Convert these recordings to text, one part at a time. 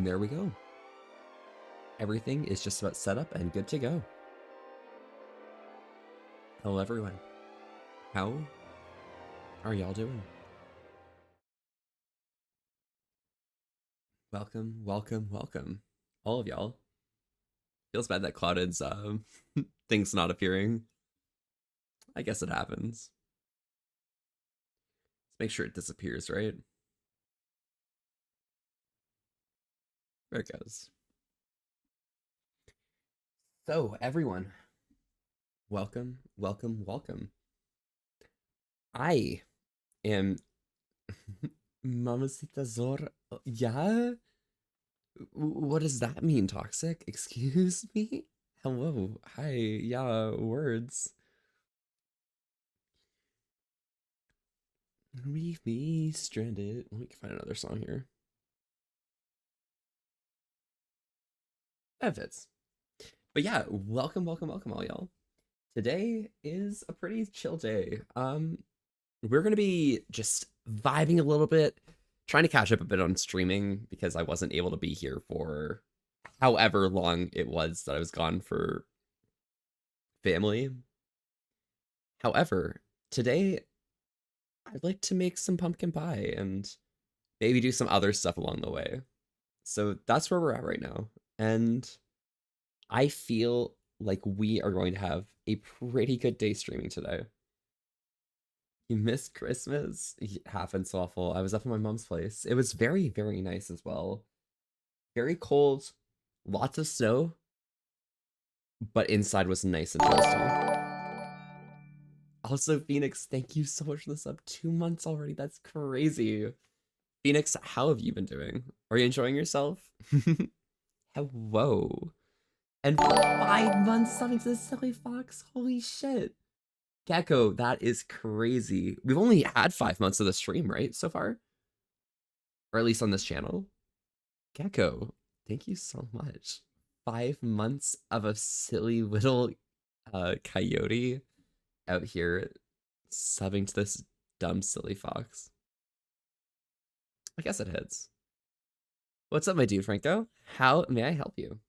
And there we go. Everything is just about set up and good to go. Hello, everyone. How are y'all doing? Welcome, welcome, welcome. All of y'all. Feels bad that Clouded's thing's not appearing. I guess it happens. Let's make sure it disappears, right? There it goes. So, everyone, welcome, welcome, welcome. I am Mamacita Zor. Yeah? What does that mean, toxic? Excuse me? Hello. Hi. Yeah, words. Leave me stranded. Let me find another song here. That fits. But yeah, welcome, welcome, welcome all y'all. Today is a pretty chill day. We're gonna be just vibing a little bit, trying to catch up a bit on streaming because I wasn't able to be here for however long it was that I was gone for family. However, today I'd like to make some pumpkin pie and maybe do some other stuff along the way. So that's where we're at right now. And I feel like we are going to have a pretty good day streaming today. You missed Christmas? It happens awful. I was up in my mom's place. It was very, very nice as well. Very cold, lots of snow, but inside was nice and toasty. Also, Phoenix, thank you so much for the sub. 2 months already. That's crazy. Phoenix, how have you been doing? Are you enjoying yourself? Hello. And 5 months subbing to the Silly Fox. Holy shit. Gecko, that is crazy. We've only had 5 months of the stream, right? So far? Or at least on this channel. Gecko, thank you so much. 5 months of a silly little coyote out here subbing to this dumb silly fox. I guess it hits. What's up, my dude, Franco? How may I help you?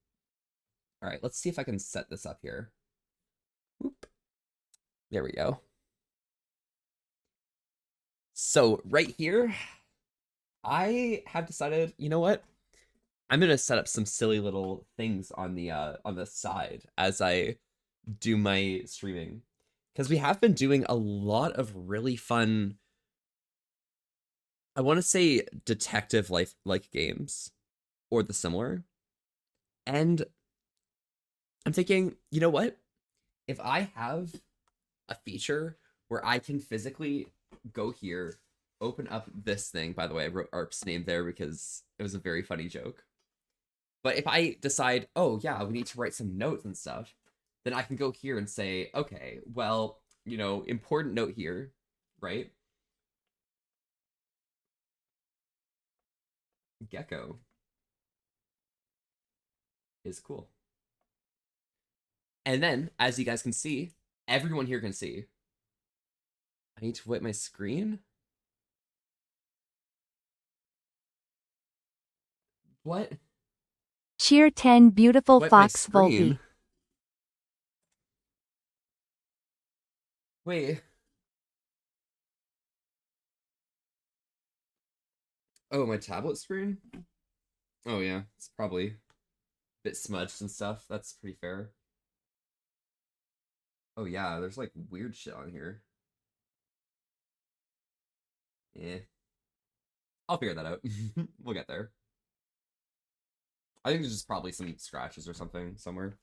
All right, let's see if I can set this up here. Whoop. There we go. So right here, I have decided, you know what? I'm gonna set up some silly little things on the side as I do my streaming, because we have been doing a lot of really fun, I want to say detective life like games or the similar. And I'm thinking, you know what? If I have a feature where I can physically go here, open up this thing. By the way, I wrote ARP's name there because it was a very funny joke. But if I decide, oh yeah, we need to write some notes and stuff, then I can go here and say, okay, well, you know, important note here, right? Gecko is cool. And then, as you guys can see, everyone here can see. I need to wipe my screen? What? Cheer 10 beautiful Wipe my Fox Volpe. screen? Wait. Oh, my tablet screen? Oh yeah, it's probably a bit smudged and stuff. That's pretty fair. Oh yeah, there's like weird shit on here. Yeah. I'll figure that out. We'll get there. I think there's just probably some scratches or something somewhere.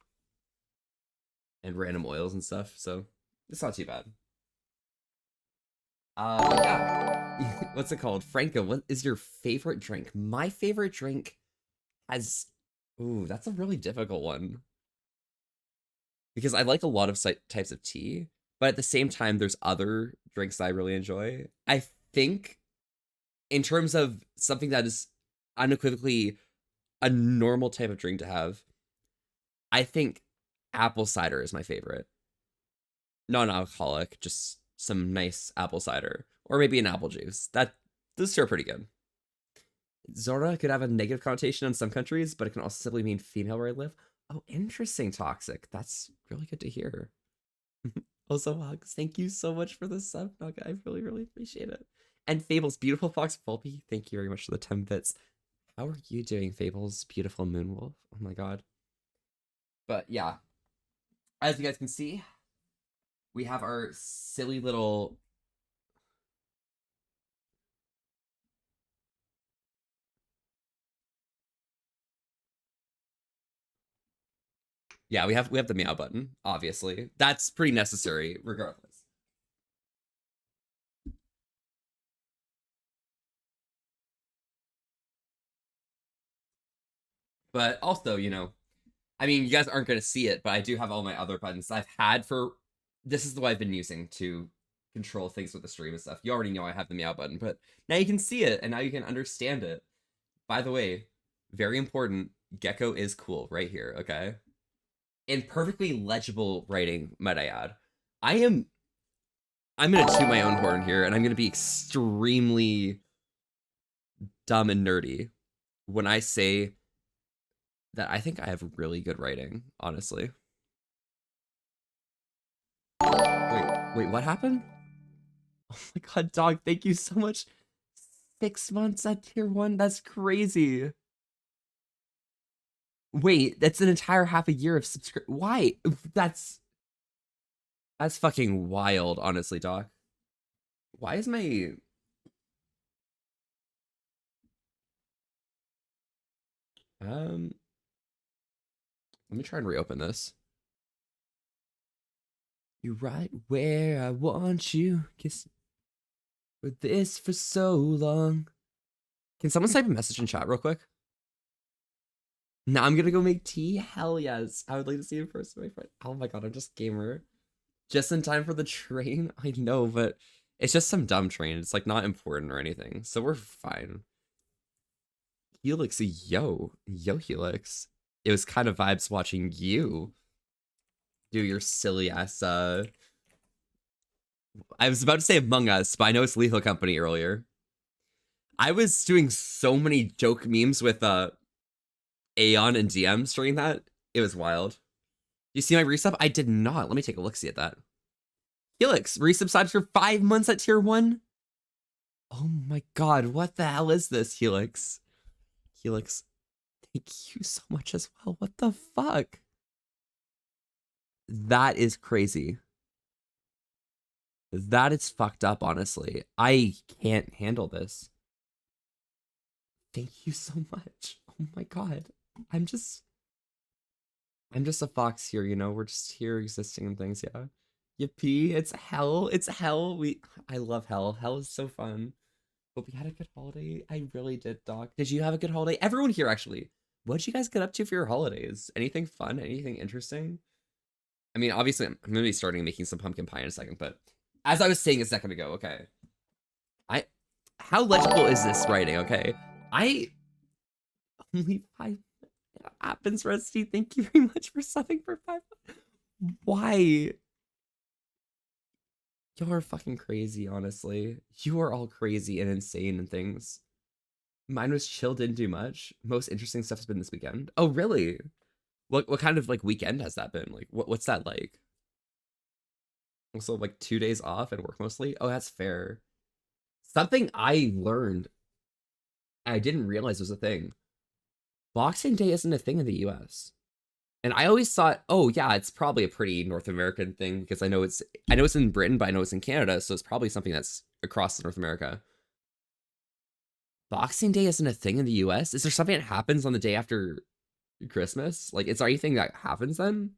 And random oils and stuff, so it's not too bad. Yeah. What's it called? Franco, what is your favorite drink? My favorite drink has... Ooh, that's a really difficult one. Because I like a lot of types of tea, but at the same time, there's other drinks that I really enjoy. I think in terms of something that is unequivocally a normal type of drink to have, I think apple cider is my favorite. Non-alcoholic, just some nice apple cider. Or maybe an apple juice. Those two are pretty good. Zora could have a negative connotation in some countries, but it can also simply mean female where I live. Oh, interesting, Toxic. That's really good to hear. Also, Hugs, thank you so much for the sub, Naga. I really, really appreciate it. And Fables, beautiful Fox Volpe, thank you very much for the 10 bits. How are you doing, Fables? Beautiful Moonwolf. Oh my god. But yeah, as you guys can see, we have our silly little. Yeah, we have the meow button, obviously. That's pretty necessary, regardless. But also, I mean, you guys aren't going to see it, but I do have all my other buttons I've had for. This is what I've been using to control things with the stream and stuff. You already know I have the meow button, but now you can see it and now you can understand it. By the way, very important, Gecko is cool right here, okay? In perfectly legible writing, might I add. I'm gonna toot my own horn here, and I'm gonna be extremely dumb and nerdy when I say that I think I have really good writing, honestly. Wait, what happened? Oh my god, dog, thank you so much. 6 months at tier 1, that's crazy. Wait, that's an entire half a year of subscription. Why? That's fucking wild, honestly, Doc. Why is my let me try and reopen this. You're right where I want you. Kiss with this for so long. Can someone type a message in chat real quick? Now I'm gonna go make tea. Hell yes. I would like to see you in person, my friend. Oh my god, I'm just gamer. Just in time for the train? I know, but it's just some dumb train. It's like not important or anything. So we're fine. Helix, yo Helix. It was kind of vibes watching you do your silly ass I was about to say Among Us, but I know it's Lethal Company earlier. I was doing so many joke memes with Aeon and DMs during that. It was wild. You see my resub? I did not. Let me take a look-see at that. Helix resubscribes for 5 months at tier 1. Oh my god, what the hell is this, Helix? Helix, thank you so much as well. What the fuck? That is crazy. That is fucked up, honestly. I can't handle this. Thank you so much. Oh my god. I'm just a fox here, We're just here existing and things, yeah. Yippee, it's hell. It's hell. I love hell. Hell is so fun. But we had a good holiday. I really did, Doc. Did you have a good holiday? Everyone here, actually. What'd you guys get up to for your holidays? Anything fun? Anything interesting? I mean, obviously, I'm gonna be starting making some pumpkin pie in a second, but as I was saying a second ago, okay. How legible is this writing, okay? Only 5 happens, Rusty. Thank you very much for subbing for 5. Why? You're fucking crazy, honestly. You are all crazy and insane and things. Mine was chill, didn't do much. Most interesting stuff has been this weekend. Oh, really? What kind of like weekend has that been? Like what's that like? Also like 2 days off and work mostly? Oh, that's fair. Something I learned I didn't realize was a thing. Boxing Day isn't a thing in the US. And I always thought, oh yeah, it's probably a pretty North American thing because I know it's in Britain, but I know it's in Canada, so it's probably something that's across North America. Boxing Day isn't a thing in the US? Is there something that happens on the day after Christmas? Like, is there anything that happens then?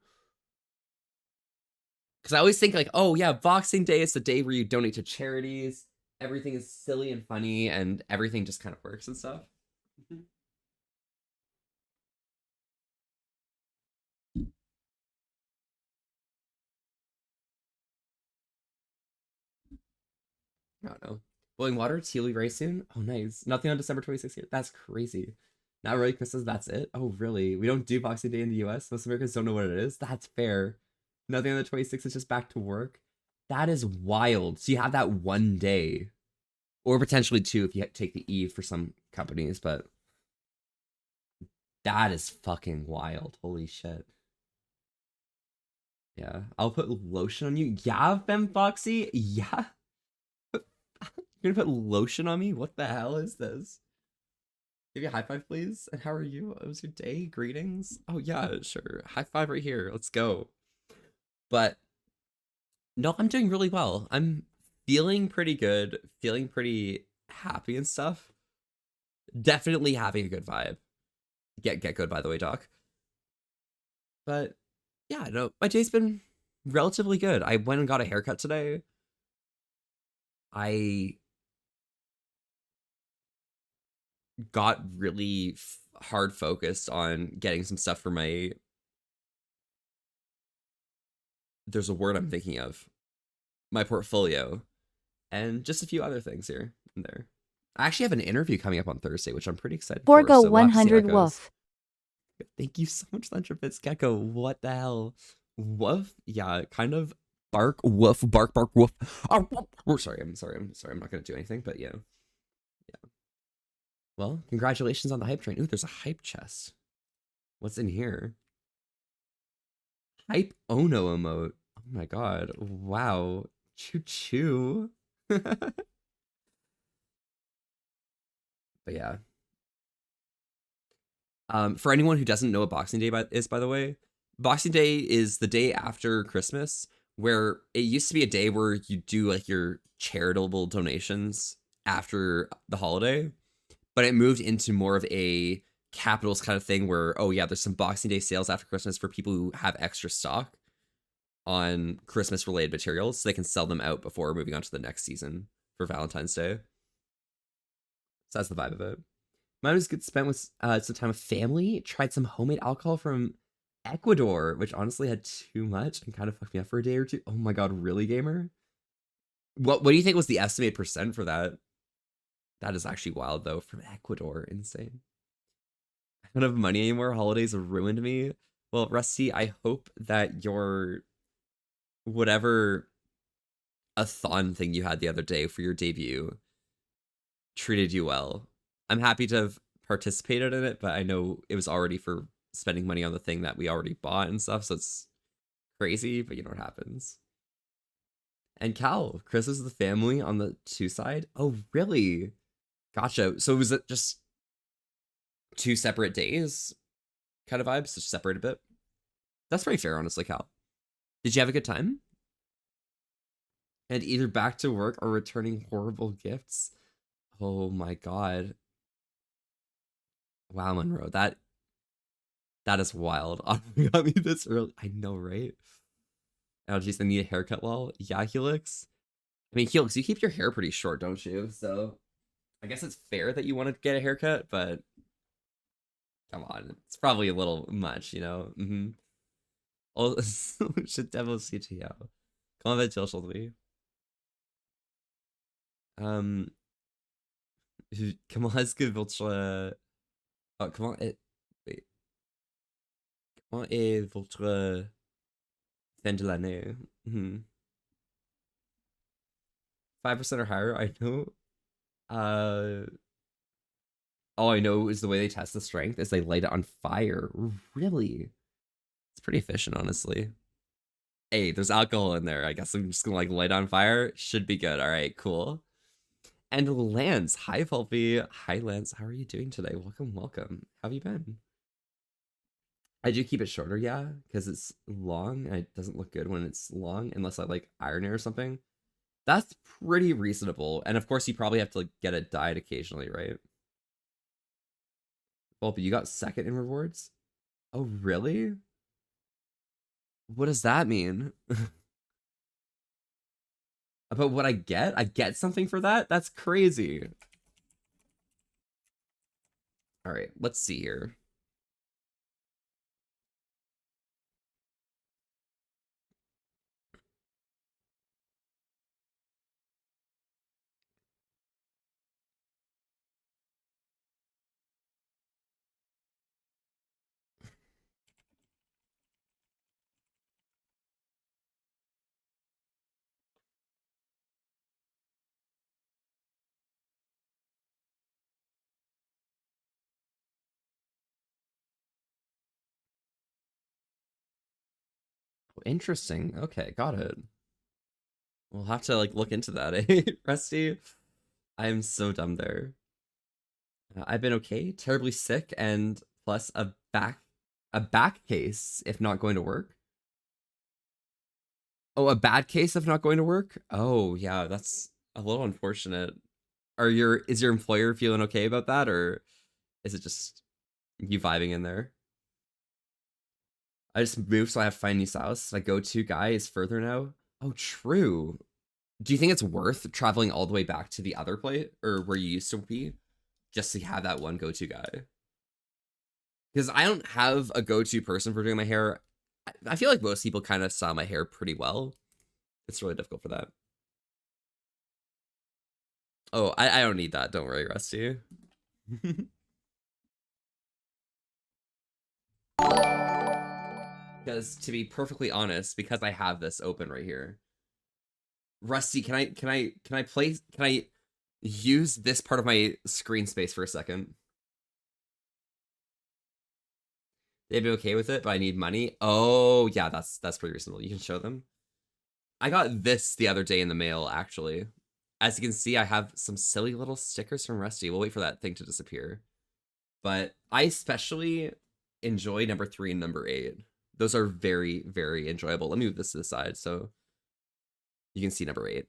Because I always think like, oh yeah, Boxing Day is the day where you donate to charities. Everything is silly and funny, and everything just kind of works and stuff. I don't know. Boiling water, Teal very soon. Oh, nice. Nothing on December 26th here. That's crazy. Not really Christmas, that's it? Oh, really? We don't do Boxing Day in the US? Most Americans don't know what it is? That's fair. Nothing on the 26th is just back to work? That is wild. So you have that one day. or potentially two if you take the E for some companies, but that is fucking wild. Holy shit. Yeah, I'll put lotion on you. Yeah, Fem Foxy. Yeah, you're gonna put lotion on me? What the hell is this? Give you a high five, please. And how are you? How was your day? Greetings. Oh yeah, sure. High five right here. Let's go. But no, I'm doing really well. I'm feeling pretty good. Feeling pretty happy and stuff. Definitely having a good vibe. Get good, by the way, Doc. But yeah, no, my day's been relatively good. I went and got a haircut today. I got really hard focused on getting some stuff for my. There's a word I'm thinking of. My portfolio and just a few other things here and there. I actually have an interview coming up on Thursday, which I'm pretty excited for. Forgo So we'll have to see how that 100 goes. woof. Thank you so much, Thunderfits Gecko. What the hell? Woof? Yeah, kind of bark, woof, bark, bark, woof. Oh, sorry. I'm sorry. I'm not going to do anything, but yeah. Yeah. Well, congratulations on the hype train. Ooh, there's a hype chest. What's in here? Hype Ono emote. Oh my god. Wow. Choo choo. But yeah. For anyone who doesn't know what Boxing Day is, by the way, Boxing Day is the day after Christmas, where it used to be a day where you do like your charitable donations after the holiday, but it moved into more of a capitals kind of thing where, oh yeah, there's some Boxing Day sales after Christmas for people who have extra stock on Christmas related materials so they can sell them out before moving on to the next season for Valentine's Day. So that's the vibe of it. Mine was good spent with some time with family. Tried some homemade alcohol from Ecuador, which honestly had too much and kind of fucked me up for a day or two. Oh my god, really, gamer? What do you think was the estimated percent for that? That is actually wild though, from Ecuador. Insane. I don't have money anymore. Holidays have ruined me. Well, Rusty, I hope that your whatever a thon thing you had the other day for your debut treated you well. I'm happy to have participated in it, but I know it was already for spending money on the thing that we already bought and stuff, so it's crazy, but you know what happens. And Cal, Chris is the family on the two side. Oh, really? Gotcha. So was it just two separate days kind of vibes, just separate a bit? That's pretty fair, honestly, Cal. Did you have a good time? And either back to work or returning horrible gifts? Oh my god. Wow, Monroe. That is wild. You got me this early. I know, right? Oh, geez, I need a haircut, lol. Yeah, Helix. I mean, Helix, you keep your hair pretty short, don't you? So I guess it's fair that you want to get a haircut, but come on. It's probably a little much, you know? Mm-hmm. Oh, je devil CTO. Comment va-t-il aujourd'hui? Um, comment est-ce que votre... Oh, comment est... Wait. Comment est votre fin de l'année? 5% or higher, I know. Uh, all I know is the way they test the strength is they light it on fire. Really? It's pretty efficient, honestly. Hey, there's alcohol in there. I guess I'm just gonna like light on fire. Should be good. All right, cool. And Lance, hi Pulpy. Hi Lance, how are you doing today? Welcome, welcome. How have you been? I do keep it shorter, yeah, because it's long and it doesn't look good when it's long unless I like iron it or something. That's pretty reasonable. And of course, you probably have to like get it dyed occasionally, right? Pulpy, you got second in rewards? Oh, really? What does that mean? About what I get? I get something for that? That's crazy. All right, let's see here. Interesting. Okay, got it. We'll have to like look into that, eh? Rusty. I'm so dumb there. I've been okay, terribly sick, and plus a back case if not going to work. Oh, a bad case of not going to work? Oh, yeah, that's a little unfortunate. Is your employer feeling okay about that, or is it just you vibing in there? I just moved, so I have to find a new house. My go-to guy is further now. Oh, true. Do you think it's worth traveling all the way back to the other place or where you used to be just to have that one go-to guy? Because I don't have a go-to person for doing my hair. I feel like most people kind of saw my hair pretty well. It's really difficult for that. Oh, I don't need that. Don't worry, Rusty. Because to be perfectly honest, because I have this open right here, Rusty, can I use this part of my screen space for a second? They'd be okay with it, but I need money. Oh yeah, that's pretty reasonable. You can show them. I got this the other day in the mail, actually. As you can see, I have some silly little stickers from Rusty. We'll wait for that thing to disappear. But I especially enjoy number 3 and number 8. Those are very, very enjoyable. Let me move this to the side so you can see number 8.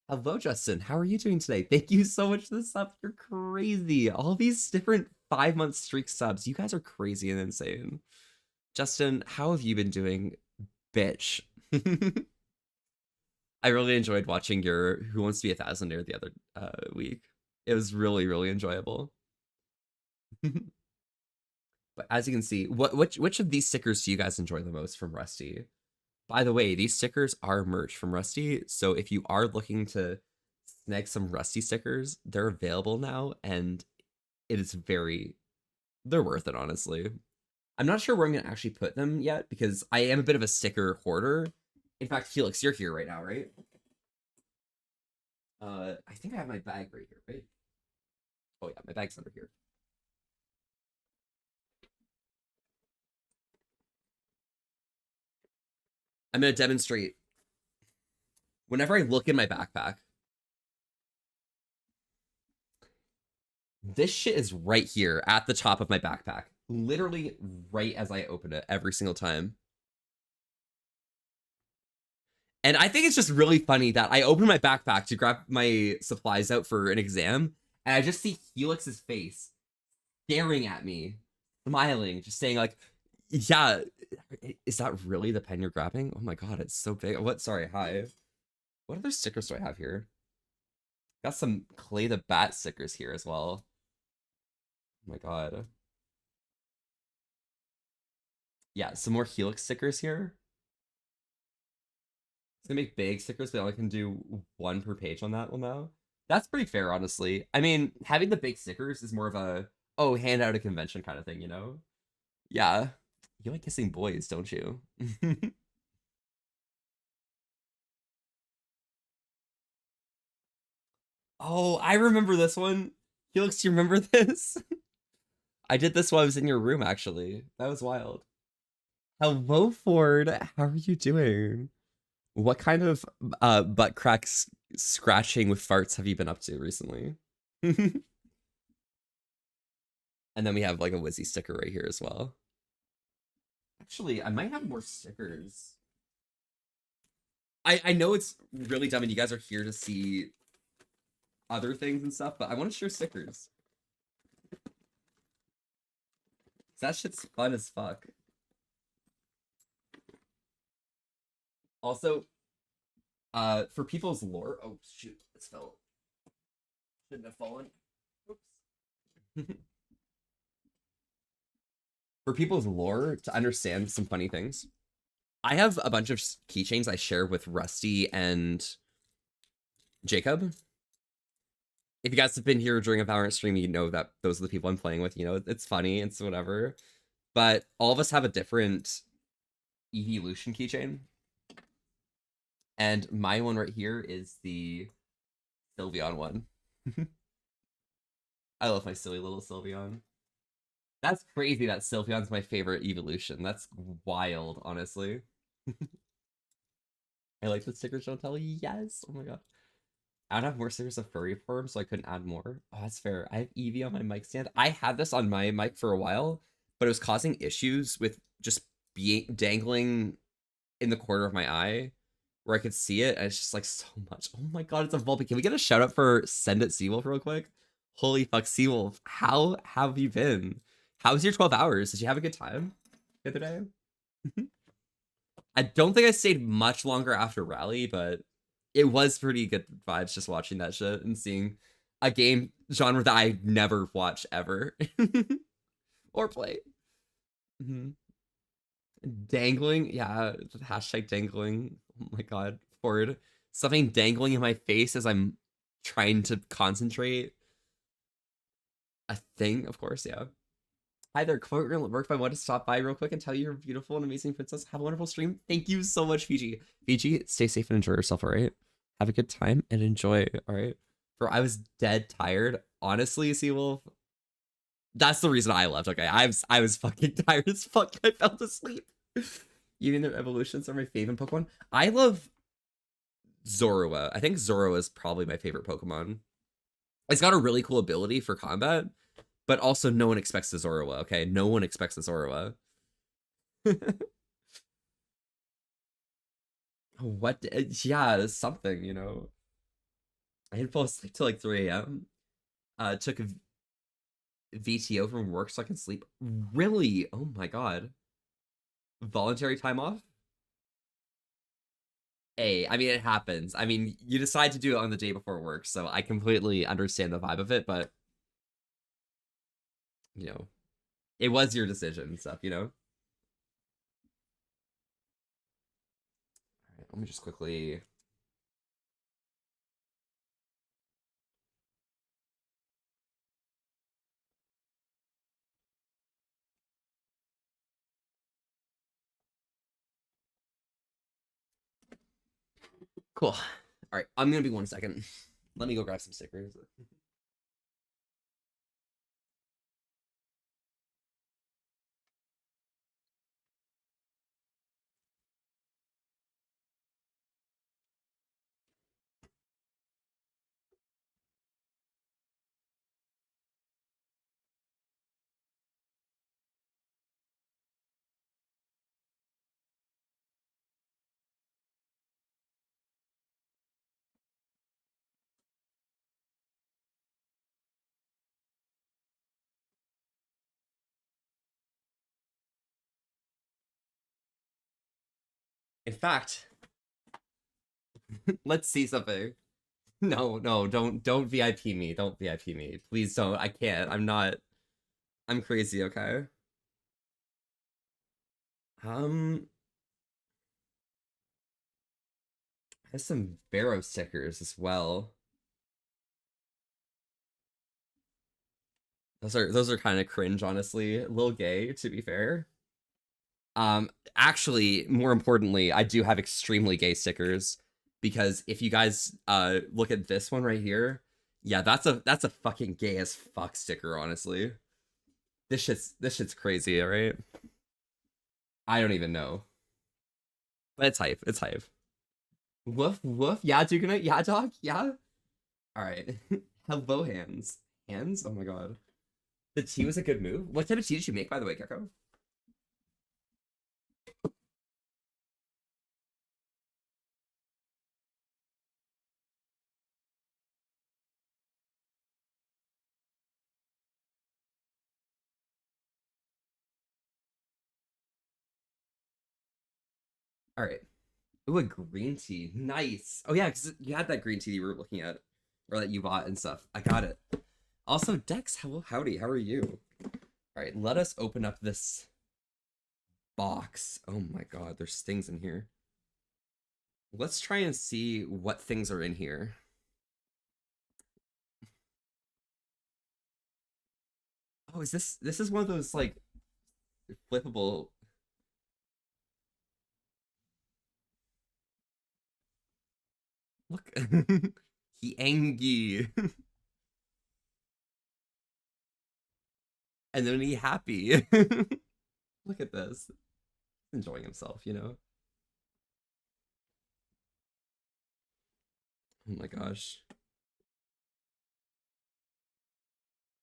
Hello, Justin. How are you doing today? Thank you so much for the sub. You're crazy. All these different 5-month streak subs. You guys are crazy and insane. Justin, how have you been doing, bitch? I really enjoyed watching your Who Wants to Be a Thousandaire the other week. It was really, really enjoyable. But as you can see, which of these stickers do you guys enjoy the most from Rusty? By the way, these stickers are merch from Rusty, so if you are looking to snag some Rusty stickers, they're available now, and they're worth it, honestly. I'm not sure where I'm gonna actually put them yet, because I am a bit of a sticker hoarder. In fact, Felix, you're here right now, right? I think I have my bag right here, right? Oh yeah, my bag's under here. I'm gonna demonstrate. Whenever I look in my backpack, this shit is right here at the top of my backpack. Literally right as I open it every single time. And I think it's just really funny that I open my backpack to grab my supplies out for an exam, and I just see Helix's face staring at me, smiling, just saying like, yeah, is that really the pen you're grabbing? Oh my god, it's so big. What? Sorry, hi. What other stickers do I have here? Got some Clay the Bat stickers here as well. Oh my god. Yeah, some more Helix stickers here. It's gonna make big stickers, but I only can do one per page on that one now. That's pretty fair, honestly. I mean, having the big stickers is more of a, oh, hand out a convention kind of thing, you know? Yeah. You like kissing boys, don't you? Oh, I remember this one. Felix, do you remember this? I did this while I was in your room, actually. That was wild. Hello, Ford. How are you doing? What kind of butt cracks scratching with farts have you been up to recently? And then we have like a Wizzy sticker right here as well. Actually, I might have more stickers. I know it's really dumb and you guys are here to see other things and stuff, but I want to share stickers. That shit's fun as fuck. Also, for people's lore. Oh shoot, this fell. Shouldn't have fallen. Oops. For people's lore to understand some funny things, I have a bunch of keychains I share with Rusty and Jacob. If you guys have been here during a Valorant stream, you know that those are the people I'm playing with. You know, it's funny, it's whatever. But all of us have a different evolution keychain. And my one right here is the Sylveon one. I love my silly little Sylveon. That's crazy that Sylveon's my favorite evolution. That's wild, honestly. I like the stickers, don't tell. Yes. Oh my god. I don't have more stickers of furry form, so I couldn't add more. Oh, that's fair. I have Eevee on my mic stand. I had this on my mic for a while, but it was causing issues with just being dangling in the corner of my eye where I could see it. And it's just like so much. Oh my god, it's a Volpe. Can we get a shout out for Send It Seawolf real quick? Holy fuck, Seawolf. How have you been? How was your 12 hours? Did you have a good time the other day? I don't think I stayed much longer after Rally, but it was pretty good vibes just watching that shit and seeing a game genre that I never watch ever or play. Mhm. Dangling, yeah, hashtag dangling. Oh my god, Ford. Something dangling in my face as I'm trying to concentrate. A thing, of course, yeah. Hi there, quote work. If I want to stop by real quick and tell you you're beautiful and amazing princess. Have a wonderful stream. Thank you so much, Fiji. Fiji, stay safe and enjoy yourself, all right? Have a good time and enjoy, all right? For I was dead tired. Honestly, Seawolf, that's the reason I left. Okay, I was fucking tired as fuck. I fell asleep. Even their evolutions are my favorite Pokemon. I love Zorua. I think Zorua is probably my favorite Pokemon. It's got a really cool ability for combat, but also no one expects the Zorua, okay? No one expects the Zorua. What? Yeah, something, you know. I had fall asleep till like 3 a.m. Took a VTO from work so I can sleep. Really? Oh my god. Voluntary time off? Hey, I mean, it happens. I mean, you decide to do it on the day before work, so I completely understand the vibe of it, but, you know, it was your decision and stuff, you know? All right, let me just quickly. Cool. All right, I'm gonna be 1 second. Let me go grab some stickers. In fact, let's see something. No, no, don't VIP me. Don't VIP me. Please don't. I can't. I'm not. I'm crazy, okay? Um, I have some Barrow stickers as well. Those are kind of cringe, honestly. A little gay, to be fair. Actually, more importantly, I do have extremely gay stickers because if you guys look at this one right here, yeah, that's a fucking gay as fuck sticker, honestly. This shit's crazy, all right? I don't even know. But it's hype. It's hype. Woof woof. Yeah, Duke, yeah, dog. Yeah. All right. Hello, hands. Hands? Oh my god. The tea was a good move. What type of tea did you make, by the way, Gecko? All right. Ooh, a green tea. Nice. Oh yeah, because you had that green tea you were looking at, or that you bought and stuff. I got it. Also, Dex, hello, howdy. How are you? All right, let us open up this box. Oh my god, there's things in here. Let's try and see what things are in here. Oh, this is one of those like flippable. Look, he angy. and then he happy. Look at this. Enjoying himself, you know? Oh my gosh.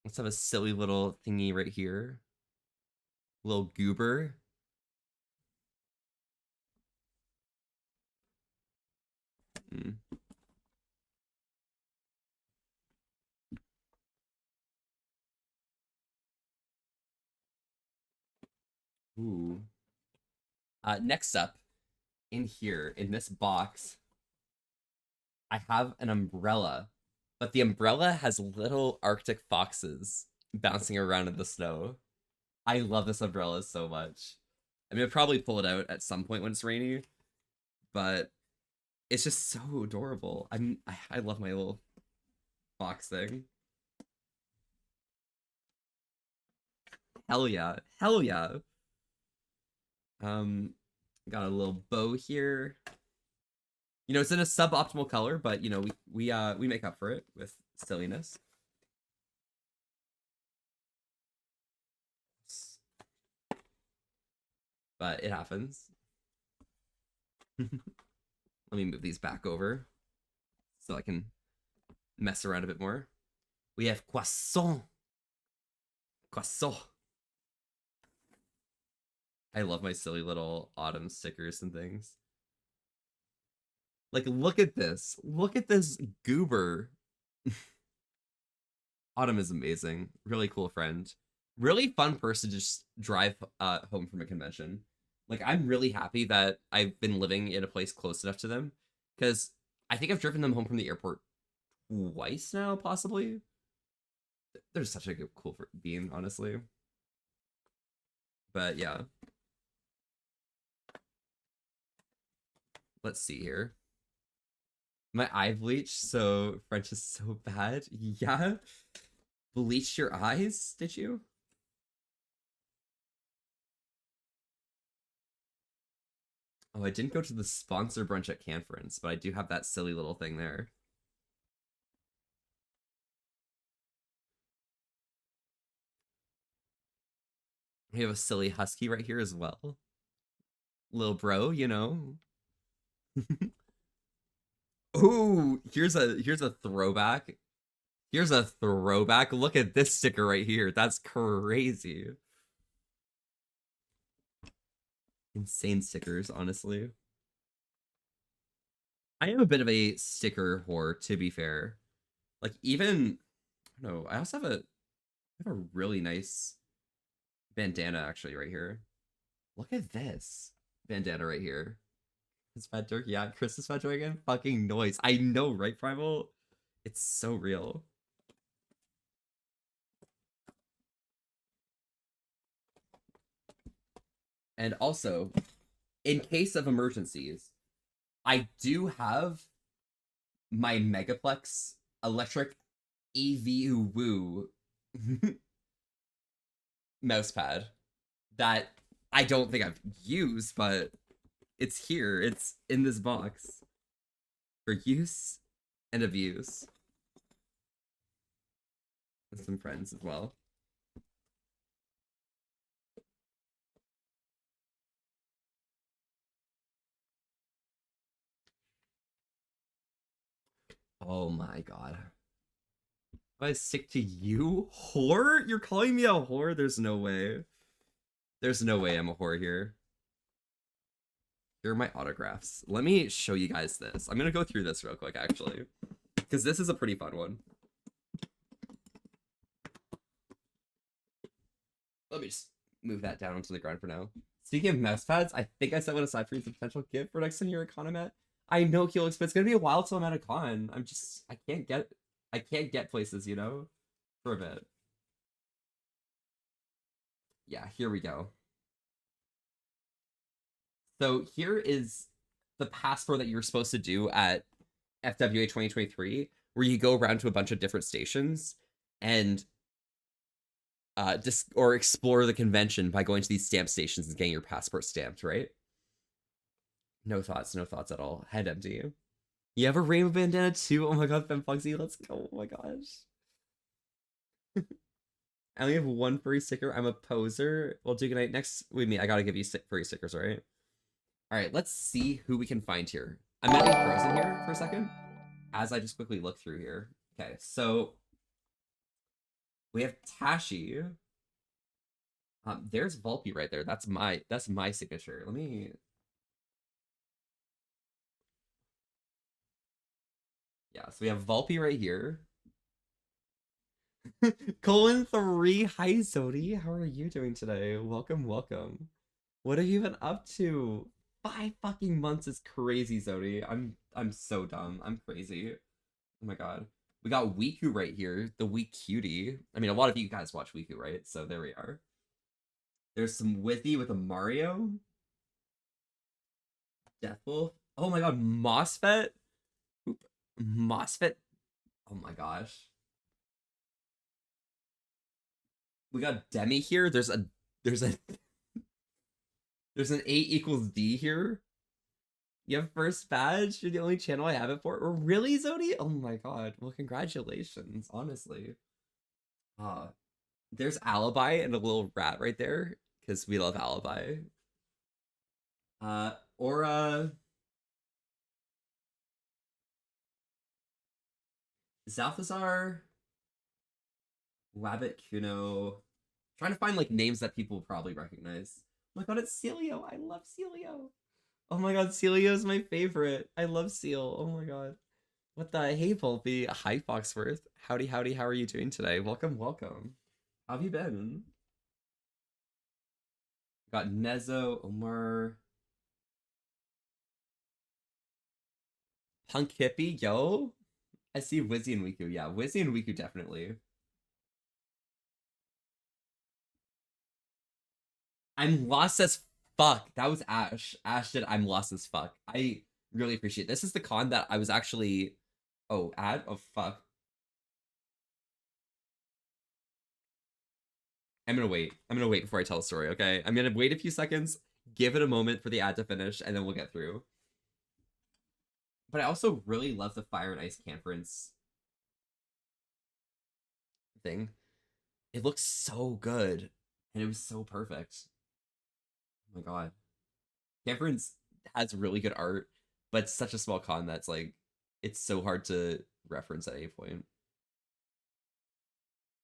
Let's have a silly little thingy right here. Little goober. Mm. Ooh. Next up, in here, in this box, I have an umbrella. But the umbrella has little Arctic foxes bouncing around in the snow. I love this umbrella so much. I mean, I'll probably pull it out at some point when it's rainy, but it's just so adorable. I love my little box thing. Hell yeah. Hell yeah. Um, got a little bow here. You know, it's in a suboptimal color, but you know, we make up for it with silliness. But it happens. Let me move these back over so I can mess around a bit more. We have croissant. Croissant. I love my silly little autumn stickers and things. Like, look at this. Look at this goober. Autumn is amazing. Really cool friend. Really fun person to just drive home from a convention. Like, I'm really happy that I've been living in a place close enough to them because I think I've driven them home from the airport twice now, possibly. They're such a good, cool being, honestly. But yeah. Let's see here. My eye bleach, so French is so bad. Yeah. Bleached your eyes, did you? Oh, I didn't go to the sponsor brunch at Conference, but I do have that silly little thing there. We have a silly husky right here as well. Little bro, you know. Ooh, here's a throwback. Here's a throwback. Look at this sticker right here. That's crazy. Insane stickers, honestly. I am a bit of a sticker whore, to be fair. Like even no, I also have a really nice bandana actually right here. Look at this bandana right here. It's Fat Turkey, yeah, Christmas Fat Dragon. Fucking noise. I know, right, Primal? It's so real. And also, in case of emergencies, I do have my Megaplex electric EV Woo mouse pad that I don't think I've used, but it's here. It's in this box for use and abuse. With some friends as well. Oh my god. Am I sick to you? Whore? You're calling me a whore? There's no way. There's no way I'm a whore here. Here are my autographs. Let me show you guys this. I'm gonna go through this real quick, actually. Because this is a pretty fun one. Let me just move that down to the ground for now. Speaking of mouse pads, I think I set one aside for you as a potential gift for next time you're at Economat. I know Helix, but it's gonna be a while till I'm at a con. I can't get places, you know, for a bit. Yeah, here we go. So here is the passport that you're supposed to do at FWA 2023, where you go around to a bunch of different stations and just or explore the convention by going to these stamp stations and getting your passport stamped, right? No thoughts at all. Head empty. You have a rainbow bandana too? Oh my god, Femfoxy, let's go. Oh my gosh. I only have one furry sticker. I'm a poser. Well, do good night. Next with me, I gotta give you furry stickers, all right? All right, let's see who we can find here. I'm gonna be frozen here for a second as I just quickly look through here. Okay, so we have Tashi. There's Volpe right there. That's my signature. Let me. Yeah, so we have Volpe right here. Colon 3. Hi Zodi. How are you doing today? Welcome, welcome. What have you been up to? 5 fucking months is crazy, Zodi. I'm so dumb. I'm crazy. Oh my god. We got Wiku right here, the weak cutie. I mean, a lot of you guys watch Wiku, right? So there we are. There's some Withy with a Mario. Deathwolf. Oh my god, Mosfet. Oop. Mosfet. Oh my gosh. We got Demi here. There's a there's an 8 equals D here. You have first badge. You're the only channel I have it for. Really, Zodi? Oh my god. Well, congratulations, honestly. Uh, there's Alibi and a little rat right there because we love Alibi. Aura, Zalthazar, Wabbit Kuno. Trying to find like names that people probably recognize. Oh my god, it's Celio. I love Celio. Oh my god, Celio is my favorite. I love Seal. Oh my god. What the hey Volpe? Hi Foxworth. Howdy howdy, how are you doing today? Welcome, welcome. How have you been? Got Nezo, Omar, Punk Hippie, yo. I see Wizzy and Wiku. Yeah, Wizzy and Wiku definitely. I'm lost as fuck. That was Ash. Ash did I'm lost as fuck. I really appreciate it. This is the con that I was actually. Oh, ad? Oh, fuck. I'm gonna wait. I'm gonna wait before I tell a story, okay? I'm gonna wait a few seconds, give it a moment for the ad to finish, and then we'll get through. But I also really love the Fire and Ice Conference thing. It looks so good, and it was so perfect. Oh my god. Conference has really good art, but it's such a small con that's like, it's so hard to reference at any point.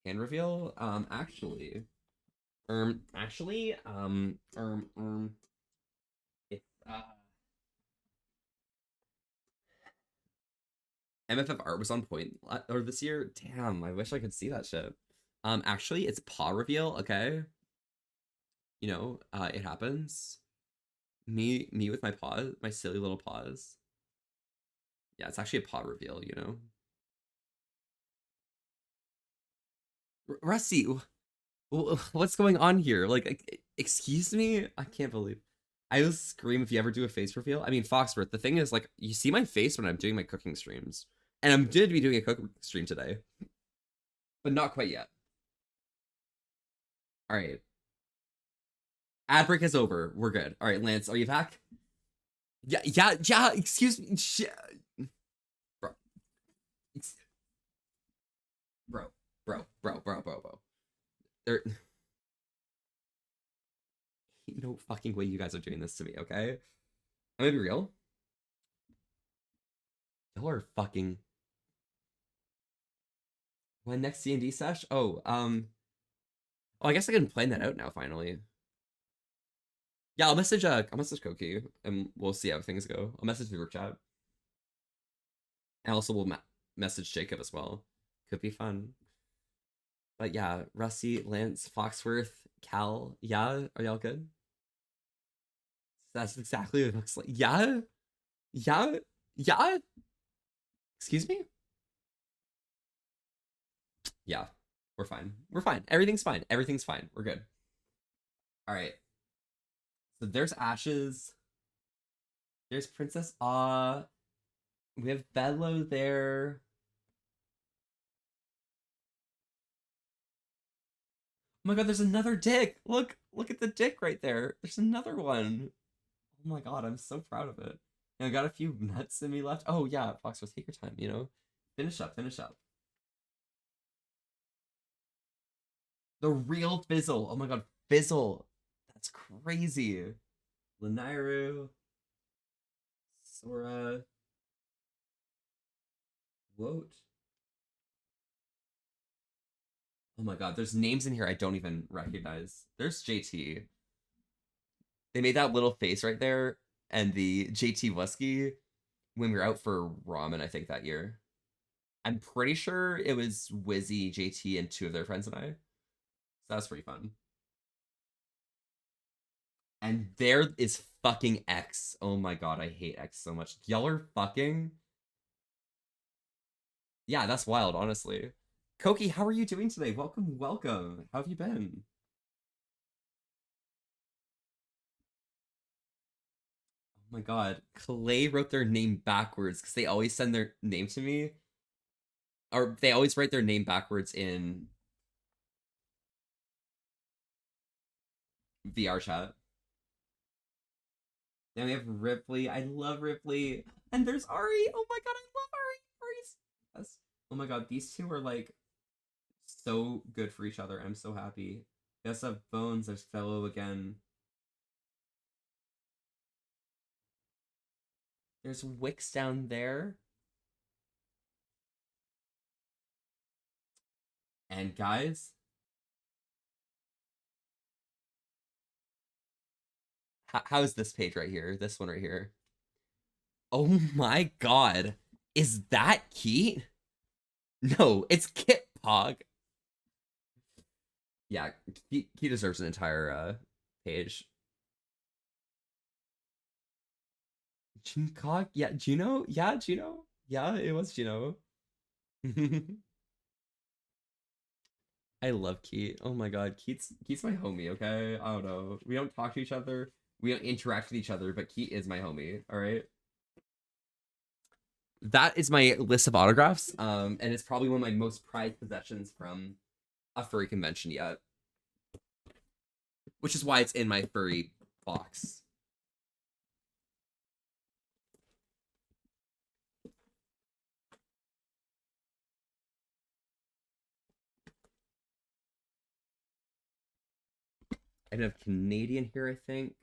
Hand reveal? It's, MFF art was on point or this year. Damn, I wish I could see that shit. Actually, it's paw reveal. Okay, you know, it happens. Me with my paws, my silly little paws. Yeah, it's actually a paw reveal. You know, Rusty, what's going on here? Like, excuse me, I can't believe. I will scream if you ever do a face reveal. I mean, Foxworth. The thing is, like, you see my face when I'm doing my cooking streams, and I'm going to be doing a cooking stream today, but not quite yet. All right. Ad break is over. We're good. All right, Lance, are you back? Yeah, yeah, yeah. Excuse me, bro. Bro, bro. There, ain't no fucking way you guys are doing this to me. Okay, I'm gonna be real. Y'all are fucking. When next C&D sesh? Oh, I guess I can plan that out now. Finally. Yeah, I'll message Koki, and we'll see how things go. I'll message the group chat, and also we'll message Jacob as well. Could be fun. But yeah, Rusty, Lance, Foxworth, Cal, yeah, are y'all good? That's exactly what it looks like. Yeah, yeah, yeah. Excuse me? Yeah, we're fine. We're fine. Everything's fine. Everything's fine. We're good. All right. So there's Ashes. There's Princess Ah. We have Bedlo there. Oh my god, there's another dick. Look at the dick right there. There's another one. Oh my god, I'm so proud of it. And I got a few nuts in me left. Oh yeah, Foxworth, take your time, you know? Finish up, finish up. The real Fizzle. Oh my god, Fizzle. That's crazy. Lanairu, Sora, Woat. Oh my god, there's names in here I don't even recognize. There's JT. They made that little face right there, and the JT Wusky when we were out for ramen, I think, that year. I'm pretty sure it was Wizzy, JT, and two of their friends and I. So that was pretty fun. And there is fucking X. Oh my god, I hate X so much. Y'all are fucking. Yeah, that's wild, honestly. Koki, how are you doing today? Welcome, welcome. How have you been? Oh my god. Clay wrote their name backwards because they always send their name to me. Or they always write their name backwards in VR chat. Then we have Ripley. I love Ripley. And there's Ari. Oh my god, I love Ari. Ari's. Yes. Oh my god, these two are like so good for each other. I'm so happy. Yes, have Bones. There's Fellow again. There's Wix down there. And guys, how's this page right here? This one right here. Oh my god. Is that Keat? No, it's Kit Pog. Yeah, he deserves an entire page. Jinkok? Yeah, Juno? Yeah, Juno? Yeah, it was Juno. I love Keat. Oh my god, Keat's my homie, okay? I don't know. We don't talk to each other. We don't interact with each other, but Keat is my homie, alright? That is my list of autographs, and it's probably one of my most prized possessions from a furry convention yet. Which is why it's in my furry box. I have Canadian here, I think.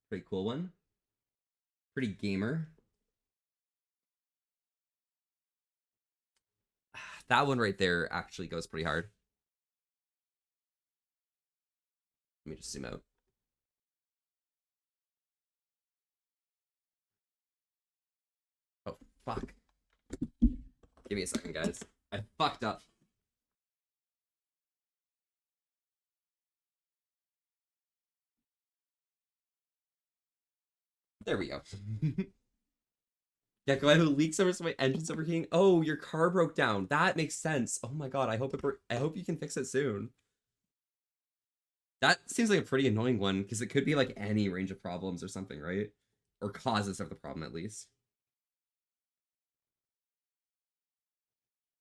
Pretty cool one. Pretty gamer. That one right there actually goes pretty hard. Let me just zoom out. Oh, fuck. Give me a second, guys. I fucked up. There we go. Yeah, go ahead. Leaks over so my engine's overheating. Oh, your car broke down. That makes sense. Oh my god, I hope you can fix it soon. That seems like a pretty annoying one because it could be like any range of problems or something, right? Or causes of the problem at least.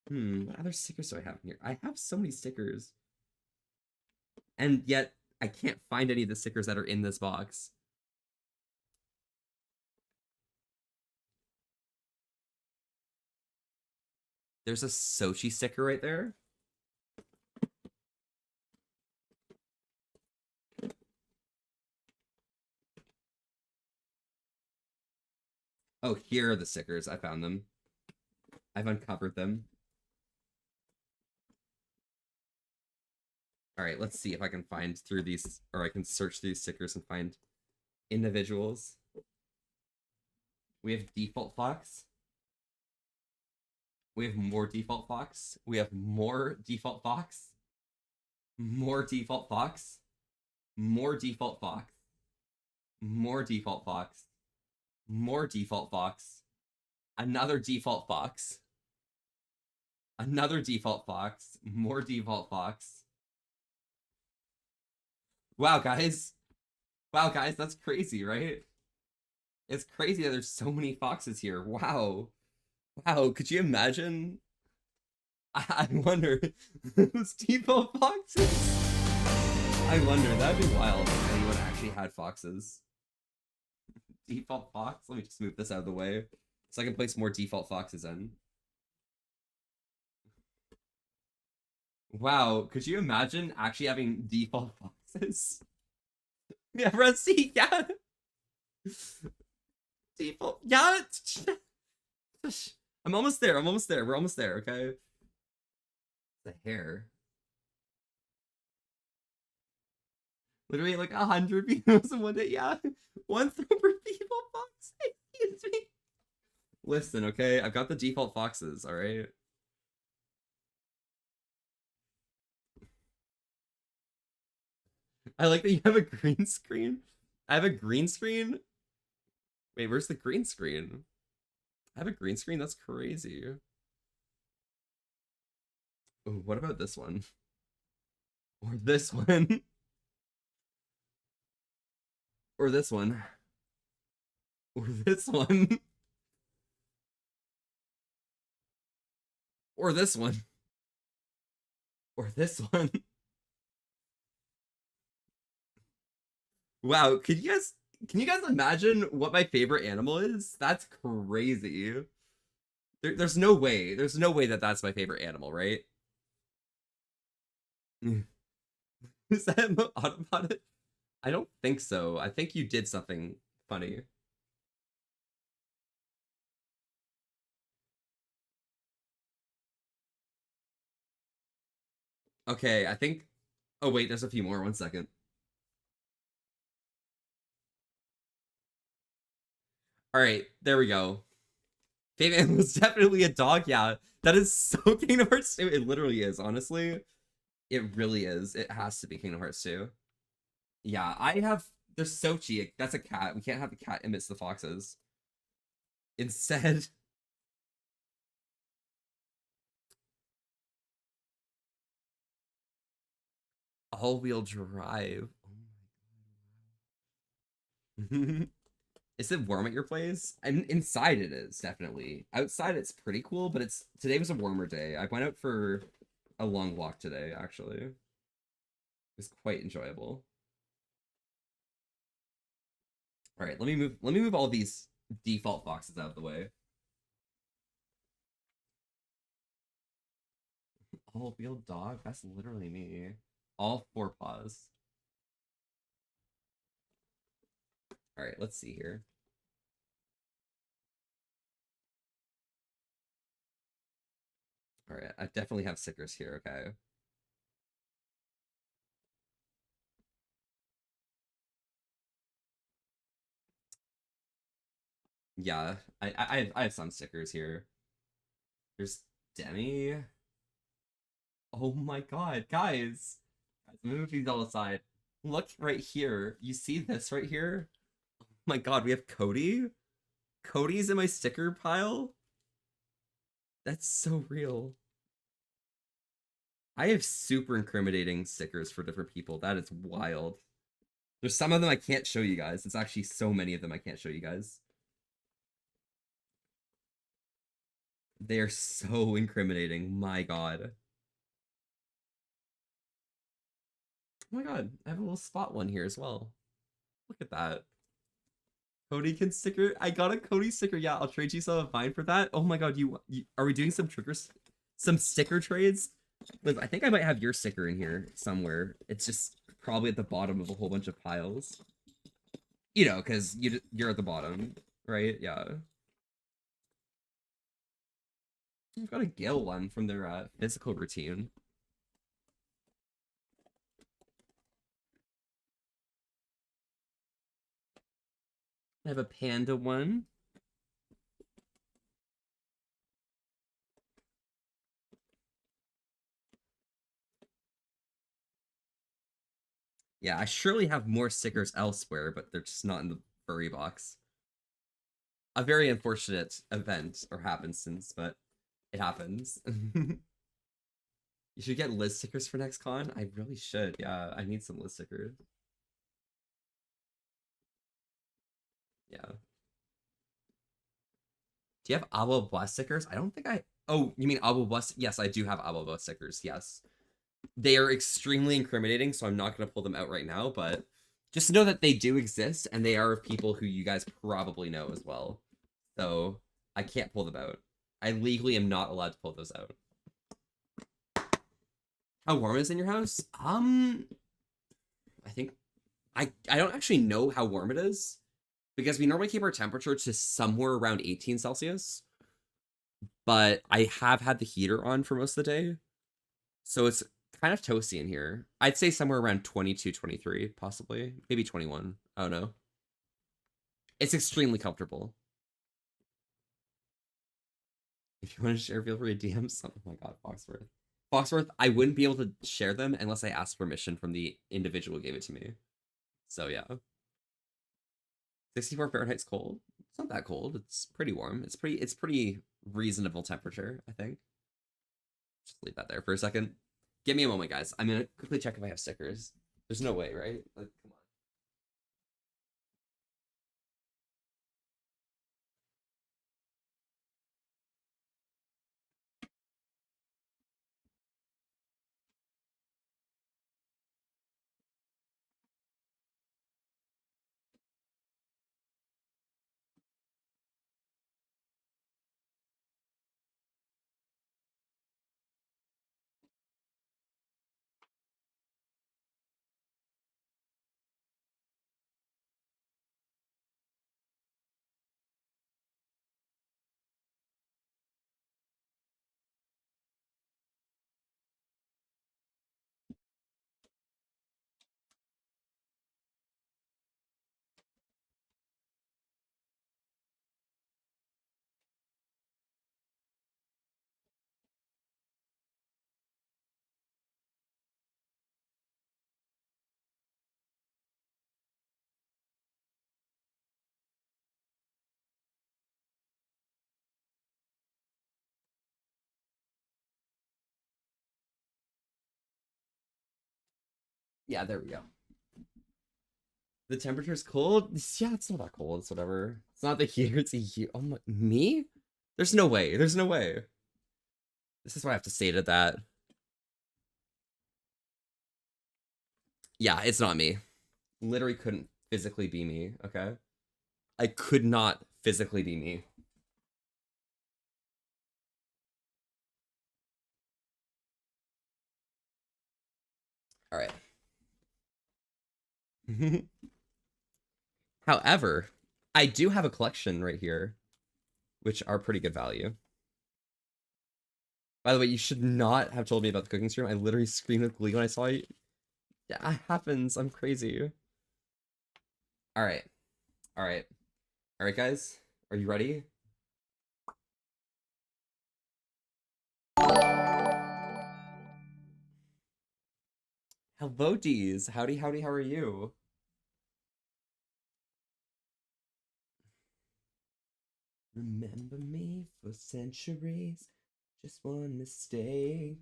What other stickers do I have in here? I have so many stickers. And yet I can't find any of the stickers that are in this box. There's a Sochi sticker right there. Oh, here are the stickers. I found them. I've uncovered them. All right, let's see if I can find through these, or I can search these stickers and find individuals. We have Default Fox. We have more Default Fox. We have more Default Fox. More Default Fox. More Default Fox. More Default Fox. More Default Fox. Another Default Fox. Another Default Fox. More Default Fox. Wow, guys. Wow, guys, that's crazy, right? It's crazy that there's so many foxes here. Wow. Wow, could you imagine? I wonder. Those default foxes. I wonder, that'd be wild if anyone actually had foxes. Default fox? Let me just move this out of the way so I can place more default foxes in. Wow, could you imagine actually having default foxes? Yeah, everyone see, yeah. Default, yeah. I'm almost there. I'm almost there. We're almost there. Okay. The hair. Literally like 100 people in one day. Yeah, one throw per people fox. Excuse me. Listen, okay, I've got the default foxes. All right. I like that you have a green screen. I have a green screen. Wait, where's the green screen? I have a green screen. That's crazy. Ooh, what about this one? Or this one? Or this one? Or this one? Or this one? Or this one? Wow, can you guys imagine what my favorite animal is? That's crazy. There's no way. There's no way that that's my favorite animal, right? Is that automated? I don't think so. I think you did something funny. Okay, I think. Oh wait, there's a few more. 1 second. All right, there we go. Favorite animal was definitely a dog. Yeah, that is so Kingdom Hearts 2. It literally is. Honestly, it really is. It has to be Kingdom Hearts 2. Yeah, I have. There's Sochi. That's a cat. We can't have a cat amidst the foxes. Instead, all-wheel drive. Is it warm at your place? And inside it is definitely. Outside it's pretty cool, but it's today was a warmer day. I went out for a long walk today, actually. It was quite enjoyable. All right, let me move all these default boxes out of the way. All-wheel dog, that's literally me. All four paws. All right, let's see here. All right, I definitely have stickers here, okay? Yeah, I have some stickers here. There's Demi. Oh my god, guys. Guys, move these all aside. Look right here. You see this right here? Oh my god, we have Cody. Cody's in my sticker pile. That's so real. I have super incriminating stickers for different people. That is wild. There's some of them I can't show you guys. It's actually so many of them I can't show you guys. They are so incriminating. My god. Oh my god, I have a little spot one here as well. Look at that. Cody can sticker. I got a Cody sticker. Yeah, I'll trade you some of mine for that. Oh my god, you are we doing some triggers, some sticker trades? Liv, I think I might have your sticker in here somewhere. It's just probably at the bottom of a whole bunch of piles. You know, because you're at the bottom, right? Yeah. I've got a Gale one from their physical routine. I have a panda one. Yeah, I surely have more stickers elsewhere, but they're just not in the furry box. A very unfortunate event or happenstance, but it happens. You should get Liz stickers for next con. I really should. Yeah, I need some Liz stickers. Yeah. Do you have Abo stickers? I don't think I. Oh, you mean Abo? Yes, I do have Abo stickers. Yes, they are extremely incriminating, so I'm not gonna pull them out right now. But just know that they do exist, and they are of people who you guys probably know as well. So I can't pull them out. I legally am not allowed to pull those out. How warm is it in your house? I think I don't actually know how warm it is because we normally keep our temperature to somewhere around 18 Celsius, but I have had the heater on for most of the day. So it's kind of toasty in here. I'd say somewhere around 22, 23, possibly. Maybe 21. I don't know. It's extremely comfortable. If you want to share, feel free to DM some. Oh my god, Foxworth. Foxworth, I wouldn't be able to share them unless I asked permission from the individual who gave it to me. So yeah. 64 Fahrenheit's cold. It's not that cold. It's pretty warm. It's pretty reasonable temperature, I think. Just leave that there for a second. Give me a moment, guys. I'm gonna quickly check if I have stickers. There's no way, right? Like, come on. Yeah, there we go. The temperature's cold. Yeah, it's not that cold. It's whatever. It's not the heater. It's a heat. Oh my, me? There's no way. There's no way. This is why I have to say to that. Yeah, it's not me. Literally couldn't physically be me. Okay, I could not physically be me. All right. However, I do have a collection right here, which are pretty good value. By the way, you should not have told me about the cooking stream. I literally screamed with glee when I saw you. Yeah, it happens. I'm crazy. All right. All right. All right, guys. Are you ready? Hello, D's. Howdy, howdy. How are you? Remember me for centuries. Just one mistake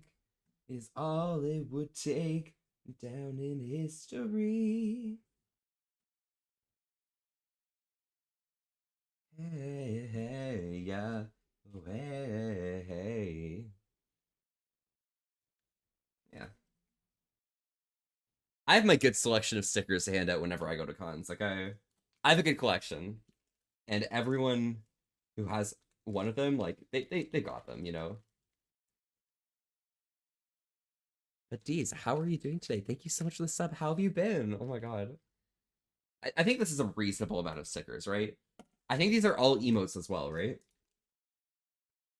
is all it would take down in history. Hey, hey, yeah. Oh, hey, hey. Yeah. I have my good selection of stickers to hand out whenever I go to cons. Like I have a good collection, and everyone who has one of them, like they got them, you know. But Deez, how are you doing today? Thank you so much for the sub. How have you been? Oh my god. I think this is a reasonable amount of stickers, right? I think these are all emotes as well, right?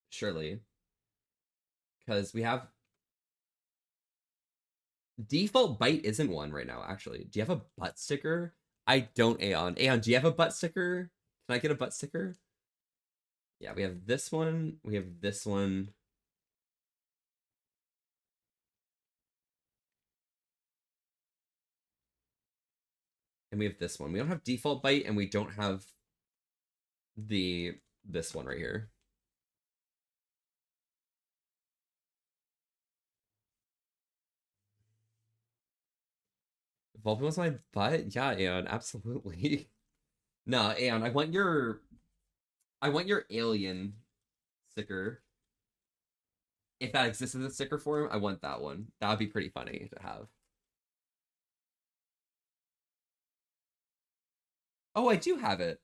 Surely. Because we have default bite isn't one right now, actually. Do you have a butt sticker? I don't, Aeon. Aeon, do you have a butt sticker? Can I get a butt sticker? Yeah, we have this one. We have this one. And we have this one. We don't have default bite, and we don't have this one right here. Volpin was my butt? Yeah, Aeon, absolutely. No, Aeon, I want your alien sticker. If that exists as a sticker form, I want that one. That would be pretty funny to have. Oh, I do have it.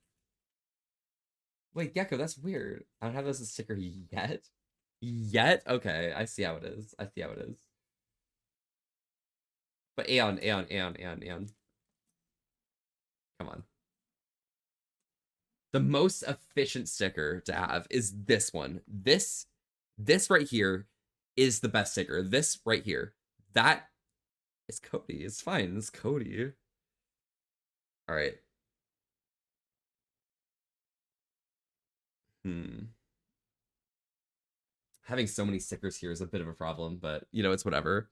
Wait, Gecko, that's weird. I don't have this as a sticker yet. Yet? Okay, I see how it is. I see how it is. But Aeon. Come on. The most efficient sticker to have is this one. This right here is the best sticker. This right here. That is Cody. It's fine. It's Cody. All right. Having so many stickers here is a bit of a problem, but you know, it's whatever.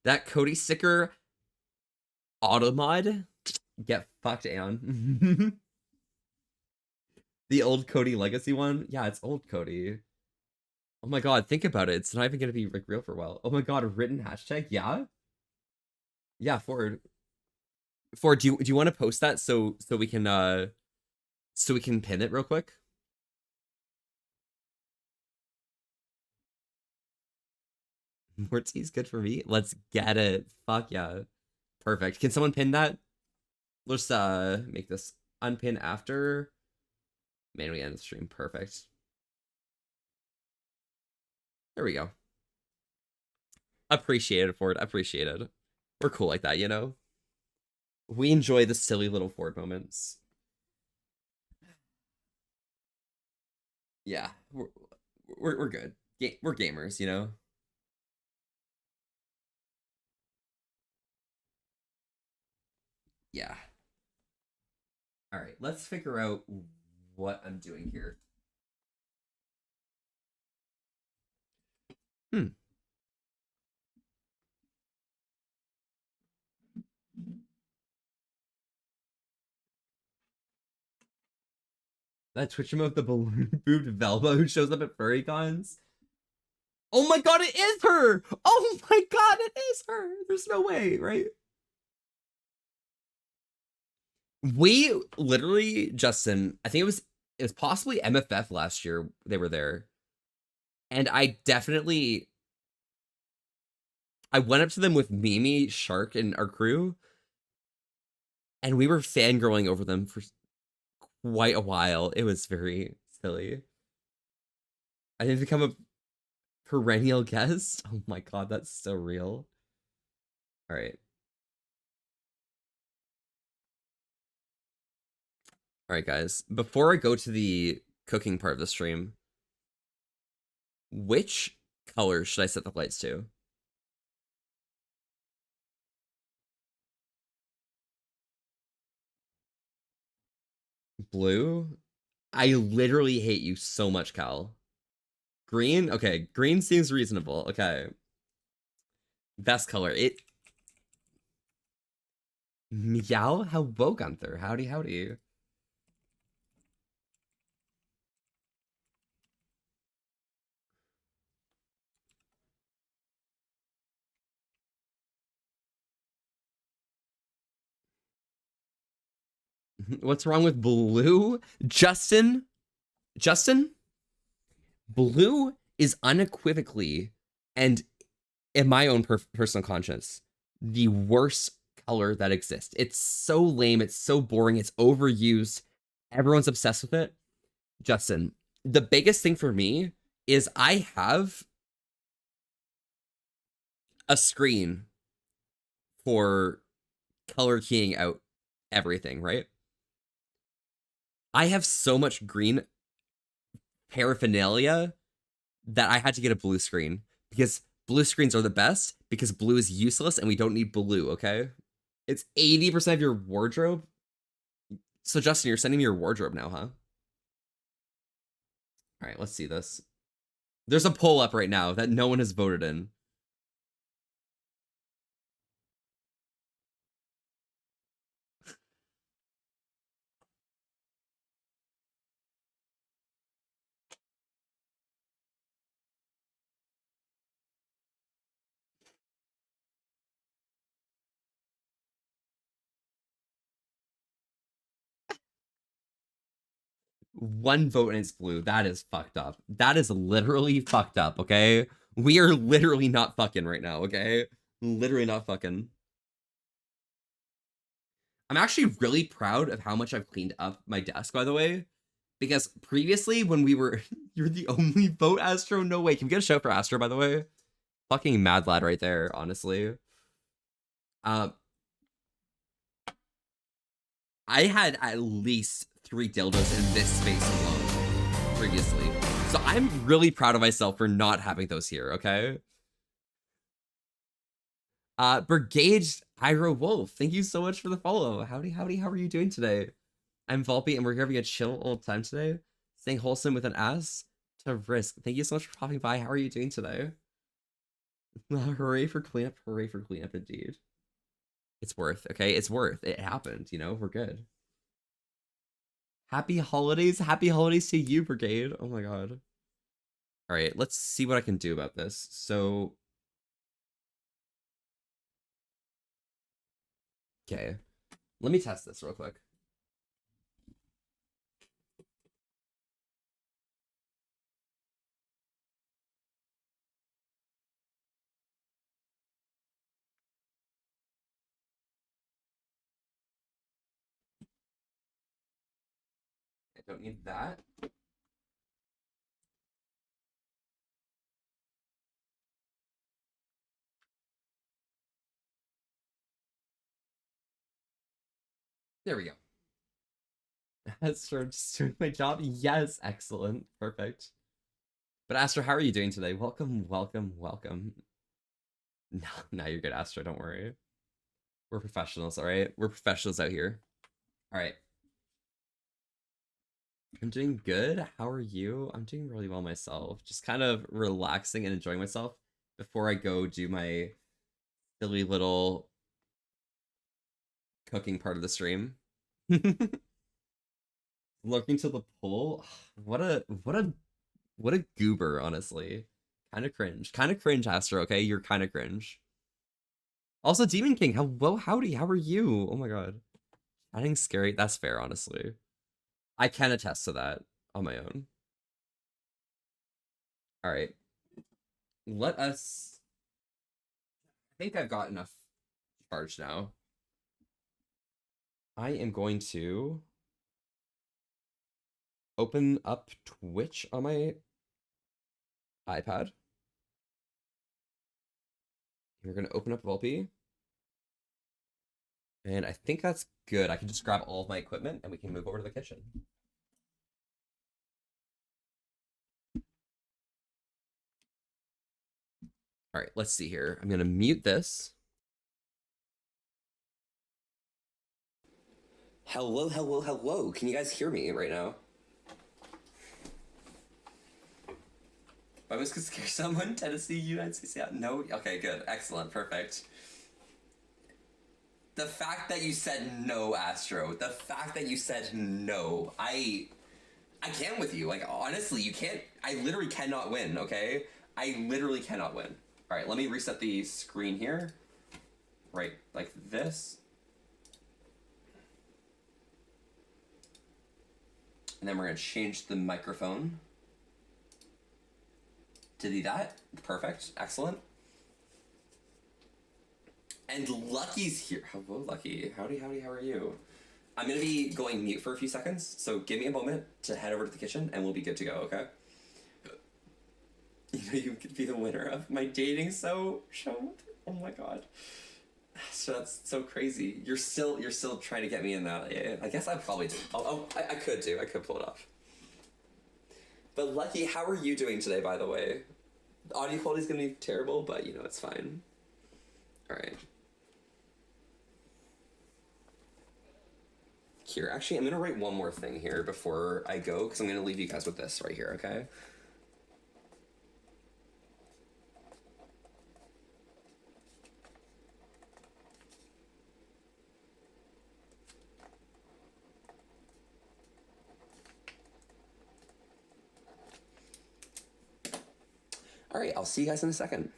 That Cody sticker auto mod, get fucked, Aeon. The old Cody legacy one? Yeah, it's old Cody. Oh my god, think about it. It's not even gonna be like real for a while. Oh my god, a written hashtag? Yeah? Yeah, Ford. Ford, do you want to post that so we can pin it real quick? Morty's good for me. Let's get it. Fuck yeah. Perfect. Can someone pin that? Let's make this unpin after manually end the stream. Perfect. There we go. Appreciated, Ford. Appreciated. We're cool like that, you know? We enjoy the silly little Ford moments. Yeah, we're good. We're gamers, you know? Yeah. All right, let's figure out what I'm doing here. That Twitch emote, the balloon boobed Velva who shows up at furry cons. Oh my god, it is her! Oh my god, it is her! There's no way, right? We literally, Justin, I think it was possibly MFF last year they were there. And I went up to them with Mimi, Shark, and our crew, and we were fangirling over them for quite a while. It was very silly. I didn't become a perennial guest. Oh my god, that's so real. All right. All right, guys. Before I go to the cooking part of the stream, which color should I set the lights to? Blue? I literally hate you so much, Cal. Green? Okay, green seems reasonable. Okay. Best color. It. Meow? Hello, Gunther. Howdy, howdy. What's wrong with blue? Justin? Blue is unequivocally, and in my own personal conscience, the worst color that exists. It's so lame. It's so boring. It's overused. Everyone's obsessed with it. Justin, the biggest thing for me is I have a screen for color keying out everything, right? I have so much green paraphernalia that I had to get a blue screen because blue screens are the best because blue is useless and we don't need blue, okay? It's 80% of your wardrobe. So Justin, you're sending me your wardrobe now, huh? All right, let's see this. There's a poll up right now that no one has voted in. One vote and it's blue. That is fucked up. That is literally fucked up, okay? We are literally not fucking right now, okay? Literally not fucking. I'm actually really proud of how much I've cleaned up my desk, by the way. Because previously when we were you're the only vote, Astro. No way. Can we get a shout for Astro, by the way? Fucking mad lad right there, honestly. Uh I had at least 3 dildos in this space alone previously. So I'm really proud of myself for not having those here, okay? Brigade Ira Wolf, thank you so much for the follow. Howdy, howdy, how are you doing today? I'm Volpe, and we're here having a chill old time today. Staying wholesome with an ass to risk. Thank you so much for popping by. How are you doing today? Hooray for cleanup, hooray for cleanup indeed. It's worth, okay? It's worth. It happened, you know, we're good. Happy holidays to you, Brigade. Oh my god. All right, let's see what I can do about this. So, okay, let me test this real quick. I don't need that. There we go. Astro, just doing my job. Yes, excellent, perfect. But Astro, how are you doing today? Welcome, welcome, welcome. No, now you're good, Astro. Don't worry. We're professionals, all right? We're professionals out here. All right. I'm doing good. How are you? I'm doing really well myself. Just kind of relaxing and enjoying myself before I go do my silly little cooking part of the stream. Looking to the poll. What a goober, honestly. Kind of cringe. Kind of cringe, Astro, okay? You're kind of cringe. Also, Demon King, hello, howdy, how are you? Oh my god. Chatting scary. That's fair, honestly. I can attest to that on my own. All right. Let us. I think I've got enough charge now. I am going to open up Twitch on my iPad. We're going to open up Volpe. And I think that's good. I can just grab all of my equipment and we can move over to the kitchen. All right, let's see here. I'm going to mute this. Hello, hello, hello. Can you guys hear me right now? I was gonna scare someone. Tennessee, United States. Yeah, no. Okay, good. Excellent. Perfect. The fact that you said no, Astro. The fact that you said no. I can't with you. Like, honestly, you can't. I literally cannot win, okay? I literally cannot win. All right, let me reset the screen here. Right, like this. And then we're going to change the microphone to do that. Perfect. Excellent. And Lucky's here. Hello, Lucky. Howdy, howdy, how are you? I'm going to be going mute for a few seconds, so give me a moment to head over to the kitchen, and we'll be good to go, okay? You know, you could be the winner of my dating show. Oh my god. So that's so crazy. You're still trying to get me in that. Yeah, I guess I probably do. I could pull it off. But Lucky, how are you doing today, by the way? The audio quality is going to be terrible, but, you know, it's fine. All right. Here, actually, I'm going to write one more thing here before I go, because I'm going to leave you guys with this right here, okay? All right, I'll see you guys in a second.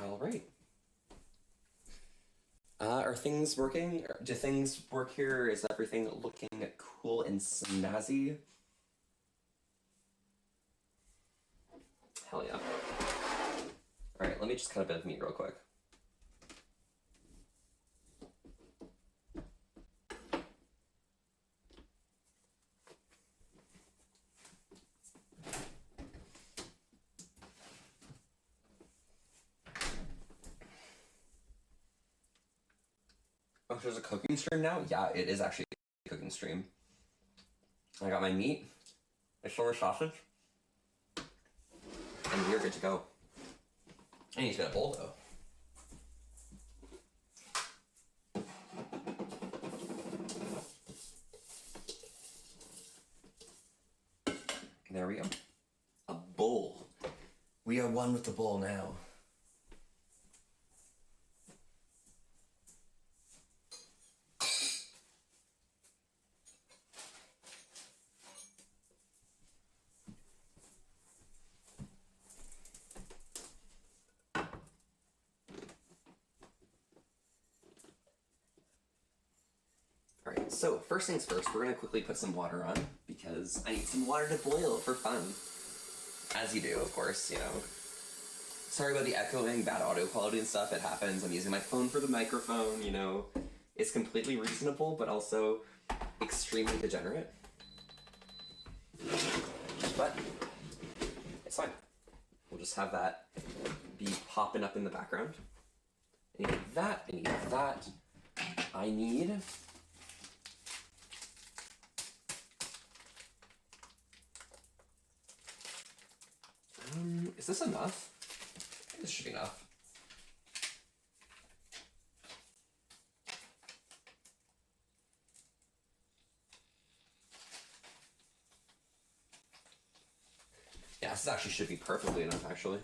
All right. Are things working? Do things work here? Is everything looking cool and snazzy? Hell yeah. All right, let me just cut a bit of meat real quick. Oh, there's a cooking stream now? Yeah, it is actually a cooking stream. I got my meat, my silver sausage, and we are good to go. I need to get a bowl though. There we go. A bowl. We are one with the bowl now. Alright, so first things first, we're gonna quickly put some water on because I need some water to boil for fun. As you do, of course, you know. Sorry about the echoing, bad audio quality and stuff, it happens. I'm using my phone for the microphone, you know. It's completely reasonable, but also extremely degenerate. But it's fine. We'll just have that be popping up in the background. I need that, I need that. I need... is this enough? I think this should be enough. Yeah, this actually should be perfectly enough, actually.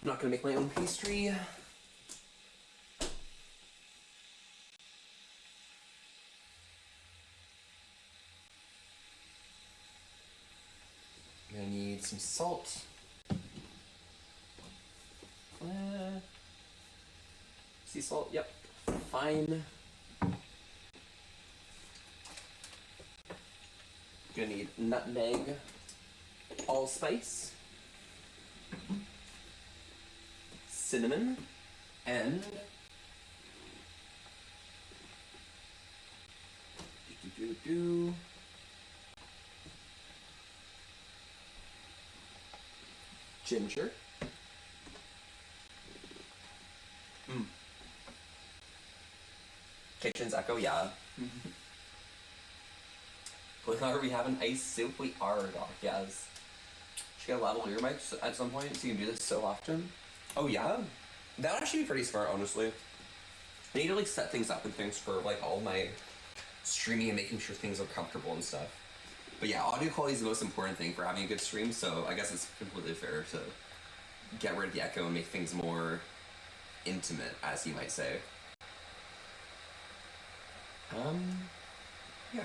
I'm not gonna make my own pastry. I'm gonna need some salt. Sea salt, yep. Fine. Gonna need nutmeg, allspice, cinnamon, and ginger. Kitchen's echo, yeah. Are we having ice soup? We are, Doc, yes. Should get a lavalier mic at some point so you can do this so often. Oh yeah? That would actually be pretty smart, honestly. I need to like set things up and things for like all my streaming and making sure things are comfortable and stuff. But yeah, audio quality is the most important thing for having a good stream, so I guess it's completely fair to get rid of the echo and make things more intimate, as you might say. Yeah.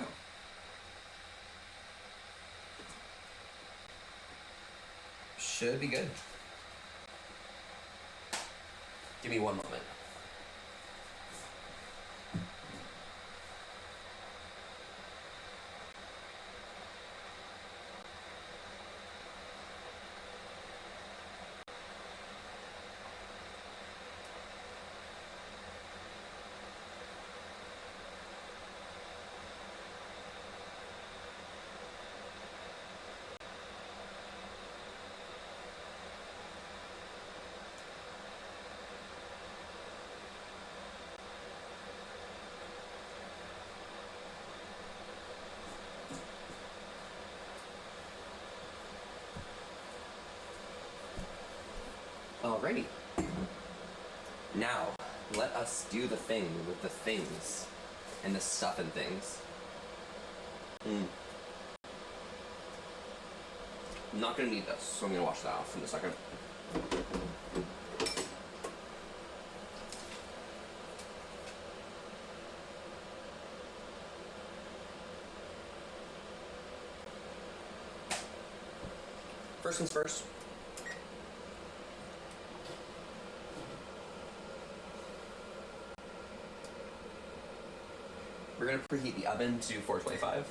Should be good. Give me one moment. Alrighty. Now, let us do the thing with the things and the stuff and things. I'm not gonna need this, so I'm gonna wash that off in a second. first things first. We're gonna preheat the oven to 425.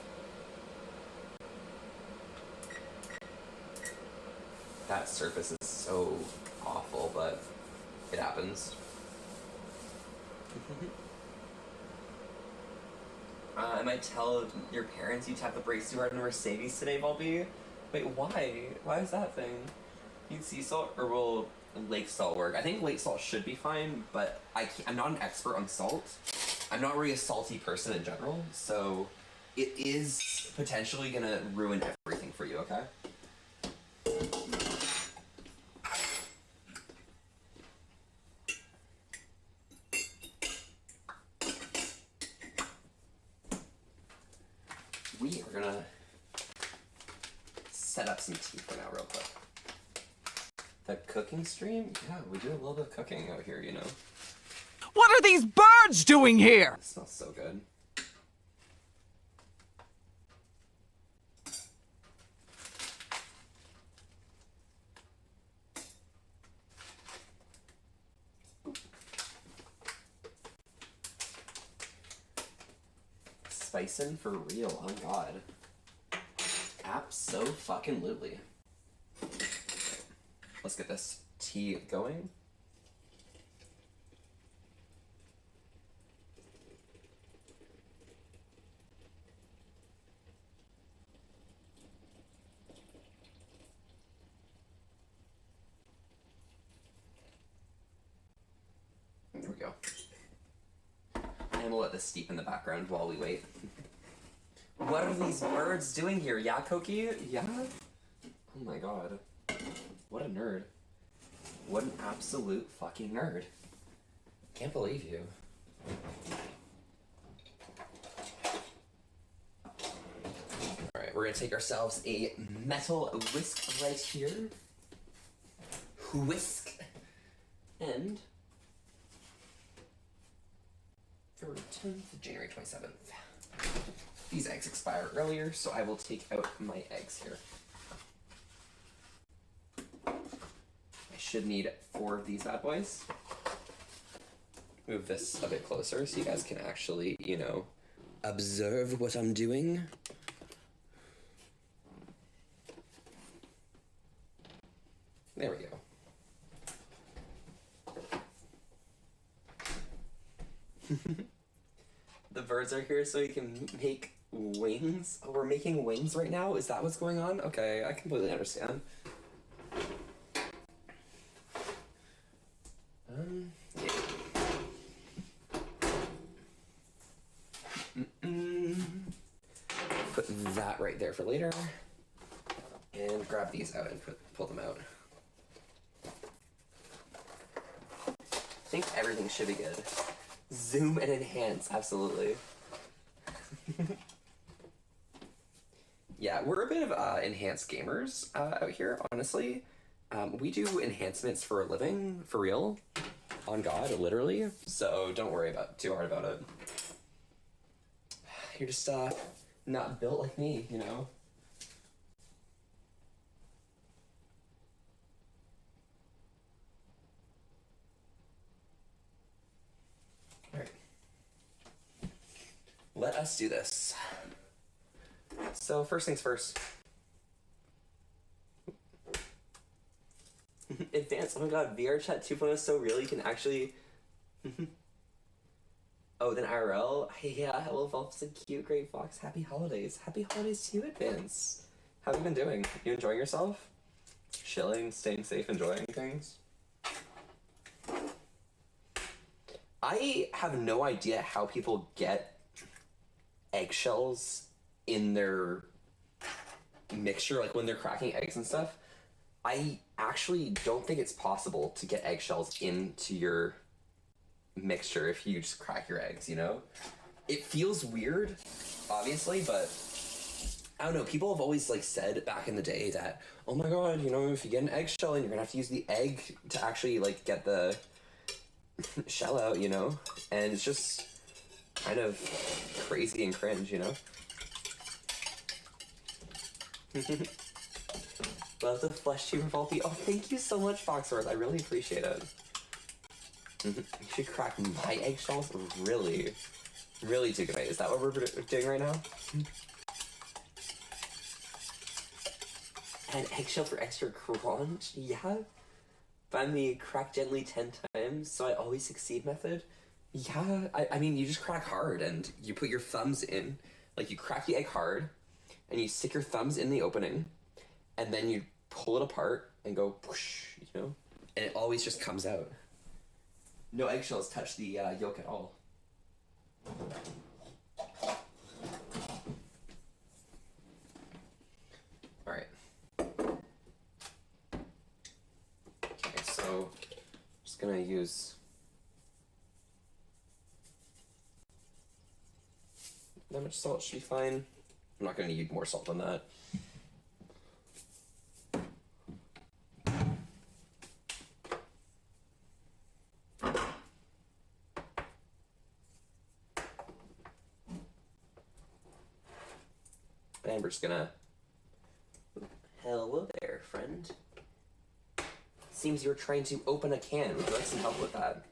That surface is so awful, but it happens. I might tell your parents you tapped the brakes too hard in a Mercedes today, Volby. Wait, why? Why is that thing? Need sea salt or will lake salt work? I think lake salt should be fine, but I'm not an expert on salt. I'm not really a salty person in general, so it is potentially gonna ruin everything for you, okay? We are gonna set up some tea for now real quick. The cooking stream? Yeah, we do a little bit of cooking out here, you know. What are these birds doing here? It smells so good. Spicing for real, oh god. Abso-fucking-lutely. Let's get this tea going. There we go. And we'll let this steep in the background while we wait. What are these birds doing here? Yeah, Koki? Yeah? Oh my god. What a nerd. What an absolute fucking nerd. Can't believe you. Alright, we're gonna take ourselves a metal whisk right here. Whisk. And for 10th, January 27th. These eggs expire earlier, so I will take out my eggs here. I should need 4 of these bad boys. Move this a bit closer so you guys can actually, you know, observe what I'm doing. There we go. The birds are here so you can make wings. Oh, we're making wings right now? Is that what's going on? Okay, I completely understand. Yeah. Put that right there for later. And grab these out and pull them out. I think everything should be good. Zoom and enhance, absolutely. Yeah, we're a bit of enhanced gamers out here, honestly. We do enhancements for a living, for real. On God, literally. So don't worry too hard about it. You're just not built like me, you know? Alright. Let us do this. So first things first. Advanced, oh my god, VR chat 2.0 is so real, you can actually... Oh, then IRL? Yeah, hello Volps and cute Great Fox, happy holidays. Happy holidays to you, Advance. How have you been doing? You enjoying yourself? Chilling, staying safe, enjoying things? I have no idea how people get eggshells in their mixture, like when they're cracking eggs and stuff. I actually don't think it's possible to get eggshells into your mixture if you just crack your eggs, you know? It feels weird, obviously, but I don't know, people have always like said back in the day that, oh my god, you know, if you get an eggshell and you're gonna have to use the egg to actually like get the shell out, you know? And it's just kind of crazy and cringe, you know? Love the flesh tube Volpe. Oh, thank you so much, Foxworth. I really appreciate it. You should crack my eggshells? Really? Really, Digimate. Is that what we're doing right now? An eggshell for extra crunch? Yeah? Find the crack gently 10 times so I always succeed method? Yeah, I mean, you just crack hard and you put your thumbs in. Like, you crack the egg hard and you stick your thumbs in the opening and then you pull it apart and go whoosh, you know? And it always just comes out. No eggshells touch the yolk at all. Alright. Okay, so just gonna use that much salt should be fine. I'm not gonna need more salt than that. And we're just gonna... Hello there, friend. Seems you're trying to open a can. Would you like some help with that?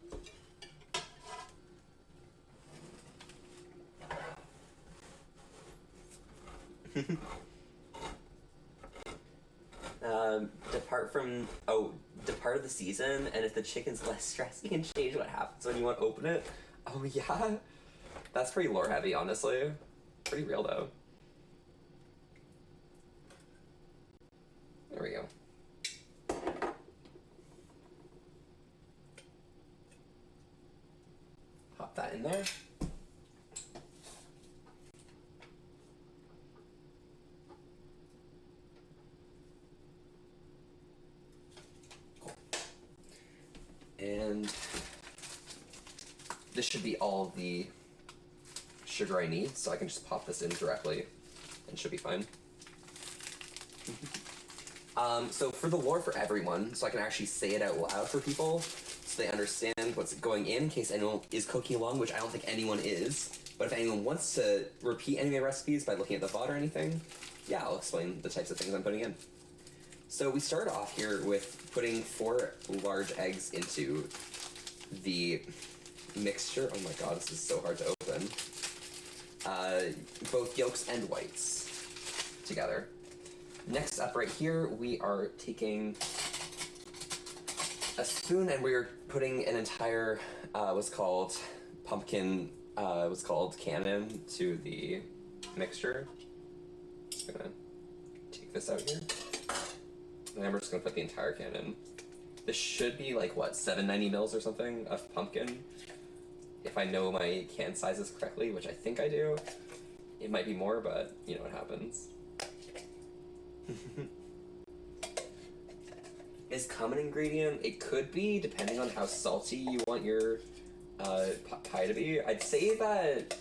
Depart of the season, and if the chicken's less stressed, you can change what happens when you want to open it. Oh yeah? That's pretty lore heavy, honestly. Pretty real though. There we go. Pop that in there. Cool. And this should be all the sugar I need, so I can just pop this in directly and it should be fine. So for the lore for everyone, so I can actually say it out loud for people, so they understand what's going in case anyone is cooking along, which I don't think anyone is. But if anyone wants to repeat any of my recipes by looking at the VOD or anything, yeah, I'll explain the types of things I'm putting in. So we start off here with putting 4 large eggs into the mixture. Oh my god, this is so hard to open. Both yolks and whites together. Next up right here, we are taking a spoon and we're putting an entire, what's called cannon to the mixture. Just gonna take this out here. And then we're just gonna put the entire cannon. This should be like, what, 790 mils or something of pumpkin? If I know my can sizes correctly, which I think I do. It might be more, but you know what happens. Is common ingredient? It could be, depending on how salty you want your pie to be. I'd say that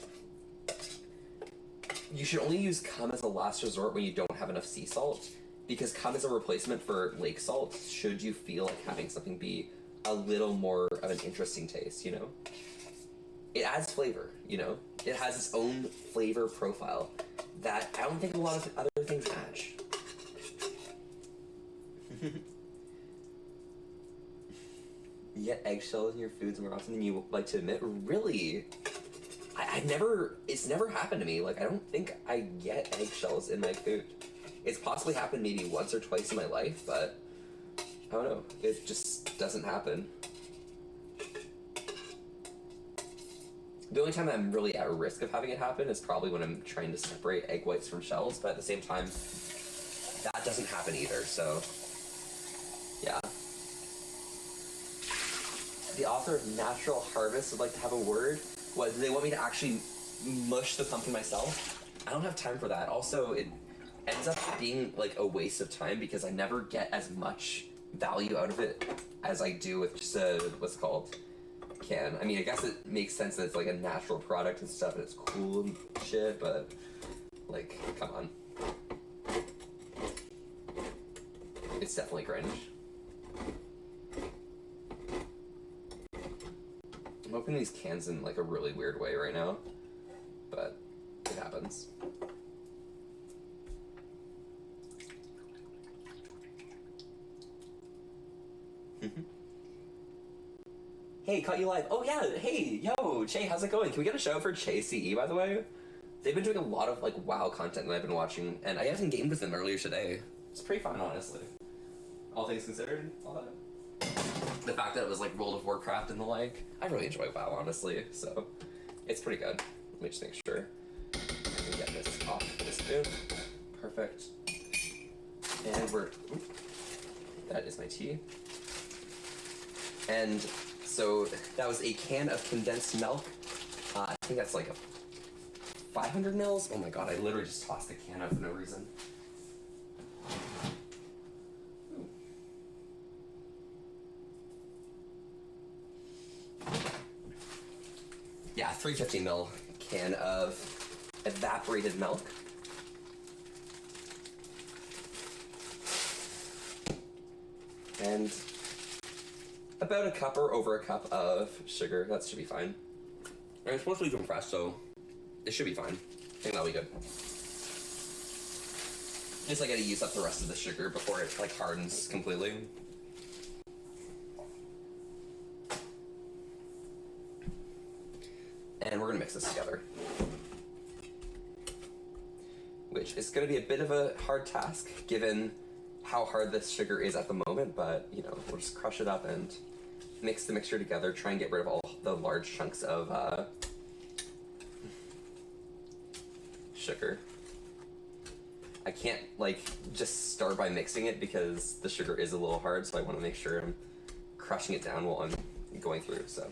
you should only use cum as a last resort when you don't have enough sea salt, because cum is a replacement for lake salt should you feel like having something be a little more of an interesting taste, you know? It adds flavor, you know? It has its own flavor profile that I don't think a lot of other things match. You get eggshells in your foods more often than you like to admit? Really? It's never happened to me. Like, I don't think I get eggshells in my food. It's possibly happened maybe once or twice in my life, but I don't know. It just doesn't happen. The only time I'm really at risk of having it happen is probably when I'm trying to separate egg whites from shells, but at the same time, that doesn't happen either, so yeah. The author of Natural Harvest would like to have a word. What, do they want me to actually mush the pumpkin myself? I don't have time for that. Also, it ends up being like a waste of time because I never get as much value out of it as I do with just a, what's it called, can. I mean, I guess it makes sense that it's like a natural product and stuff and it's cool and shit, but like, come on. It's definitely cringe. I'm opening these cans in like a really weird way right now, but it happens. Hey, caught you live. Oh yeah, hey, yo, Che, how's it going? Can we get a show for Che CE, by the way? They've been doing a lot of, like, WoW content that I've been watching, and I even gamed with them earlier today. It's pretty fun, honestly. All things considered, all that. The fact that it was, like, World of Warcraft and the like. I really enjoy WoW, honestly, so it's pretty good. Let me just make sure I can get this off this spoon. Perfect. And we're... Oops. That is my tea. And so that was a can of condensed milk. I think that's like a 500 mils. Oh my god, I literally just tossed the can out for no reason. Ooh. Yeah, 350 mil can of evaporated milk. And about a cup or over a cup of sugar. That should be fine. And it's supposed to be compressed, so it should be fine. I think that'll be good. Just I gotta use up the rest of the sugar before it like hardens completely. And we're gonna mix this together. Which is gonna be a bit of a hard task given how hard this sugar is at the moment, but you know, we'll just crush it up and mix the mixture together, try and get rid of all the large chunks of sugar. I can't like just start by mixing it because the sugar is a little hard, so I want to make sure I'm crushing it down while I'm going through. So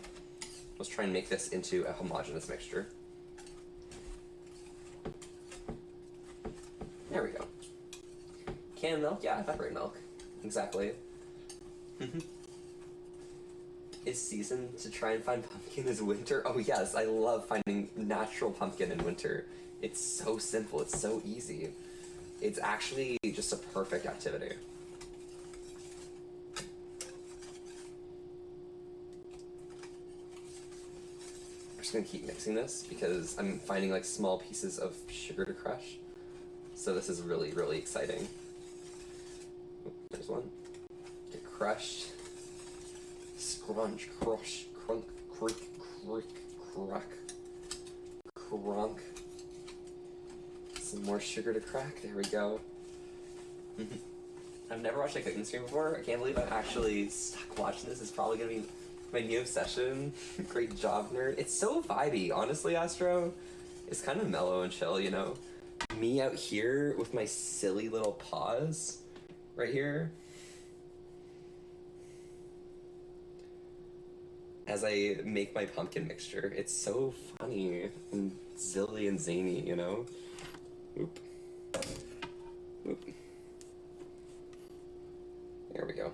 let's try and make this into a homogeneous mixture. There we go. Canned milk? Yeah, evaporated milk. Exactly. Is season to try and find pumpkin is winter? Oh yes, I love finding natural pumpkin in winter. It's so simple, it's so easy. It's actually just a perfect activity. I'm just gonna keep mixing this because I'm finding like small pieces of sugar to crush. So this is really, really exciting. Oh, there's one. Get crushed. Scrunch, crush, crunk, creak, creak, crack, cronk. Some more sugar to crack. There we go. I've never watched a cooking stream before. I can't believe I'm actually stuck watching this. It's probably gonna be my new obsession. Great job, nerd. It's so vibey, honestly, Astro. It's kind of mellow and chill, you know? Me out here with my silly little paws right here. As I make my pumpkin mixture. It's so funny and silly and zany, you know? Oop. Oop. There we go.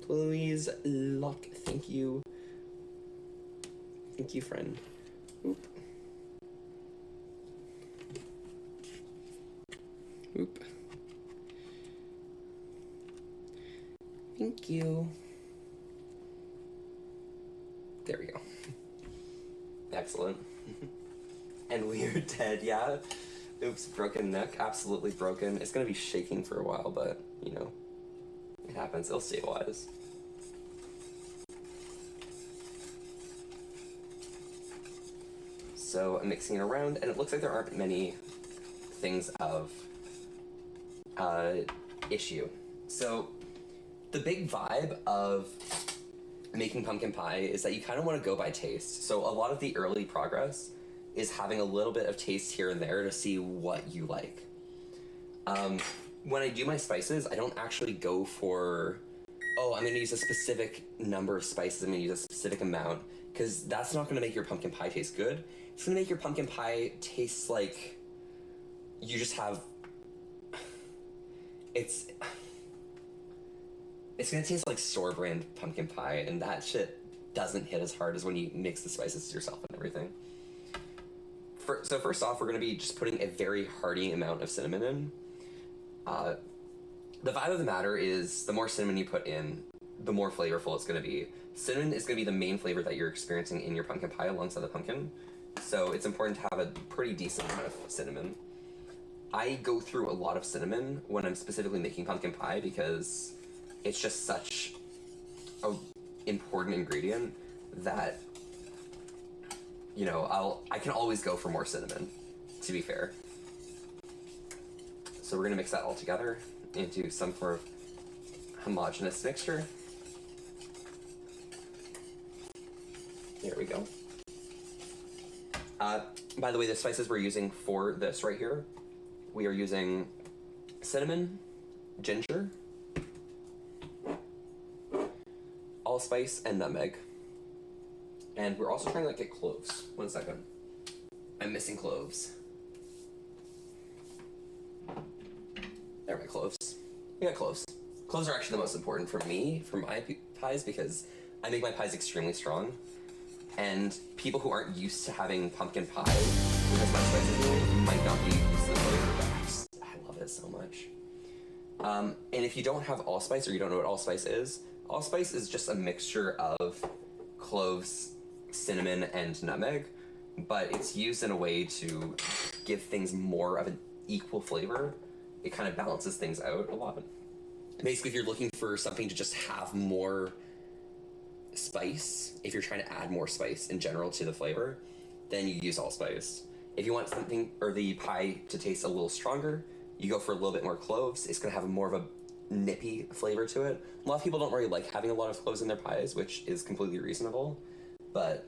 Please, luck. Thank you. Thank you, friend. Oop. Oop. Thank you. There we go. Excellent. And we're dead, yeah. Oops, broken neck, absolutely broken. It's gonna be shaking for a while, but, you know, it happens, it'll stabilize. So I'm mixing it around, and it looks like there aren't many things of issue. So the big vibe of making pumpkin pie is that you kind of want to go by taste. So a lot of the early progress is having a little bit of taste here and there to see what you like. When I do my spices, I don't actually go for, oh, I'm going to use a specific number of spices, I'm going to use a specific amount, because that's not going to make your pumpkin pie taste good. It's going to make your pumpkin pie taste like you just have, it's gonna taste like store brand pumpkin pie, and that shit doesn't hit as hard as when you mix the spices yourself and everything. So first off, we're gonna be just putting a very hearty amount of cinnamon in. The vibe of the matter is the more cinnamon you put in, the more flavorful it's gonna be. Cinnamon is gonna be the main flavor that you're experiencing in your pumpkin pie alongside the pumpkin. So it's important to have a pretty decent amount of cinnamon. I go through a lot of cinnamon when I'm specifically making pumpkin pie because it's just such a important ingredient that, you know, I can always go for more cinnamon, to be fair. So we're gonna mix that all together into some sort of homogeneous mixture. There we go. By the way, the spices we're using for this right here, we are using cinnamon, ginger, allspice, and nutmeg. And we're also trying to get cloves. 1 second. I'm missing cloves. There are my cloves. We got cloves. Cloves are actually the most important for me, for my pies, because I make my pies extremely strong. And people who aren't used to having pumpkin pie with as much spice as me might not be used to the flavor, but I love it so much. And if you don't have allspice or you don't know what allspice is just a mixture of cloves, cinnamon, and nutmeg, but it's used in a way to give things more of an equal flavor. It kind of balances things out a lot. Basically, if you're looking for something to just have more spice, if you're trying to add more spice in general to the flavor, then you use allspice. If you want something, or the pie to taste a little stronger, you go for a little bit more cloves. It's gonna have more of a nippy flavor to it. A lot of people don't really like having a lot of cloves in their pies, which is completely reasonable, but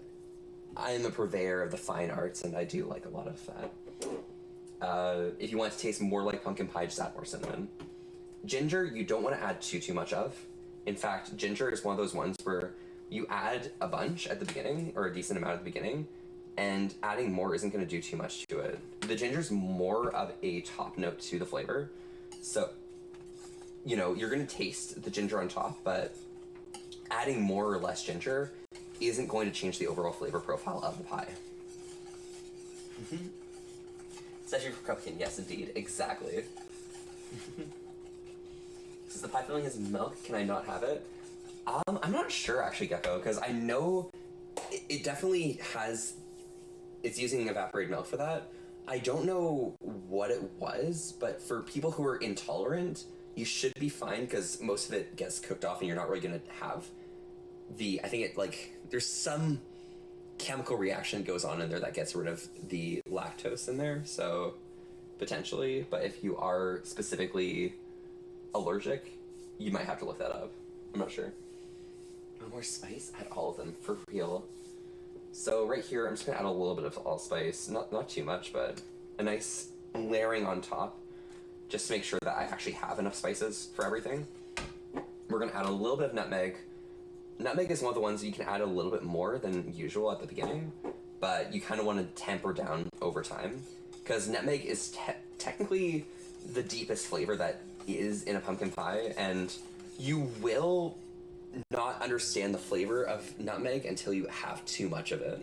I am a purveyor of the fine arts and I do like a lot of that. If you want it to taste more like pumpkin pie, just add more cinnamon. Ginger, you don't want to add too much of. In fact, ginger is one of those ones where you add a bunch at the beginning, or a decent amount at the beginning, and adding more isn't going to do too much to it. The ginger's more of a top note to the flavor, so, you know, you're going to taste the ginger on top, but adding more or less ginger isn't going to change the overall flavor profile of the pie. Especially for pumpkin, yes indeed, exactly. Since the pie filling has milk, can I not have it? I'm not sure actually, Gecko, because I know it definitely has, it's using evaporated milk for that. I don't know what it was, but for people who are intolerant, you should be fine because most of it gets cooked off and you're not really gonna have I think it, like, there's some chemical reaction goes on in there that gets rid of the lactose in there, so potentially, but if you are specifically allergic, you might have to look that up. I'm not sure. No more spice? Add all of them, for real. So right here, I'm just gonna add a little bit of allspice, not too much, but a nice layering on top, just to make sure that I actually have enough spices for everything. We're gonna add a little bit of nutmeg. Nutmeg is one of the ones that you can add a little bit more than usual at the beginning, but you kind of want to temper down over time, because nutmeg is technically the deepest flavor that is in a pumpkin pie, and you will not understand the flavor of nutmeg until you have too much of it.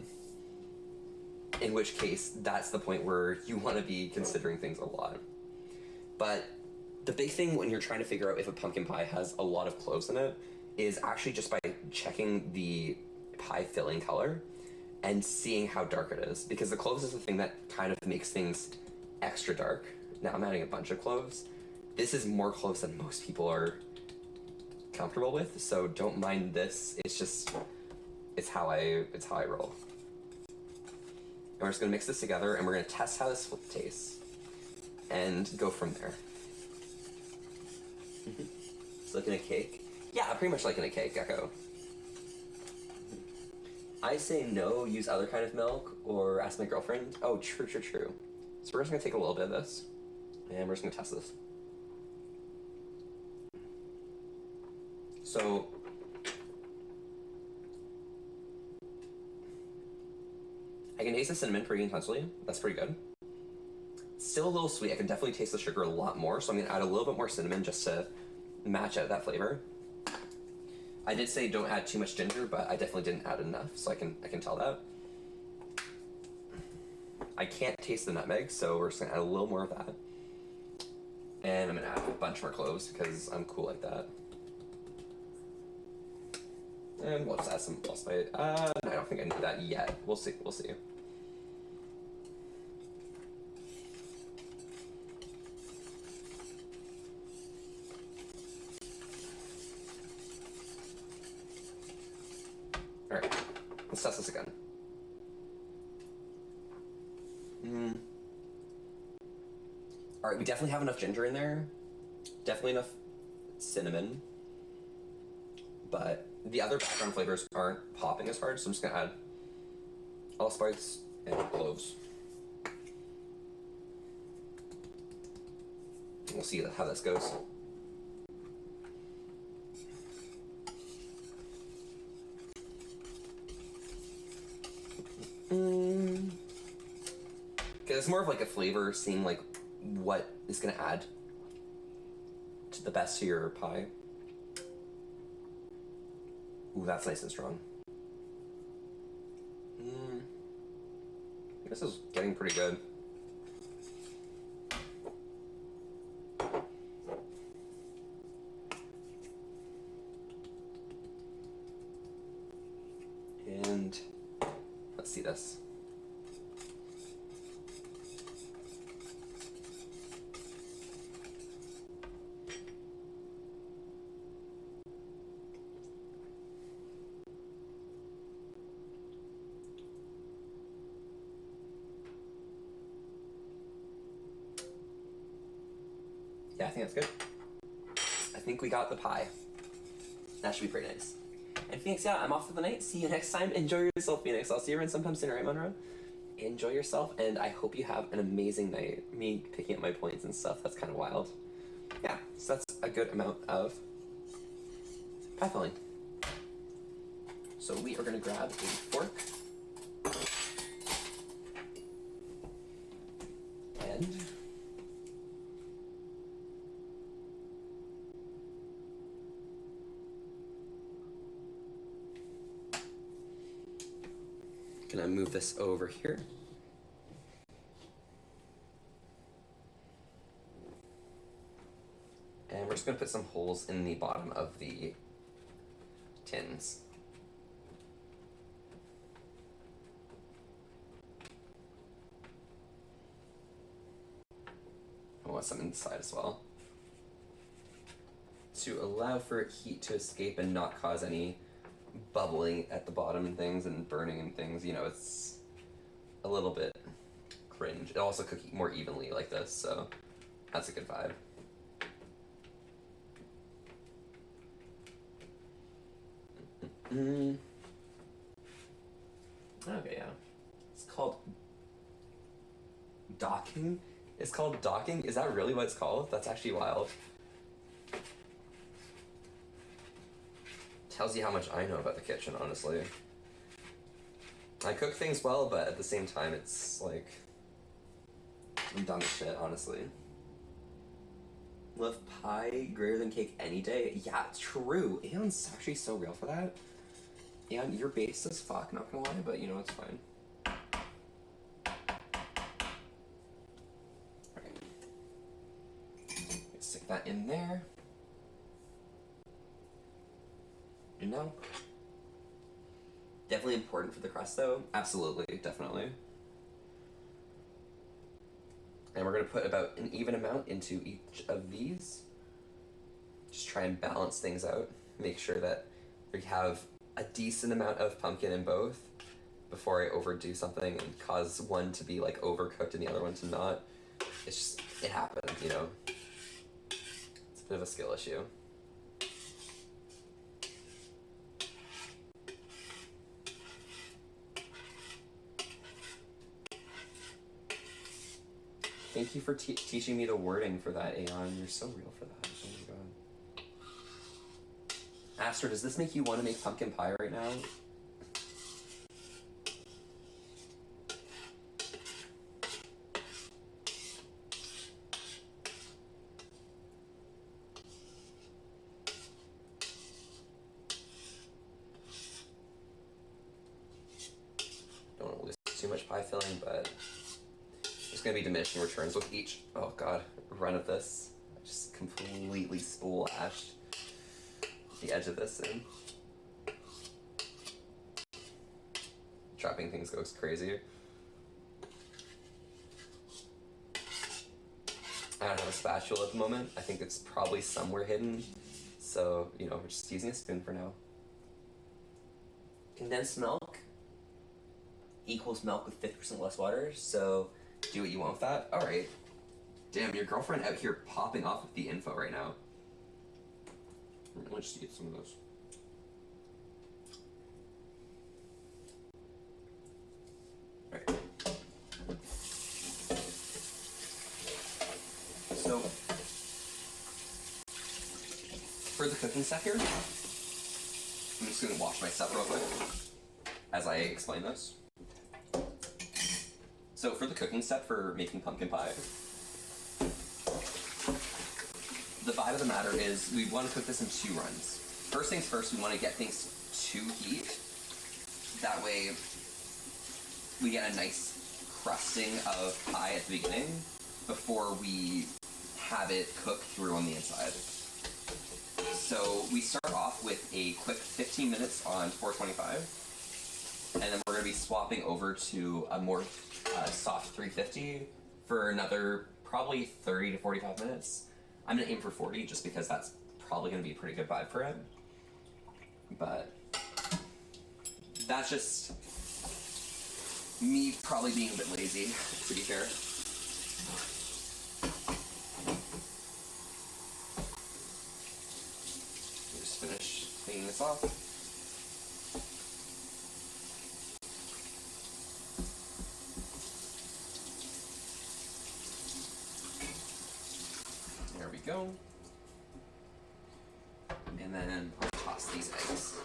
In which case, that's the point where you want to be considering things a lot. But the big thing when you're trying to figure out if a pumpkin pie has a lot of cloves in it is actually just by checking the pie filling color and seeing how dark it is, because the cloves is the thing that kind of makes things extra dark. Now I'm adding a bunch of cloves. This is more cloves than most people are comfortable with, so don't mind this. It's just, it's how I roll. And we're just gonna mix this together and we're gonna test how this tastes and go from there. It's like in a cake. Yeah, pretty much like in a cake, Gecko. I say no, use other kind of milk, or ask my girlfriend. Oh, true. So we're just gonna take a little bit of this, and we're just gonna test this. So, I can taste the cinnamon pretty intensely. That's pretty good. Still a little sweet. I can definitely taste the sugar a lot more, so I'm gonna add a little bit more cinnamon just to match out that flavor. I did say don't add too much ginger, but I definitely didn't add enough, so I can tell that. I can't taste the nutmeg, so we're just gonna add a little more of that. And I'm gonna add a bunch more cloves because I'm cool like that. And we'll just add some allspice. I don't think I need that yet. We'll see. let's test this again. All right, we definitely have enough ginger in there. Definitely enough cinnamon. But the other background flavors aren't popping as hard, so I'm just gonna add allspice and cloves. And we'll see how this goes. Okay, it's more of like a flavor, seeing like what is gonna add to the best to your pie. Ooh, that's nice and strong. This is getting pretty good. And let's see this. Yeah, I think that's good. I think we got the pie. That should be pretty nice. And Phoenix, yeah, I'm off for the night. See you next time. Enjoy yourself, Phoenix. I'll see you around sometime soon, right, Monroe? Enjoy yourself, and I hope you have an amazing night. Me picking up my points and stuff, that's kind of wild. Yeah, so that's a good amount of pie filling. So we are going to grab a fork. And gonna move this over here. And we're just gonna put some holes in the bottom of the tins. I want some inside as well, to allow for heat to escape and not cause any bubbling at the bottom and things and burning and things. You know, it's a little bit cringe. It also cooks more evenly like this, so that's a good vibe. Okay, yeah. It's called docking. It's called docking? Is that really what it's called? That's actually wild. Tells you how much I know about the kitchen, honestly. I cook things well, but at the same time, it's like, I'm dumb as shit, honestly. Love pie greater than cake any day? Yeah, it's true. Aeon's actually so real for that. Aeon, you're based as fuck, not gonna lie, but you know, it's fine. Alright. Stick that in there. You know? Definitely important for the crust, though. Absolutely, definitely. And we're going to put about an even amount into each of these. Just try and balance things out. Make sure that we have a decent amount of pumpkin in both before I overdo something and cause one to be like overcooked and the other one to not. It's just, it happens, you know? It's a bit of a skill issue. Thank you for teaching me the wording for that, Aeon. You're so real for that. Oh my god. Aster, does this make you want to make pumpkin pie right now? Don't want to lose too much pie filling, but there's going to be diminishing returns with each, oh god, run of this. I just completely spool-ashed the edge of this in. Chopping things goes crazy. I don't have a spatula at the moment. I think it's probably somewhere hidden. So, you know, we're just using a spoon for now. Condensed milk? equals milk with 50% less water, so do what you want with that. Alright. Damn, your girlfriend out here popping off with the info right now. Let me just get some of those. Alright. So, for the cooking step here, I'm just gonna wash my stuff real quick as I explain this. So for the cooking step for making pumpkin pie, the vibe of the matter is we want to cook this in 2 runs. First things first, we want to get things to heat. That way we get a nice crusting of pie at the beginning before we have it cook through on the inside. So we start off with a quick 15 minutes on 425, and then we're going to be swapping over to a more soft 350 for another probably 30 to 45 minutes. I'm going to aim for 40 just because that's probably going to be a pretty good vibe for it. But that's just me probably being a bit lazy, to be fair. Just finish cleaning this off. There we go. And then I'll toss these eggs.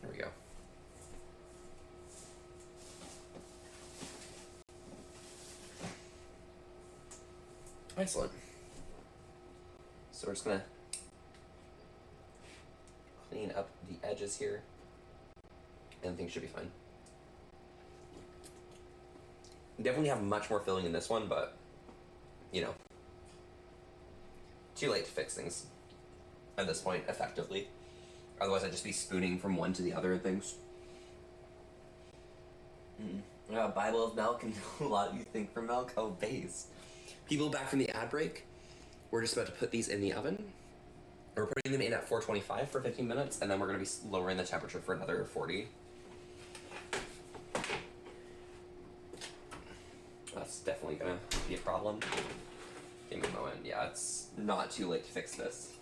There we go. Excellent. So we're just gonna clean up the edges here, and things should be fine. Definitely have much more filling in this one, but you know, too late to fix things at this point effectively. Otherwise, I'd just be spooning from one to the other and things. Bible of milk, and a lot of you think for milk. Oh, base. People back from the ad break, we're just about to put these in the oven. We're putting them in at 425 for 15 minutes, and then we're going to be lowering the temperature for another 40. That's definitely going to be a problem. Give me a moment. Yeah, it's not too late to fix this.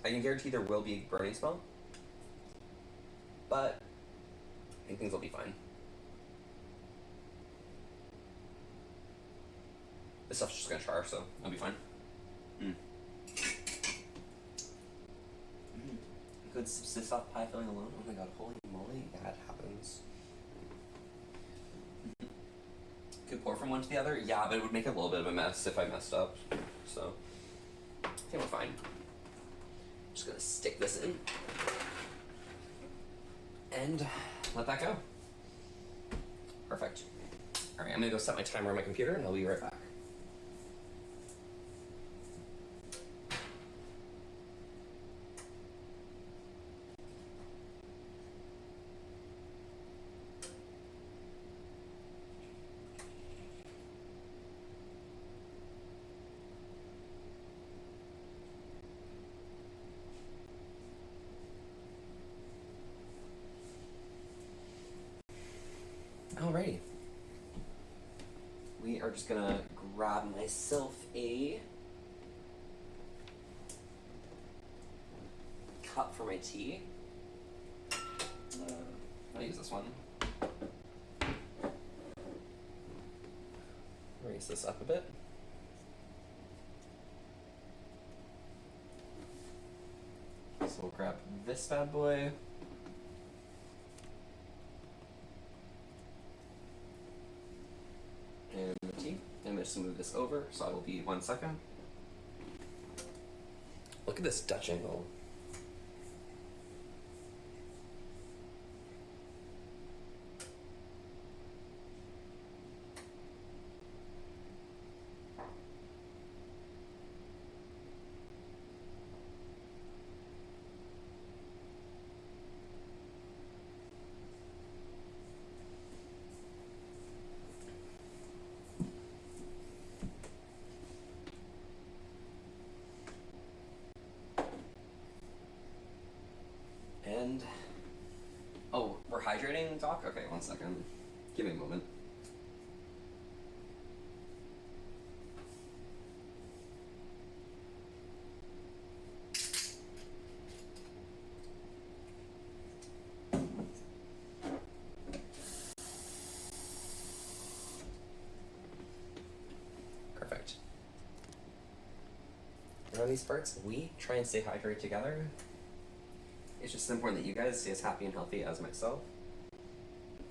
I can guarantee there will be a burning smell, but I think things will be fine. This stuff's just gonna char, so it'll be fine. Good soft pie filling alone. Oh my god, holy moly, that happens. Could pour from one to the other? Yeah, but it would make a little bit of a mess if I messed up. So, I think we're fine. Just gonna stick this in and let that go. Perfect. All right, I'm gonna go set my timer on my computer and I'll be right back. Alrighty. We are just gonna grab myself a cup for my tea. I'll use this one. Raise this up a bit. So we'll grab this bad boy. And the tea. I'm just gonna move this over, so I will be 1 second. Look at this Dutch angle. hydrating, Doc? Okay, 1 second. Give me a moment. Perfect. Around these parts, we try and stay hydrated together. It's just important that you guys stay as happy and healthy as myself.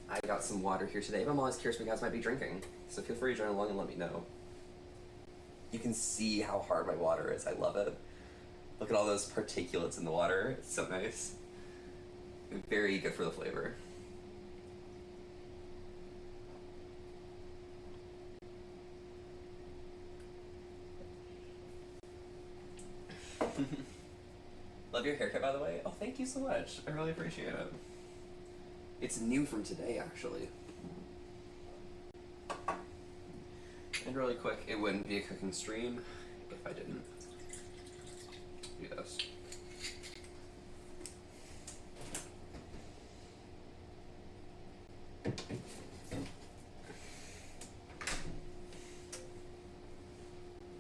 I got some water here today, but I'm always curious what you guys might be drinking. So feel free to join along and let me know. You can see how hard my water is. I love it. Look at all those particulates in the water. It's so nice. Very good for the flavor. Love your haircut, by the way. Oh, thank you so much. I really appreciate it. It's new from today, actually. And really quick, it wouldn't be a cooking stream if I didn't do this.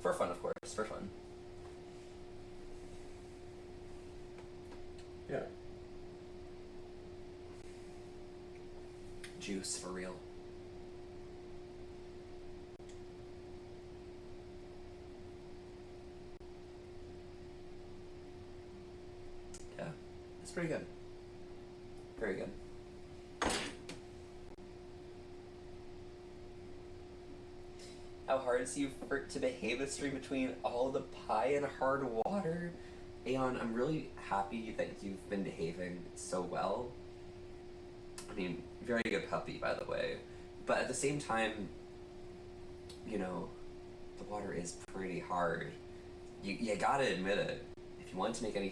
For fun, of course, for fun. Yeah. Juice, for real. Yeah, it's pretty good. Very good. How hard is you for to behave this stream between all the pie and hard water? Aeon, I'm really happy that you've been behaving so well. I mean, very good puppy, by the way. But at the same time, you know, the water is pretty hard. You gotta admit it. If you want to make any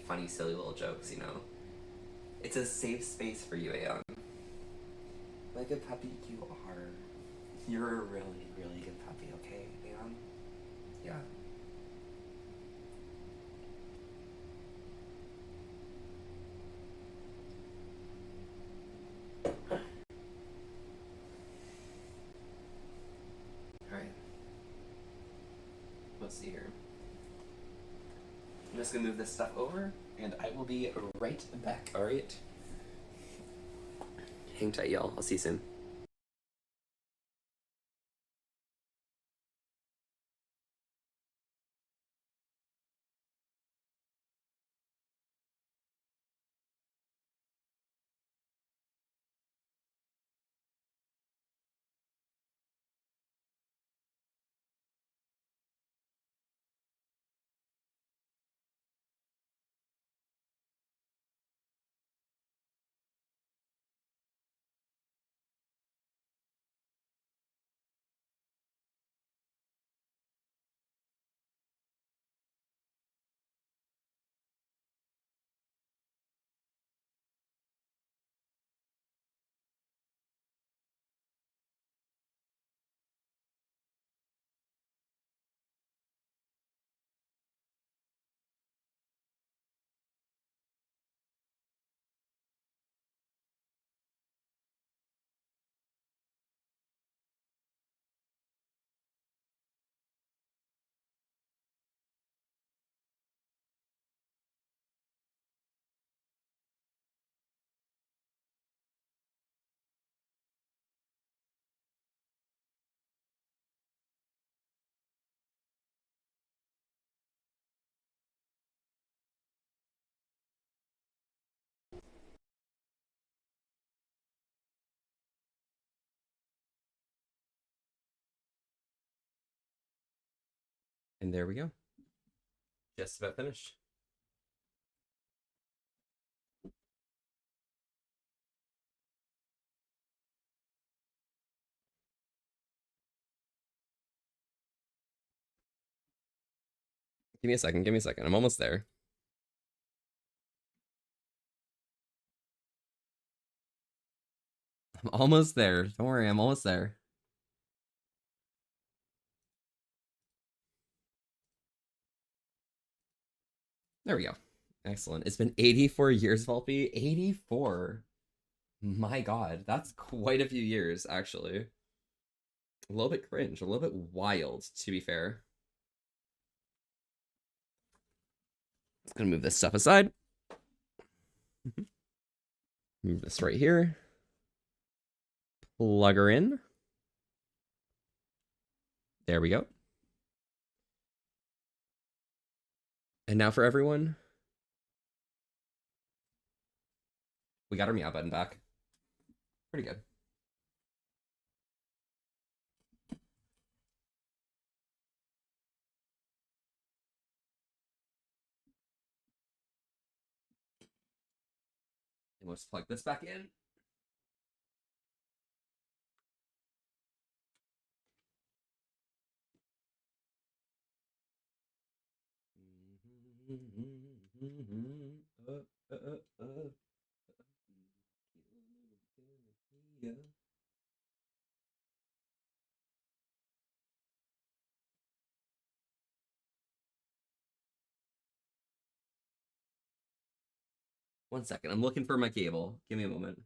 funny, silly little jokes, you know, it's a safe space for you, Aeon. Like a puppy you are. You're a really, really good puppy, okay, Aeon? Yeah. Alright. Let's see here. I'm just gonna move this stuff over, and I will be right back, alright? Hang tight, y'all. I'll see you soon. And there we go. Just about finished. Give me a second. Give me a second. I'm almost there. I'm almost there. Don't worry. I'm almost there. There we go. Excellent. It's been 84 years, Volpe. 84. My God, that's quite a few years, actually. A little bit cringe, a little bit wild, to be fair. Just gonna move this stuff aside. Move this right here. Plug her in. There we go. And now for everyone, we got our meow button back. Pretty good. And let's plug this back in. One second, I'm looking for my cable. Give me a moment.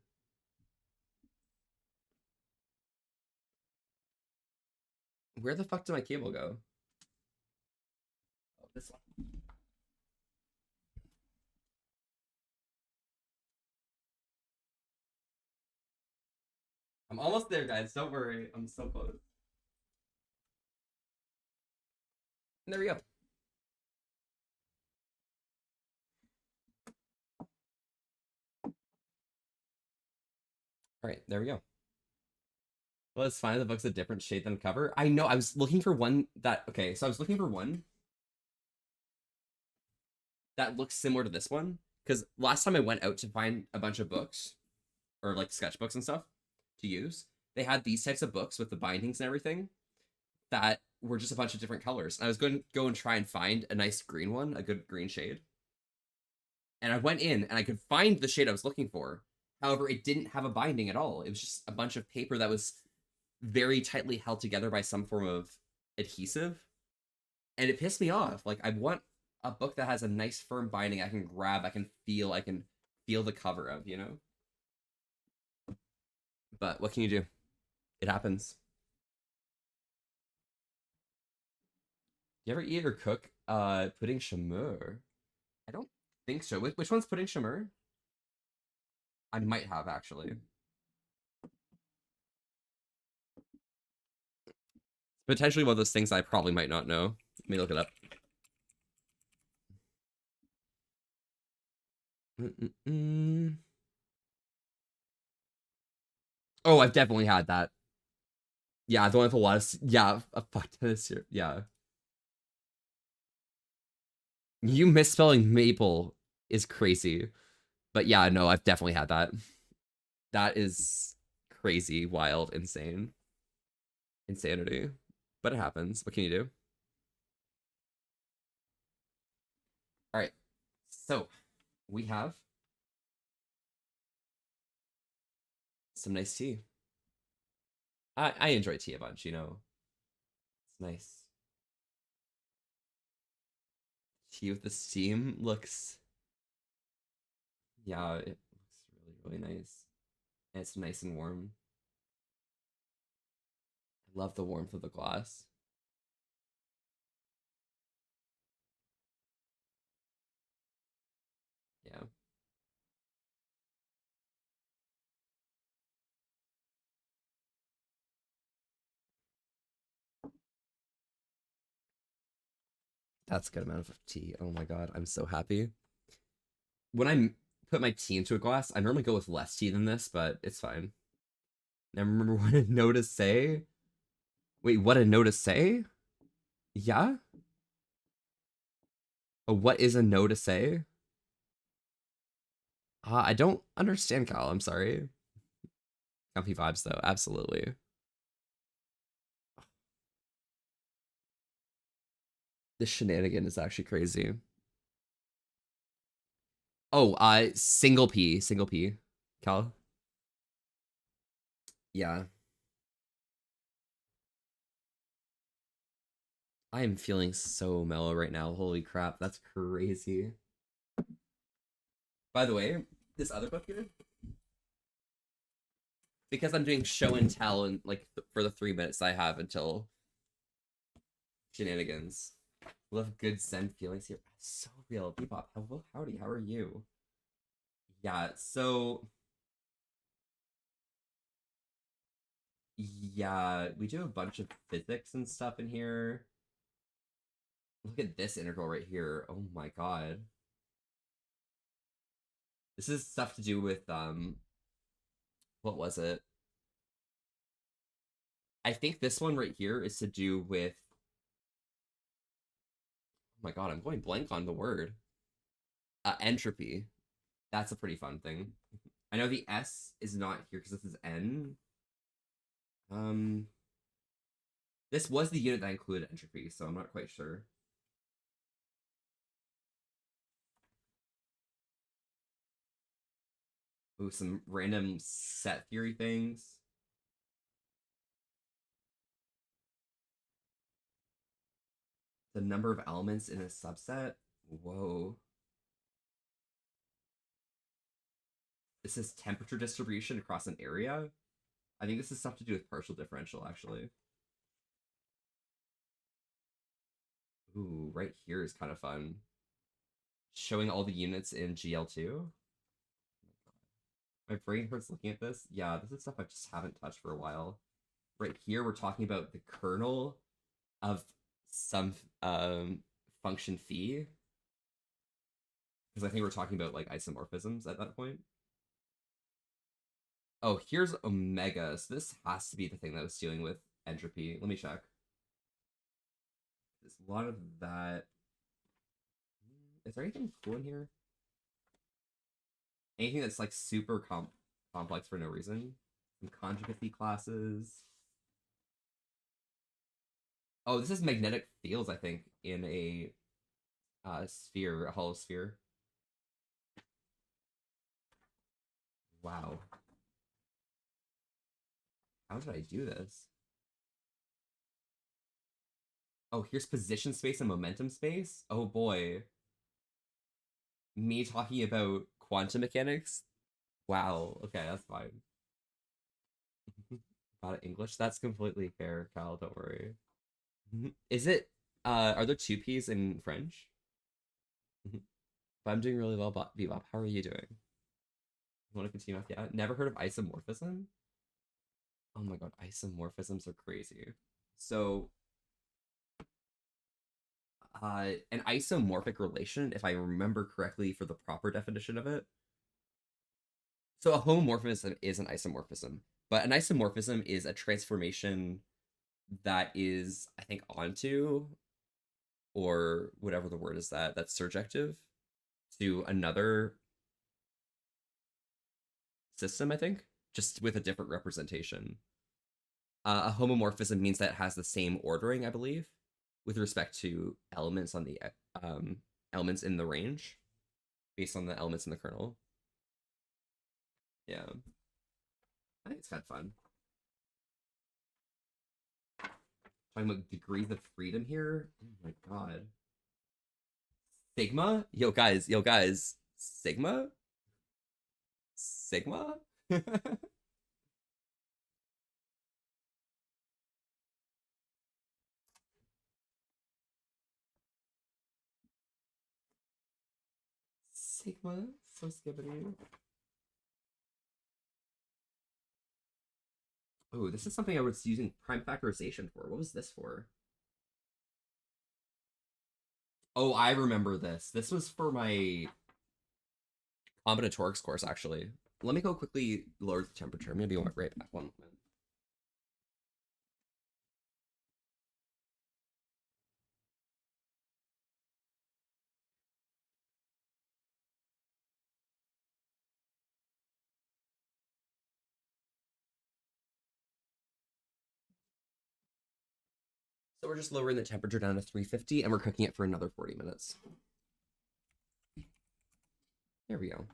Where the fuck did my cable go? Oh, this one. I'm almost there, guys. Don't worry. I'm so close. And there we go. All right, there we go. Well, it's fine. The book's a different shade than cover. I know. I was looking for one that. Okay, so I was looking for one that looks similar to this one because last time I went out to find a bunch of books or like sketchbooks and stuff to use, they had these types of books with the bindings and everything that were just a bunch of different colors. And I was going to go and try and find a nice green one, a good green shade. And I went in and I could find the shade I was looking for. However, it didn't have a binding at all. It was just a bunch of paper that was very tightly held together by some form of adhesive. And it pissed me off. Like, I want a book that has a nice firm binding I can grab, I can feel the cover of, you know? But what can you do? It happens. You ever eat or cook pudding chameur? I don't think so. Which one's pudding chameur? I might have actually. Potentially one of those things I probably might not know. Let me look it up. Oh, I've definitely had that. Yeah, the one with a lot of yeah, a fuck ton of syrup. Yeah. You misspelling maple is crazy. But yeah, no, I've definitely had that. That is crazy, wild, insane. Insanity. But it happens. What can you do? All right. So, we have some nice tea. I enjoy tea a bunch, you know. It's nice. Tea with the steam looks, yeah, it looks really, really nice. And it's nice and warm. I love the warmth of the glass. Yeah. That's a good amount of tea. Oh my god, I'm so happy. When I put my tea into a glass, I normally go with less tea than this, but it's fine. Now remember what a no to say? Wait, what a no to say? Yeah? What is a no to say? I don't understand, Kyle. I'm sorry. Comfy vibes, though. Absolutely. This shenanigan is actually crazy. Oh, single P. Single P. Cal? Yeah. I am feeling so mellow right now. Holy crap. That's crazy. By the way, this other book here, because I'm doing show and tell and like for the 3 minutes I have until shenanigans. Love good Zen feelings here. So real. Bebop, howdy, how are you? Yeah, so yeah, we do a bunch of physics and stuff in here. Look at this integral right here. Oh my god. This is stuff to do with what was it? I think this one right here is to do with oh my god, I'm going blank on the word. Entropy. That's a pretty fun thing. I know the S is not here because this is N. Um, this was the unit that included entropy, so I'm not quite sure. Ooh, some random set theory things. The number of elements in a subset. Whoa. This is temperature distribution across an area. I think this is stuff to do with partial differential, actually. Ooh, right here is kind of fun. Showing all the units in GL2. My brain hurts looking at this. Yeah, this is stuff I just haven't touched for a while. Right here, we're talking about the kernel of some function phi. Because I think we're talking about like isomorphisms at that point. Oh, here's omega. So this has to be the thing that was dealing with entropy. Let me check. There's a lot of that. Is there anything cool in here? Anything that's like super complex for no reason? Some conjugacy classes. Oh, this is magnetic fields, I think, in a sphere, a hollow sphere. Wow. How did I do this? Oh, here's position space and momentum space? Oh boy. Me talking about quantum mechanics? Wow. Okay, that's fine. About English? That's completely fair, Cal, don't worry. Is it are there two P's in French? But I'm doing really well, Bebop. How are you doing? You want to continue with yeah? Never heard of isomorphism? Oh my god, isomorphisms are crazy. So an isomorphic relation, if I remember correctly for the proper definition of it. So a homomorphism is an isomorphism, but an isomorphism is a transformation that is, I think, onto or whatever the word is that's surjective to another system, I think, just with a different representation. A homomorphism means that it has the same ordering, I believe, with respect to elements on the elements in the range, based on the elements in the kernel. Yeah, I think it's kind of fun. Talking about degrees of freedom here. Oh my god. Sigma? Yo guys. Sigma? Sigma? Sigma? So skibbity. Oh, this is something I was using prime factorization for. What was this for? Oh, I remember this. This was for my combinatorics course, actually. Let me go quickly lower the temperature. I'm gonna be right back. One moment. So we're just lowering the temperature down to 350 and we're cooking it for another 40 minutes. There we go.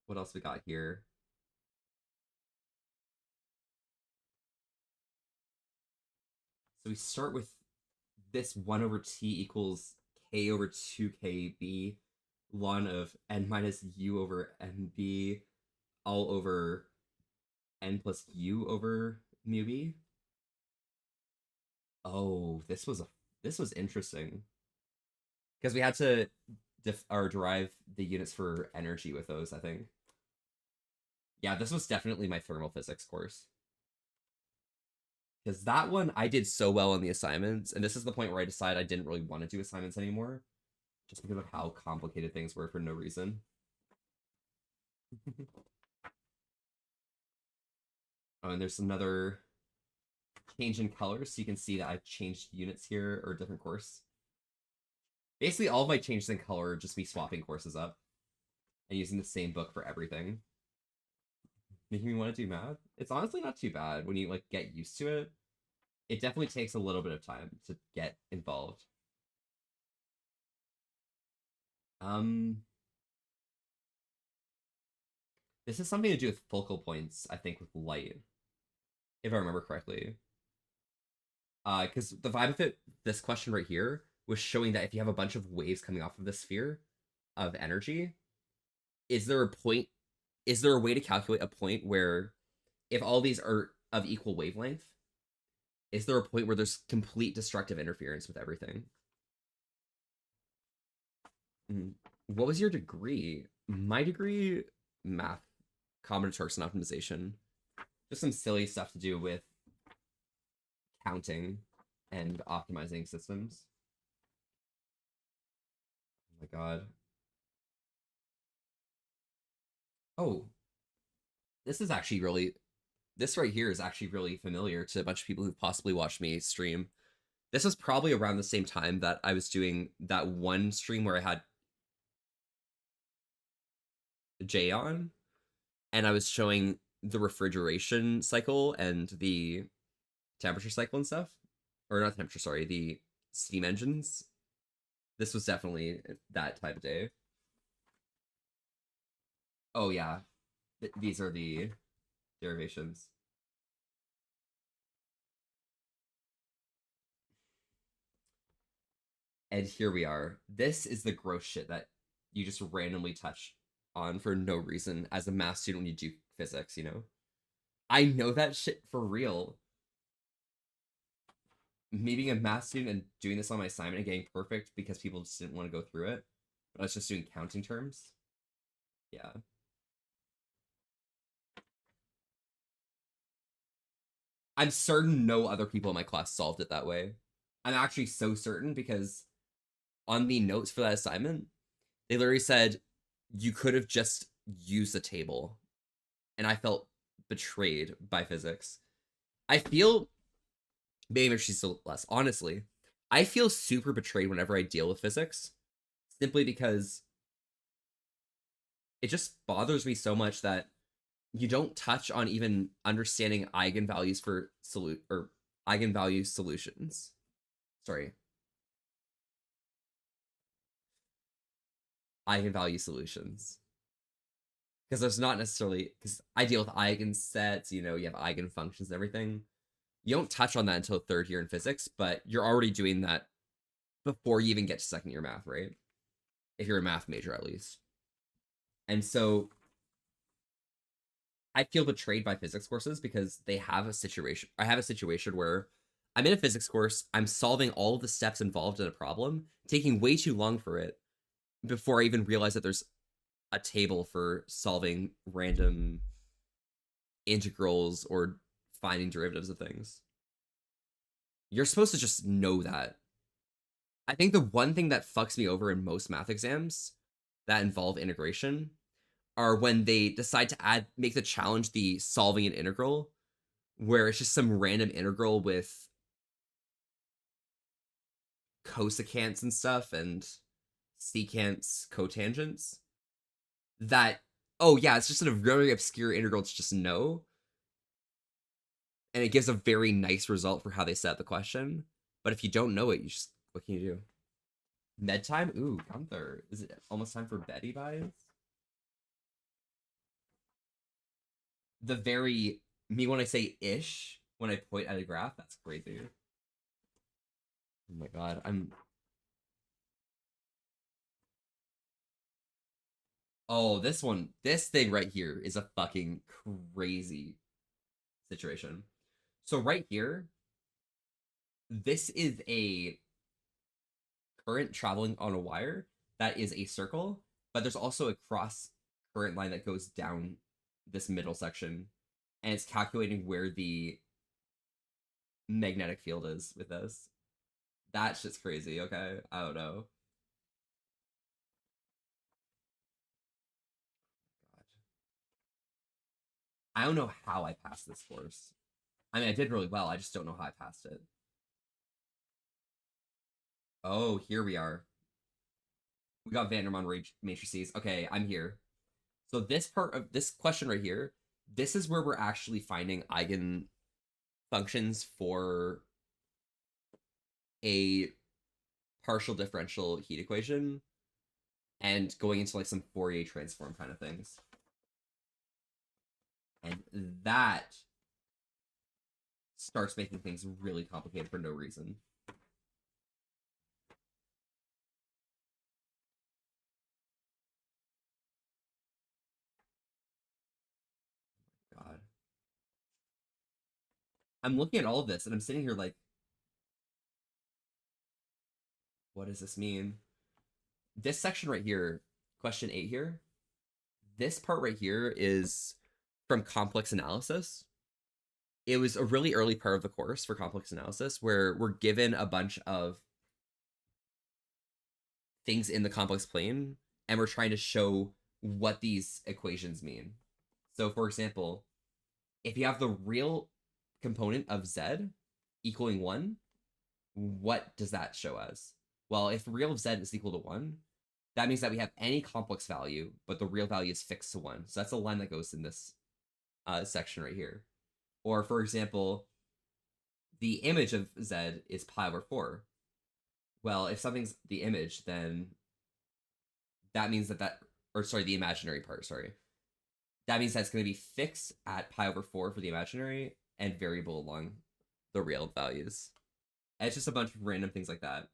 What else we got here? So we start with this 1 over t equals k over 2kb ln of n minus u over nb all over n plus u over mu b. Oh, this was interesting because we had to derive the units for energy with those, I think. Yeah, this was definitely my thermal physics course. Because that one I did so well on the assignments, and this is the point where I decided I didn't really want to do assignments anymore, just because of how complicated things were for no reason. Oh, and there's another change in colors, so you can see that I've changed units here, or different course. Basically, all of my changes in color are just me swapping courses up and using the same book for everything. Making me want to do math. It's honestly not too bad when you like get used to it. It definitely takes a little bit of time to get involved. Um, this is something to do with focal points, I think, with light, if I remember correctly. Because the vibe of it, this question right here, was showing that if you have a bunch of waves coming off of the sphere of energy, is there a point? Is there a way to calculate a point where, if all these are of equal wavelength, is there a point where there's complete destructive interference with everything? What was your degree? My degree, math, combinatorics, and optimization. Just some silly stuff to do with counting and optimizing systems. Oh my god. Oh, this is actually really, this right here is actually really familiar to a bunch of people who've possibly watched me stream. This was probably around the same time that I was doing that one stream where I had Jay on, and I was showing the refrigeration cycle and the temperature cycle and stuff. Or not temperature, sorry, the steam engines. This was definitely that type of day. Oh yeah, these are the derivations. And here we are. This is the gross shit that you just randomly touch on for no reason as a math student when you do physics, you know? I know that shit for real. Me being a math student and doing this on my assignment and getting perfect because people just didn't want to go through it. But I was just doing counting terms. Yeah. I'm certain no other people in my class solved it that way. I'm actually so certain because on the notes for that assignment, they literally said you could have just used a table. And I felt betrayed by physics. I feel maybe she's still less. Honestly, I feel super betrayed whenever I deal with physics, simply because it just bothers me so much that you don't touch on even understanding eigenvalues for eigenvalue solutions. Sorry, eigenvalue solutions. Because there's not necessarily, because I deal with eigensets, you know, you have eigenfunctions and everything. You don't touch on that until third year in physics, but you're already doing that before you even get to second year math, right? If you're a math major, at least. And so I feel betrayed by physics courses because they have a situation. I have a situation where I'm in a physics course, I'm solving all of the steps involved in a problem, taking way too long for it before I even realize that there's a table for solving random integrals or finding derivatives of things. You're supposed to just know that. I think the one thing that fucks me over in most math exams that involve integration are when they decide to make the challenge the solving an integral, where it's just some random integral with cosecants and stuff and secants, cotangents. That, oh yeah, it's just a very obscure integral to just know. And it gives a very nice result for how they set up the question. But if you don't know it, what can you do? Med time? Ooh, Gunther. Is it almost time for Betty vibes? The very, me when I say ish, when I point at a graph, that's crazy. Oh my god, Oh, this thing right here is a fucking crazy situation. So right here, this is a current traveling on a wire that is a circle, but there's also a cross current line that goes down this middle section, and it's calculating where the magnetic field is with this. That shit's crazy, okay? I don't know. God. I don't know how I passed this course. I mean, I did really well. I just don't know how I passed it. Oh, here we are. We got Vandermonde matrices. Okay, I'm here. So this part of this question right here, this is where we're actually finding eigen functions for a partial differential heat equation and going into like some Fourier transform kind of things. And that starts making things really complicated for no reason. God. I'm looking at all of this and I'm sitting here like, what does this mean? This section right here, question 8 here, this part right here is from complex analysis. It was a really early part of the course for complex analysis where we're given a bunch of things in the complex plane and we're trying to show what these equations mean. So for example, if you have the real component of z equaling 1, what does that show as? Well, if the real of z is equal to 1, that means that we have any complex value, but the real value is fixed to 1. So that's the line that goes in this section right here. Or for example, the image of z is pi over 4. Well, if something's the image, then that means or sorry, the imaginary part, sorry. That means that's going to be fixed at pi over 4 for the imaginary and variable along the real values. And it's just a bunch of random things like that.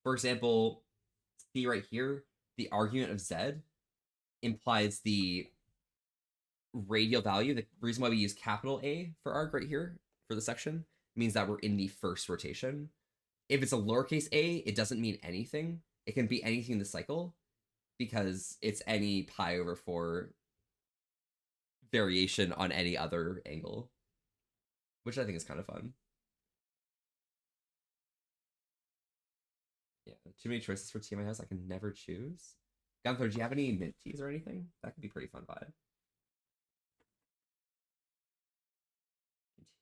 For example, see right here, the argument of z implies the radial value. The reason why we use capital A for arg right here for the section means that we're in the first rotation. If it's a lowercase a, it doesn't mean anything. It can be anything in the cycle because it's any pi over 4 variation on any other angle, which I think is kind of fun. Yeah, too many choices for tea in my house. I can never choose. Gunther, do you have any mint teas or anything? That could be pretty fun vibe.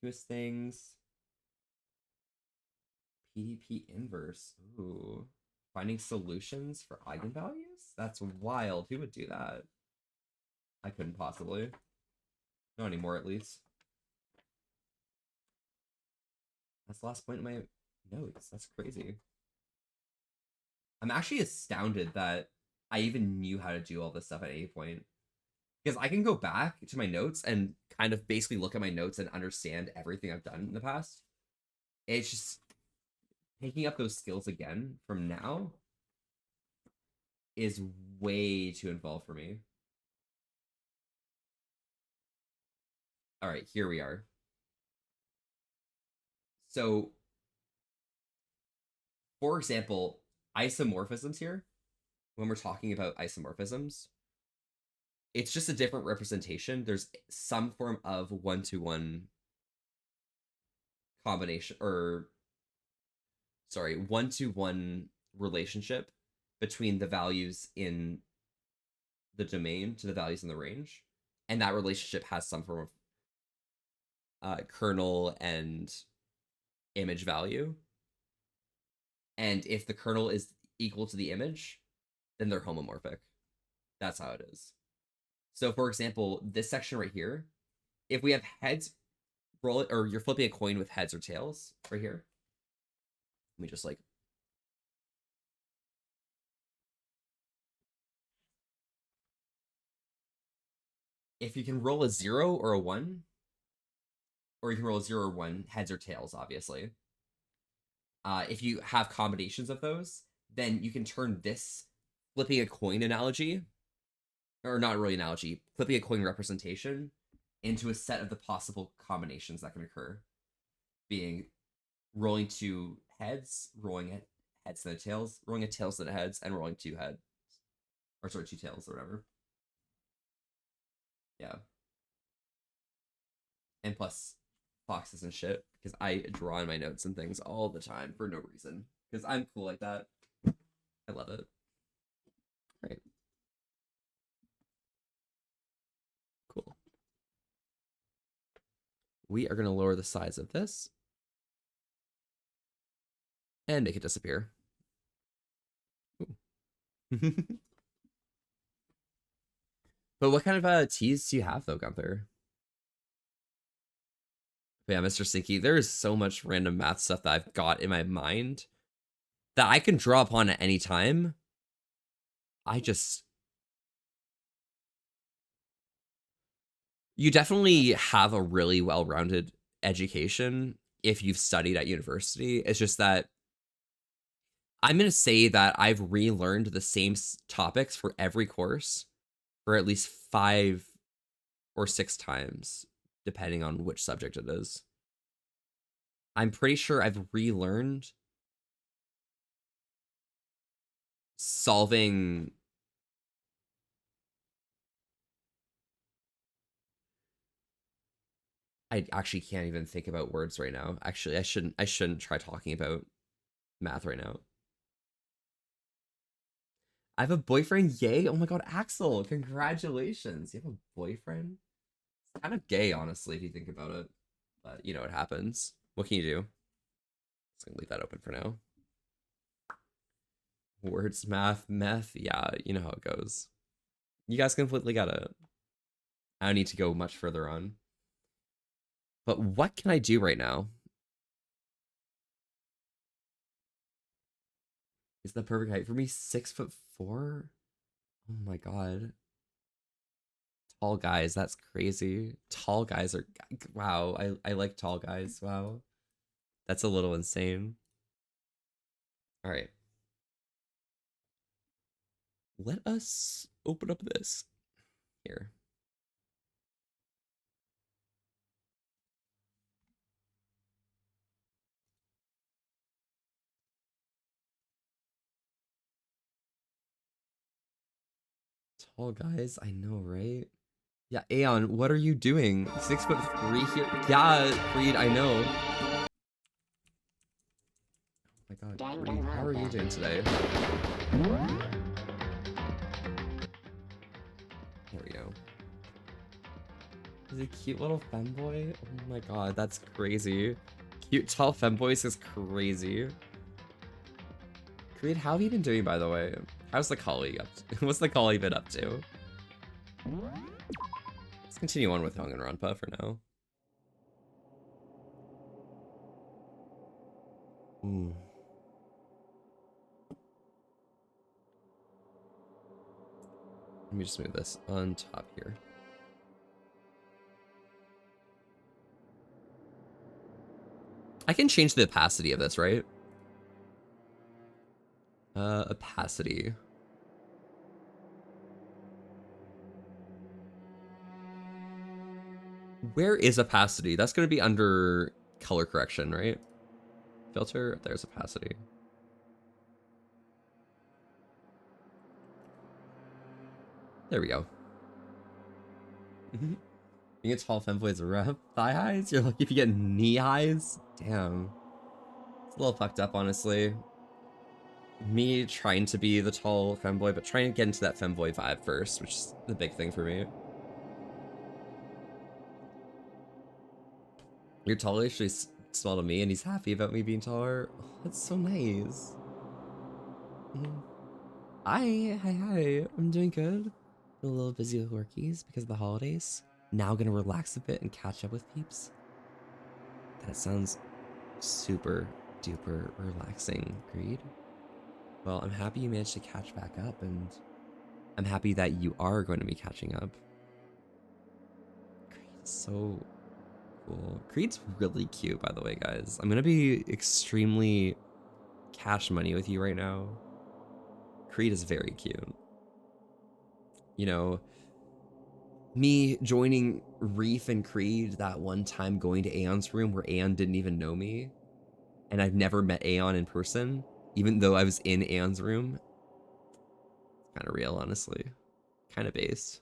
Continuous things. PDP inverse. Ooh. Finding solutions for eigenvalues? That's wild. Who would do that? I couldn't possibly. Not anymore, at least. That's the last point in my notes. That's crazy. I'm actually astounded that I even knew how to do all this stuff at any point. Because I can go back to my notes and kind of basically look at my notes and understand everything I've done in the past. It's just picking up those skills again from now is way too involved for me. All right, here we are. So, for example, isomorphisms here, when we're talking about isomorphisms, it's just a different representation. There's some form of one-to-one combination, or sorry, one-to-one relationship between the values in the domain to the values in the range. And that relationship has some form of kernel and image value. And if the kernel is equal to the image, then they're homomorphic. That's how it is. So for example, this section right here, if we have heads, roll it, or you're flipping a coin with heads or tails right here. Let me just like, if you can roll a 0 or a 1, or you can roll a 0 or 1, heads or tails, obviously. If you have combinations of those, then you can turn this flipping a coin analogy or not really analogy, flipping a coin representation into a set of the possible combinations that can occur, being rolling two heads, rolling it heads and tails, rolling a tails and heads, and rolling two heads, or sorry, two tails or whatever. Yeah. And plus foxes and shit, because I draw in my notes and things all the time for no reason, because I'm cool like that. I love it. Right. Cool. We are going to lower the size of this and make it disappear. But what kind of teas do you have though, Gunther? But yeah, Mr. Sinky, there is so much random math stuff that I've got in my mind that I can draw upon at any time. You definitely have a really well-rounded education if you've studied at university. It's just that I'm going to say that I've relearned the same topics for every course for at least 5 or 6 times, depending on which subject it is. I'm pretty sure I've relearned solving I actually can't even think about words right now. Actually, I shouldn't try talking about math right now. I have a boyfriend. Yay. Oh my god, Axel, congratulations. You have a boyfriend? It's kind of gay, honestly, if you think about it. But you know what happens. What can you do? Just gonna leave that open for now. Words, math, meth. Yeah, you know how it goes. You guys completely got it. I don't need to go much further on. But what can I do right now? Is the perfect height for me? 6'4"? Oh my god. Tall guys, that's crazy. Tall guys are wow. I like tall guys. Wow. That's a little insane. All right. Let us open up this here. Tall guys, I know, right? Yeah, Aeon, what are you doing? 6'3" here. Yeah, Creed, I know. Oh my god, Creed, how are you doing today? There we go. He's a cute little femboy. Oh my god, that's crazy. Cute tall femboys is crazy. Creed, how have you been doing, by the way? How's the colleague up to? What's the colleague been up to? Let's continue on with Danganronpa for now. Let me just move this on top here. I can change the opacity of this, right? Opacity. Where is opacity? That's going to be under color correction, right? Filter, there's opacity. There we go. Being a tall femboy is rough. Thigh highs? You're lucky if you get knee highs? Damn. It's a little fucked up, honestly. Me trying to be the tall femboy, but trying to get into that femboy vibe first, which is the big thing for me. You're tall actually small to me, and he's happy about me being taller. Oh, that's so nice. Hi. I'm doing good. A little busy with workies because of the holidays. Now gonna relax a bit and catch up with peeps. That sounds super duper relaxing, Creed. Well, I'm happy you managed to catch back up, and I'm happy that you are going to be catching up. Creed's so cool. Creed's really cute, by the way, guys. I'm gonna be extremely cash money with you right now. Creed is very cute. You know, me joining Reef and Creed that one time, going to Aeon's room where Aeon didn't even know me, and I've never met Aeon in person, even though I was in Aeon's room. Kind of real, honestly. Kind of based.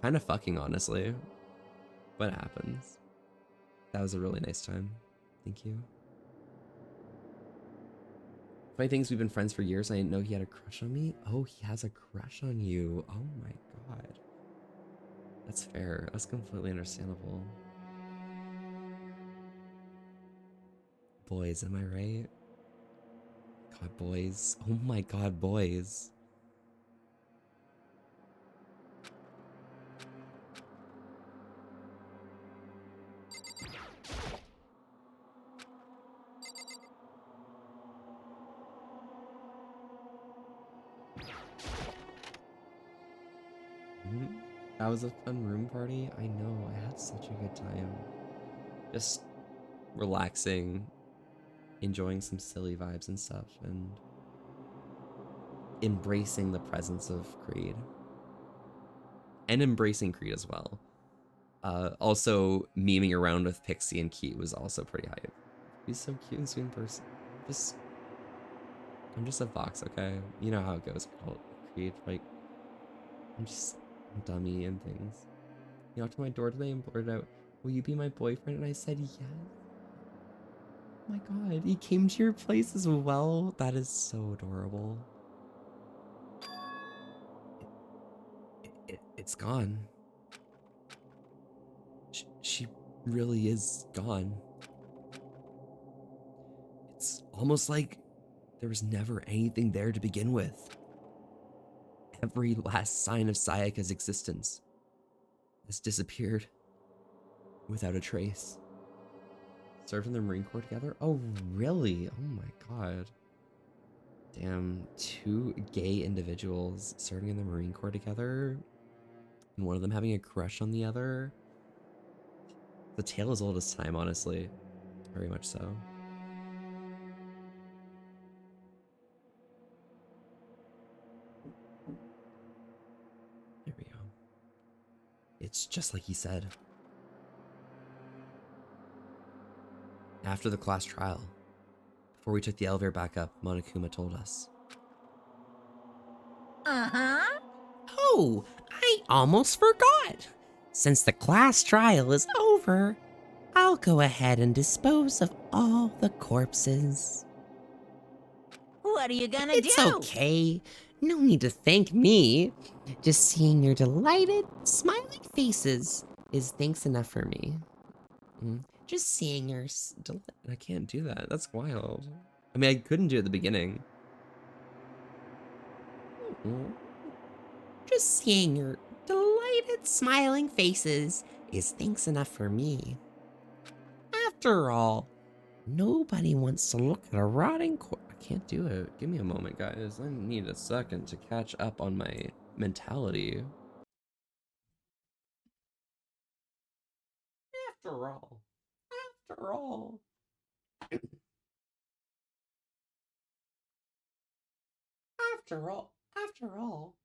Kind of fucking, honestly. What happens? That was a really nice time. Thank you. Funny things, we've been friends for years. I didn't know he had a crush on me. Oh, he has a crush on you. Oh my god. That's fair. That's completely understandable. Boys, am I right? God, boys. Oh my god, boys. That was a fun room party. I know, I had such a good time. Just relaxing, enjoying some silly vibes and stuff, and embracing the presence of Creed. And embracing Creed as well. Also, memeing around with Pixie and Keat was also pretty hype. He's so cute and sweet in person. I'm just a fox, okay? You know how it goes, Creed. Like, I'm just a dummy and things. He knocked on my door today and blurted out, "Will you be my boyfriend?" And I said yes. Oh my god, he came to your place as well? That is so adorable. It's gone. She really is gone. It's almost like there was never anything there to begin with. Every last sign of Sayaka's existence has disappeared without a trace. Served in the Marine Corps together? Oh, really? Oh my god. Damn, two gay individuals serving in the Marine Corps together, and one of them having a crush on the other. The tale is old as time, honestly. Very much so. Here we go. It's just like he said. After the class trial, before we took the elevator back up, Monokuma told us. Uh-huh. Oh, I almost forgot. Since the class trial is over, I'll go ahead and dispose of all the corpses. What are you gonna do? It's okay. No need to thank me. Just seeing your delighted, smiling faces is thanks enough for me. Just seeing your I can't do that. That's wild. I mean, I couldn't do it at the beginning. Just seeing your delighted, smiling faces is thanks enough for me. After all, nobody wants to look at a rotting corpse. I can't do it. Give me a moment, guys. I need a second to catch up on my mentality. After all. After all. After all,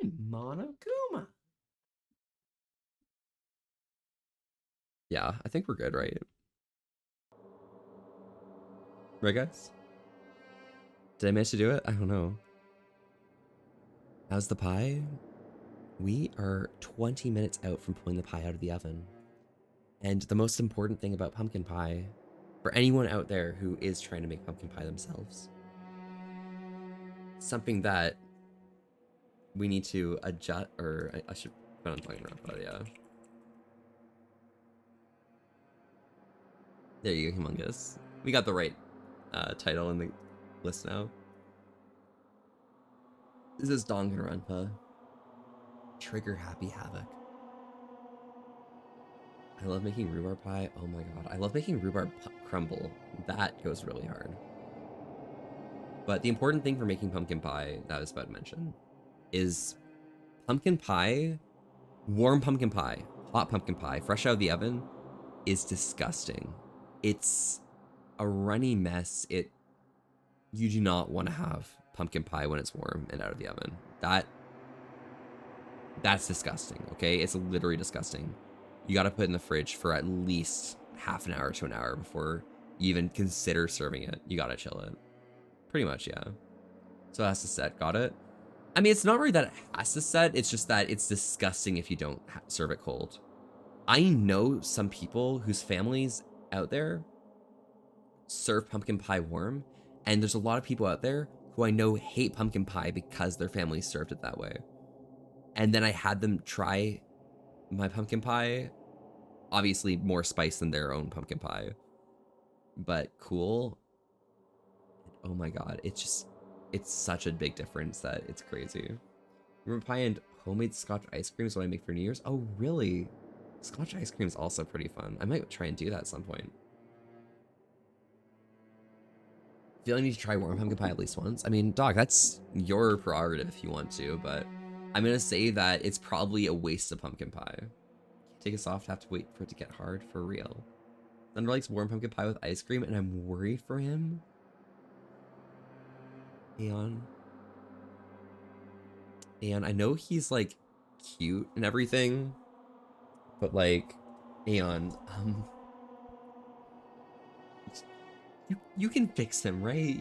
I'm Monokuma. Yeah, I think we're good, right? Right, guys? Did I manage to do it? I don't know. How's the pie? We are 20 minutes out from pulling the pie out of the oven. And the most important thing about pumpkin pie, for anyone out there who is trying to make pumpkin pie themselves, something that we need to adjust, or I should put on talking around, but yeah. There you go, Humongous. We got the right title in the list now. This is Danganronpa. Trigger Happy Havoc. I love making rhubarb pie. Oh my god. I love making rhubarb crumble. That goes really hard. But the important thing for making pumpkin pie that I was about to mention is pumpkin pie, warm pumpkin pie, hot pumpkin pie, fresh out of the oven is disgusting. It's a runny mess. You do not want to have pumpkin pie when it's warm and out of the oven. That That's disgusting, okay? It's literally disgusting. You gotta put it in the fridge for at least half an hour to an hour before you even consider serving it. You gotta chill it. Pretty much, yeah. So it has to set, got it? I mean, it's not really that it has to set, it's just that it's disgusting if you don't serve it cold. I know some people whose families out there serve pumpkin pie warm, and there's a lot of people out there who I know hate pumpkin pie because their family served it that way. And then I had them try my pumpkin pie, obviously more spice than their own pumpkin pie, but cool. Oh my god, it's such a big difference that it's crazy. Rumor pie and homemade Scotch ice cream is what I make for New Year's. Oh really? Scotch ice cream is also pretty fun. I might try and do that at some point. I feel like I need to try warm pumpkin pie at least once. I mean, dog, that's your prerogative if you want to, but I'm gonna say that it's probably a waste of pumpkin pie. Take it soft, have to wait for it to get hard, for real. Thunder likes warm pumpkin pie with ice cream, and I'm worried for him. Aeon, I know he's like cute and everything, but like, Aeon, you can fix him, right?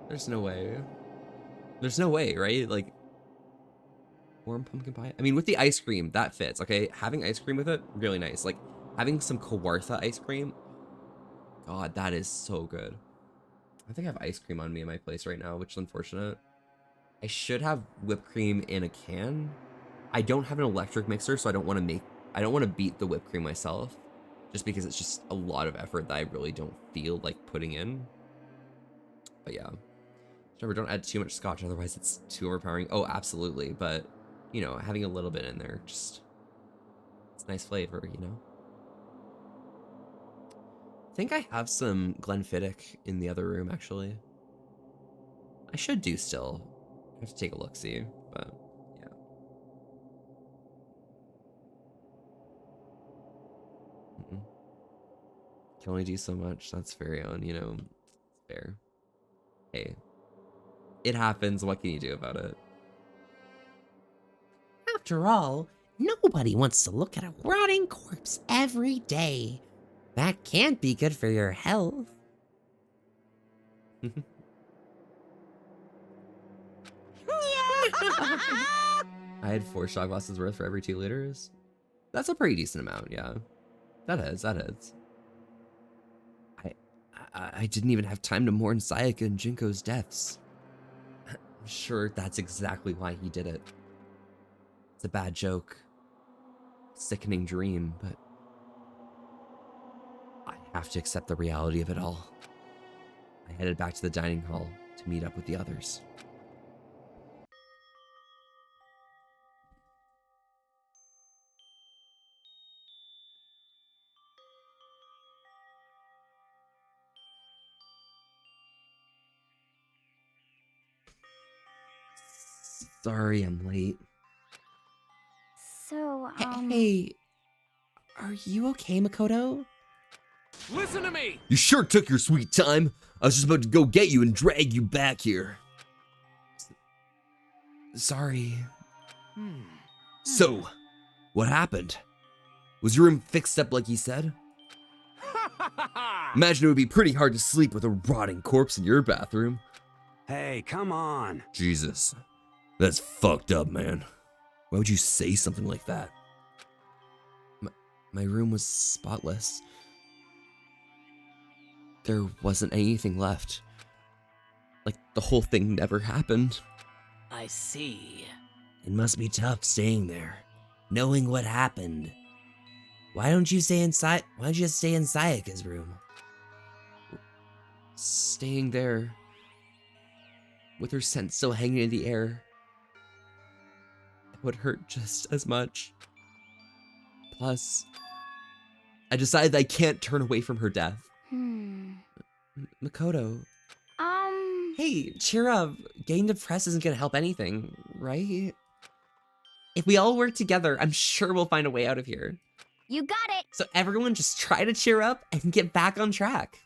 There's no way. There's no way, right? Like, warm pumpkin pie? I mean, with the ice cream, that fits, okay? Having ice cream with it, really nice. Like, having some Kawartha ice cream, god, that is so good. I think I have ice cream on me in my place right now, which is unfortunate. I should have whipped cream in a can. I don't have an electric mixer, so I don't want to beat the whipped cream myself, just because it's just a lot of effort that I really don't feel like putting in. But yeah. Remember, don't add too much scotch, otherwise it's too overpowering. Oh, absolutely, but, you know, having a little bit in there, just, it's a nice flavor, you know? I think I have some Glenfiddich in the other room, actually. I should do still. I have to take a look-see, but, yeah. Can only do so much, that's very on, you know, it's fair. Hey. It happens, what can you do about it? After all, nobody wants to look at a rotting corpse every day. That can't be good for your health. I had 4 shot glasses worth for every 2 liters. That's a pretty decent amount, yeah. That is. I didn't even have time to mourn Sayaka and Jinko's deaths. I'm sure that's exactly why he did it. It's a bad joke. Sickening dream, but I have to accept the reality of it all. I headed back to the dining hall to meet up with the others. Sorry I'm late. So, Hey, are you okay, Makoto? Listen to me! You sure took your sweet time. I was just about to go get you and drag you back here. Sorry. So, what happened? Was your room fixed up like you said? Imagine it would be pretty hard to sleep with a rotting corpse in your bathroom. Hey, come on. Jesus. That's fucked up, man. Why would you say something like that? My room was spotless. There wasn't anything left. Like, the whole thing never happened. I see. It must be tough staying there, knowing what happened. Why don't you stay in Sayaka's room? Staying there, with her scent still hanging in the air, would hurt just as much. Plus, I decided I can't turn away from her death. Makoto. Hey, cheer up. Getting depressed isn't gonna help anything, right? If we all work together, I'm sure we'll find a way out of here. you got it. So everyone just try to cheer up and get back on track.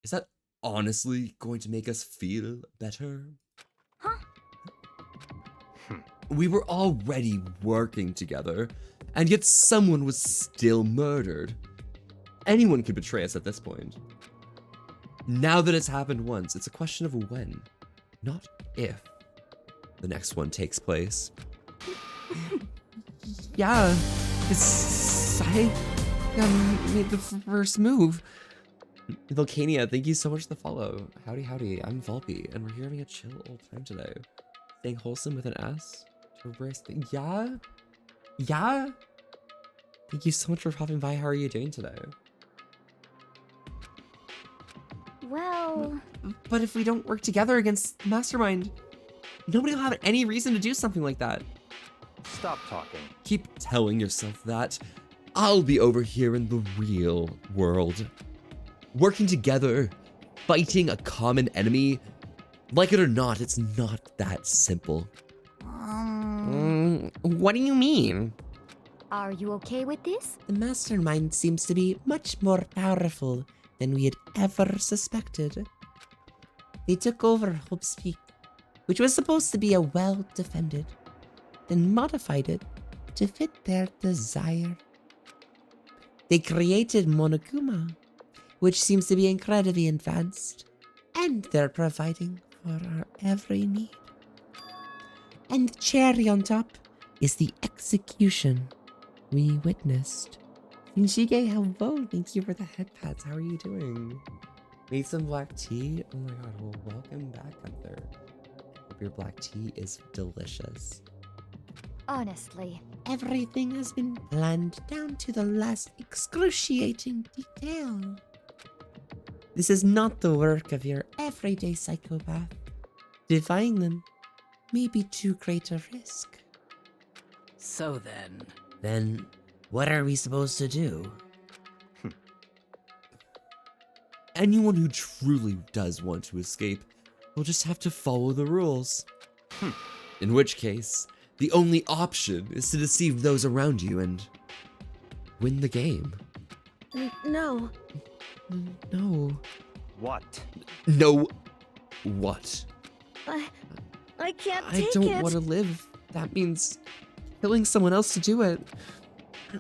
Is that honestly going to make us feel better? Huh? We were already working together, and yet someone was still murdered. Anyone could betray us at this point. Now that it's happened once, it's a question of when, not if, the next one takes place. Yeah, I made the first move. Volcania, thank you so much for the follow. Howdy, howdy, I'm Volpe, and we're here having a chill old time today. Staying wholesome with an S. To embrace the yeah? Thank you so much for popping by. How are you doing today? Well, But if we don't work together against the Mastermind, nobody will have any reason to do something like that. Stop talking. Keep telling yourself that. I'll be over here in the real world. Working together, fighting a common enemy. Like it or not, it's not that simple. What do you mean? are you okay with this? The Mastermind seems to be much more powerful than we had ever suspected. They took over Hope's Peak, which was supposed to be a well-defended, then modified it to fit their desire. They created Monokuma, which seems to be incredibly advanced, and they're providing for our every need. And the cherry on top is the execution we witnessed. Shinshige, hello. Thank you for the head pats. How are you doing? Made some black tea? Oh my god, well, welcome back, Gunther. Hope your black tea is delicious. Honestly, Everything has been planned down to the last excruciating detail. This is not the work of your everyday psychopath. Defying them may be too great a risk. So Then, what are we supposed to do? Anyone who truly does want to escape will just have to follow the rules. In which case, the only option is to deceive those around you and win the game. no. No. What? No. What? I can't I don't want to live. That means killing someone else to do it.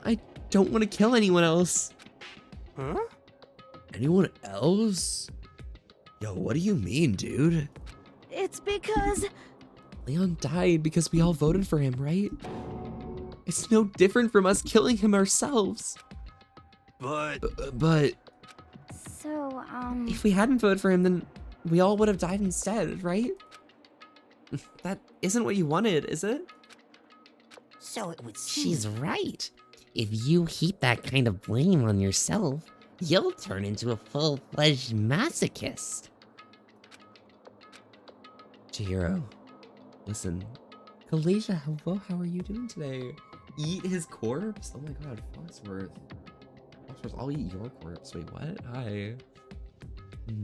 I don't want to kill anyone else. Huh? Anyone else? Yo, what do you mean, dude? It's because Leon died because we all voted for him, right? It's no different from us killing him ourselves. But But so if we hadn't voted for him, then we all would have died instead, right? That isn't what you wanted, is it? So it would She's right. If you heap that kind of blame on yourself, you'll turn into a full-fledged masochist. Chihiro, listen. Kalasia, hello, how are you doing today? Eat his corpse? Oh my god, Foxworth. Foxworth, I'll eat your corpse. Wait, what? Hi.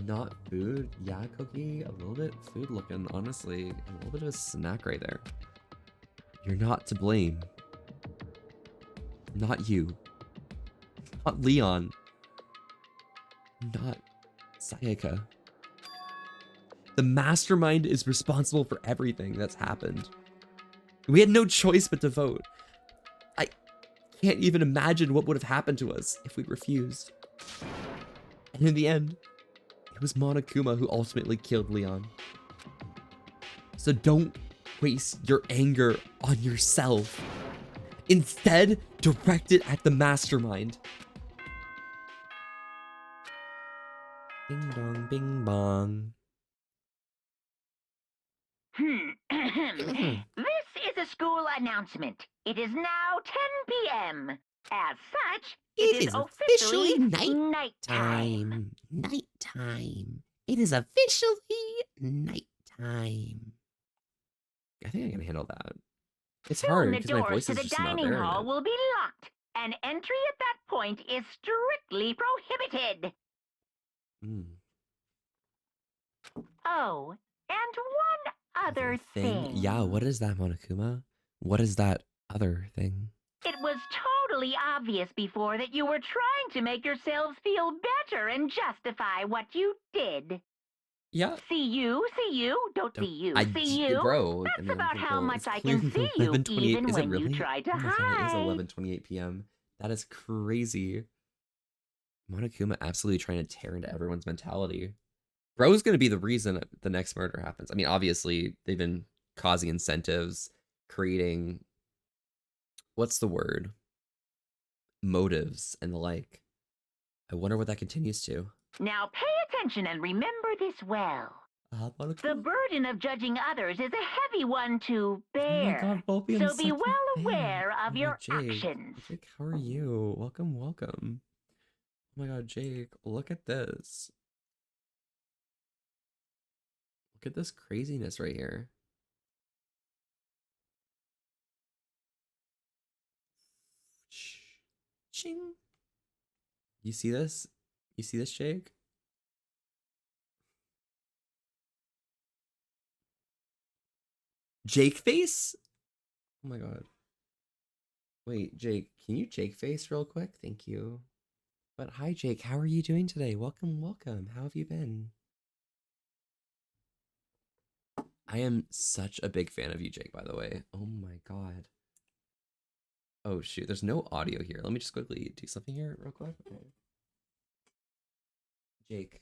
Not food? Yeah, Cookie? A little bit food looking, honestly. A little bit of a snack right there. You're not to blame. Not you. Not Leon. Not Sayaka. The Mastermind is responsible for everything that's happened. We had no choice but to vote. I can't even imagine what would have happened to us if we refused. And in the end, it was Monokuma who ultimately killed Leon. So don't waste your anger on yourself. Instead, direct it at the Mastermind. Bing bong, bing bong. This is a school announcement. It is now 10 p.m. As such, It is officially nighttime. Nighttime. It is officially nighttime. I think I can handle that. It's Soon hard the because my doors voice to is the just not dining there. hall yet. will be locked, and entry at that point is strictly prohibited. Mm. Oh, and one other thing. Yeah, what is that, Monokuma? What is that other thing? It was totally obvious before that you were trying to make yourselves feel better and justify what you did. Yeah. See you, don't Don't, see you, I, see you. bro. That's I mean, about how well, much it's I can clearly see you, 11:28. even Is it when you really? try to Oh my god, it is hide. 11:28 p.m. That is crazy. Monokuma absolutely trying to tear into everyone's mentality. Bro's gonna be the reason the next murder happens. I mean, obviously they've been causing incentives, creating what's the word? Motives and the like. I wonder what that continues to. Now pay attention and remember this well. The Monokuma? burden of judging others is a heavy one to Oh my bear. god, Volpe, I'm So be such well a fan. aware Oh of my your god, Jake. actions. Jake, how are you? Welcome, welcome. Oh my god, Jake, look at this. Look at this craziness right here. Ching. You see this? You see this, Jake? Jake face? Oh my god. Wait, Jake, can you Jake face real quick? Thank you. But hi, Jake, how are you doing today? Welcome, welcome. How have you been? I am such a big fan of you, Jake, by the way. Oh my god. Oh shoot, there's no audio here. Let me just quickly do something here real quick. Okay. Jake,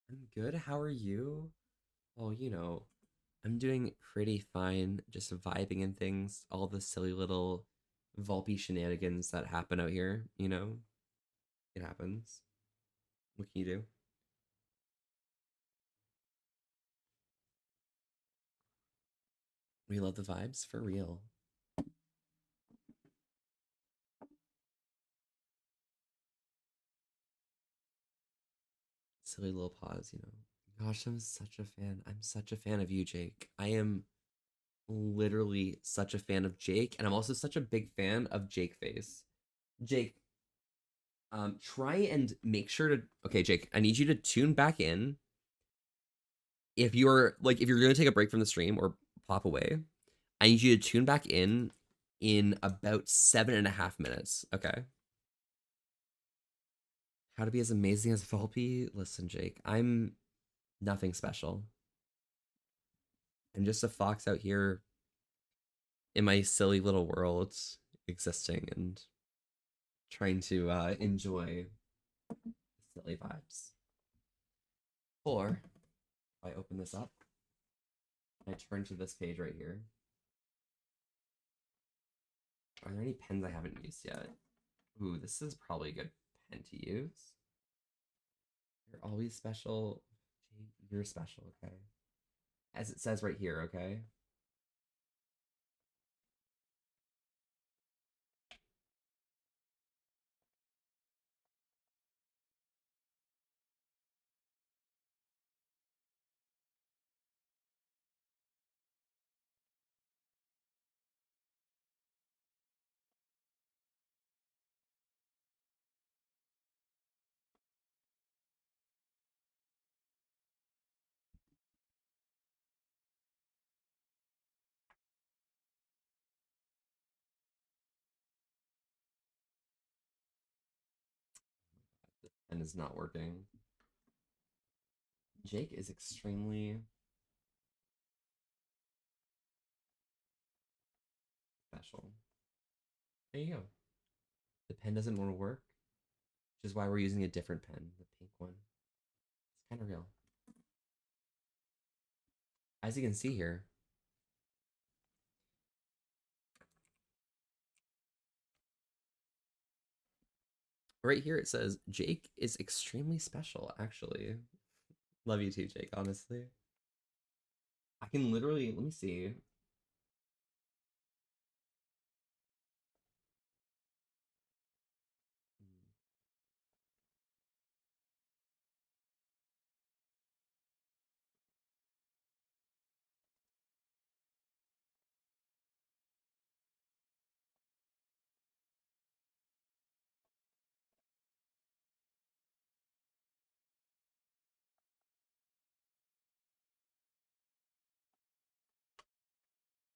I'm good. How are you? Oh, you know, I'm doing pretty fine, just vibing and things. All the silly little Volpe shenanigans that happen out here, you know? It happens. What can you do? We love the vibes for real. Silly little pause, you know. Gosh, I'm such a fan. I'm such a fan of you, Jake. I am literally such a fan of Jake, and I'm also such a big fan of Jake Face. Jake, try and make sure to. Okay, Jake, I need you to tune back in. If you're gonna take a break from the stream or pop away, I need you to tune back in about 7.5 minutes. Okay. How to be as amazing as Volpe? Listen, Jake, I'm nothing special. I'm just a fox out here in my silly little world existing and trying to enjoy silly vibes. Or if I open this up, I turn to this page right here. Are there any pens I haven't used yet? Ooh, this is probably a good pen to use. You're always special. You're special, okay? As it says right here, okay? The pen is not working. Jake is extremely special. There you go. The pen doesn't want to work, which is why we're using a different pen, the pink one. It's kind of real. As you can see here, right here it says Jake is extremely special, actually. Love you too, Jake, honestly. I can literally, let me see.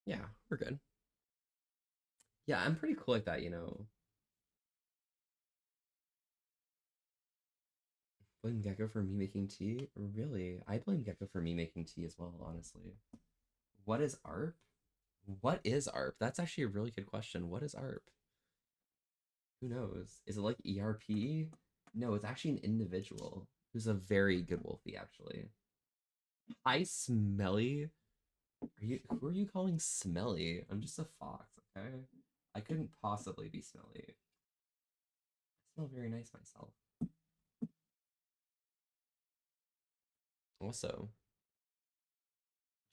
Yeah, we're good. Yeah, I'm pretty cool like that, you know. Blame Gecko for me making tea? Really? I blame Gecko for me making tea as well, honestly. What is ARP? What is ARP? That's actually a really good question. What is ARP? Who knows? Is it like ERP? No, it's actually an individual who's a very good wolfie, actually. Hi, Smelly. Who are you calling Smelly? I'm just a fox, okay? I couldn't possibly be smelly. I smell very nice myself. Also,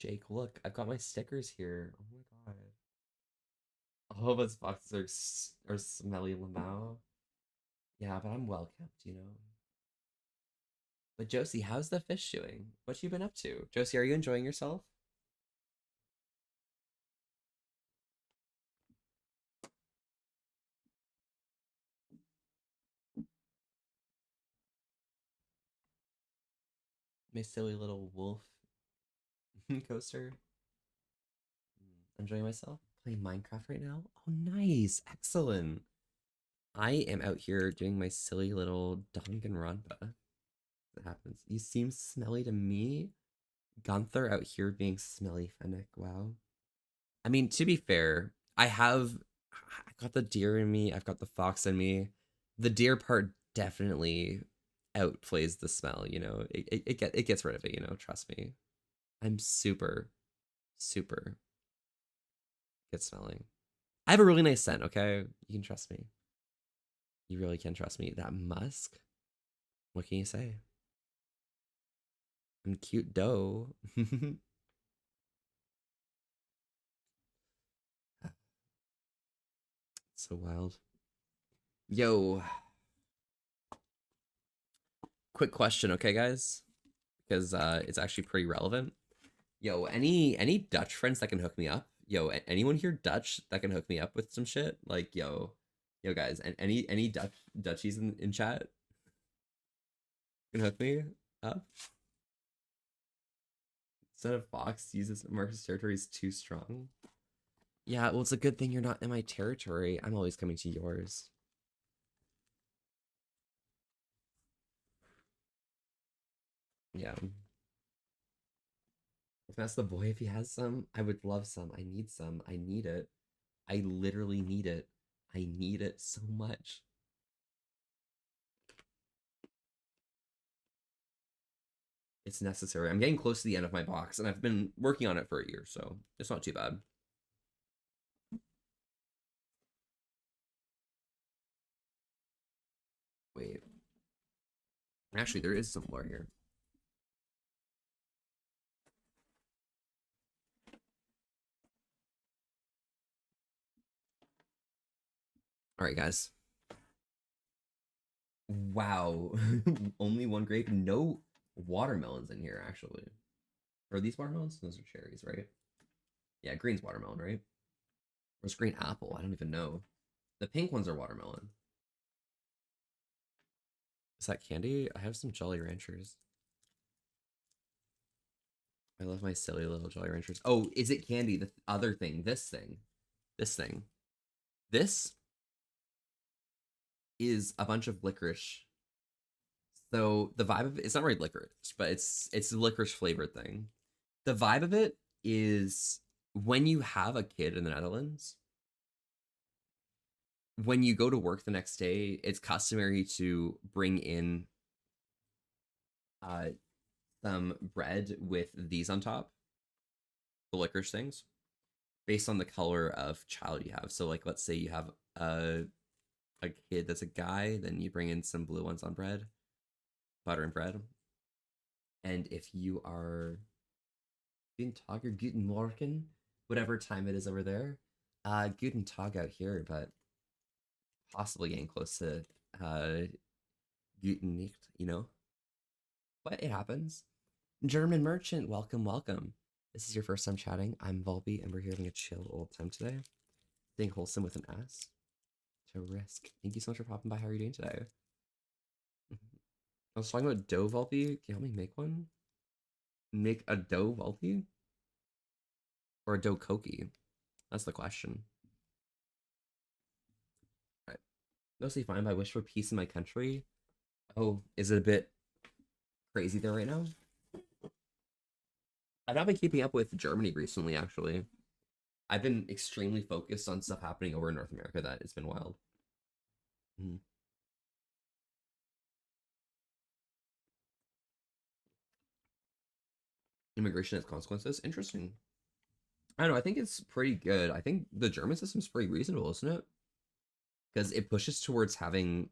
Jake, look, I've got my stickers here. Oh my god. All of us foxes are smelly Lamau. Yeah, but I'm well kept, you know. But Josie, how's the fish doing? What you been up to? Josie, are you enjoying yourself? My silly little wolf coaster. Enjoying myself? Playing Minecraft right now? Oh, nice. Excellent. I am out here doing my silly little Danganronpa. That happens. You seem smelly to me. Gunther out here being smelly Fennec. Wow. I mean, to be fair, I got the deer in me. I've got the fox in me. The deer part definitely outplays the smell. You know, it gets rid of it. You know, trust me. I'm super, super good smelling. I have a really nice scent. Okay, you can trust me. You really can trust me. That musk. What can you say? I'm cute dough. So wild. Yo, quick question, okay, guys? Because it's actually pretty relevant. Yo, any Dutch friends that can hook me up? Yo, anyone here Dutch that can hook me up with some shit? Like, yo, guys, and any Dutchies in chat can hook me up? Instead of Fox uses Marcus' territory is too strong. Yeah, well, it's a good thing you're not in my territory. I'm always coming to yours. Yeah. If that's the boy, if he has some, I would love some. I need some. I need it. I literally need it. I need it so much. It's necessary. I'm getting close to the end of my box, and I've been working on it for a year, so it's not too bad. Wait. Actually, there is some more here. All right, guys. Wow. Only one grape. No watermelons in here, actually. Are these watermelons? Those are cherries, right? Yeah, green's watermelon, right? Where's green apple? I don't even know. The pink ones are watermelon. Is that candy? I have some Jolly Ranchers. I love my silly little Jolly Ranchers. Oh, is it candy? The other thing. This thing. This thing. This is a bunch of licorice. So the vibe of it, it's not really licorice, but it's a licorice flavored thing. The vibe of it is when you have a kid in the Netherlands, when you go to work the next day, it's customary to bring in uh some bread with these on top, the licorice things, based on the color of child you have. So like let's say you have a kid that's a guy, then you bring in some blue ones on bread, butter and bread. And if you are Guten Tag or Guten Morgen, whatever time it is over there, Guten Tag out here, but possibly getting close to Guten Nicht, you know? But it happens. German merchant, welcome, welcome. This is your first time chatting. I'm Volby, and we're here having a chill old time today. Being wholesome with an S. To risk. Thank you so much for popping by. How are you doing today? I was talking about dough Volby. Can you help me make one? Make a dough Volby? Or a dough Koki? That's the question. All right. Mostly fine, but I wish for peace in my country. Oh, is it a bit crazy there right now. I've not been keeping up with Germany recently, actually. I've been extremely focused on stuff happening over in North America that it's been wild. Mhm. Immigration has consequences. Interesting. I don't know. I think it's pretty good. I think the German system's pretty reasonable, isn't it? Because it pushes towards having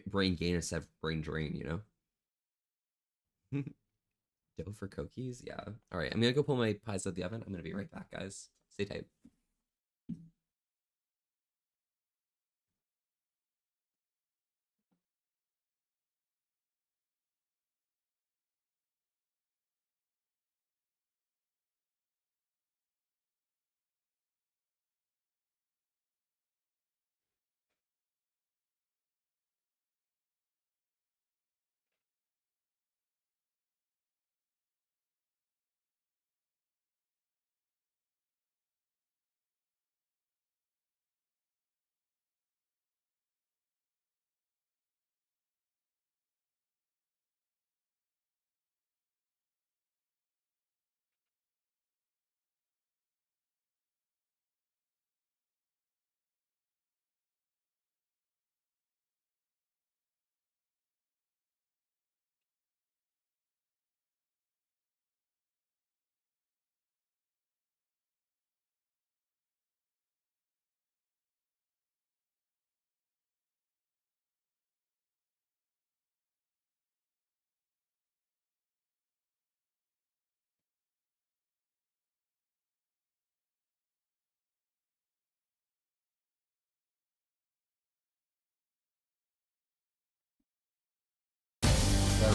brain gain instead of brain drain, you know? Dough for cookies? Yeah. All right. I'm going to go pull my pies out of the oven. I'm going to be right back, guys. Stay tight.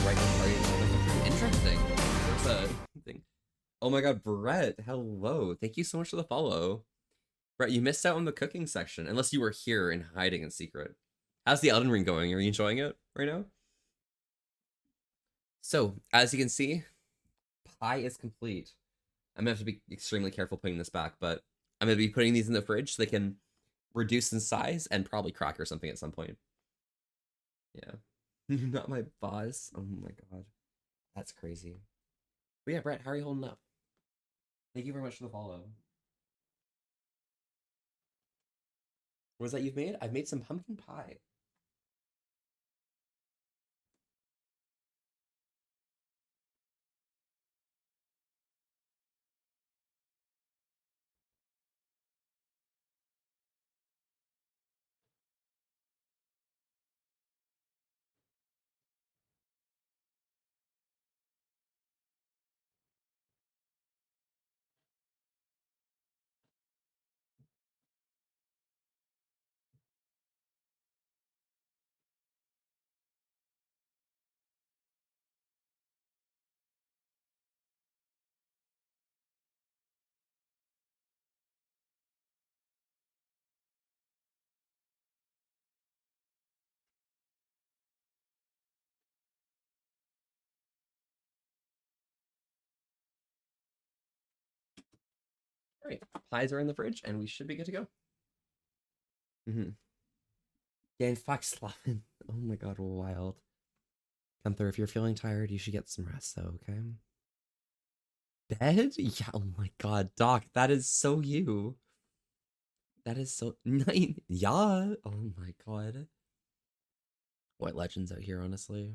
Right. Interesting. There's a thing. Oh my god, Brett, hello. Thank you so much for the follow. Brett, you missed out on the cooking section, unless you were here and hiding in secret. How's the Elden Ring going? Are you enjoying it right now? So, as you can see, pie is complete. I'm gonna have to be extremely careful putting this back, but I'm gonna be putting these in the fridge so they can reduce in size and probably crack or something at some point. Yeah. Not my boss. Oh my god. That's crazy. But yeah, Brett, how are you holding up? Thank you very much for the follow. What is that you've made? I've made some pumpkin pie. All right, pies are in the fridge, and we should be good to go. Mm-hmm. Gain Foxlaufen. Oh my god, wild. Gunther, if you're feeling tired, you should get some rest, though, okay? Bed? Yeah, oh my god, Doc, that is so you. That is so... Yeah, oh my god. White legends out here, honestly.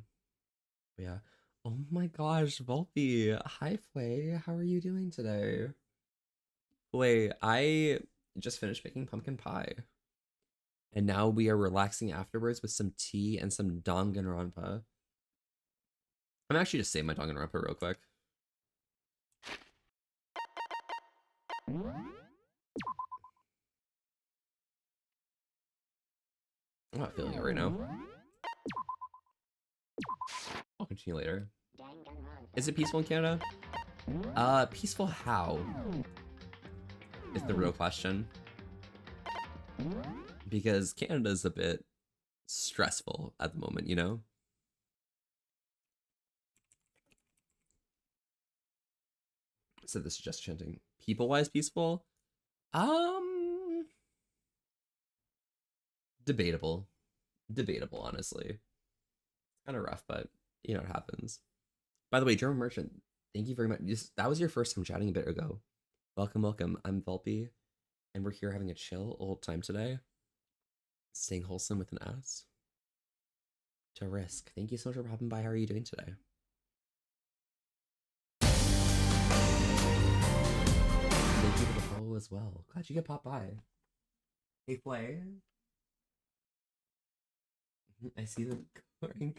But yeah. Oh my gosh, Volpe. Hi, Flay. How are you doing today? Wait, I just finished making pumpkin pie. And now we are relaxing afterwards with some tea and some Danganronpa. I'm actually just saying my Danganronpa real quick. I'm not feeling it right now. I'll continue later. Is it peaceful in Canada? Peaceful how? Is the real question. Because Canada's a bit stressful at the moment, you know? So this is just chanting. People-wise peaceful? Debatable. Debatable, honestly. Kind of rough, but you know what happens. By the way, German Merchant, thank you very much. That was your first time chatting a bit ago. Welcome, welcome. I'm Volpe, and we're here having a chill old time today. Staying wholesome with an S. To Risk. Thank you so much for popping by. How are you doing today? Thank you for the follow as well. Glad you could pop by. Hey, Flay. I see the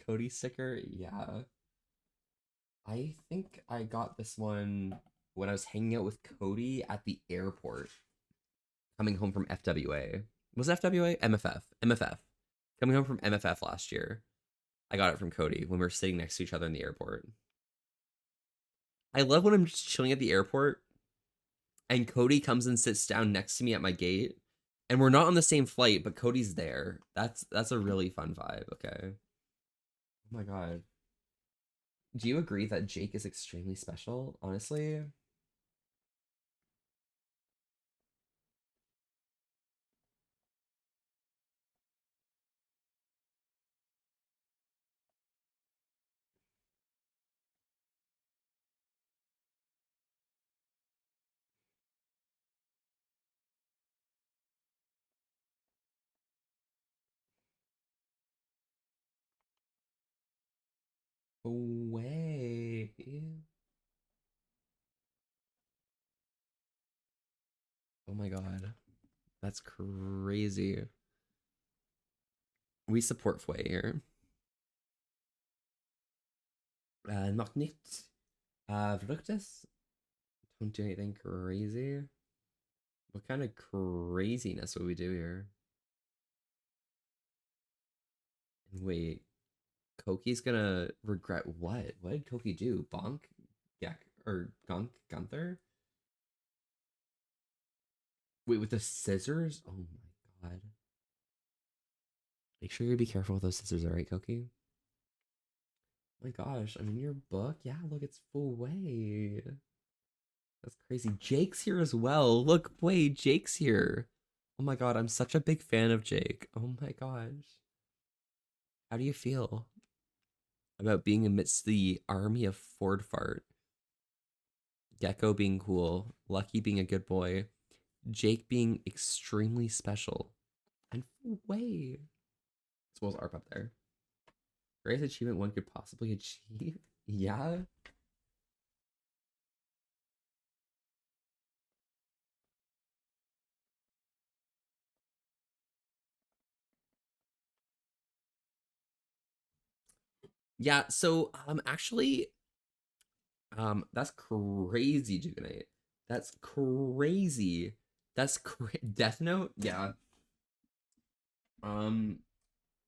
Cody sticker. Yeah. I think I got this one when I was hanging out with Cody at the airport, coming home from FWA. Was it FWA? MFF. MFF. Coming home from MFF last year. I got it from Cody when we were sitting next to each other in the airport. I love when I'm just chilling at the airport and Cody comes and sits down next to me at my gate. And we're not on the same flight, but Cody's there. That's a really fun vibe, okay? Oh my god. Do you agree that Jake is extremely special, honestly? Way. Oh my god. That's crazy. We support Fway here. Noch nicht verrücktes. Don't do anything crazy. What kind of craziness would we do here? Wait, Koki's gonna regret what? What did Koki do? Bonk? Yeah, or Gunk? Gunther? Wait, with the scissors? Oh my god. Make sure you be careful with those scissors, alright, Koki? Oh my gosh, I'm in your book? Yeah, look, it's full way. That's crazy. Jake's here as well. Look, wait, Jake's here. Oh my god, I'm such a big fan of Jake. Oh my gosh. How do you feel about being amidst the army of Ford Fart? Gecko being cool, Lucky being a good boy, Jake being extremely special, and way. As well as ARP up there. Greatest achievement one could possibly achieve? Yeah? Yeah, so actually that's crazy, Juvenate. That's crazy. That's Death Note? Yeah.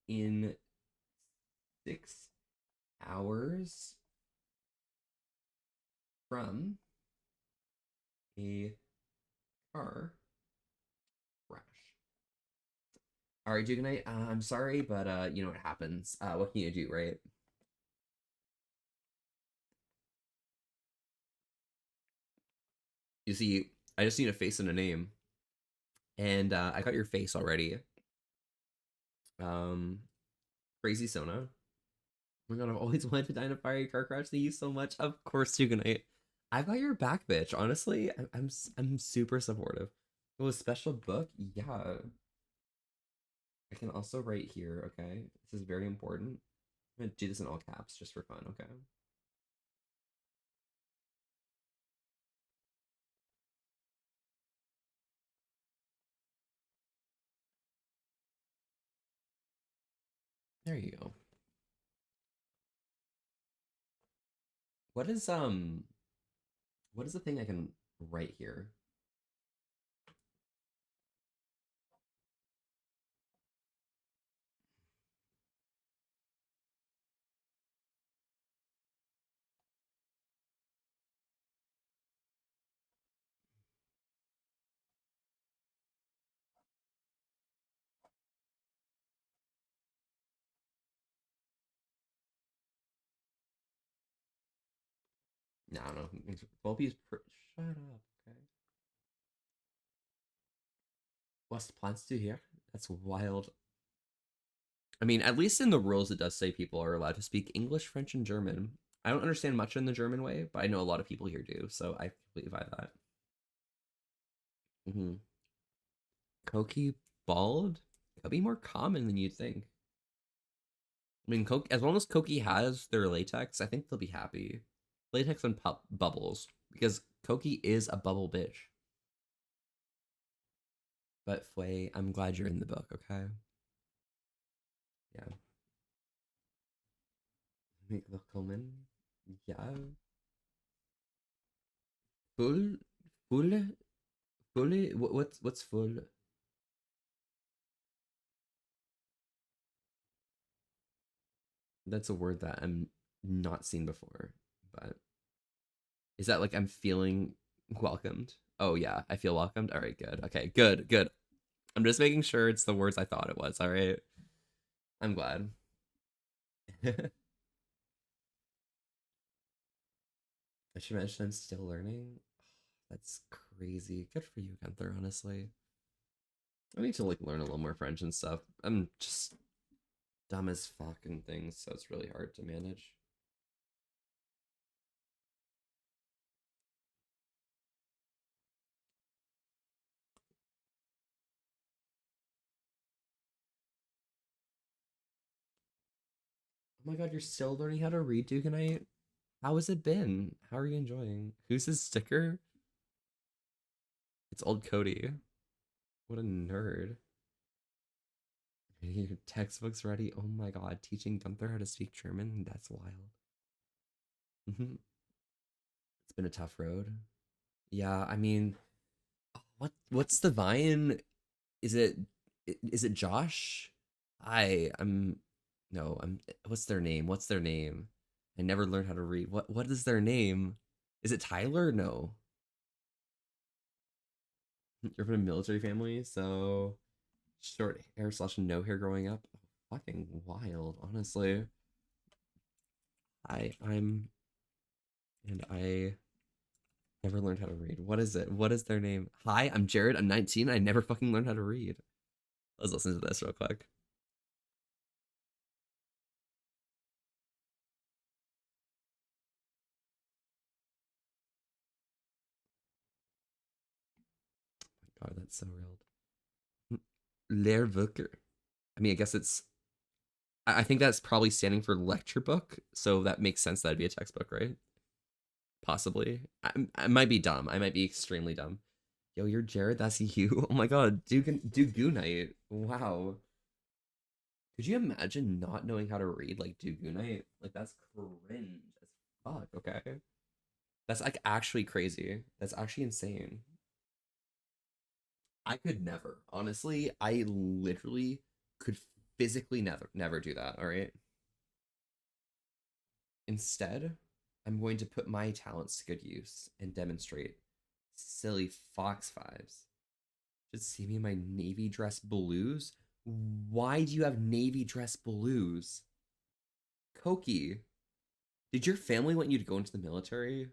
In 6 hours from a car crash. All right, Juvenate, I'm sorry, but you know what happens. What can you do, right? You see, I just need a face and a name. And I got your face already. Um, Crazy Sona. Oh my god, I've always wanted to die in a fiery car crash. Thank you so much. Of course, Hugonite. I've got your back, bitch. Honestly, I'm super supportive. Oh, a special book? Yeah. I can also write here, okay? This is very important. I'm gonna do this in all caps just for fun, okay? There you go. What is what is the thing I can write here? No, I don't know. Bulby's shut up, okay? What's the plans to here? That's wild. I mean, at least in the rules, it does say people are allowed to speak English, French, and German. I don't understand much in the German way, but I know a lot of people here do, so I completely buy that. Mm-hmm. Koki bald could be more common than you'd think. I mean, as long as Koki has their latex, I think they'll be happy. Latex and bubbles, because Koki is a bubble bitch. But Fue, I'm glad you're in the book, okay? Yeah. Willkommen. Ja. Full, full, fully. What's full? That's a word that I'm not seen before. But is that like I'm feeling welcomed? Oh yeah, I feel welcomed. All right, good. Okay, good, good. I'm just making sure it's the words I thought it was. All right. I'm glad. I should mention I'm still learning. That's crazy. Good for you, Gunther, honestly. I need to like learn a little more French and stuff. I'm just dumb as fuck and things, so it's really hard to manage. Oh my god, you're still learning how to read, Duganite? How has it been? How are you enjoying? Who's his sticker? It's old Cody. What a nerd. Your textbook's ready. Oh my god, teaching Gunther how to speak German? That's wild. It's been a tough road. Yeah, I mean, what's the Vine? Is it Josh? I'm no, I'm what's their name? What's their name? I never learned how to read. What is their name? Is it Tyler? No. You're from a military family, so short hair slash no hair growing up. Fucking wild, honestly. I'm and I never learned how to read. What is it? What is their name? Hi, I'm Jared. I'm 19. I never fucking learned how to read. Let's listen to this real quick. God, that's so real. Lehrbucher. I mean, I guess it's. I think that's probably standing for lecture book, so that makes sense. That'd be a textbook, right? Possibly. I might be dumb. I might be extremely dumb. Yo, you're Jared. That's you. Oh my god, Dugunite. Wow. Could you imagine not knowing how to read like Dugunite? Like that's cringe as fuck. Okay, that's like actually crazy. That's actually insane. I could never. Honestly, I literally could physically never do that. All right. Instead, I'm going to put my talents to good use and demonstrate silly Fox Fives. Should see me in my navy dress blues. Why do you have navy dress blues? Koki, did your family want you to go into the military?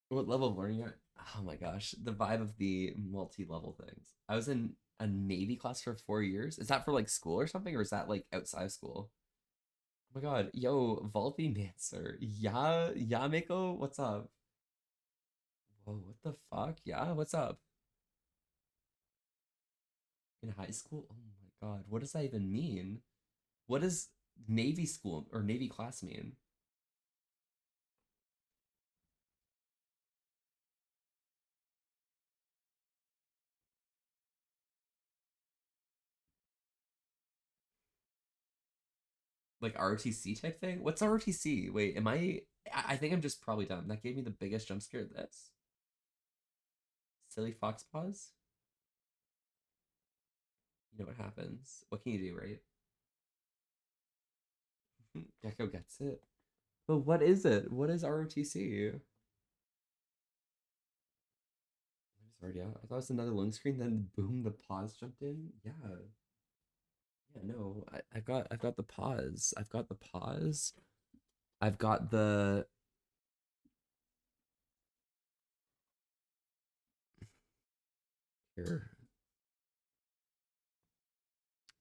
What level of learning are? Oh my gosh, the vibe of the multi-level things. I was in a Navy class for 4 years. Is that for like school or something, or is that like outside of school? Oh my god, yo, Volpe Mancer. Yeah, yeah, Mako, what's up? Whoa, what the fuck? Yeah, what's up? In high school? Oh my god, what does that even mean? What does Navy school or Navy class mean? Like ROTC type thing? What's ROTC? Wait, am I think I'm just probably dumb. That gave me the biggest jump scare of this. Silly fox paws? You know what happens. What can you do, right? Gecko gets it. But what is it? What is ROTC? I'm already out. I thought it was another loan screen, then boom, the pause jumped in. Yeah. Yeah, no. I've got the pause. I've got the pause. I've got the Here.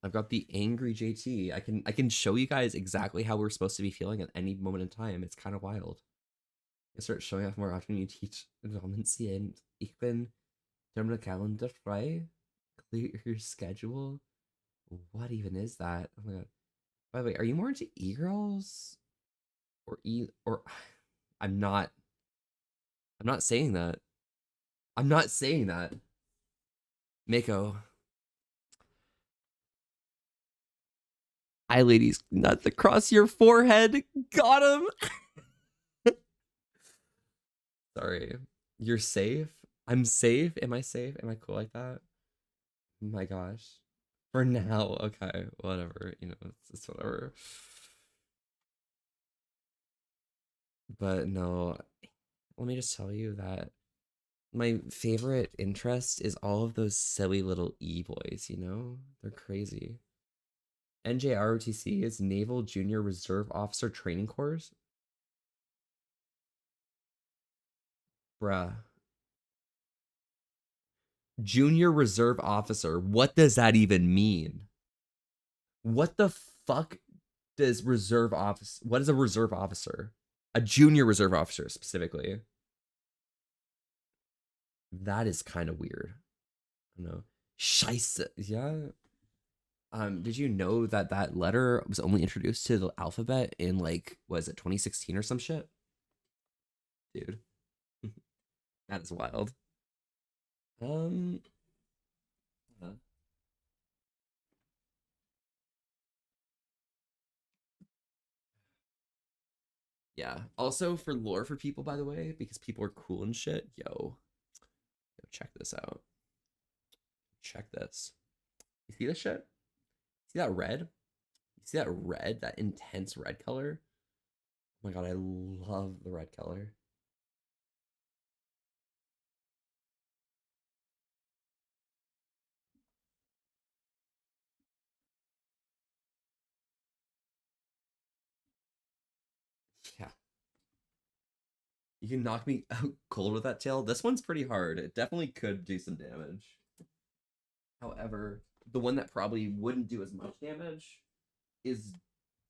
I've got the angry JT. I can show you guys exactly how we're supposed to be feeling at any moment in time. It's kind of wild. You start showing off more often you teach Romancy. Ich bin terminal calendar frei. Clear your schedule. What even is that? Oh my god. By the way, are you more into e-girls? Or I'm not saying that. I'm not saying that. Mako. Eye ladies, nuts across your forehead. Got him. Sorry. You're safe? I'm safe? Am I safe? Am I cool like that? Oh my gosh. For now, okay. Whatever. You know, it's whatever. But no, let me just tell you that my favorite interest is all of those silly little e-boys, you know? They're crazy. NJROTC is Naval Junior Reserve Officer Training Course. Bruh. Junior Reserve Officer. What does that even mean? What the fuck does reserve office? What is a reserve officer? A junior reserve officer specifically. That is kind of weird. I don't know. Scheisse. Yeah. Did you know that that letter was only introduced to the alphabet in like, was it 2016 or some shit? Dude. That is wild. Uh, yeah. Also for lore for people, by the way, because people are cool and shit. Yo, check this out. Check this. You see this shit? See that red? You see that red? That intense red color? Oh my god, I love the red color. Yeah. You can knock me out cold with that tail. This one's pretty hard. It definitely could do some damage. However, the one that probably wouldn't do as much damage is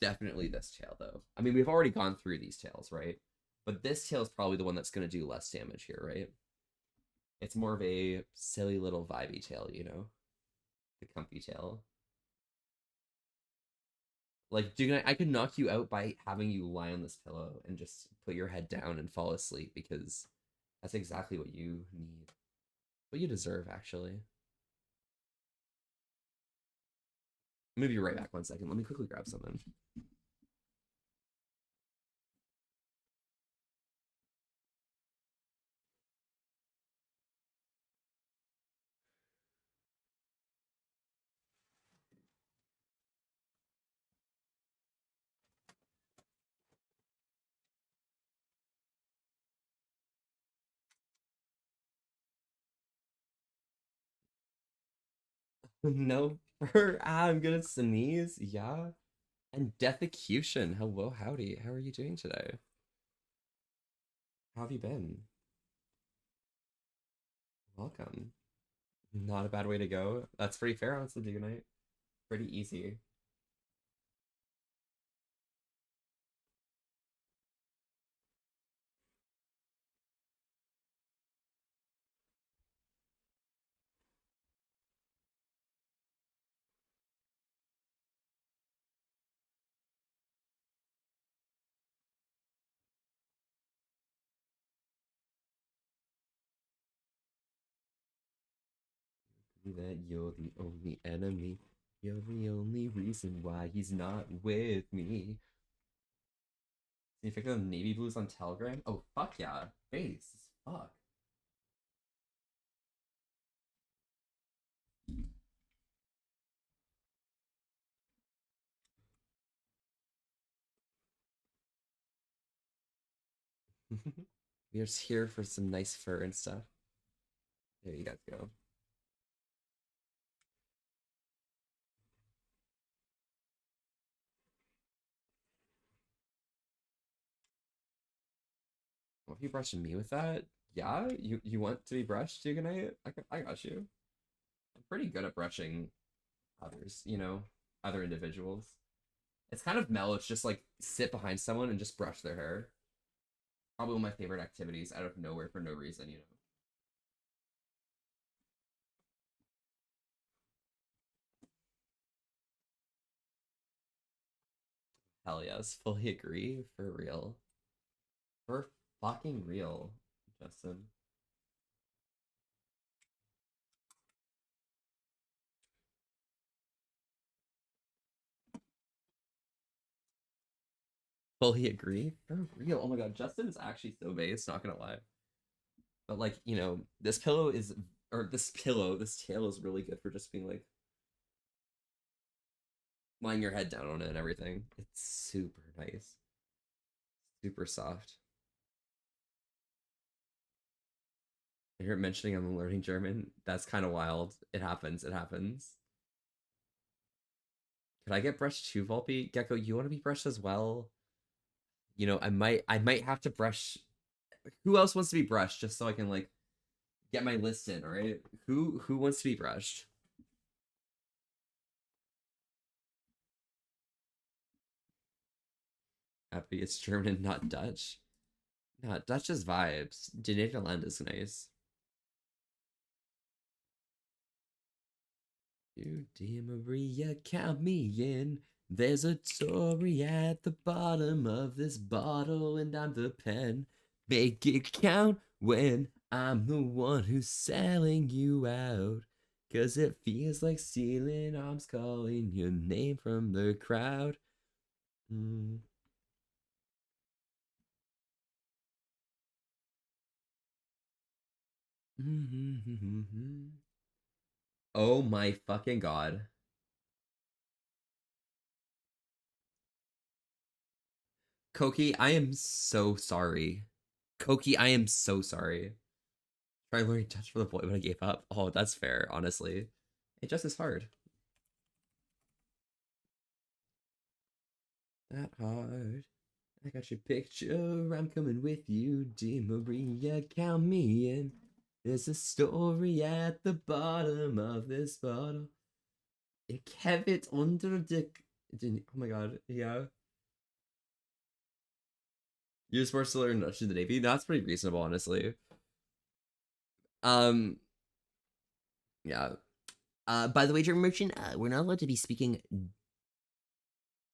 definitely this tail, though. I mean, we've already gone through these tails, right? But this tail is probably the one that's going to do less damage here, right? It's more of a silly little vibey tail, you know? The comfy tail. Like, dude, I could knock you out by having you lie on this pillow and just put your head down and fall asleep because that's exactly what you need. What you deserve, actually. I'm gonna be right back 1 second. Let me quickly grab something. No, I'm gonna sneeze. Yeah. And Deathecution. Hello, howdy. How are you doing today? How have you been? Welcome. Not a bad way to go. That's pretty fair on Sunday night. Pretty easy. That you're the only enemy. You're the only reason why he's not with me. Can you figure the navy blues on Telegram? Oh, fuck yeah. Base. Fuck. We're just here for some nice fur and stuff. There you guys go. Well, if you brushing me with that, yeah, you want to be brushed too, good night? I got you. pretty good at brushing others, you know, other individuals. It's kind of mellow. It's just like sit behind someone and just brush their hair. Probably one of my favorite activities out of nowhere for no reason, you know. Hell yes, fully agree. For real. For fucking real, Justin. Fully agree. For real. Oh my god, Justin is actually so base, not gonna lie. But like, you know, this pillow is or this tail is really good for just being like lying your head down on it and everything. It's super nice. Super soft. I hear mentioning I'm learning German. That's kind of wild. It happens. It happens. Could I get brushed too, Volpe? Gecko, you want to be brushed as well? You know, I might have to brush. Who else wants to be brushed just so I can like get my list in, all right? Who wants to be brushed? Happy it's German and not Dutch. Nah, Dutch is vibes. De Nederland is nice. You, dear Maria, count me in. There's a Tory at the bottom of this bottle, and I'm the pen. Make it count when I'm the one who's selling you out. 'Cause it feels like stealing arms calling your name from the crowd. Mm. Oh my fucking god. Koki, I am so sorry. Koki, I am so sorry. Try learning Dutch for the boy when I gave up. Oh, that's fair, honestly. It just is hard. That hard. I got your picture. I'm coming with you, dear Maria. Count me in. There's a story at the bottom of this bottle. Ich have it under the. Oh my god, yeah. You're supposed to learn Dutch in the Navy. That's pretty reasonable, honestly. Um, yeah. By the way, German merchant, we're not allowed to be speaking.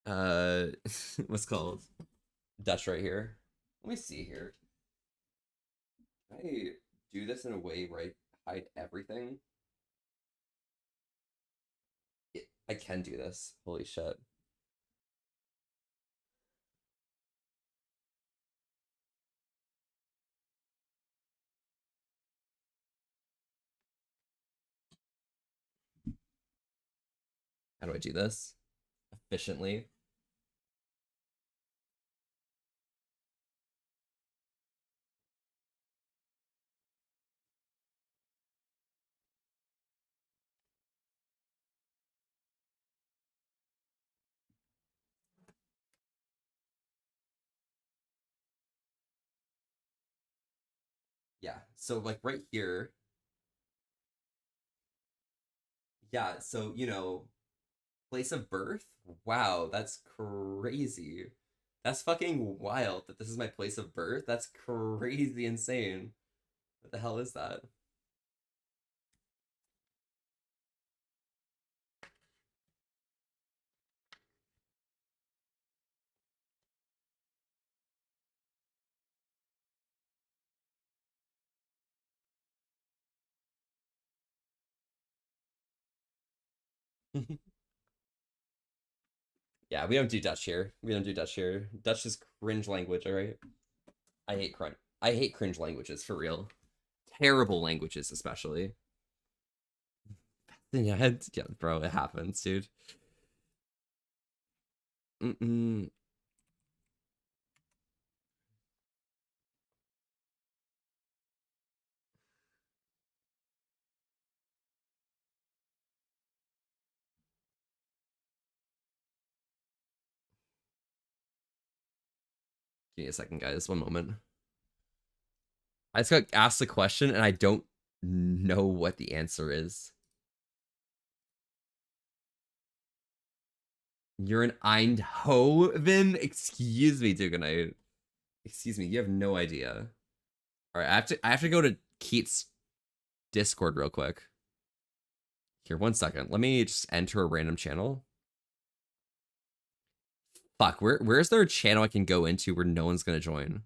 What's called Dutch right here. Let me see here. Can I do this in a way where I hide everything? I can do this. Holy shit. How do I do this efficiently? Yeah. So like right here. Yeah. So, you know, place of birth. Wow, that's crazy. That's fucking wild that this is my place of birth. That's crazy insane. What the hell is that? Yeah, we don't do Dutch here. We don't do Dutch here. Dutch is cringe language, all right? I hate cringe languages for real. Terrible languages, especially. Yeah, yeah, bro, it happens, dude. Mm-mm. Give me a second, guys. One moment. I just got asked a question and I don't know what the answer is. You're an Eindhoven? Excuse me, Duganite. Excuse me, you have no idea. Alright, I have to go to Keith's Discord real quick. Here, 1 second. Let me just enter a random channel. Fuck, where's there a channel I can go into where no one's gonna join?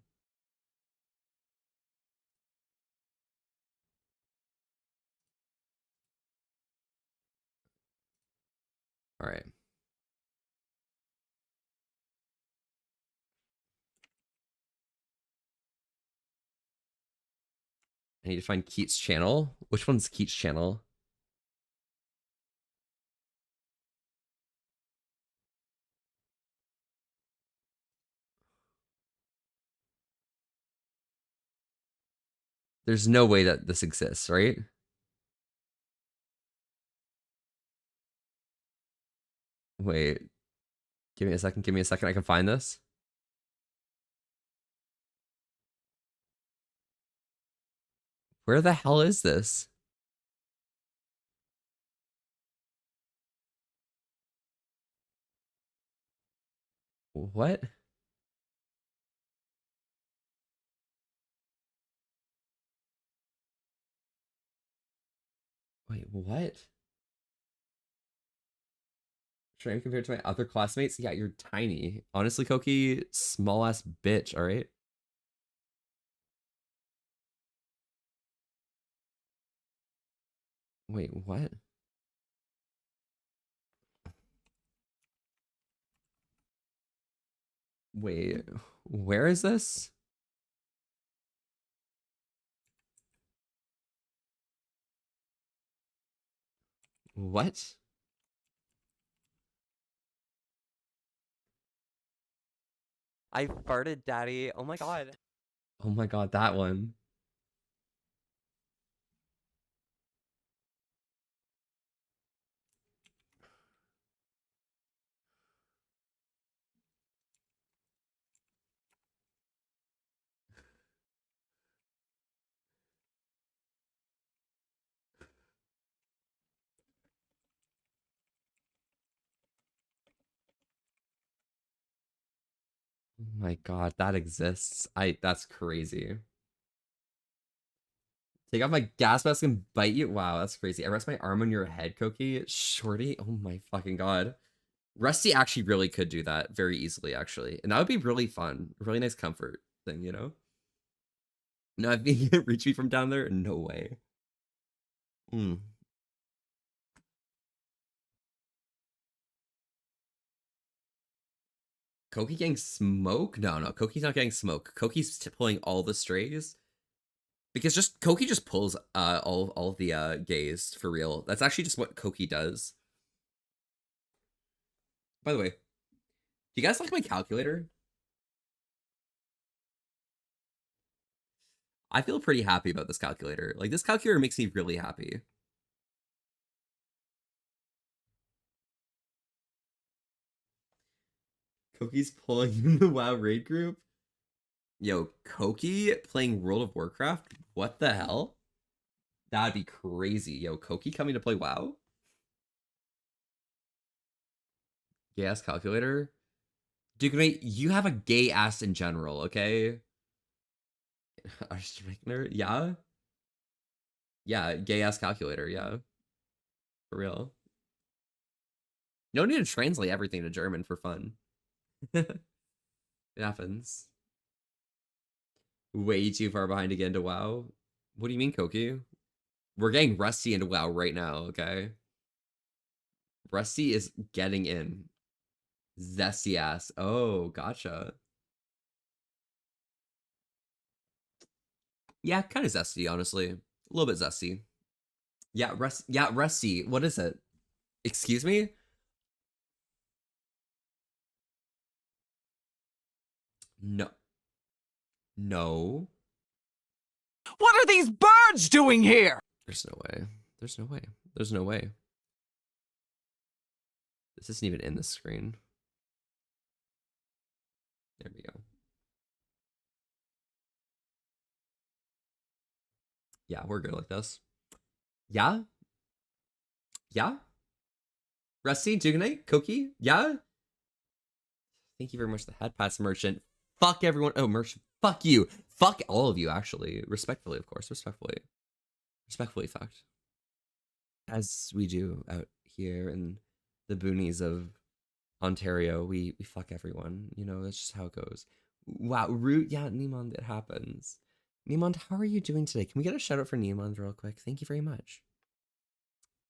Alright. I need to find Keith's channel. Which one's Keith's channel? There's no way that this exists, right? Wait. Give me a second. Give me a second. I can find this. Where the hell is this? What? Wait, what? Trying compared to my other classmates? Yeah, you're tiny. Honestly, Koki, small ass bitch, alright? Wait, what? Wait, where is this? What? I farted, daddy. Oh my god. Oh my god, that one. Oh my god, that exists. That's crazy. Take off my gas mask and bite you? Wow, that's crazy. I rest my arm on your head, Koki. Shorty? Oh my fucking god. Rusty actually really could do that very easily, actually. And that would be really fun. Really nice comfort thing, you know? No, if you can reach me from down there? No way. Hmm. Koki getting smoke? No, Koki's not getting smoke. Koki's pulling all the strays. Because just Koki just pulls all of the gays for real. That's actually just what Koki does. By the way, do you guys like my calculator? I feel pretty happy about this calculator. Like, this calculator makes me really happy. Koki's pulling in the WoW raid group? Yo, Koki playing World of Warcraft? What the hell? That'd be crazy. Yo, Koki coming to play WoW? Gay ass calculator? Dude, wait, you have a gay ass in general, okay? Yeah? Yeah, gay ass calculator, yeah. For real. You don't need to translate everything to German for fun. It happens. Way too far behind to get into WoW. What do you mean, Koki? We're getting Rusty into WoW right now, okay? Rusty is getting in. Zesty ass. Oh, gotcha. Yeah, kind of zesty, honestly. A little bit zesty. Yeah, Rusty. What is it? Excuse me? No. No. What are these birds doing here? There's no way. There's no way. There's no way. This isn't even in the screen. There we go. Yeah, we're good like this. Yeah? Yeah? Rusty, Duganite, Koki? Yeah? Thank you very much, the head pass merchant. Fuck everyone. Oh, merchant. Fuck you. Fuck all of you, actually. Respectfully, of course. Respectfully. Respectfully fucked. As we do out here in the boonies of Ontario, we fuck everyone. You know, that's just how it goes. Wow, root. Yeah, Niemond, it happens. Niemond, how are you doing today? Can we get a shout out for Niemond real quick? Thank you very much.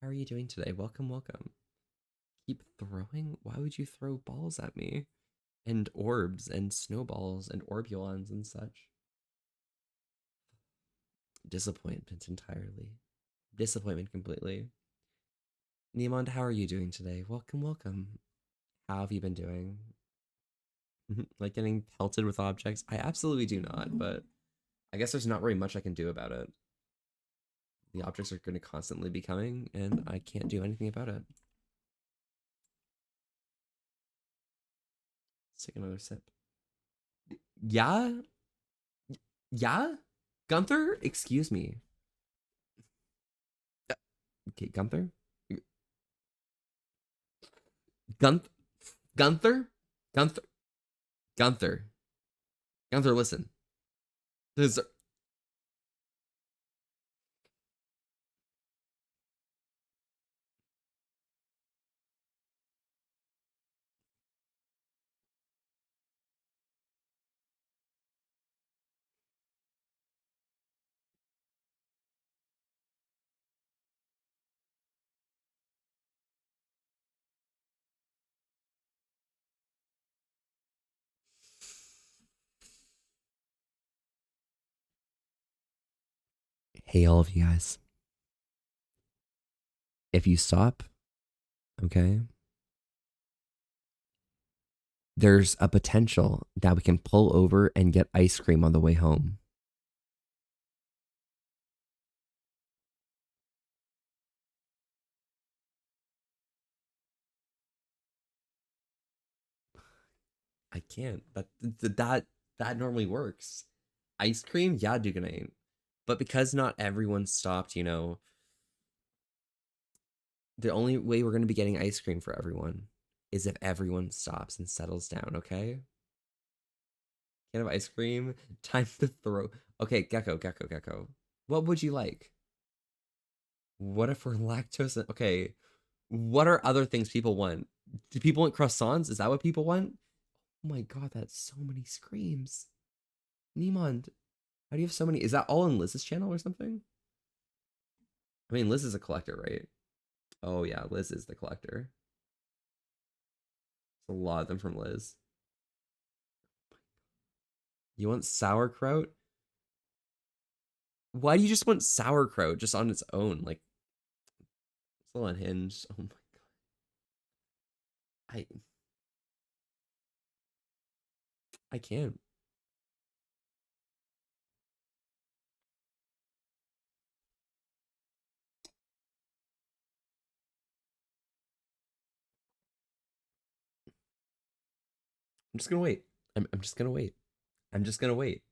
How are you doing today? Welcome, welcome. Keep throwing? Why would you throw balls at me? And orbs and snowballs and orbulons and such. Disappointment entirely. Disappointment completely. Niemond, how are you doing today? Welcome, welcome. How have you been doing? Like getting pelted with objects? I absolutely do not, but I guess there's not very much I can do about it. The objects are going to constantly be coming, and I can't do anything about it. Let's take another sip. Yeah? Yeah? Gunther? Excuse me. Okay, Gunther? Gunther? Gunther? Gunther? Gunther? Gunther, listen. There's... Hey, all of you guys. If you stop, okay, there's a potential that we can pull over and get ice cream on the way home. I can't. That normally works. Ice cream, yeah, Duganane. But because not everyone stopped, you know, the only way we're gonna be getting ice cream for everyone is if everyone stops and settles down, okay? Can't have ice cream. Time to throw. Okay, Gecko, Gecko, Gecko. What would you like? What if we're lactose? Okay, what are other things people want? Do people want croissants? Is that what people want? Oh my god, that's so many screams. Niemond, how do you have so many? Is that all in Liz's channel or something? I mean, Liz is a collector, right? Oh yeah, Liz is the collector. There's a lot of them from Liz. You want sauerkraut? Why do you just want sauerkraut just on its own? Like, it's a little unhinged. Oh my god. I can't. I'm just gonna wait. I'm just gonna wait. I'm just gonna wait.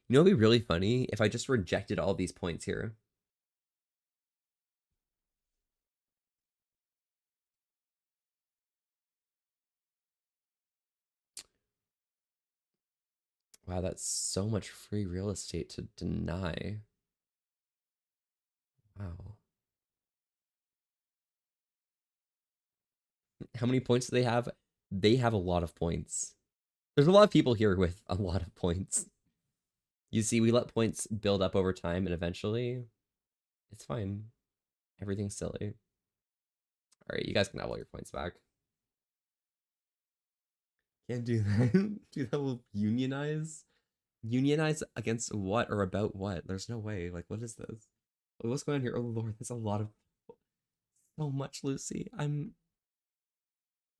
You know what'd be really funny? If I just rejected all these points here. Wow, that's so much free real estate to deny. Wow. How many points do they have? They have a lot of points. There's a lot of people here with a lot of points. You see, we let points build up over time, and eventually, it's fine. Everything's silly. All right, you guys can have all your points back. Can't do that. Dude, that will unionize. Unionize against what or about what? There's no way. Like, what is this? What's going on here? Oh Lord, there's a lot of so much, Lucy.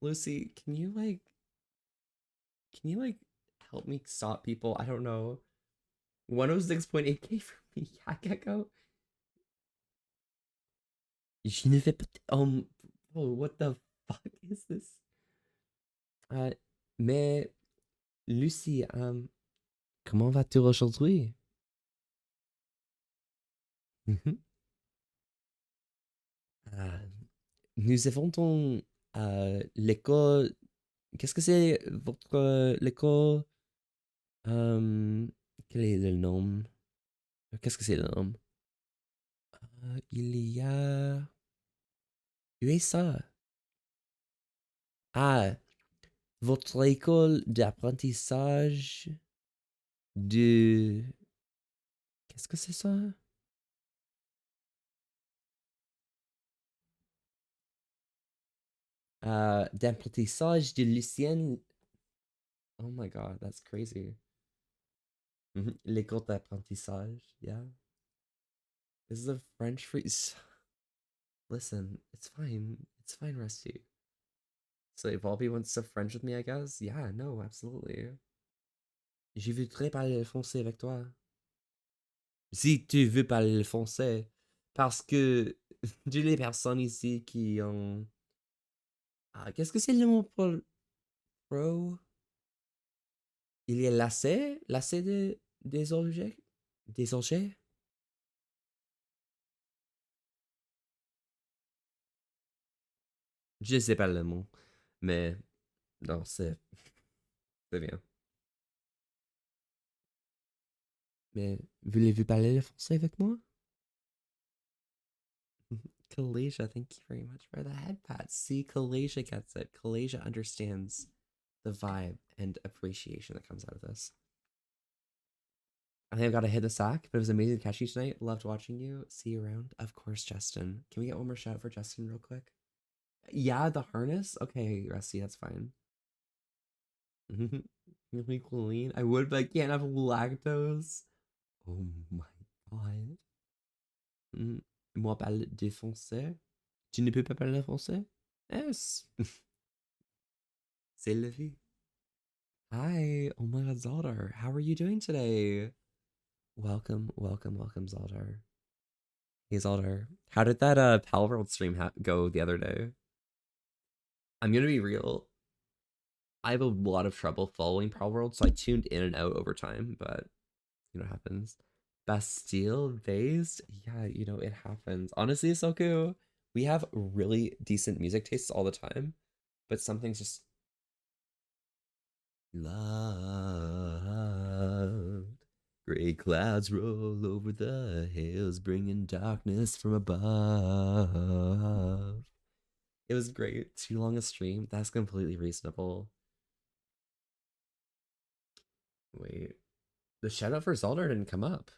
Lucy, can you help me stop people? I don't know. 106.8k for me, yeah, Gecko. Je ne vais pas. Oh, what the fuck is this? Mais Lucy, comment vas-tu aujourd'hui? nous avons l'école. Qu'est-ce que c'est votre l'école? Quel est le nom? Qu'est-ce que c'est le nom? Il y a. USA. Ah, votre école d'apprentissage de. Qu'est-ce que c'est ça? D'apprentissage de Lucien. Oh my god, that's crazy. L'école d'apprentissage, yeah. This is a French phrase. Listen, it's fine. It's fine, Rusty. So if Volby wants to French with me, I guess? Yeah, no, absolutely. Je voudrais parler le français avec toi. Si tu veux parler le français. Parce que toutes les personnes ici qui ont... Ah, qu'est-ce que c'est le mot pour pro? Il y a lacet? Lacet des objets? Des objets? Je sais pas le mot. Mais non, c'est bien. Mais voulez-vous parler le français avec moi? Kalasia, thank you very much for the head pat. See, Kalasia gets it. Kalasia understands the vibe and appreciation that comes out of this. I think I've got to hit the sack, but it was amazing to catch you tonight. Loved watching you. See you around. Of course, Justin. Can we get one more shout out for Justin real quick? Yeah, the harness? Okay, Rusty, that's fine. Really clean. I would, but I can't have lactose. Oh my god. Moi parle de français. Tu ne peux pas parler français? Yes. C'est la vie. Hi. Oh my god, Zaldar. How are you doing today? Welcome, welcome, welcome, Zaldar. Hey, Zaldar. How did that Pal World stream go the other day? I'm gonna be real. I have a lot of trouble following Pal World, so I tuned in and out over time, but you know what happens. Bastille based? Yeah, you know, it happens. Honestly, Soku, we have really decent music tastes all the time, but some things just love. Gray clouds roll over the hills, bringing darkness from above. It was great. Too long a stream. That's completely reasonable. Wait. The shout out for Zaldar didn't come up.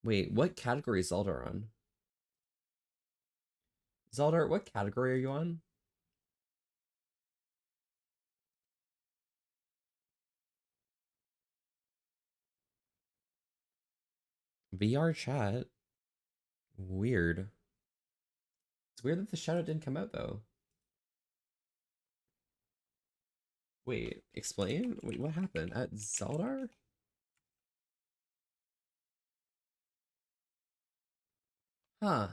Wait, what category is Zaldar on? Zaldar, what category are you on? VR chat? Weird. It's weird that the shout out didn't come out though. Wait, explain? Wait, what happened? At Zaldar? Huh.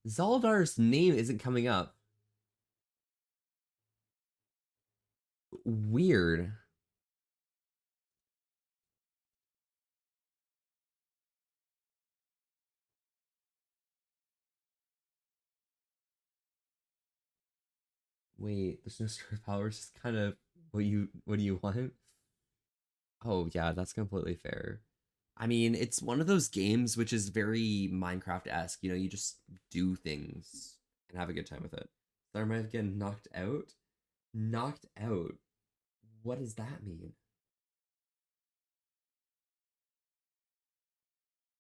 Zaldar's name isn't coming up. Weird. Wait, there's no star powers, just kind of what do you want? Oh yeah, that's completely fair. I mean, it's one of those games which is very Minecraft-esque, you know, you just do things and have a good time with it. There might have getting knocked out. Knocked out? What does that mean?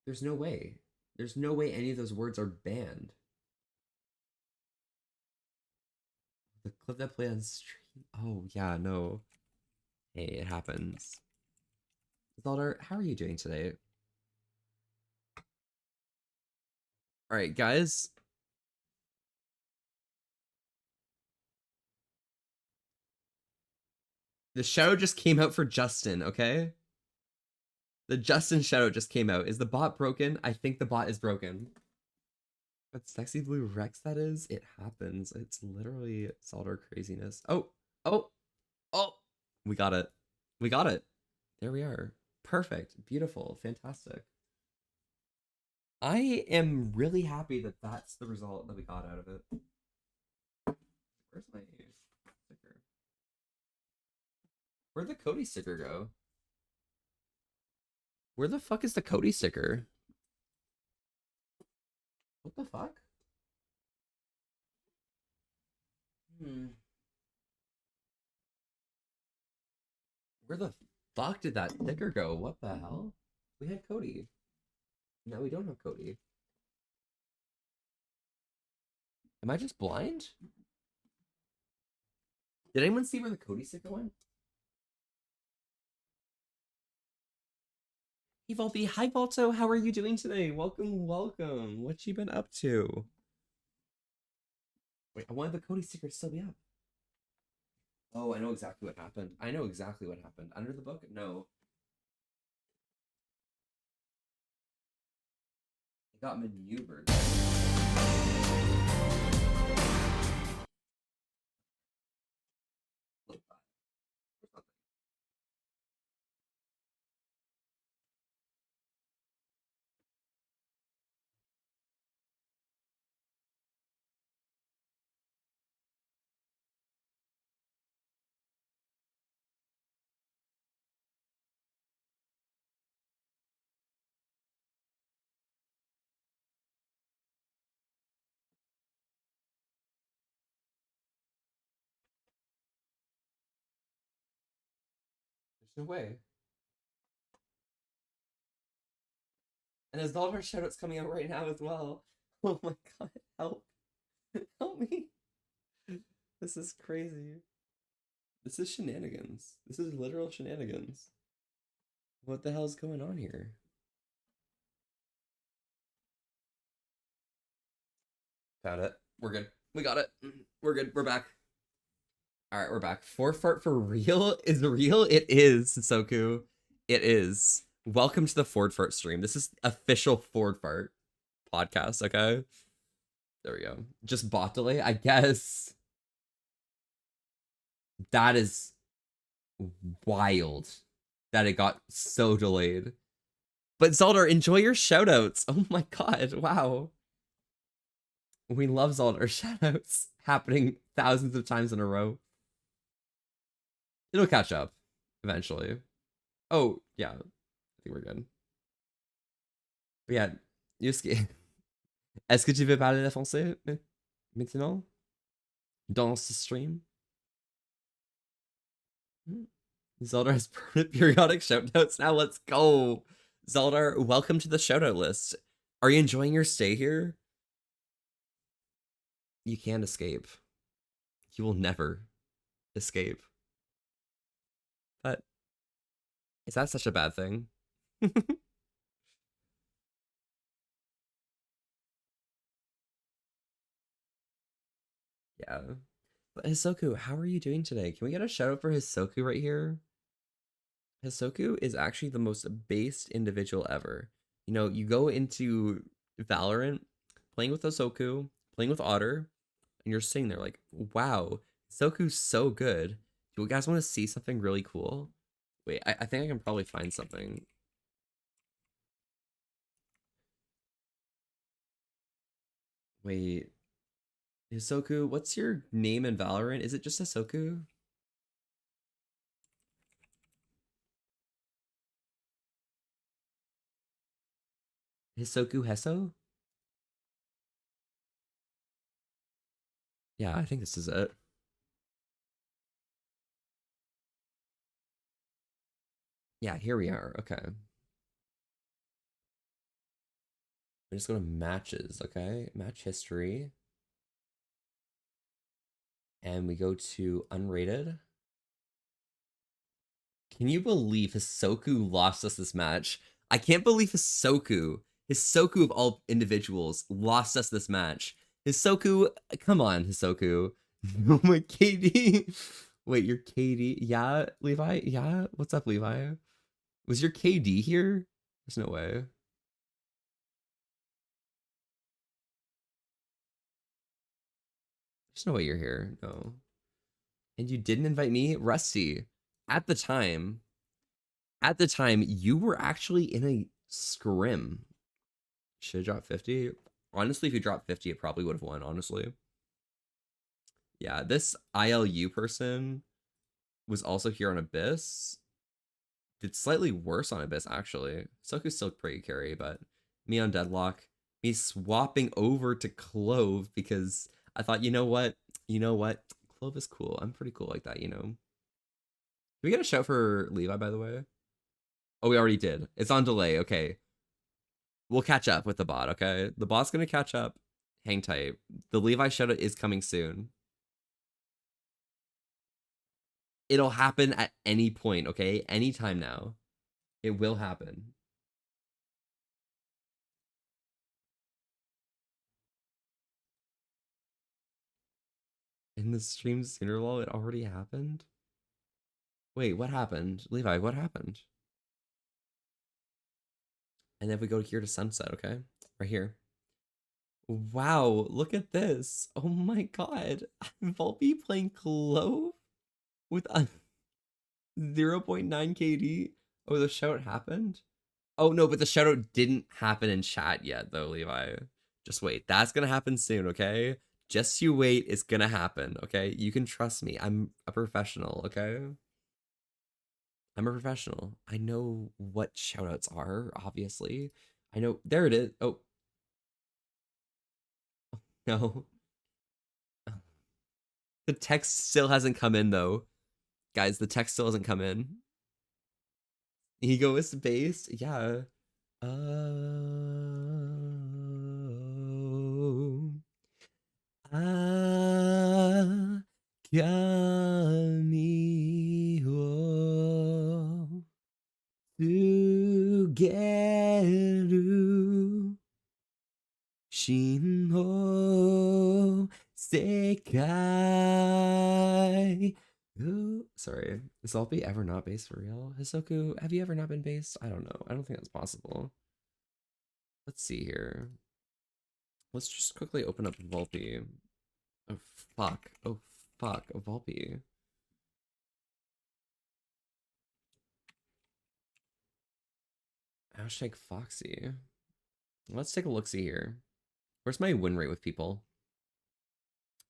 There's no way. There's no way any of those words are banned. The clip that played on stream. Oh yeah, no. Hey, it happens. Zaldar, how are you doing today? Alright, guys. The shadow just came out for Justin, okay? The Justin shadow just came out. Is the bot broken? I think the bot is broken. But Sexy Blue Rex, that is? It happens. It's literally Zaldar craziness. Oh! Oh! Oh! We got it. We got it. There we are. Perfect. Beautiful. Fantastic. I am really happy that that's the result that we got out of it. Where's my sticker? Where'd the Cody sticker go? Where the fuck is the Cody sticker? What the fuck? Where the fuck did that sticker go? What the hell? We had Cody. Now we don't have Cody. Am I just blind? Did anyone see where the Cody sticker went? Hey Volpe, hi Volto, how are you doing today? Welcome, welcome. What you been up to? Wait, I wanted the Cody sticker to still be up. Oh, I know exactly what happened. I know exactly what happened. Under the book? No. It got maneuvered. There's no way. And there's all of our shoutouts coming out right now as well. Oh my god, help. Help me. This is crazy. This is shenanigans. This is literal shenanigans. What the hell is going on here? Found it. We're good. We got it. We're good. We're back. Alright, we're back. Fort fart for real? Is real? It is, Soku. It is. Welcome to the Ford Fart stream. This is official Ford Fart podcast, okay? There we go. Just bot delay, I guess. That is wild that it got so delayed. But Zaldar, enjoy your shoutouts. Oh my god, wow. We love Zaldar shoutouts happening thousands of times in a row. It'll catch up eventually. Oh, yeah. I think we're good. But yeah, Yusuke. Est-ce que tu veux parler le français maintenant? Dans ce stream? Zeldar has periodic shoutouts now. Let's go. Zeldar, welcome to the shoutout list. Are you enjoying your stay here? You can't escape. You will never escape. But is that such a bad thing? Yeah. But Hisoku, how are you doing today? Can we get a shout out for Hisoku right here? Hisoku is actually the most based individual ever. You know, you go into Valorant, playing with Hisoku, playing with Otter, and you're sitting there like, wow, Hisoku's so good. Do you guys want to see something really cool? Wait, I think I can probably find something. Wait. Hisoku, what's your name in Valorant? Is it just Hisoku? Hisoku Heso? Yeah, I think this is it. Yeah, here we are. Okay. We're just going to matches, okay? Match history. And we go to unrated. Can you believe Hisoku lost us this match? I can't believe Hisoku of all individuals, lost us this match. Hisoku, come on, Hisoku. Oh my KD. Wait, your KD? Yeah, Levi? Yeah? What's up, Levi? Was your KD here? There's no way. There's no way you're here. No. And you didn't invite me? Rusty, at the time, you were actually in a scrim. Should have dropped 50. Honestly, if you dropped 50, it probably would have won, honestly. Yeah, this ILU person was also here on Abyss. Did slightly worse on Abyss, actually. Soku's still pretty carry, but me on Deadlock. Me swapping over to Clove because I thought, you know what? You know what? Clove is cool. I'm pretty cool like that, you know? Can we get a shout for Levi, by the way? Oh, we already did. It's on delay. Okay. We'll catch up with the bot, okay? The bot's gonna catch up. Hang tight. The Levi shout is coming soon. It'll happen at any point, okay? Anytime now. It will happen. In the stream sooner, lol, it already happened? Wait, what happened? Levi, what happened? And then we go here to sunset, okay? Right here. Wow, look at this. Oh my god. Volpe playing Clove with a 0.9 KD. Oh, the shout happened? Oh no, but the shoutout didn't happen in chat yet though, Levi. Just wait. That's gonna happen soon, okay? Just you wait, it's gonna happen, okay? You can trust me. I'm a professional, okay? I'm a professional. I know what shoutouts are, obviously. I know. There it is. Oh. No. The text still hasn't come in, though. Guys, the text still hasn't come in. Egoist based? Yeah. Together 真の世界. Ooh, sorry. Is Volpe ever not based for real? Hisoku, have you ever not been based? I don't know. I don't think that's possible. Let's see here. Let's just quickly open up Volpe. Oh, fuck. Oh, fuck. Volpe. Hashtag Foxy. Let's take a look-see here. Where's my win rate with people?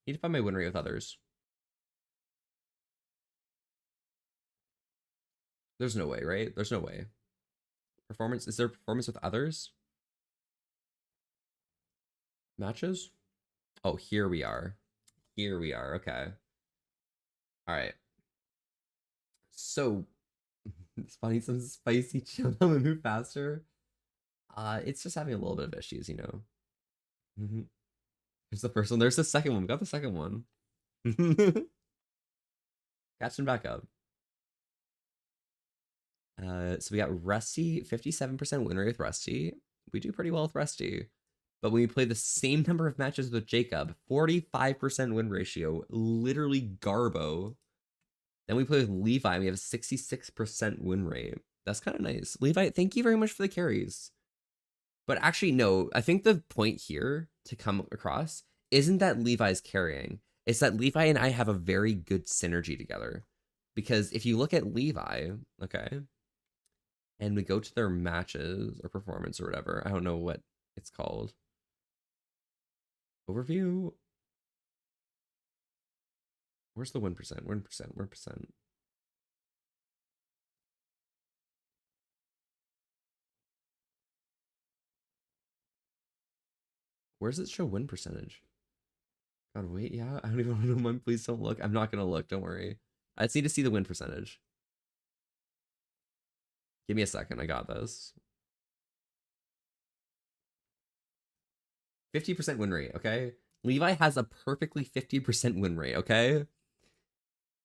Need to find my win rate with others. There's no way, right? There's no way. Performance, is there performance with others? Matches? Oh, here we are. Here we are, okay. All right. So, it's funny, some spicy chill and move faster. It's just having a little bit of issues, you know. There's the first one. There's the second one. We got the second one. Catching back up. So we got Rusty, 57% win rate with Rusty. We do pretty well with Rusty. But when we play the same number of matches with Jacob, 45% win ratio, literally garbo. Then we play with Levi, and we have a 66% win rate. That's kind of nice. Levi, thank you very much for the carries. But actually, no, I think the point here to come across isn't that Levi's carrying. It's that Levi and I have a very good synergy together. Because if you look at Levi, okay, and we go to their matches or performance or whatever, I don't know what it's called. Overview. Where's the 1%? 1%, 1%. Where does it show win percentage? God, wait, yeah, I don't even know mine. Please don't look. I'm not gonna look, don't worry. I just need to see the win percentage. Give me a second, I got this. 50% win rate, okay? Levi has a perfectly 50% win rate, okay?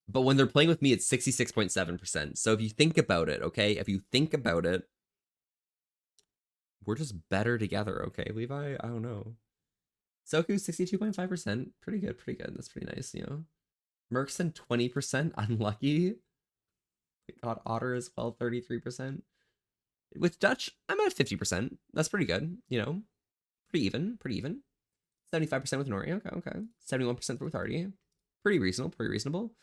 But when they're playing with me, it's 66.7%. So if you think about it, okay? If you think about it, we're just better together, okay, Levi? I don't know. Soku, 62.5%. Pretty good, pretty good. That's pretty nice, you know? Merkson, 20%. Unlucky. God, Otter as well, 33%. With Dutch, I'm at 50%. That's pretty good, you know? Pretty even, pretty even. 75% with Nori, okay, okay. 71% with Artie. Pretty reasonable, pretty reasonable.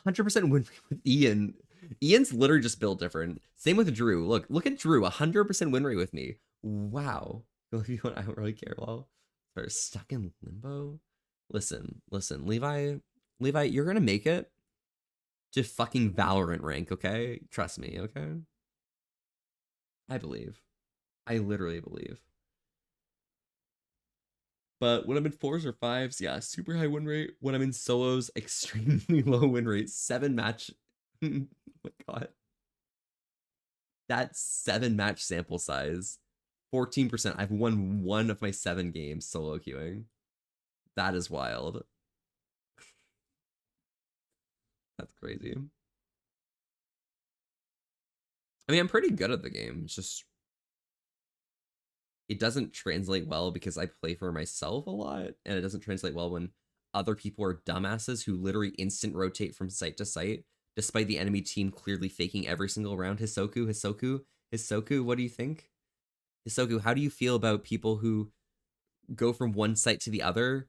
100% win rate with Ian. Ian's literally just built different. Same with Drew. Look at Drew, 100% win rate with me. Wow. If you want, I don't really care. Well, they're stuck in limbo. Listen, Levi, you're gonna make it to fucking Valorant rank, okay? Trust me, okay? I believe. I literally believe. But when I'm in 4s or 5s, yeah, super high win rate. When I'm in solos, extremely low win rate. 7 match. Oh my god. That 7 match sample size. 14%. I've won 1 of my 7 games solo queuing. That is wild. That's crazy. I mean, I'm pretty good at the game. It's just it doesn't translate well because I play for myself a lot, and it doesn't translate well when other people are dumbasses who literally instant rotate from site to site, despite the enemy team clearly faking every single round. Hisoku, what do you think? Hisoku, how do you feel about people who go from one site to the other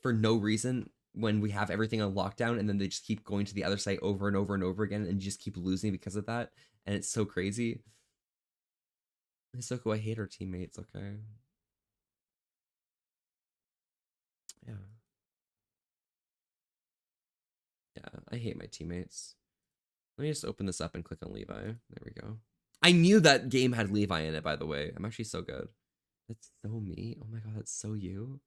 for no reason when we have everything on lockdown, and then they just keep going to the other site over and over and over again, and you just keep losing because of that, and it's so crazy. Hisoku, I hate our teammates, okay? Yeah. Yeah, I hate my teammates. Let me just open this up and click on Levi. There we go. I knew that game had Levi in it, by the way. I'm actually so good. That's so me. Oh my god, that's so you.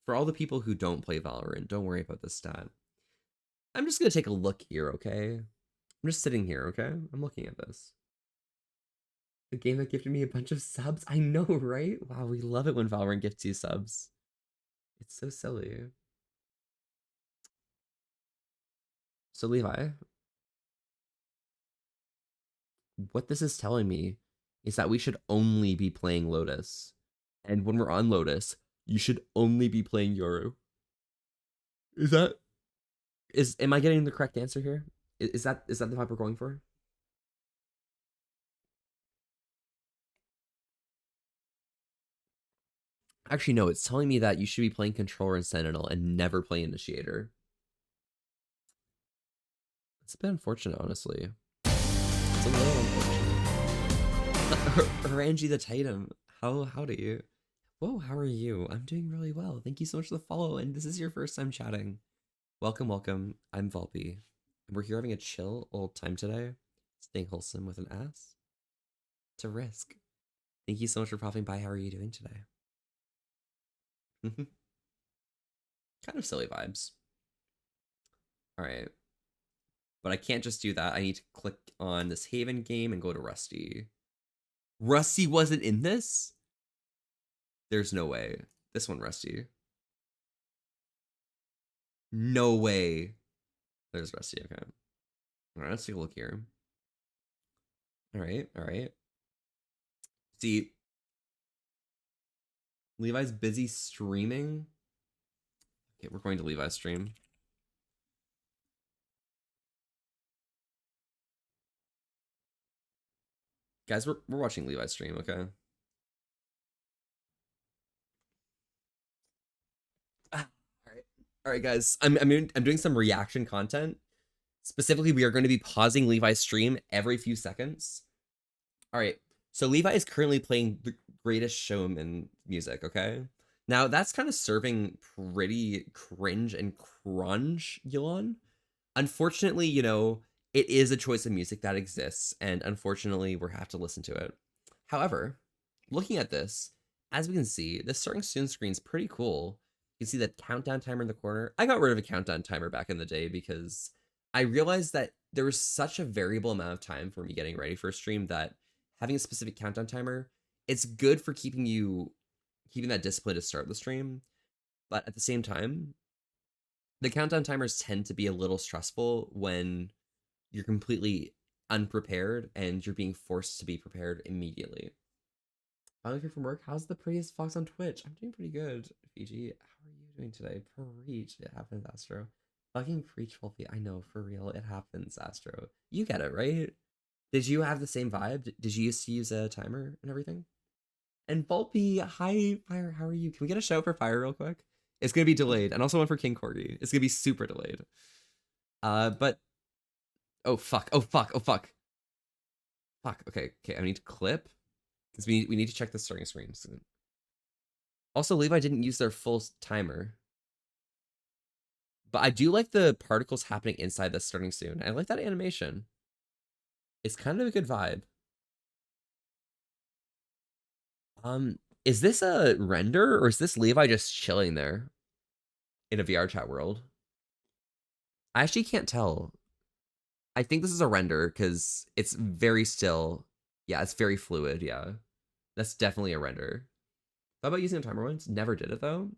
For all the people who don't play Valorant, don't worry about this stat. I'm just gonna take a look here, okay? I'm just sitting here, okay? I'm looking at this. The game that gifted me a bunch of subs? I know, right? Wow, we love it when Valorant gifts you subs. It's so silly. So Levi, what this is telling me is that we should only be playing Lotus. And when we're on Lotus, you should only be playing Yoru. Am I getting the correct answer here? Is that the vibe we're going for? Actually, no, it's telling me that you should be playing Controller and Sentinel and never play Initiator. It's a bit unfortunate, honestly. It's a little unfortunate. Ranji the Titan, how do you? Whoa, how are you? I'm doing really well. Thank you so much for the follow, and this is your first time chatting. Welcome. I'm Volpe. We're here having a chill old time today. Staying wholesome with an ass. To risk. Thank you so much for popping by. How are you doing today? Kind of silly vibes. Alright. But I can't just do that. I need to click on this Haven game and go to Rusty. Rusty wasn't in this? There's no way. This one, Rusty. No way. There's Rusty, okay. Alright, let's take a look here. Alright. See, Levi's busy streaming. Okay, we're going to Levi's stream. Guys, we're watching Levi's stream, okay? All right, guys. I'm doing some reaction content. Specifically, we are going to be pausing Levi's stream every few seconds. All right. So Levi is currently playing The Greatest Showman music, okay? Now, that's kind of serving pretty cringe and crunch, Yulon. Unfortunately, you know, it is a choice of music that exists, and unfortunately, we'll have to listen to it. However, looking at this, as we can see, this starting soon screen is pretty cool. You can see that countdown timer in the corner. I got rid of a countdown timer back in the day because I realized that there was such a variable amount of time for me getting ready for a stream that having a specific countdown timer, it's good for keeping that discipline to start the stream. But at the same time, the countdown timers tend to be a little stressful when you're completely unprepared and you're being forced to be prepared immediately. Finally here from work. How's the prettiest fox on Twitch? I'm doing pretty good, Fiji. How are you doing today? Preach. It happens, Astro. Fucking preach, Wolfie. I know, for real. It happens, Astro. You get it, right? Did you have the same vibe? Did you used to use a timer and everything? And Volpe, hi, Fire, how are you? Can we get a shout for Fire real quick? It's going to be delayed. And also one for King Corgi. It's going to be super delayed. But Oh fuck. Oh fuck. Oh fuck. Fuck. Okay. Okay. I need to clip because we need to check the starting screen soon. Also, Levi didn't use their full timer. But I do like the particles happening inside the starting soon. I like that animation. It's kind of a good vibe. Is this a render or is this Levi just chilling there in a VR chat world? I actually can't tell. I think this is a render because it's very still. Yeah, it's very fluid. Yeah, that's definitely a render. How about using a timer once? Never did it though.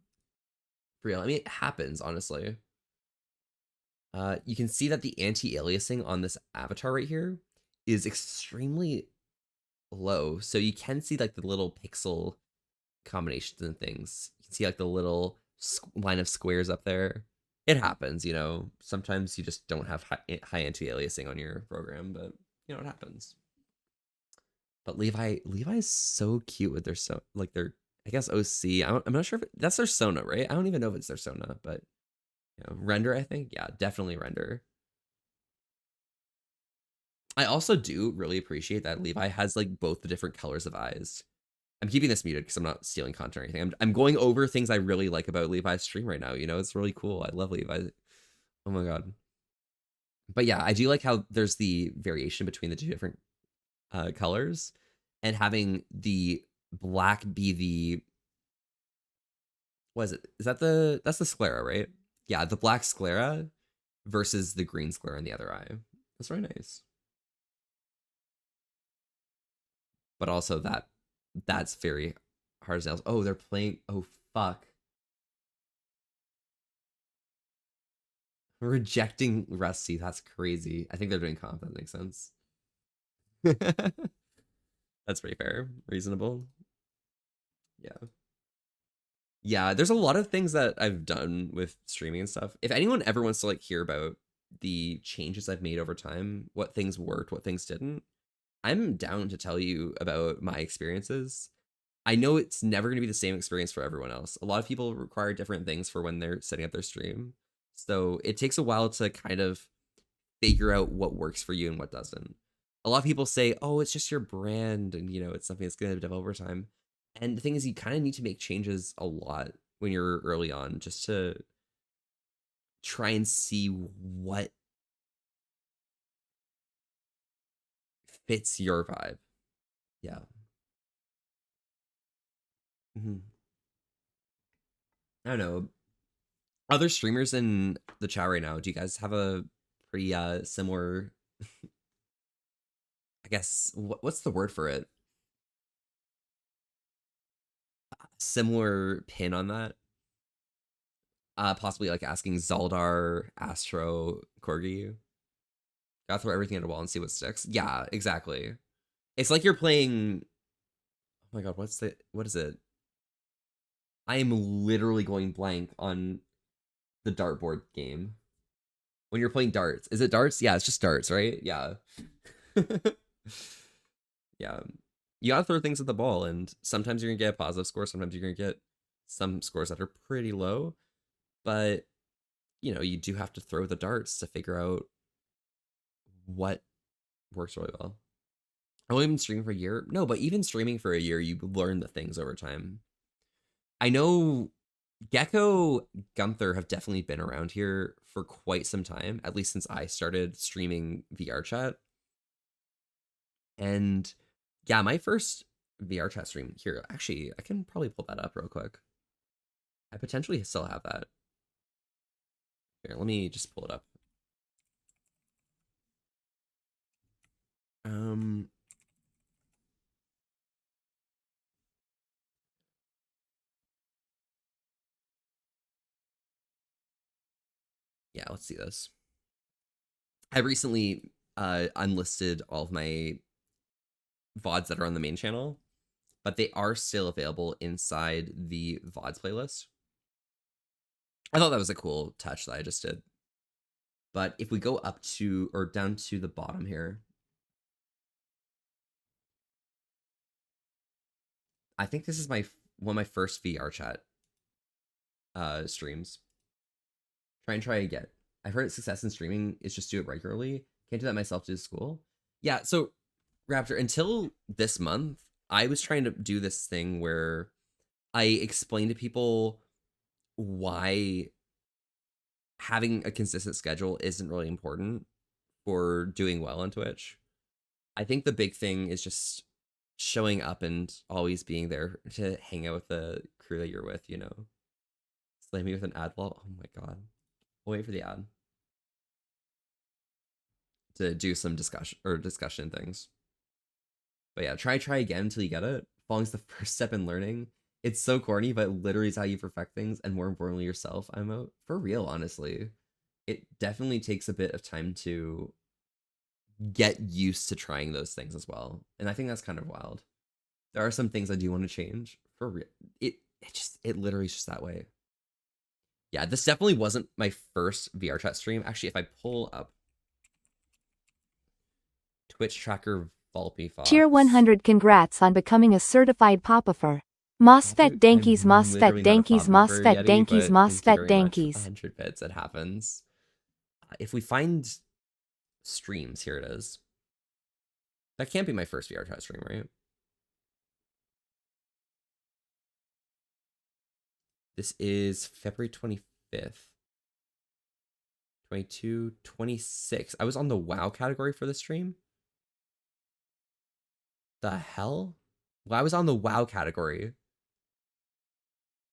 For real, I mean, it happens honestly. You can see that the anti-aliasing on this avatar right here is extremely low. So you can see like the little pixel combinations and things. You can see like the little line of squares up there. It happens, you know. Sometimes you just don't have high anti-aliasing on your program, but you know it happens. But Levi's so cute with their their I guess OC. I'm not sure if that's their Sona, right? I don't even know if it's their Sona, but you know, render. I think yeah, definitely render. I also do really appreciate that Levi has like both the different colors of eyes. I'm keeping this muted because I'm not stealing content or anything. I'm going over things I really like about Levi's stream right now. You know, it's really cool. I love Levi. Oh my god. But yeah, I do like how there's the variation between the two different colors, and having the black be the what is it? Is that that's the sclera, right? Yeah, the black sclera versus the green sclera in the other eye. That's very nice. But also that's very hard as nails. Oh, they're playing. Oh fuck. Rejecting Rusty. That's crazy. I think they're doing comp. That makes sense. That's pretty fair. Reasonable. Yeah. Yeah, there's a lot of things that I've done with streaming and stuff. If anyone ever wants to like hear about the changes I've made over time, what things worked, what things didn't, I'm down to tell you about my experiences. I know it's never going to be the same experience for everyone else. A lot of people require different things for when they're setting up their stream. So it takes a while to kind of figure out what works for you and what doesn't. A lot of people say, oh, it's just your brand and, you know, it's something that's going to develop over time. And the thing is, you kind of need to make changes a lot when you're early on just to try and see what fits your vibe. Yeah. Mm-hmm. I don't know. Other streamers in the chat right now, do you guys have a pretty similar I guess what's the word for it? Similar pin on that? Possibly like asking Zaldar, Astro, Corgi. Gotta throw everything at a wall and see what sticks. Yeah, exactly. It's like you're playing. Oh my god, what is it? I am literally going blank on the dartboard game. When you're playing darts. Is it darts? Yeah, it's just darts, right? Yeah. Yeah. You gotta throw things at the ball, and sometimes you're gonna get a positive score, sometimes you're gonna get some scores that are pretty low. But you know, you do have to throw the darts to figure out what works really well. I've only been streaming for a year. No, but even streaming for a year, you learn the things over time. I know Gecko, Gunther have definitely been around here for quite some time, at least since I started streaming VR chat. And yeah, my first VR chat stream here, actually, I can probably pull that up real quick. I potentially still have that. Here, let me just pull it up. Yeah, let's see this. I recently unlisted all of my VODs that are on the main channel, but they are still available inside the VODs playlist. I thought that was a cool touch that I just did. But if we go up to, or down to the bottom here, I think this is one of my first VR chat streams. Try again. I've heard success in streaming is just do it regularly. Can't do that myself to school. Yeah, so Raptor, until this month, I was trying to do this thing where I explain to people why having a consistent schedule isn't really important for doing well on Twitch. I think the big thing is just showing up and always being there to hang out with the crew that you're with, you know. Slay me with an ad wall. Oh my god. I'll wait for the ad to do some discussion things. But yeah, try again until you get it. Falling's the first step in learning. It's so corny, but literally is how you perfect things, and more importantly, yourself. I'm out for real, honestly. It definitely takes a bit of time to get used to trying those things as well, and I think that's kind of wild. There are some things I do want to change for real. It literally is just that way. Yeah, this definitely wasn't my first VR chat stream. Actually, if I pull up Twitch tracker Volpe Fox. Tier 100 congrats on becoming a certified popper. MOSFET Dankies, I'm MOSFET literally not a Dankies, popper MOSFET Yeti, Dankies, but thank you MOSFET very much for the Dankies. 100 bits, it happens. If we find streams, here it is. That can't be my first VR chat stream, right? This is February 25th. 22, 26. I was on the WoW category for the stream. The hell? Well, I was on the WoW category.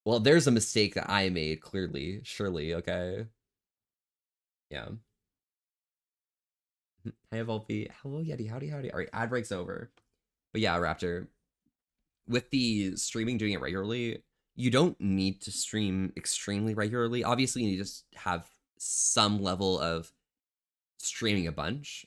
Well, there's a mistake that I made, clearly. Surely, okay. Yeah. Hi, Volpe. Hello, Yeti. Howdy. Alright, ad break's over. But yeah, Raptor. With the streaming, doing it regularly, you don't need to stream extremely regularly. Obviously, you need to just have some level of streaming a bunch.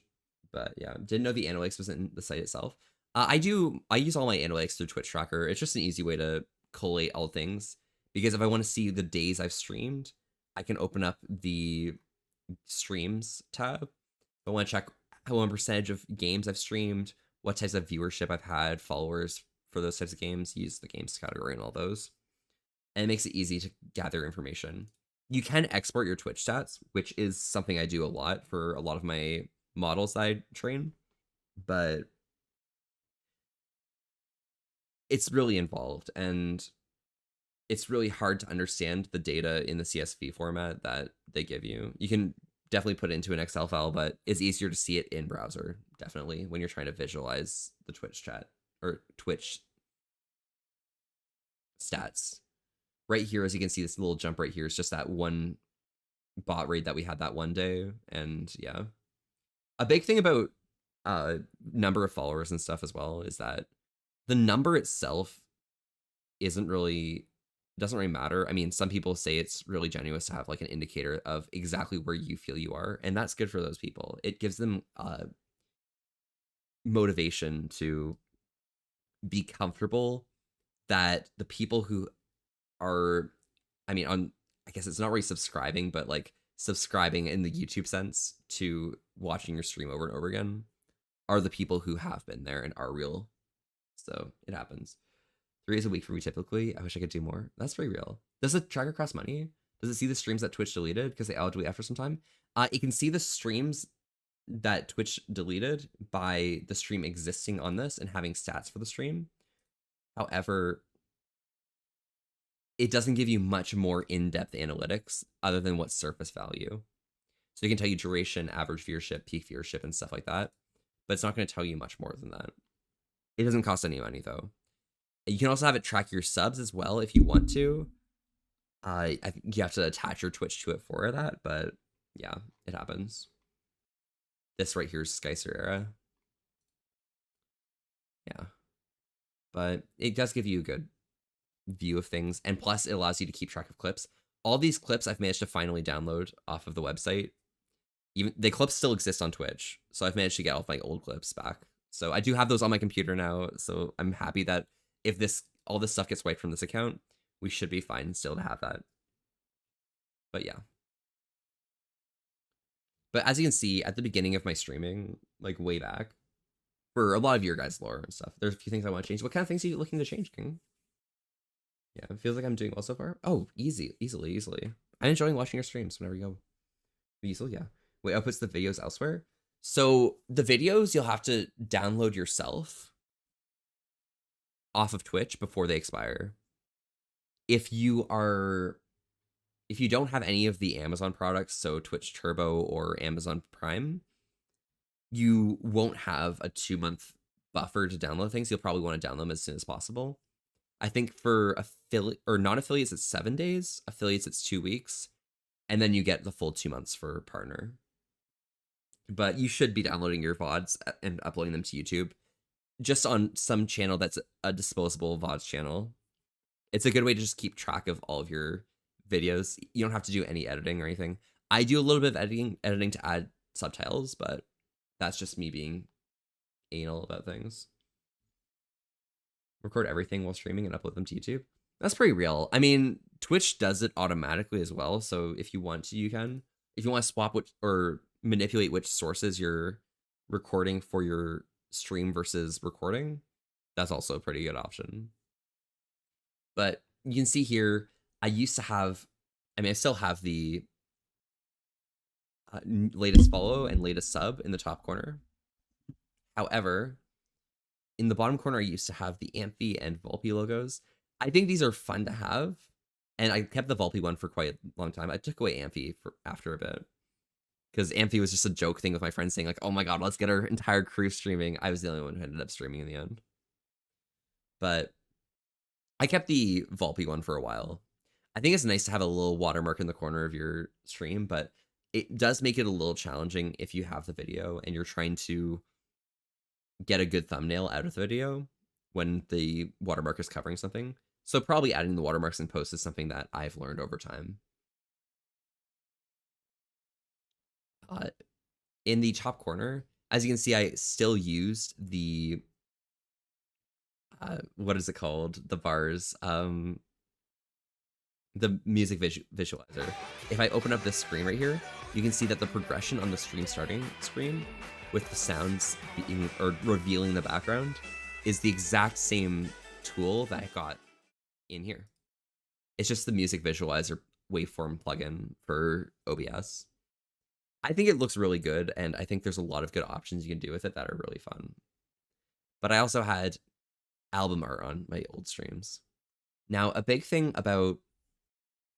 But yeah, didn't know the analytics was in the site itself. I use all my analytics through Twitch Tracker. It's just an easy way to collate all things. Because if I want to see the days I've streamed, I can open up the streams tab. If I want to check what percentage of games I've streamed, what types of viewership I've had, followers for those types of games, use the games category and all those. And it makes it easy to gather information. You can export your Twitch stats, which is something I do a lot for a lot of my models that I train. But it's really involved, and it's really hard to understand the data in the CSV format that they give you. You can definitely put it into an Excel file, but it's easier to see it in browser, definitely, when you're trying to visualize the Twitch chat or Twitch stats. Right here, as you can see, this little jump right here is just that one bot raid that we had that one day. And yeah, a big thing about number of followers and stuff as well is that the number itself doesn't really matter. I mean, some people say it's really generous to have like an indicator of exactly where you feel you are, and that's good for those people. It gives them motivation to be comfortable that the people who are, I guess it's not really subscribing, but like subscribing in the YouTube sense to watching your stream over and over again are the people who have been there and are real. So it happens. 3 days a week for me typically. I wish I could do more. That's very real. Does the tracker cost money? Does it see the streams that Twitch deleted because they auto-delete after some time? It can see the streams that Twitch deleted by the stream existing on this and having stats for the stream. However, it doesn't give you much more in-depth analytics other than what's surface value. So it can tell you duration, average viewership, peak viewership, and stuff like that. But it's not going to tell you much more than that. It doesn't cost any money, though. You can also have it track your subs as well if you want to. I think you have to attach your Twitch to it for that, but yeah, it happens. This right here is Skycer era. Yeah. But it does give you a good view of things, and plus it allows you to keep track of clips. All these clips I've managed to finally download off of the website. Even the clips still exist on Twitch, so I've managed to get all of my old clips back. So I do have those on my computer now, so I'm happy that if all this stuff gets wiped from this account, we should be fine still to have that. But yeah. But as you can see, at the beginning of my streaming, like way back, for a lot of your guys' lore and stuff, there's a few things I want to change. What kind of things are you looking to change, King? Yeah, it feels like I'm doing well so far. Oh, easily. I'm enjoying watching your streams whenever you go. Easily, yeah. Wait, outputs the videos elsewhere? So the videos you'll have to download yourself off of Twitch before they expire. If you don't have any of the Amazon products, so Twitch Turbo or Amazon Prime, you won't have a 2-month buffer to download things. You'll probably want to download them as soon as possible. I think for affiliate or non-affiliates, it's 7 days. Affiliates, it's 2 weeks. And then you get the full 2 months for partner. But you should be downloading your VODs and uploading them to YouTube. Just on some channel that's a disposable VODs channel. It's a good way to just keep track of all of your videos. You don't have to do any editing or anything. I do a little bit of editing to add subtitles, but that's just me being anal about things. Record everything while streaming and upload them to YouTube. That's pretty real. I mean, Twitch does it automatically as well, so if you want to, you can. If you want to swap which or manipulate which sources you're recording for your stream versus recording, that's also a pretty good option. But you can see here, I still have the latest follow and latest sub in the top corner. However, in the bottom corner, I used to have the Amphi and Volpe logos. I think these are fun to have, and I kept the Volpe one for quite a long time. I took away Amphi after a bit, because Amphi was just a joke thing with my friends saying like, oh my god, let's get our entire crew streaming. I was the only one who ended up streaming in the end. But I kept the Volpe one for a while. I think it's nice to have a little watermark in the corner of your stream, but it does make it a little challenging if you have the video and you're trying to get a good thumbnail out of the video when the watermark is covering something. So probably adding the watermarks in post is something that I've learned over time. In the top corner, as you can see, I still used the what is it called? The bars, the music visualizer. If I open up this screen right here, you can see that the progression on the stream starting screen with the sounds being or revealing the background is the exact same tool that I got in here. It's just the music visualizer waveform plugin for OBS. I think it looks really good, and I think there's a lot of good options you can do with it that are really fun. But I also had album art on my old streams. Now, a big thing about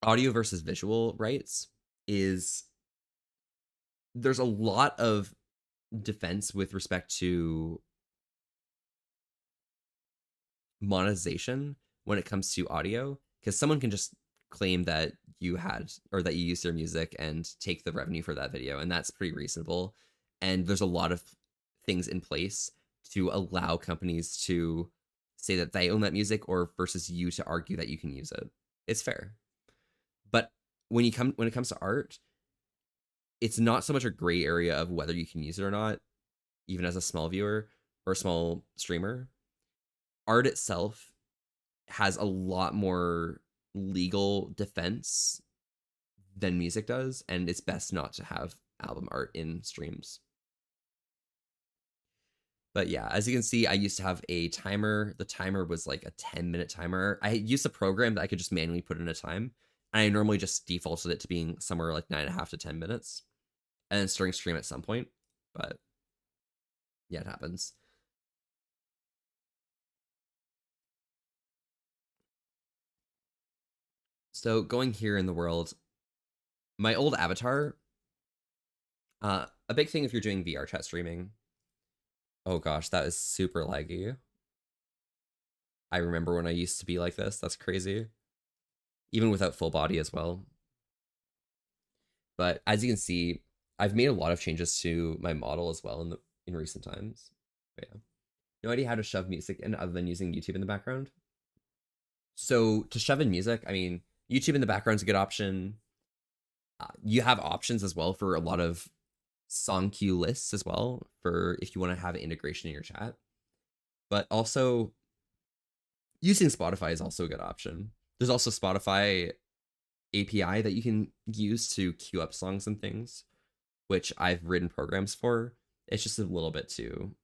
audio versus visual rights is there's a lot of defense with respect to monetization when it comes to audio, because someone can just claim that you had or that you used their music and take the revenue for that video, and that's pretty reasonable. And there's a lot of things in place to allow companies to say that they own that music or versus you to argue that you can use it. It's fair. But when it comes to art, it's not so much a gray area of whether you can use it or not, even as a small viewer or a small streamer. Art itself has a lot more legal defense than music does, and it's best not to have album art in streams. But yeah, as you can see, I used to have a timer. The timer was like a 10-minute timer. I used a program that I could just manually put in a time, and I normally just defaulted it to being somewhere like 9.5 to 10 minutes, and then starting stream at some point. But yeah, it happens. So going here in the world, my old avatar, a big thing if you're doing VR chat streaming. Oh gosh, that is super laggy. I remember when I used to be like this. That's crazy. Even without full body as well. But as you can see, I've made a lot of changes to my model as well in recent times. But yeah. No idea how to shove music in other than using YouTube in the background. So to shove in music, I mean, YouTube in the background is a good option. You have options as well for a lot of song queue lists as well for if you want to have integration in your chat. But also using Spotify is also a good option. There's also Spotify API that you can use to queue up songs and things, which I've written programs for. It's just a little bit to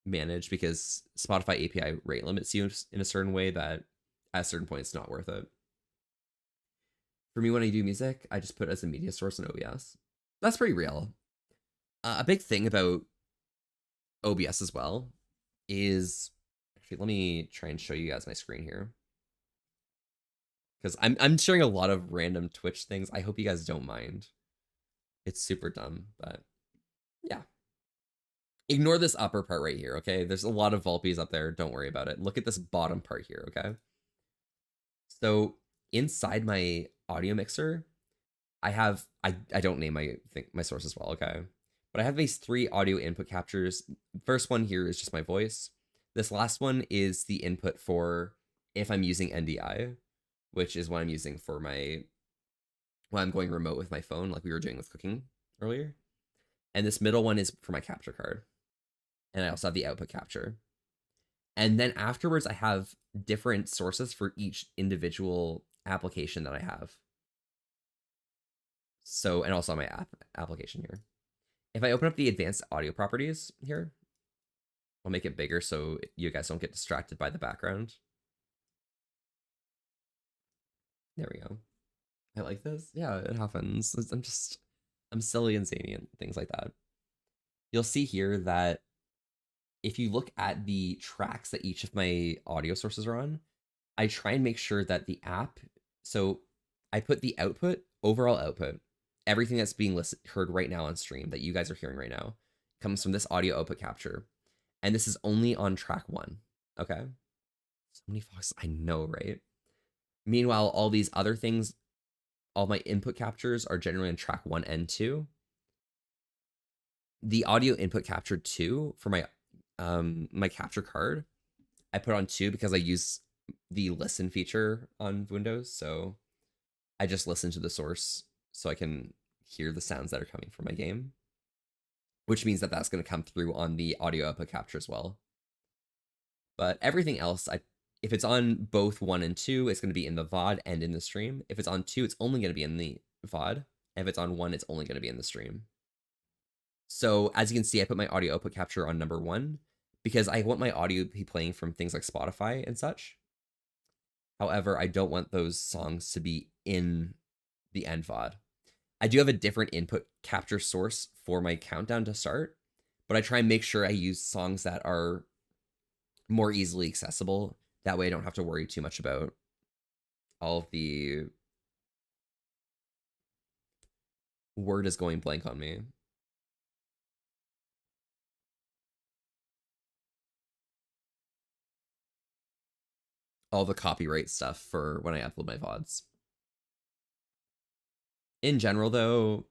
manage because Spotify API rate limits you in a certain way that at a certain point it's not worth it. For me, when I do music, I just put it as a media source in OBS. That's pretty real. A big thing about OBS as well is, actually, let me try and show you guys my screen here. Because I'm sharing a lot of random Twitch things. I hope you guys don't mind. It's super dumb, but yeah. Ignore this upper part right here, okay? There's a lot of Vulpies up there. Don't worry about it. Look at this bottom part here, okay? So inside my audio mixer, I have, I don't name my source as well, okay? But I have these 3 audio input captures. First one here is just my voice. This last one is the input for if I'm using NDI, which is what I'm using for when I'm going remote with my phone, like we were doing with cooking earlier. And this middle one is for my capture card. And I also have the output capture. And then afterwards, I have different sources for each individual application that I have. So, and also my application here. If I open up the advanced audio properties here, I'll make it bigger so you guys don't get distracted by the background. There we go. I like this. Yeah, it happens. I'm silly and zany and things like that. You'll see here that if you look at the tracks that each of my audio sources are on, I try and make sure that the app, so I put the output, overall output, everything that's being heard right now on stream that you guys are hearing right now comes from this audio output capture. And this is only on track 1, okay? So many foxes, I know, right? Meanwhile, all these other things, all my input captures are generally on track 1 and 2. The audio input capture 2 for my my capture card, I put on 2 because I use the listen feature on Windows. So I just listen to the source so I can hear the sounds that are coming from my game, which means that that's going to come through on the audio output capture as well. But everything else, if it's on both 1 and 2, it's going to be in the VOD and in the stream. If it's on 2, it's only going to be in the VOD. And if it's on 1, it's only going to be in the stream. So as you can see, I put my audio output capture on number 1 because I want my audio to be playing from things like Spotify and such. However, I don't want those songs to be in the end VOD. I do have a different input capture source for my countdown to start, but I try and make sure I use songs that are more easily accessible. That way I don't have to worry too much about all of the word is going blank on me. All the copyright stuff for when I upload my VODs. In general, though,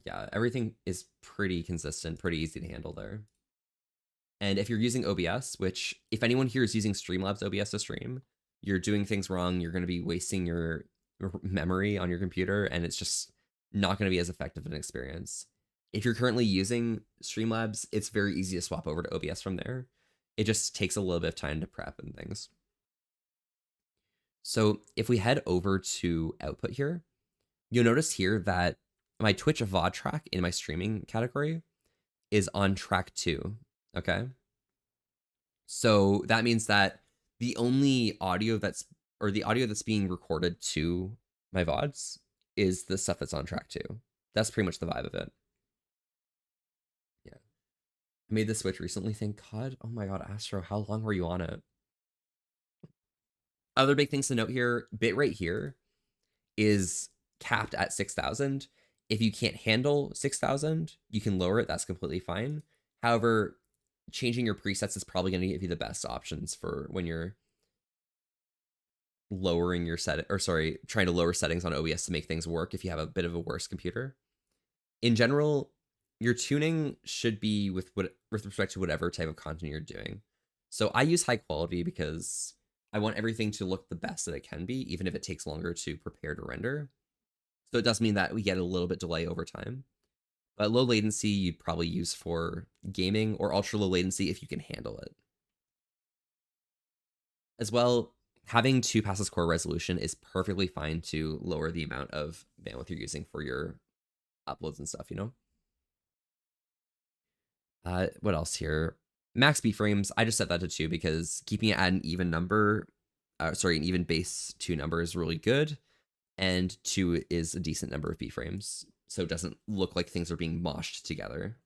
yeah, everything is pretty consistent, pretty easy to handle there. And if you're using OBS, which if anyone here is using Streamlabs OBS to stream, you're doing things wrong. You're going to be wasting your memory on your computer, and it's just not going to be as effective an experience. If you're currently using Streamlabs, it's very easy to swap over to OBS from there. It just takes a little bit of time to prep and things. So if we head over to output here, you'll notice here that my Twitch VOD track in my streaming category is on track 2, okay? So that means that the only audio that's being recorded to my VODs is the stuff that's on track 2. That's pretty much the vibe of it. Yeah. I made the switch recently, thank God. Oh my God, Astro, how long were you on it? Other big things to note here, bitrate here is capped at 6,000. If you can't handle 6,000, you can lower it. That's completely fine. However, changing your presets is probably going to give you the best options for when you're lowering your trying to lower settings on OBS to make things work if you have a bit of a worse computer. In general, your tuning should be with respect to whatever type of content you're doing. So I use high quality because I want everything to look the best that it can be, even if it takes longer to prepare to render. So it does mean that we get a little bit delay over time. But low latency you'd probably use for gaming, or ultra low latency if you can handle it. As well, having 2 passes core resolution is perfectly fine to lower the amount of bandwidth you're using for your uploads and stuff, you know? What else here? Max B frames, I just set that to 2 because keeping it at an even number, an even base 2 number is really good. And 2 is a decent number of B frames. So it doesn't look like things are being moshed together.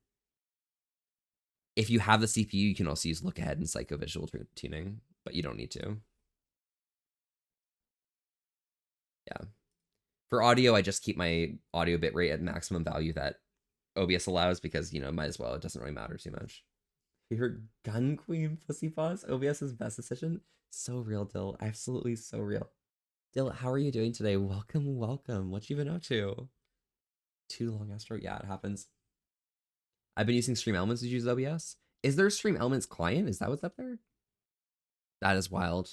if you have the CPU, you can also use look ahead and psychovisual tuning, but you don't need to. Yeah. For audio, I just keep my audio bitrate at maximum value that OBS allows because, you know, might as well. It doesn't really matter too much. Favorite gun queen pussy boss? OBS's best decision? So real, Dill. Absolutely so real. Dill, how are you doing today? Welcome, welcome. What you been up to? Too long astro? Yeah, it happens. I've been using Stream Elements to use OBS. Is there a Stream Elements client? Is that what's up there? That is wild.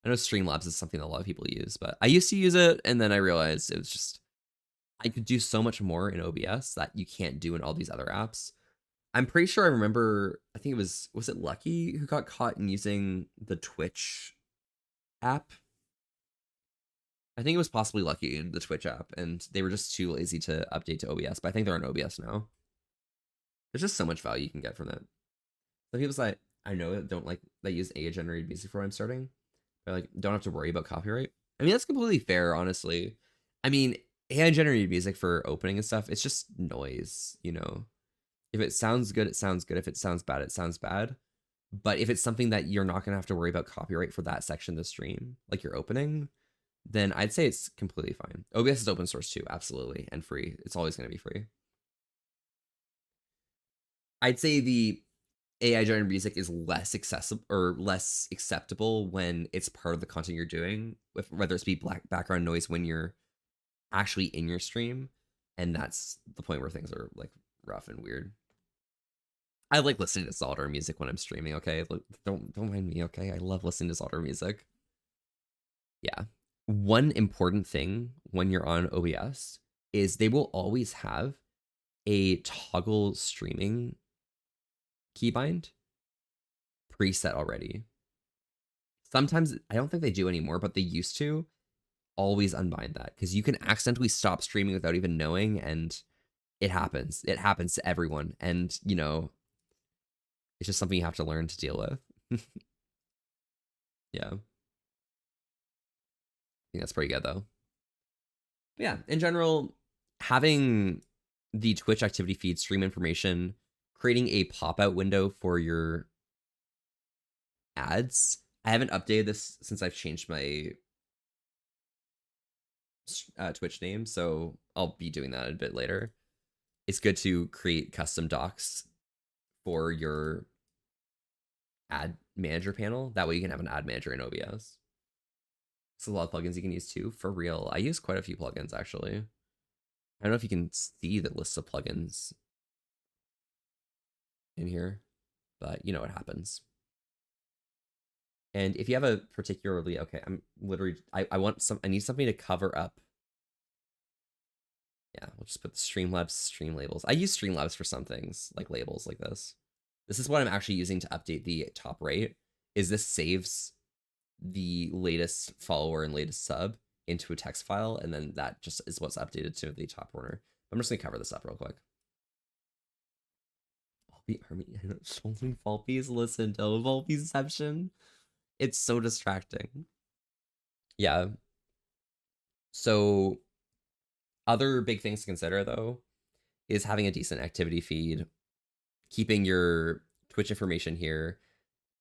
I know Streamlabs is something that a lot of people use, but I used to use it, and then I realized it was just, I could do so much more in OBS that you can't do in all these other apps. I'm pretty sure I remember, I think it was it Lucky who got caught in using the Twitch app? I think it was possibly Lucky in the Twitch app, and they were just too lazy to update to OBS, but I think they're on OBS now. There's just so much value you can get from that. Some people say, I know that don't like, that use AI-generated music for what I'm starting. They're like, don't have to worry about copyright. I mean, that's completely fair, honestly. I mean, AI-generated music for opening and stuff, it's just noise, you know? If it sounds good, it sounds good. If it sounds bad, it sounds bad. But if it's something that you're not going to have to worry about copyright for that section of the stream, like your opening, then I'd say it's completely fine. OBS is open source too, absolutely, and free. It's always going to be free. I'd say the AI-generated music is less accessible or less acceptable when it's part of the content you're doing, whether it's be background noise when you're actually in your stream, and that's the point where things are like rough and weird. I like listening to Zaldar music when I'm streaming, okay? Don't mind me, okay? I love listening to Zaldar music. Yeah. One important thing when you're on OBS is they will always have a toggle streaming keybind preset already. Sometimes, I don't think they do anymore, but they used to. Always unbind that, because you can accidentally stop streaming without even knowing, and it happens. It happens to everyone, and, you know, it's just something you have to learn to deal with. Yeah. I think that's pretty good, though. But yeah, in general, having the Twitch activity feed stream information, creating a pop-out window for your ads. I haven't updated this since I've changed my Twitch name, so I'll be doing that a bit later. It's good to create custom docs for your ad manager panel. That way you can have an ad manager in OBS. There's a lot of plugins you can use too. For real, I use quite a few plugins actually. I don't know if you can see the list of plugins in here, but you know what happens. And if you have a particularly, okay, I'm literally, I need something to cover up. Yeah, we'll just put the Streamlabs stream labels. I use Streamlabs for some things, like labels like this. This is what I'm actually using to update the top right, is this saves the latest follower and latest sub into a text file, and then that just is what's updated to the top corner. I'm just gonna cover this up real quick. Volpe Army, only Volpe's listen to Volpeception. It's so distracting. Yeah. So other big things to consider, though, is having a decent activity feed, keeping your Twitch information here.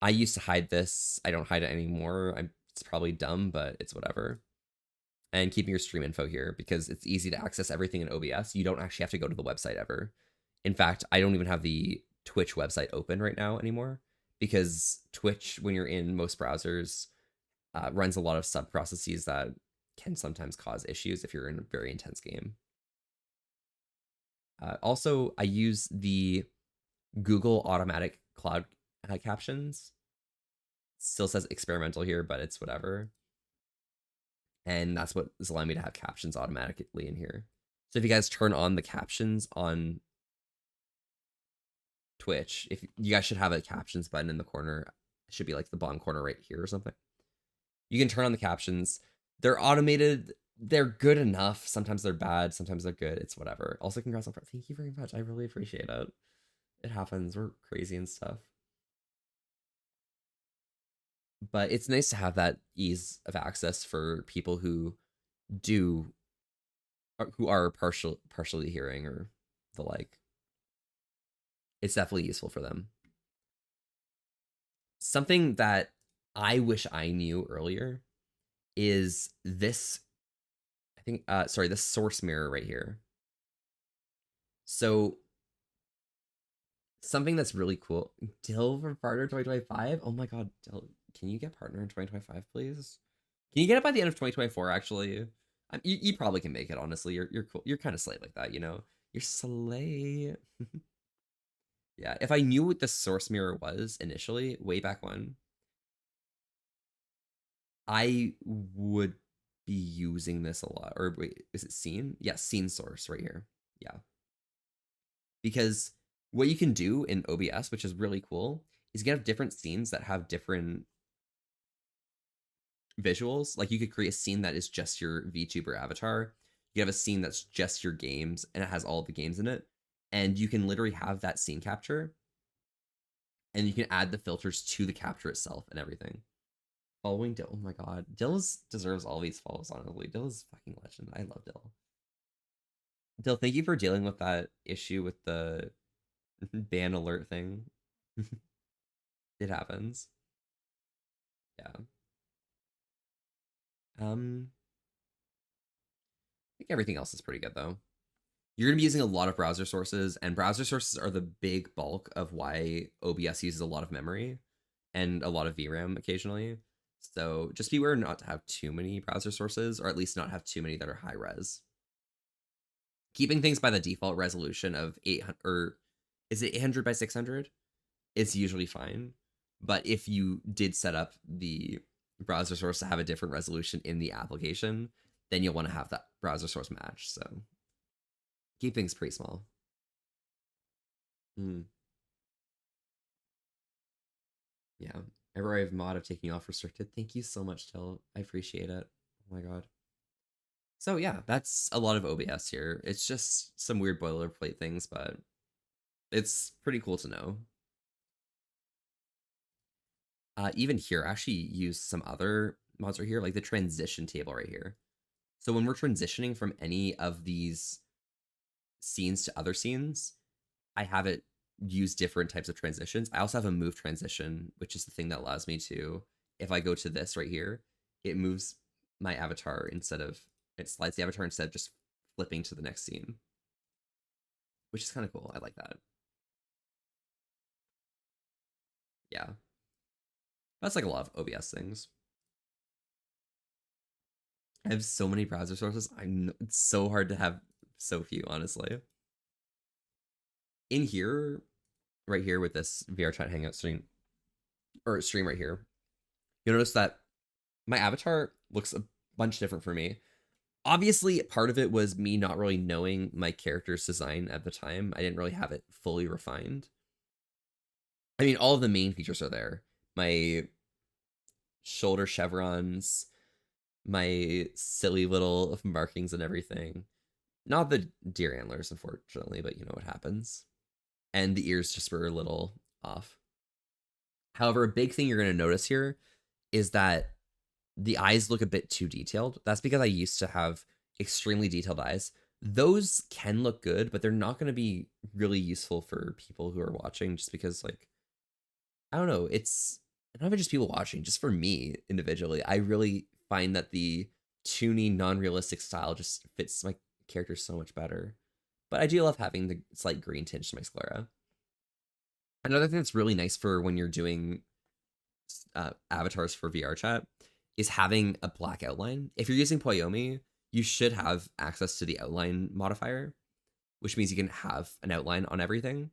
I used to hide this. I don't hide it anymore. It's probably dumb, but it's whatever. And keeping your stream info here, because it's easy to access everything in OBS. You don't actually have to go to the website ever. In fact, I don't even have the Twitch website open right now anymore, because Twitch, when you're in most browsers, runs a lot of sub processes that can sometimes cause issues if you're in a very intense game. Also, I use the Google automatic cloud captions. Still says experimental here, but it's whatever. And that's what is allowing me to have captions automatically in here. So if you guys turn on the captions on Twitch, if you guys should have a captions button in the corner. It should be like the bottom corner right here or something. You can turn on the captions. They're automated. They're good enough. Sometimes they're bad. Sometimes they're good. It's whatever. Also, congrats on. Thank you very much. I really appreciate it. It happens. We're crazy and stuff. But it's nice to have that ease of access for people who are partially hearing or the like. It's definitely useful for them. something that I wish I knew earlier is this, I think, sorry, this source mirror right here. So something that's really cool. Dill for partner 2025. Oh my god, Dill, can you get partner in 2025, please? Can you get it by the end of 2024? Actually, you probably can make it. Honestly, you're cool. You're kind of slay like that, you know. You're slay. Yeah, if I knew what the source mirror was initially, way back when, I would be using this a lot. Or wait, is it scene? Yeah, scene source right here. Yeah. Because what you can do in OBS, which is really cool, is you can have different scenes that have different visuals. Like you could create a scene that is just your VTuber avatar. You have a scene that's just your games and it has all the games in it. And you can literally have that scene capture and you can add the filters to the capture itself and everything. Following Dill. Oh my god. Dill deserves all these follows, honestly. Dill is fucking legend. I love Dill. Dill, thank you for dealing with that issue with the ban alert thing. It happens. Yeah. I think everything else is pretty good though. You're going to be using a lot of browser sources, and browser sources are the big bulk of why OBS uses a lot of memory and a lot of VRAM occasionally. So just be aware not to have too many browser sources, or at least not have too many that are high res. Keeping things by the default resolution of 800, or is it 800 by 600? It's usually fine. But if you did set up the browser source to have a different resolution in the application, then you'll want to have that browser source match. So keep things pretty small. Yeah. Every mod of taking off restricted. Thank you so much, Till. I appreciate it. Oh my god. So yeah, that's a lot of OBS here. It's just some weird boilerplate things, but it's pretty cool to know. Even here, I actually use some other mods right here, like the transition table right here. So when we're transitioning from any of these scenes to other scenes, I have it use different types of transitions. I also have a move transition, which is the thing that allows me to, if I go to this right here, it moves my avatar it slides the avatar instead of just flipping to the next scene, which is kind of cool. I like that. Yeah. That's like a lot of OBS things. I have so many browser sources. It's so hard to have so few, honestly. In here, right here with this VR chat hangout stream, or stream right here, you'll notice that my avatar looks a bunch different for me. Obviously, part of it was me not really knowing my character's design at the time. I didn't really have it fully refined. I mean, all of the main features are there. My shoulder chevrons, my silly little markings and everything. Not the deer antlers, unfortunately, but you know what happens. And the ears just were a little off. However, a big thing you're going to notice here is that the eyes look a bit too detailed. That's because I used to have extremely detailed eyes. Those can look good, but they're not going to be really useful for people who are watching just because, like, I don't know, it's not even just people watching, just for me individually. I really find that the toony, non-realistic style just fits my character so much better. But I do love having the slight green tinge to my sclera. Another thing that's really nice for when you're doing avatars for VR chat is having a black outline. If you're using Poyomi, you should have access to the outline modifier, which means you can have an outline on everything.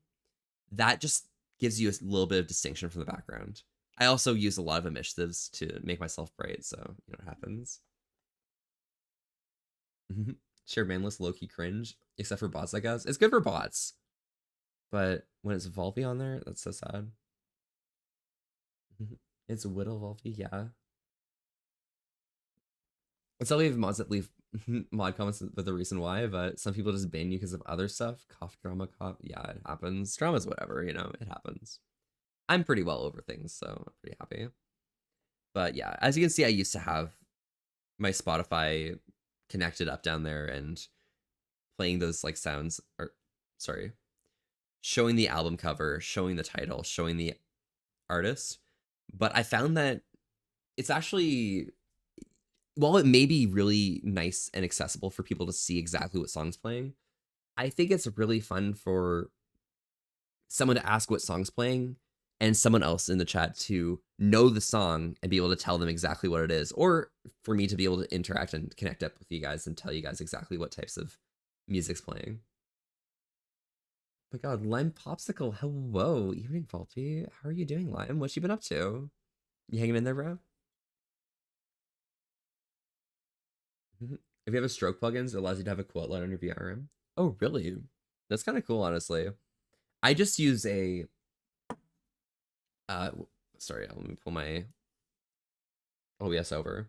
That just gives you a little bit of distinction from the background. I also use a lot of initiatives to make myself bright, so you know what happens. Shared manless low-key cringe, except for bots, I guess. It's good for bots. But when it's Volpy on there, that's so sad. It's Whittle Volpy, yeah. It's all leave mods that leave mod comments with the reason why, but some people just ban you because of other stuff. Cough drama, cough. Yeah, it happens. Drama's whatever, you know, it happens. I'm pretty well over things, so I'm pretty happy. But yeah, as you can see, I used to have my Spotify connected up down there and playing those like sounds, or sorry, showing the album cover, showing the title, showing the artist. But I found that it's actually, while it may be really nice and accessible for people to see exactly what song's playing, I think it's really fun for someone to ask what song's playing and someone else in the chat to know the song and be able to tell them exactly what it is, or for me to be able to interact and connect up with you guys and tell you guys exactly what types of music's playing. Oh my god, Lime Popsicle, hello, evening faulty. How are you doing, Lime? What you been up to? You hanging in there, bro? If you have a stroke plugins, it allows you to have a quote line on your VRM. Oh, really? That's kind of cool, honestly. I just use a uh sorry, let me pull my OBS over.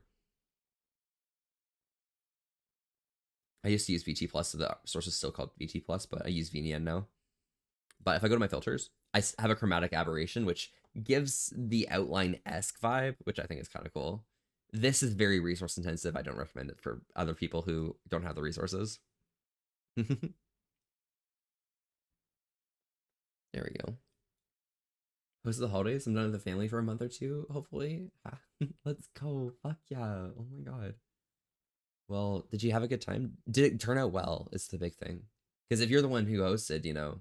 I used to use VT Plus, so the source is still called VT Plus, but I use VNN now. But if I go to my filters, I have a chromatic aberration, which gives the outline-esque vibe, which I think is kind of cool. This is very resource intensive. I don't recommend it for other people who don't have the resources. There we go. Close to the holidays. I'm done with the family for a month or two, hopefully. Let's go. Fuck yeah. Oh my god. Well, did you have a good time? Did it turn out well? It's the big thing. Because if you're the one who hosted, you know,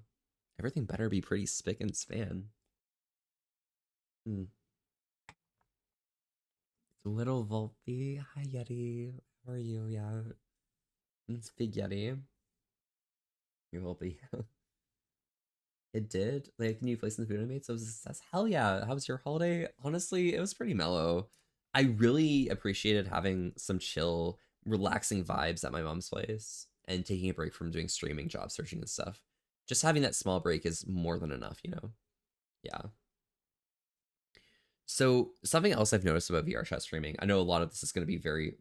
everything better be pretty spick and span. Little Volpe. Hi, Yeti. How are you? Yeah. It's Big Yeti. You're Volpe. It did. Like, the new place in the food I made, so it was a success. Hell yeah. How was your holiday? Honestly, it was pretty mellow. I really appreciated having some chill, relaxing vibes at my mom's place and taking a break from doing streaming, job searching, and stuff. Just having that small break is more than enough, you know? Yeah. So, something else I've noticed about VR chat streaming, I know a lot of this is going to be very.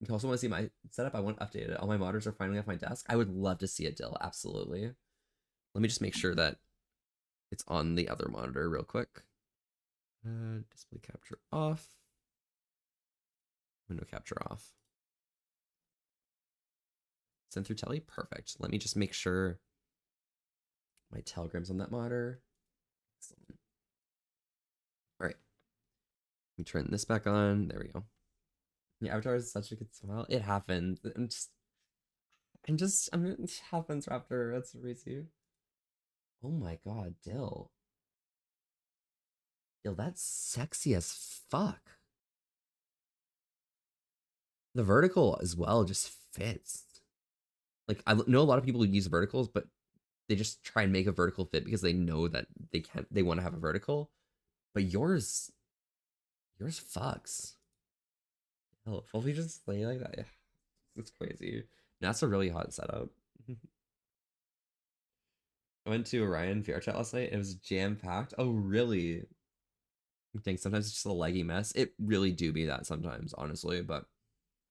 You also want to see my setup? I want to update it. All my monitors are finally off my desk. I would love to see it, Dill. Absolutely. Let me just make sure that it's on the other monitor real quick. Display capture off. Window capture off. Send through telly? Perfect. Let me just make sure my telegram's on that monitor. Excellent. All right. Let me turn this back on. There we go. Yeah, Avatar is such a good smile. It happens. It happens, Raptor. That's crazy. Oh my god, Dill. Dill, that's sexy as fuck. The vertical as well just fits. Like, I know a lot of people who use verticals, but they just try and make a vertical fit because they know that they want to have a vertical. But yours fucks. Hell, if we just play like that, yeah, it's crazy. That's a really hot setup. I went to Orion VR chat last night. It was jam packed. Oh, really? I think sometimes it's just a laggy mess. It really do be that sometimes, honestly. But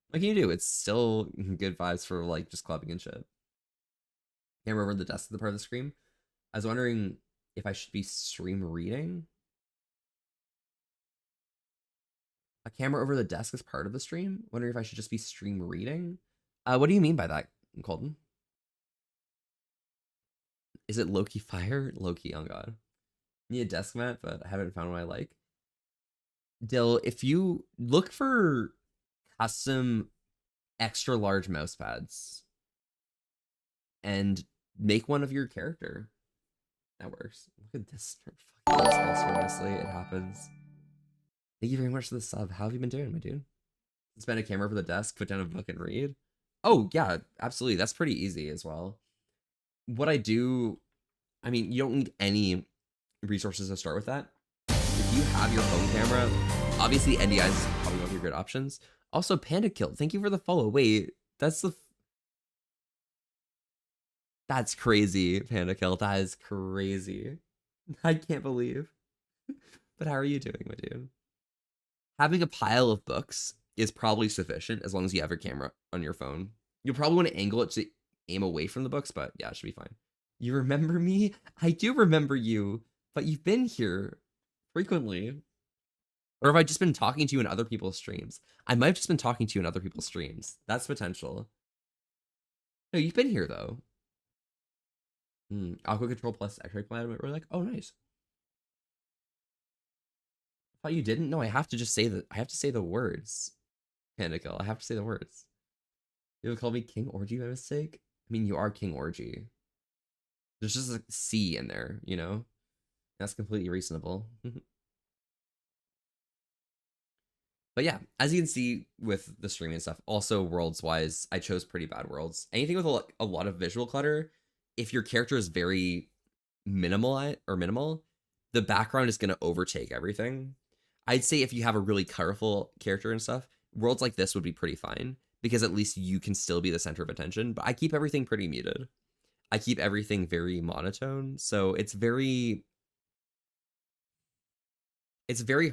what can you do? It's still good vibes for like just clubbing and shit. Camera over the desk at the part of the screen. I was wondering if I should be stream reading. A camera over the desk is part of the stream. Wondering if I should just be stream reading. What do you mean by that, Colton? Is it Loki Fire? Loki, oh god. Need a desk mat, but I haven't found what I like. Dill, if you look for custom extra large mouse pads and make one of your character, that works. Look at this. Fucking honestly, it happens. Thank you very much for the sub. How have you been doing, my dude? Spend a camera over the desk, put down a book and read. Oh yeah, absolutely. That's pretty easy as well. What I do, I mean, you don't need any resources to start with that. If you have your phone camera, obviously NDIs is probably one of your good options. Also, Panda Kill, thank you for the follow. Wait, that's crazy, Panda Kill. That is crazy. I can't believe. But how are you doing, my dude? Having a pile of books is probably sufficient as long as you have your camera on your phone. You'll probably want to angle it to aim away from the books, but yeah, it should be fine. You remember me? I do remember you, but you've been here frequently. Or have I just been talking to you in other people's streams? I might have just been talking to you in other people's streams. That's potential. No, you've been here though. Aqua Control plus X-Ray Planet. We're like, oh, nice. thought you didn't? No, I have to just say I have to say the words. Panicle. I have to say the words. You would call me King Orgy by mistake? I mean, you are King Orgy. There's just a C in there, you know? That's completely reasonable. But yeah, as you can see with the streaming and stuff, also worlds wise, I chose pretty bad worlds. Anything with a lot of visual clutter, if your character is very minimal, the background is going to overtake everything. I'd say if you have a really colorful character and stuff, worlds like this would be pretty fine because at least you can still be the center of attention. But I keep everything pretty muted. I keep everything very monotone, so it's very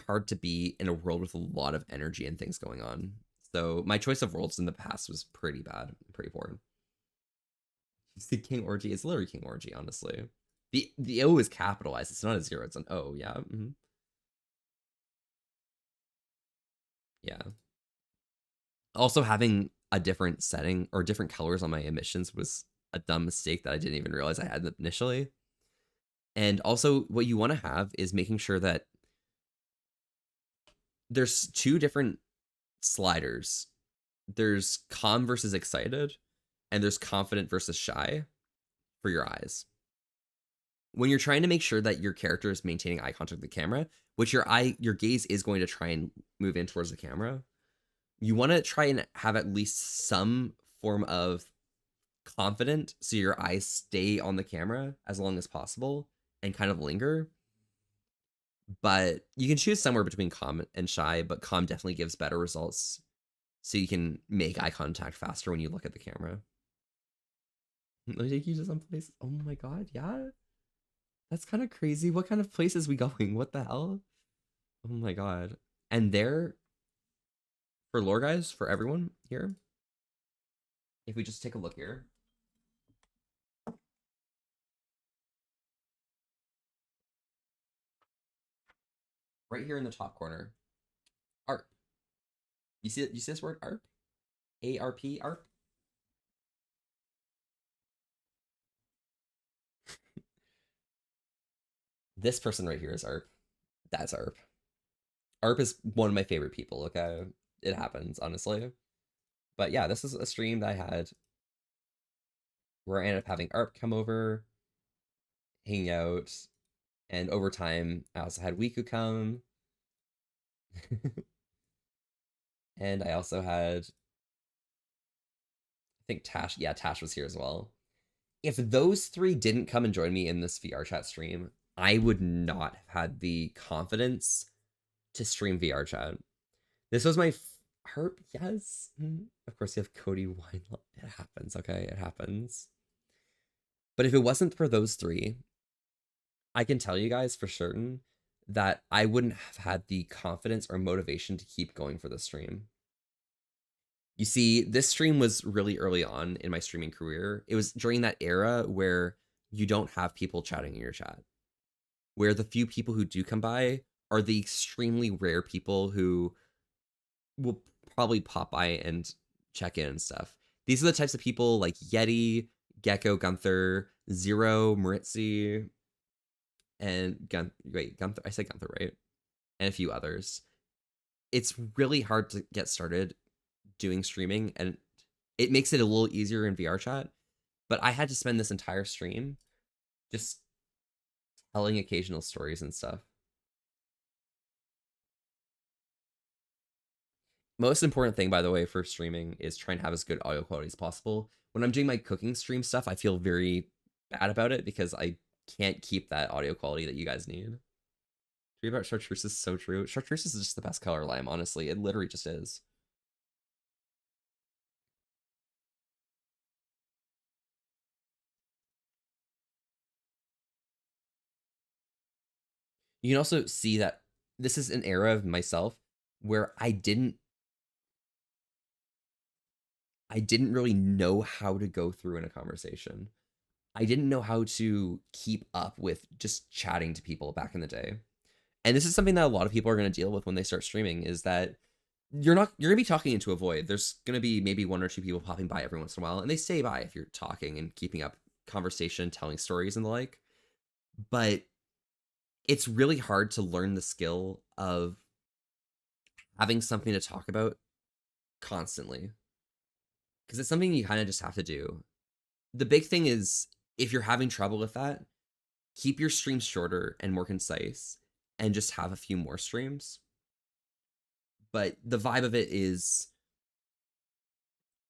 hard to be in a world with a lot of energy and things going on. So my choice of worlds in the past was pretty bad, pretty poor. You see King Orgy, it's literally King Orgy, honestly. The O is capitalized, it's not a 0, it's an O, yeah. Mm-hmm. Yeah. Also having a different setting or different colors on my emissions was a dumb mistake that I didn't even realize I had initially. And also what you want to have is making sure that there's 2 different sliders. There's calm versus excited, and there's confident versus shy for your eyes. When you're trying to make sure that your character is maintaining eye contact with the camera, which your gaze is going to try and move in towards the camera, you want to try and have at least some form of confident so your eyes stay on the camera as long as possible and kind of linger. But you can choose somewhere between calm and shy, but calm definitely gives better results so you can make eye contact faster when you look at the camera. Let me take you to some place. Oh my god, yeah? That's kind of crazy. What kind of place is we going? What the hell? Oh my god. And there, for lore guys, for everyone here, if we just take a look here. Right here in the top corner, ARP. You see this word ARP? A-R-P, ARP? This person right here is ARP. That's ARP. ARP is one of my favorite people, okay? It happens, honestly. But yeah, this is a stream that I had where I ended up having ARP come over, hang out, and over time, I also had Wiku come. And I also had, I think Tash, yeah, Tash was here as well. If those 3 didn't come and join me in this VR chat stream, I would not have had the confidence to stream VR chat. This was my Harp, yes. Of course, you have Cody Wine. It happens, okay? It happens. But if it wasn't for those 3, I can tell you guys for certain that I wouldn't have had the confidence or motivation to keep going for the stream. You see, this stream was really early on in my streaming career. It was during that era where you don't have people chatting in your chat, where the few people who do come by are the extremely rare people who will probably pop by and check in and stuff. These are the types of people like Yeti, Gecko, Gunther, Zero, Maritzi, and Gunther. I said Gunther, right? And a few others. It's really hard to get started doing streaming, and it makes it a little easier in VR chat. But I had to spend this entire stream just telling occasional stories and stuff. Most important thing, by the way, for streaming is try and have as good audio quality as possible. When I'm doing my cooking stream stuff, I feel very bad about it because I can't keep that audio quality that you guys need. True about chartreuse is so true. Chartreuse is just the best color lime, honestly. It literally just is. You can also see that this is an era of myself where I didn't really know how to go through in a conversation. I didn't know how to keep up with just chatting to people back in the day. And this is something that a lot of people are going to deal with when they start streaming, is that you're going to be talking into a void. There's going to be maybe 1 or 2 people popping by every once in a while, and they stay by if you're talking and keeping up conversation, telling stories and the like. But it's really hard to learn the skill of having something to talk about constantly, because it's something you kind of just have to do. The big thing is, if you're having trouble with that, keep your streams shorter and more concise and just have a few more streams. But the vibe of it is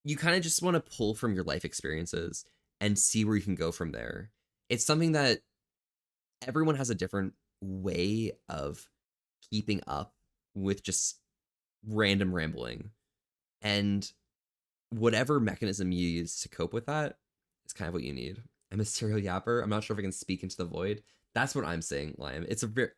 you kind of just want to pull from your life experiences and see where you can go from there. It's something that everyone has a different way of keeping up with just random rambling. And whatever mechanism you use to cope with that is kind of what you need. I'm a serial yapper. I'm not sure if I can speak into the void. That's what I'm saying, Lime. It's a very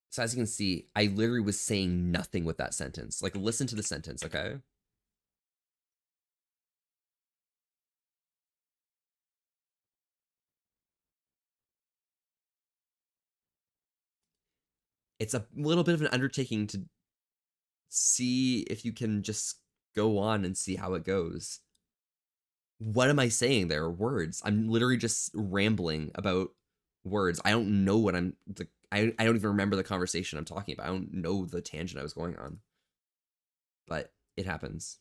So as you can see, I literally was saying nothing with that sentence. Like, listen to the sentence, okay? It's a little bit of an undertaking to see if you can just go on and see how it goes. What am I saying there? Words. I'm literally just rambling about words. I don't know what I don't even remember the conversation I'm talking about. I don't know the tangent I was going on. But it happens.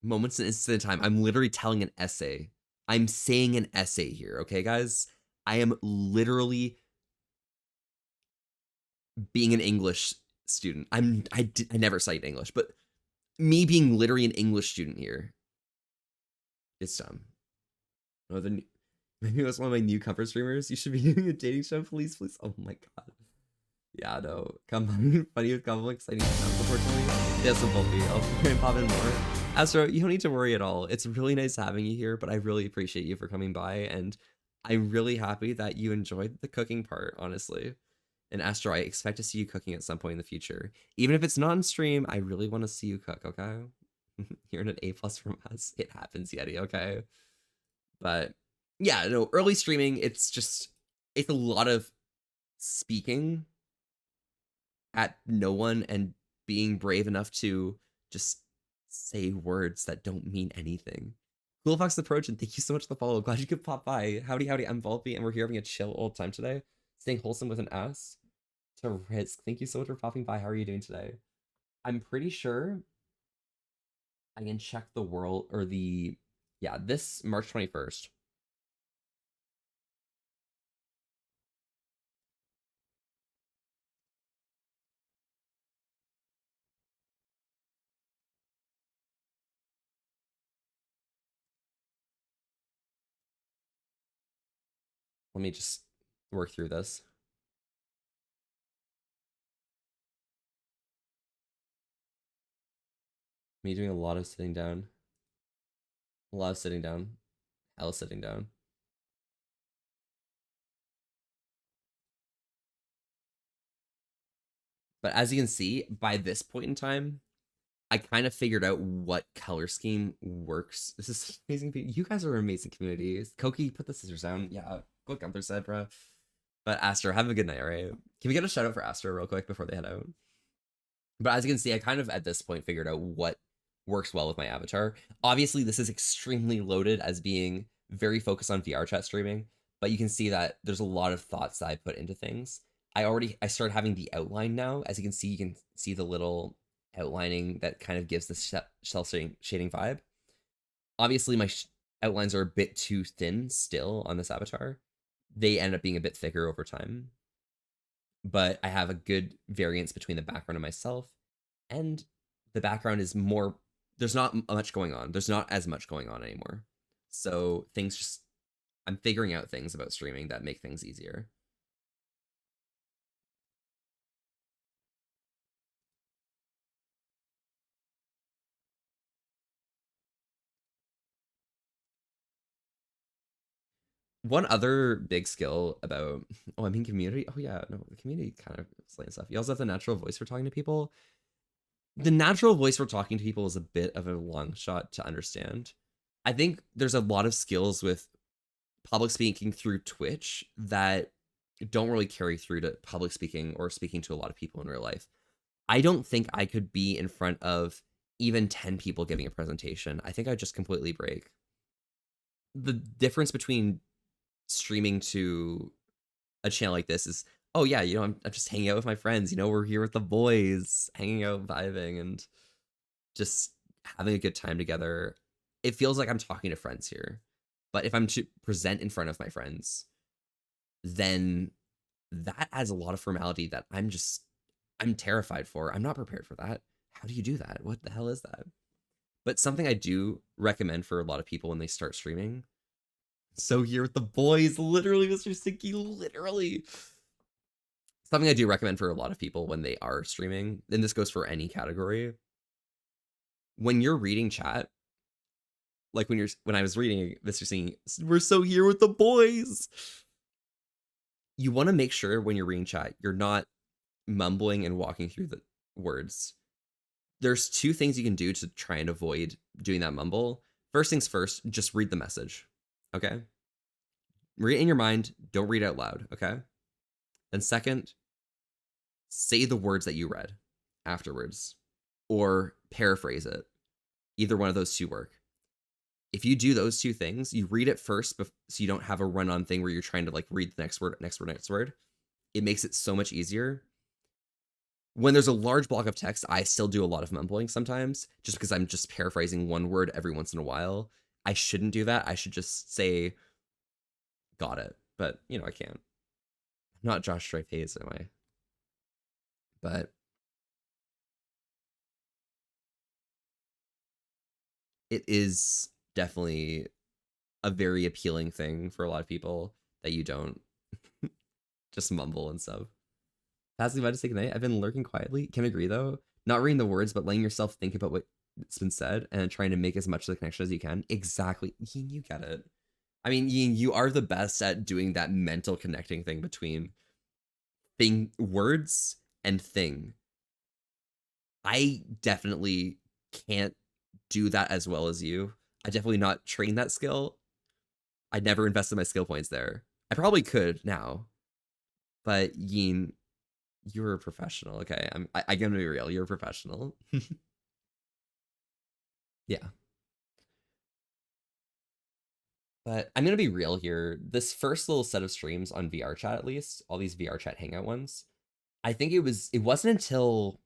Moments and instance of time. I'm literally telling an essay. I'm saying an essay here, okay, guys? I am literally being an English student. I never cite English, but me being literally an English student here. It's dumb. Oh, maybe that's one of my new cover streamers. You should be doing a dating show, please. Oh my god. Yeah, no. Come on, funny with complex. I need stuff, unfortunately. Yes, a bulky. I'll try and pop in more. Astro, you don't need to worry at all. It's really nice having you here, but I really appreciate you for coming by, and I'm really happy that you enjoyed the cooking part, honestly. And Astro, I expect to see you cooking at some point in the future. Even if it's not on stream, I really want to see you cook, okay? You're an A+ from us. It happens, Yeti, okay? But yeah, no, early streaming, it's a lot of speaking at no one and being brave enough to just say words that don't mean anything. Cool Fox Approach, and thank you so much for the follow. Glad you could pop by. Howdy, I'm Volpy, and we're here having a chill old time today. Staying wholesome with an S. To Risk, thank you so much for popping by. How are you doing today? I'm pretty sure I can check the world, or this March 21st. Let me just work through this. Me doing a lot of sitting down. A lot of sitting down. Hella sitting down. But as you can see, by this point in time, I kind of figured out what color scheme works. This is amazing. You guys are an amazing community. Koki, put the scissors down. Yeah, what Gunther said, bro. But Astro, have a good night, all right? Can we get a shout out for Astro real quick before they head out? But as you can see, I kind of at this point figured out what works well with my avatar. Obviously, this is extremely loaded as being very focused on VR chat streaming, but you can see that there's a lot of thoughts that I put into things. I started having the outline now. As you can see the little outlining that kind of gives the cell shading vibe. Obviously, my outlines are a bit too thin still on this avatar. They end up being a bit thicker over time. But I have a good variance between the background and myself, and the background is more, there's not much going on. There's not as much going on anymore. So I'm figuring out things about streaming that make things easier. One other big skill about, community. Oh yeah, no, the community kind of slaying stuff. You also have the natural voice for talking to people. The natural voice for talking to people is a bit of a long shot to understand. I think there's a lot of skills with public speaking through Twitch that don't really carry through to public speaking or speaking to a lot of people in real life. I don't think I could be in front of even 10 people giving a presentation. I think I'd just completely break. The difference between streaming to a channel like this is, oh yeah, I'm just hanging out with my friends, we're here with the boys, hanging out, vibing, and just having a good time together. It feels like I'm talking to friends here. But if I'm to present in front of my friends, then that adds a lot of formality that I'm terrified for. I'm not prepared for that. How do you do that? What the hell is that? But something I do recommend for a lot of people when they start streaming. So here with the boys, literally, Mr. Stinky, literally. Something I do recommend for a lot of people when they are streaming, and this goes for any category. When you're reading chat, like when I was reading Mr. Stinky, we're so here with the boys. You want to make sure when you're reading chat, you're not mumbling and walking through the words. There's two things you can do to try and avoid doing that mumble. First things first, just read the message, okay? Read it in your mind, don't read it out loud, okay? Then second, say the words that you read afterwards, or paraphrase it. Either one of those two work. If you do those two things, you read it first so you don't have a run-on thing where you're trying to like read the next word, next word, next word. It makes it so much easier. When there's a large block of text, I still do a lot of mumbling sometimes, just because I'm just paraphrasing one word every once in a while. I shouldn't do that. I should just say, got it. But, I can't. I'm not Josh Stripe Hayes, am I? But it is definitely a very appealing thing for a lot of people that you don't just mumble and stuff. Passing by to say goodnight. I've been lurking quietly. Can agree though. Not reading the words, but letting yourself think about what's been said and trying to make as much of the connection as you can. Exactly. You get it. I mean, you are the best at doing that mental connecting thing between words and thing. I definitely can't do that as well as you. I definitely not train that skill. I never invested my skill points there. I probably could now, but Yin, you're a professional. Okay, I'm gonna be real. You're a professional. Yeah. But I'm gonna be real here. This first little set of streams on VR chat, at least, all these VR chat hangout ones, I think it wasn't until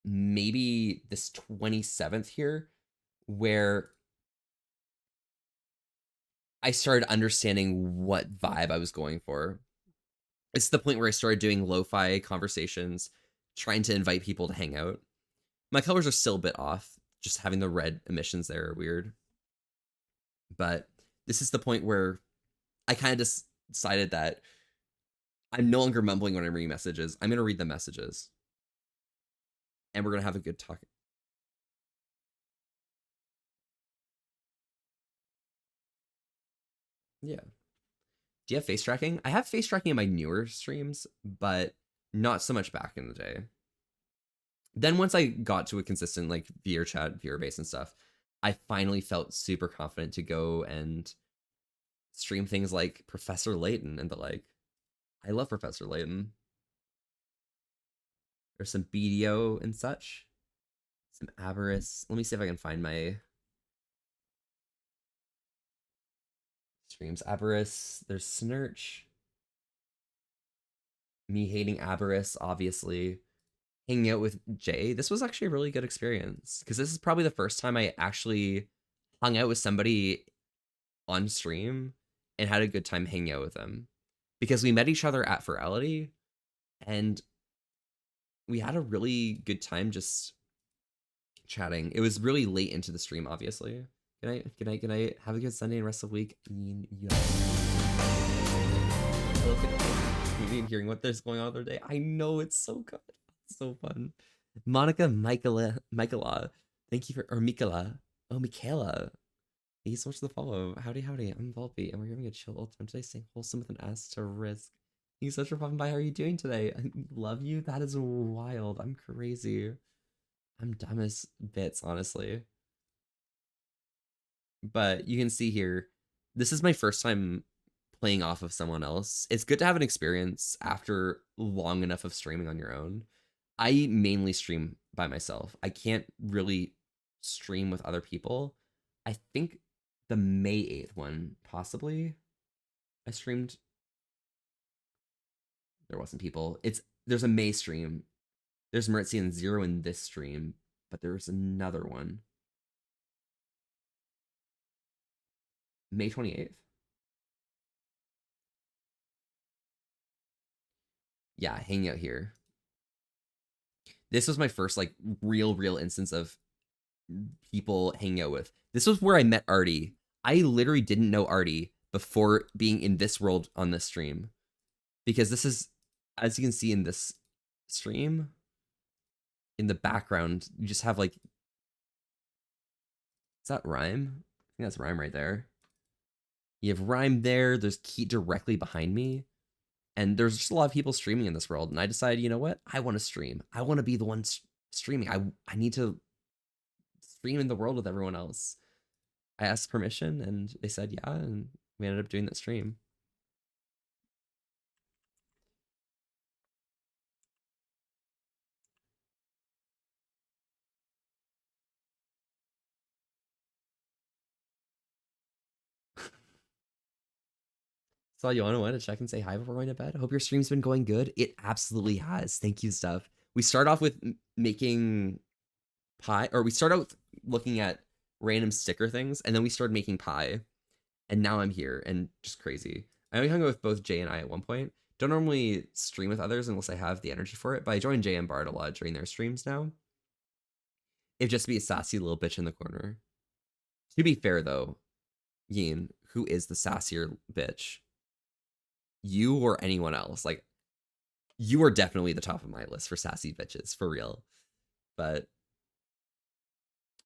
maybe this 27th here where I started understanding what vibe I was going for. It's the point where I started doing lo-fi conversations, trying to invite people to hang out. My colors are still a bit off. Just having the red emissions there are weird. But this is the point where I kind of just decided that I'm no longer mumbling when I'm reading messages. I'm going to read the messages. And we're going to have a good talk. Yeah. Do you have face tracking? I have face tracking in my newer streams, but not so much back in the day. Then once I got to a consistent like VR chat, VR base and stuff, I finally felt super confident to go and stream things like Professor Layton and the like. I love Professor Layton. There's some BDO and such. Some Avarice. Let me see if I can find my streams. Avarice. There's Snurch. Me hating Avarice, obviously. Hanging out with Jay. This was actually a really good experience because this is probably the first time I actually hung out with somebody on stream and had a good time hanging out with them, because we met each other at Virality and we had a really good time just chatting. It was really late into the stream, obviously. Good night, good night, good night. Have a good Sunday and rest of the week. Maybe hearing what there's going on the other day. I know, it's so good. It's so fun. Monica Michaela, thank you for, or Michaela. Oh, Michaela. Thank you so much for the follow. Howdy, howdy. I'm Volpe, and we're having a chill old time today, saying wholesome with an S to risk. Thank you so much for popping by. How are you doing today? I love you. That is wild. I'm crazy. I'm dumb as bits, honestly. But you can see here, this is my first time playing off of someone else. It's good to have an experience after long enough of streaming on your own. I mainly stream by myself. I can't really stream with other people. I think the May 8th one, possibly, I streamed. There wasn't people. There's a May stream. There's Maritzi and Zero in this stream, but there's another one. May 28th. Yeah, hanging out here. This was my first like real instance of people hanging out with. This was where I met Artie. I literally didn't know Artie before being in this world on this stream. Because this is, as you can see in this stream, in the background, you just have like, is that Rhyme? I think that's Rhyme right there. You have Rhyme there, there's Keat directly behind me. And there's just a lot of people streaming in this world. And I decided, you know what? I want to stream. I want to be the one streaming. I need to stream in the world with everyone else. I asked permission and they said yeah, and we ended up doing that stream. Saw Yona wanted to check and say hi before going to bed. I hope your stream's been going good. It absolutely has. Thank you, Stuff. We start off with making pie, or we start out looking at random sticker things, and then we started making pie. And now I'm here, and just crazy. I only hung out with both Jay and I at one point. Don't normally stream with others unless I have the energy for it, but I join Jay and Bart a lot during their streams now. It'd just be a sassy little bitch in the corner. To be fair, though, Yin, who is the sassier bitch? You or anyone else? Like, you are definitely the top of my list for sassy bitches, for real. But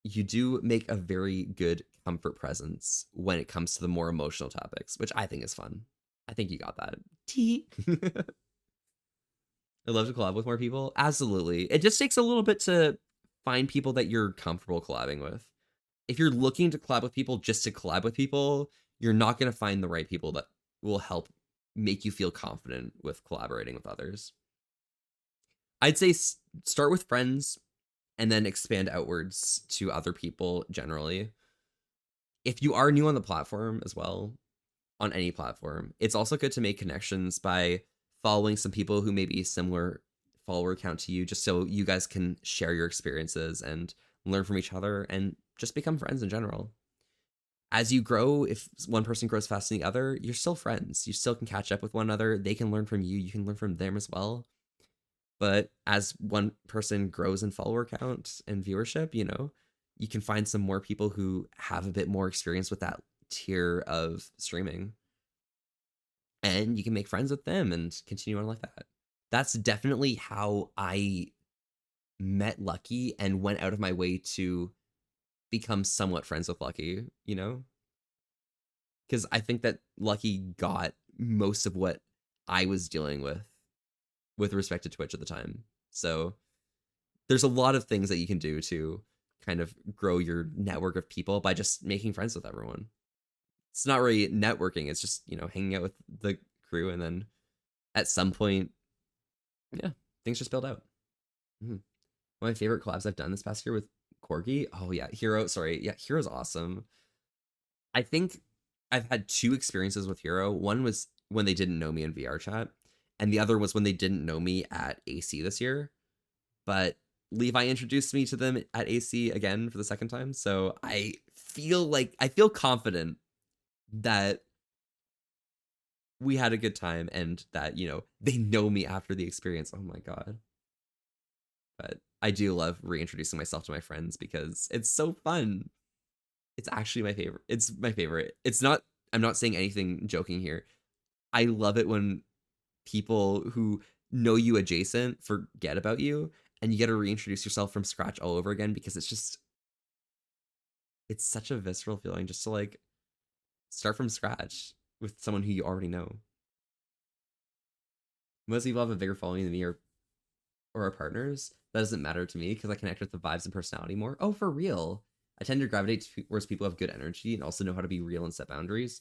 you do make a very good comfort presence when it comes to the more emotional topics, which I think is fun. I think you got that. T. I'd love to collab with more people. Absolutely. It just takes a little bit to find people that you're comfortable collabing with. If you're looking to collab with people just to collab with people, you're not going to find the right people that will help make you feel confident with collaborating with others. I'd say start with friends and then expand outwards to other people generally. If you are new on the platform as well, on any platform, it's also good to make connections by following some people who may be similar follower count to you, just so you guys can share your experiences and learn from each other and just become friends in general. As you grow, if one person grows faster than the other, you're still friends. You still can catch up with one another. They can learn from you. You can learn from them as well. But as one person grows in follower count and viewership, you know, you can find some more people who have a bit more experience with that tier of streaming. And you can make friends with them and continue on like that. That's definitely how I met Lucky and went out of my way to become somewhat friends with Lucky, you know? Because I think that Lucky got most of what I was dealing with respect to Twitch at the time. So there's a lot of things that you can do to kind of grow your network of people by just making friends with everyone. It's not really networking, it's just, you know, hanging out with the crew, and then at some point, yeah, things just build out. One of my favorite collabs I've done this past year with Corgi. Oh yeah, Hero. Sorry, yeah, Hero's awesome. I think I've had two experiences with Hero. One was when they didn't know me in VR chat, and the other was when they didn't know me at AC this year. But Levi introduced me to them at AC again for the second time, so I feel confident that we had a good time and that, you know, they know me after the experience. Oh my god. But I do love reintroducing myself to my friends because it's so fun. It's actually my favorite. It's my favorite. I'm not saying anything joking here. I love it when people who know you adjacent forget about you and you get to reintroduce yourself from scratch all over again, because it's such a visceral feeling just to like start from scratch with someone who you already know. Most people have a bigger following than me or our partners. That doesn't matter to me because I connect with the vibes and personality more. Oh, for real. I tend to gravitate towards people who have good energy and also know how to be real and set boundaries.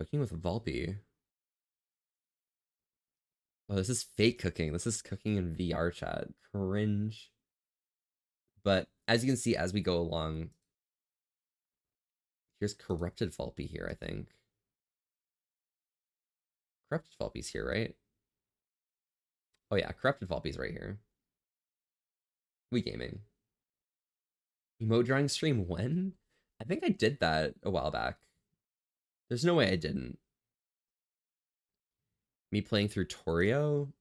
Cooking with Volpe. Oh, this is fake cooking. This is cooking in VR chat. Cringe. But as you can see, as we go along, here's corrupted Volpe here, I think. Corrupted Volpe's here, right? Oh yeah, corrupted Volpe's right here. We gaming. Emote drawing stream when? I think I did that a while back. There's no way I didn't. Me playing through Torio,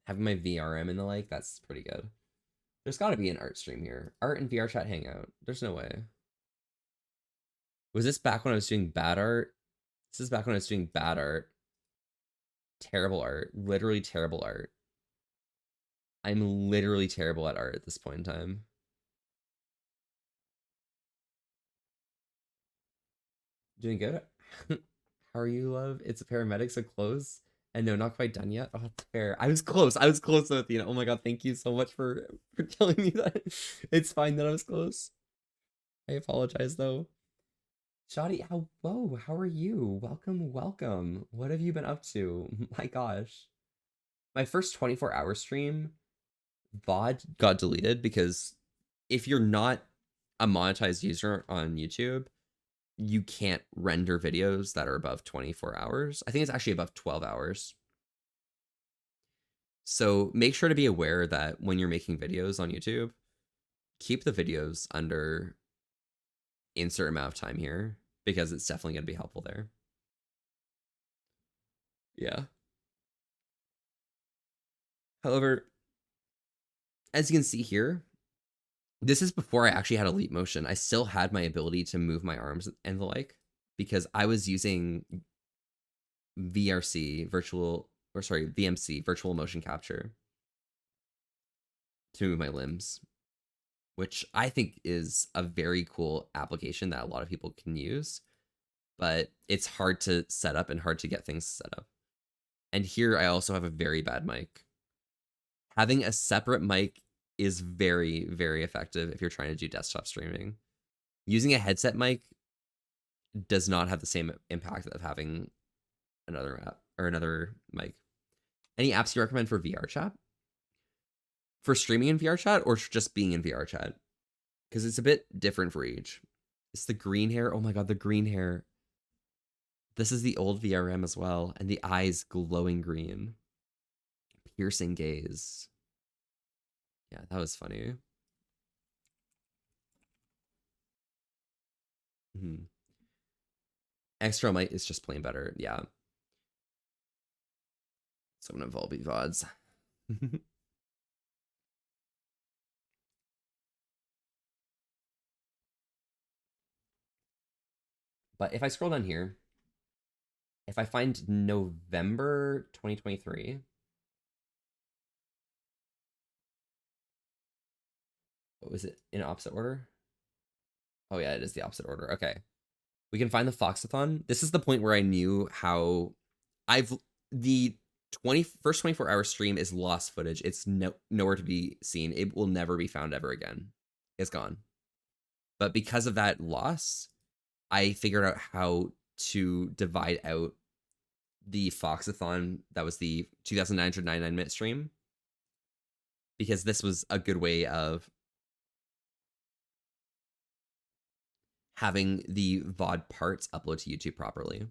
having my VRM and the like, that's pretty good. There's got to be an art stream here. Art and VR chat hangout. There's no way. Was this back when I was doing bad art? This is back when I was doing bad art. Terrible art. Literally terrible art. I'm literally terrible at art at this point in time. Doing good? How are you, love? It's a paramedic, so close. And no, not quite done yet. Oh, that's fair. I was close. I was close though, Athena. Oh my god, thank you so much for telling me that. It's fine that I was close. I apologize though. Shoddy, whoa, how are you? Welcome, welcome. What have you been up to? My gosh. My first 24-hour stream, VOD got deleted because if you're not a monetized user on YouTube, you can't render videos that are above 24 hours. I think it's actually above 12 hours. So make sure to be aware that when you're making videos on YouTube, keep the videos under insert amount of time here, because it's definitely going to be helpful there. Yeah. However, as you can see here, this is before I actually had a leap motion. I still had my ability to move my arms and the like, because I was using VMC, virtual motion capture, to move my limbs, which I think is a very cool application that a lot of people can use, but it's hard to set up and hard to get things set up. And here I also have a very bad mic. Having a separate mic is very, very effective if you're trying to do desktop streaming. Using a headset mic does not have the same impact of having another app or another mic. Any apps you recommend for VR chat? For streaming in VR chat or just being in VR chat? Because it's a bit different for each. It's the green hair. Oh my god, the green hair. This is the old VRM as well. And the eyes glowing green. Piercing gaze. Yeah, that was funny. Extra might is just plain better. Yeah. So I'm gonna Volpe VODs. But if I scroll down here, if I find November 2023, what was it in opposite order? Oh yeah, it is the opposite order. Okay. We can find the Foxathon. This is the point where I knew how the first 24-hour stream is lost footage. It's nowhere to be seen. It will never be found ever again. It's gone. But because of that loss, I figured out how to divide out the Foxathon. That was the 2,999-minute stream, because this was a good way of having the VOD parts upload to YouTube properly.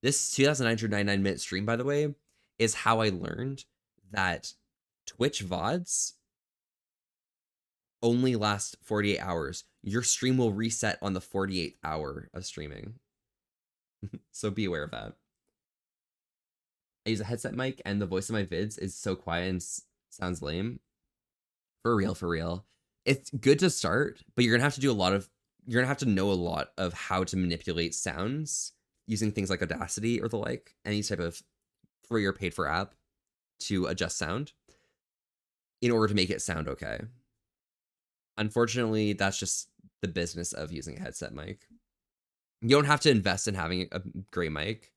This 2,999-minute stream, by the way, is how I learned that Twitch VODs only last 48 hours. Your stream will reset on the 48th hour of streaming. So be aware of that. I use a headset mic and the voice of my vids is so quiet and sounds lame. For real, for real. It's good to start, but you're gonna have to know a lot of how to manipulate sounds using things like Audacity or the like, any type of free or paid for app to adjust sound in order to make it sound okay. Unfortunately, that's just the business of using a headset mic. You don't have to invest in having a great mic,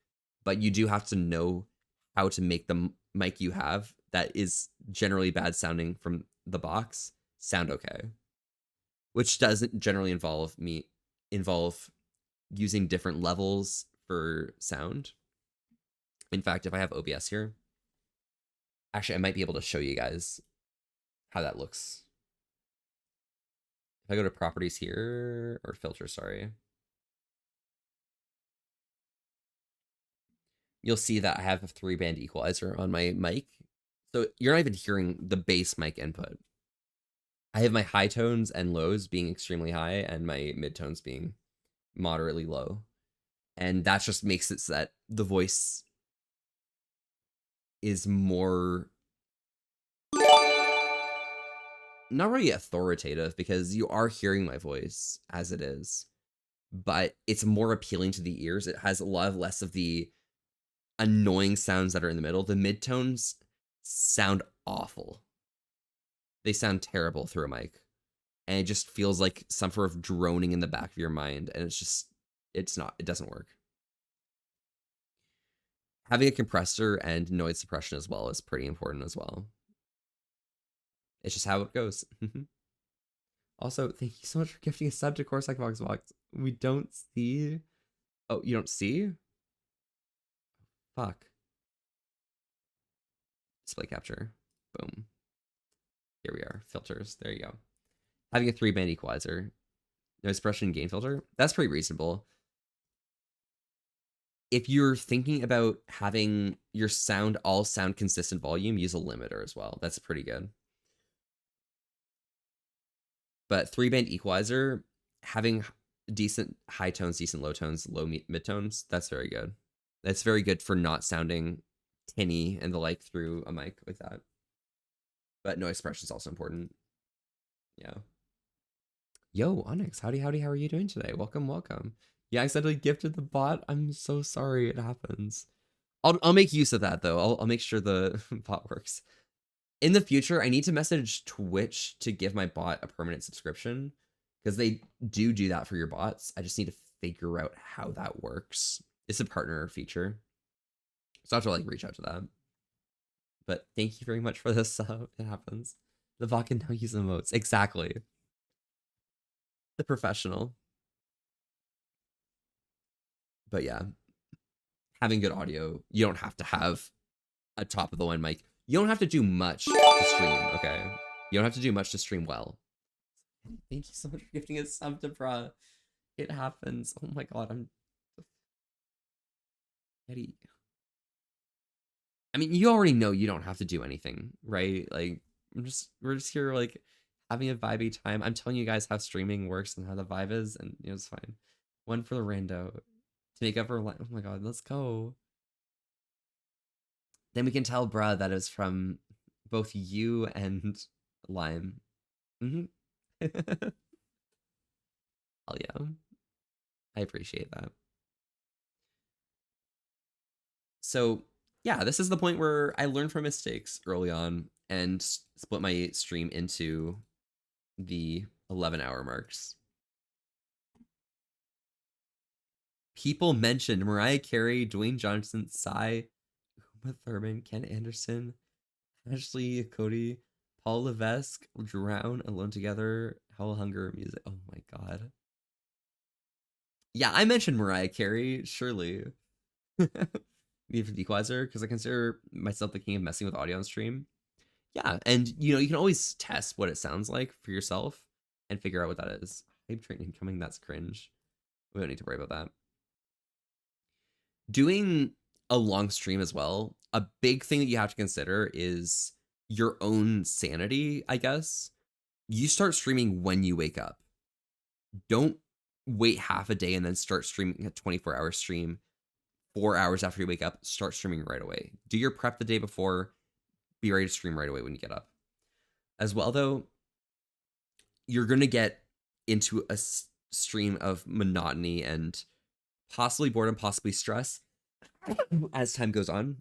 but you do have to know how to make the mic you have that is generally bad sounding from the box sound okay, which doesn't generally involve using different levels for sound. In fact, if I have OBS here, actually, I might be able to show you guys how that looks. If I go to properties here, or filter, sorry, you'll see that I have a 3-band equalizer on my mic. So you're not even hearing the bass mic input. I have my high tones and lows being extremely high and my midtones being moderately low. And that just makes it so that the voice is more, not really authoritative, because you are hearing my voice as it is, but it's more appealing to the ears. It has a lot of less of the annoying sounds that are in the middle. The midtones sound awful. They sound terrible through a mic. And it just feels like some sort of droning in the back of your mind. And it doesn't work. Having a compressor and noise suppression as well is pretty important as well. It's just how it goes. Also, thank you so much for gifting a sub to Corsac Vox. We don't see. Oh, you don't see? Fuck. Display capture. Boom. Here we are. Filters. There you go. Having a 3-band equalizer. Noise suppression gain filter. That's pretty reasonable. If you're thinking about having your sound all sound consistent volume, use a limiter as well. That's pretty good. But 3-band equalizer, having decent high tones, decent low tones, low midtones, that's very good. That's very good for not sounding tinny and the like through a mic like that. But noise suppression is also important. Yeah. Yo, Onyx, howdy, how are you doing today? Welcome. Yeah, I accidentally gifted the bot. I'm so sorry, it happens. I'll make use of that though. I'll make sure the bot works. In the future, I need to message Twitch to give my bot a permanent subscription, because they do that for your bots. I just need to figure out how that works. It's a partner feature, so I have to like reach out to them. But thank you very much for this. It happens. The bot can now use emotes. Exactly. The professional. But yeah, having good audio, you don't have to have a top of the line mic. You don't have to do much to stream, okay? You don't have to do much to stream well. Thank you so much for gifting a sub to Bra. It happens. Oh my god, I'm Eddie. I mean, you already know you don't have to do anything, right? Like, we're just here like having a vibey time. I'm telling you guys how streaming works and how the vibe is, and you know, it's fine. One for the rando to make up for oh my god, let's go. Then we can tell bruh that it's from both you and Lime. Hell yeah. I appreciate that. So yeah, this is the point where I learned from mistakes early on and split my stream into the 11-hour marks. People mentioned Mariah Carey, Dwayne Johnson, Psy, Uma Thurman, Ken Anderson, Ashley Cody, Paul Levesque, Drown, Alone Together, Howl Hunger, Music. Oh my god. Yeah, I mentioned Mariah Carey, surely. Need for the equalizer, because I consider myself the king of messing with audio on stream. Yeah, and you know, you can always test what it sounds like for yourself and figure out what that is. Hype train incoming, that's cringe. We don't need to worry about that. Doing a long stream as well, a big thing that you have to consider is your own sanity, I guess. You start streaming when you wake up. Don't wait half a day and then start streaming a 24-hour stream 4 hours after you wake up. Start streaming right away. Do your prep the day before. Be ready to stream right away when you get up. As well, though, you're going to get into a stream of monotony and possibly boredom, possibly stress as time goes on.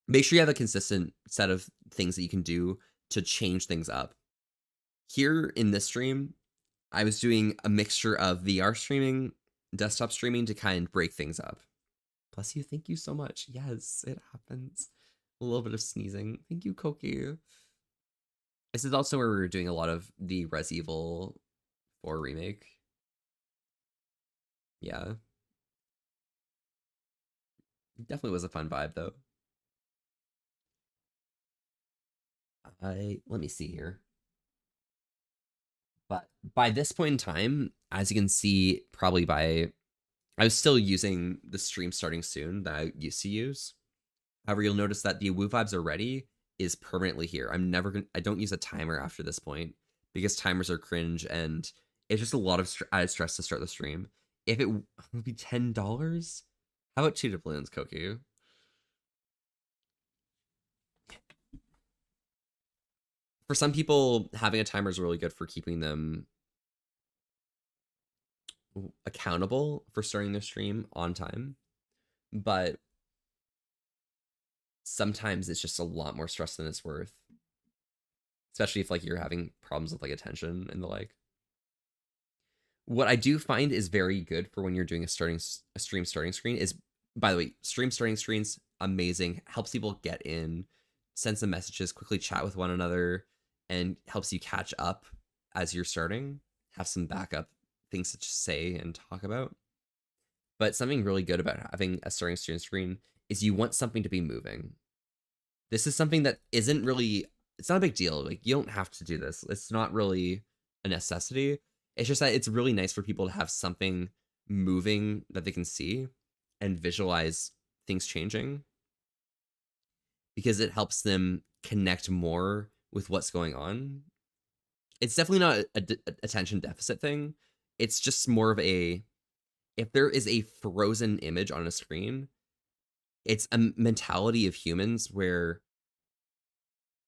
Make sure you have a consistent set of things that you can do to change things up. Here in this stream, I was doing a mixture of VR streaming, desktop streaming to kind of break things up. Bless you. Thank you so much. Yes, it happens. A little bit of sneezing. Thank you, Koki. This is also where we were doing a lot of the Res Evil 4 remake. Yeah. Definitely was a fun vibe though. Let me see here. But by this point in time, as you can see, probably by I was still using the stream starting soon that I used to use. However, you'll notice that the Woo Vibes Already is permanently here. I don't use a timer after this point because timers are cringe and it's just a lot of added stress to start the stream. If it would be $10, how about 2 doubloons, Koku? For some people, having a timer is really good for keeping them accountable for starting their stream on time. But sometimes it's just a lot more stress than it's worth. Especially if like you're having problems with like attention and the like. What I do find is very good for when you're doing a stream starting screen is, by the way, stream starting screens, amazing. Helps people get in, send some messages, quickly chat with one another, and helps you catch up as you're starting. Have some backup things to say and talk about. But something really good about having a starting student screen is you want something to be moving. This is something that isn't really, it's not a big deal. Like, you don't have to do this. It's not really a necessity. It's just that it's really nice for people to have something moving that they can see and visualize things changing, because it helps them connect more with what's going on. It's definitely not a attention deficit thing. It's just more of a, if there is a frozen image on a screen, it's a mentality of humans where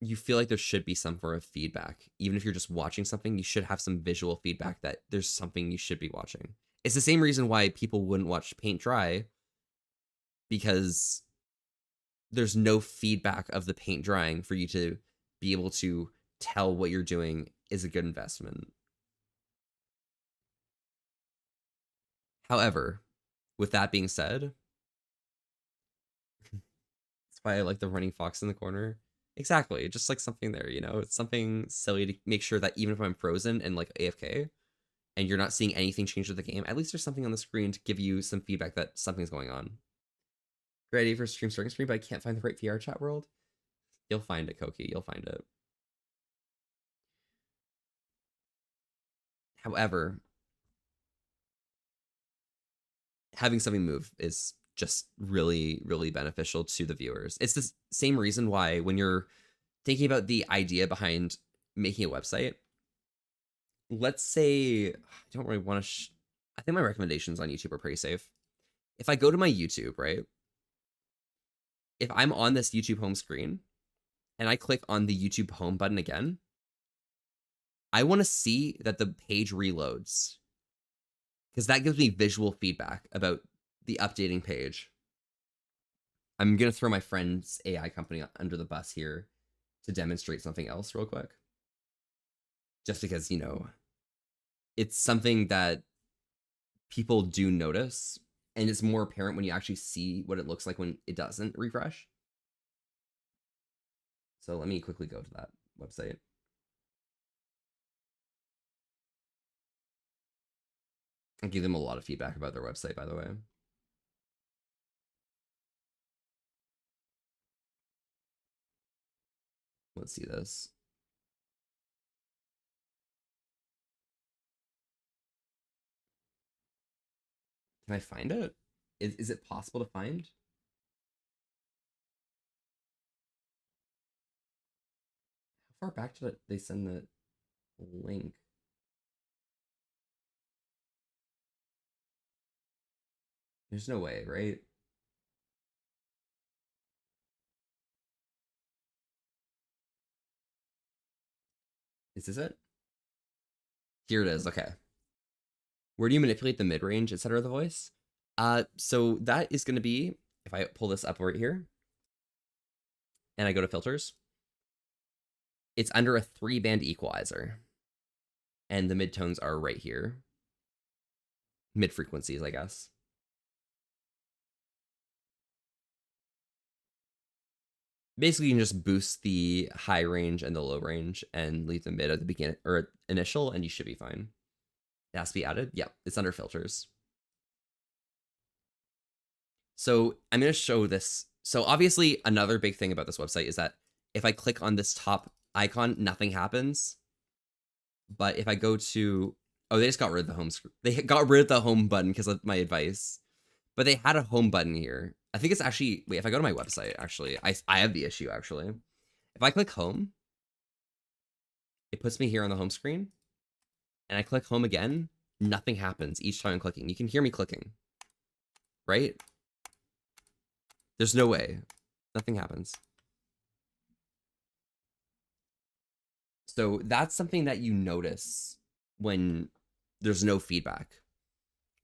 you feel like there should be some form of feedback. Even if you're just watching something, you should have some visual feedback that there's something you should be watching. It's the same reason why people wouldn't watch paint dry, because there's no feedback of the paint drying for you to be able to tell what you're doing is a good investment. However, with that being said, that's why I like the running fox in the corner. Exactly, just like something there, you know, it's something silly to make sure that even if I'm frozen and like AFK and you're not seeing anything change with the game, at least there's something on the screen to give you some feedback that something's going on. Great idea for stream starting screen, but I can't find the right VR chat world. You'll find it, Koki, you'll find it. However, having something move is just really, really beneficial to the viewers. It's the same reason why when you're thinking about the idea behind making a website, let's say, I don't really want to, I think my recommendations on YouTube are pretty safe. If I go to my YouTube, right? If I'm on this YouTube home screen and I click on the YouTube home button again, I want to see that the page reloads, because that gives me visual feedback about the updating page. I'm going to throw my friend's AI company under the bus here to demonstrate something else real quick. Just because, you know, it's something that people do notice, and it's more apparent when you actually see what it looks like when it doesn't refresh. So let me quickly go to that website. I give them a lot of feedback about their website, by the way. Let's see this. Can I find it? Is it possible to find? How far back did they send the link? There's no way, right? Is this it? Here it is. Okay. Where do you manipulate the mid-range, etc. of the voice? So that is going to be, if I pull this up right here and I go to filters, it's under a 3-band equalizer. And the midtones are right here. Mid frequencies, I guess. Basically, you can just boost the high range and the low range and leave the mid at the beginning or initial, and you should be fine. It has to be added. Yeah, it's under filters. So I'm going to show this. So obviously another big thing about this website is that if I click on this top icon, nothing happens. But if I go to, oh, they just got rid of the home screen. They got rid of the home button because of my advice. But they had a home button here. I think it's actually, wait, if I go to my website, actually, I have the issue, actually. If I click home, it puts me here on the home screen. And I click home again, nothing happens each time I'm clicking. You can hear me clicking, right? There's no way. Nothing happens. So that's something that you notice when there's no feedback.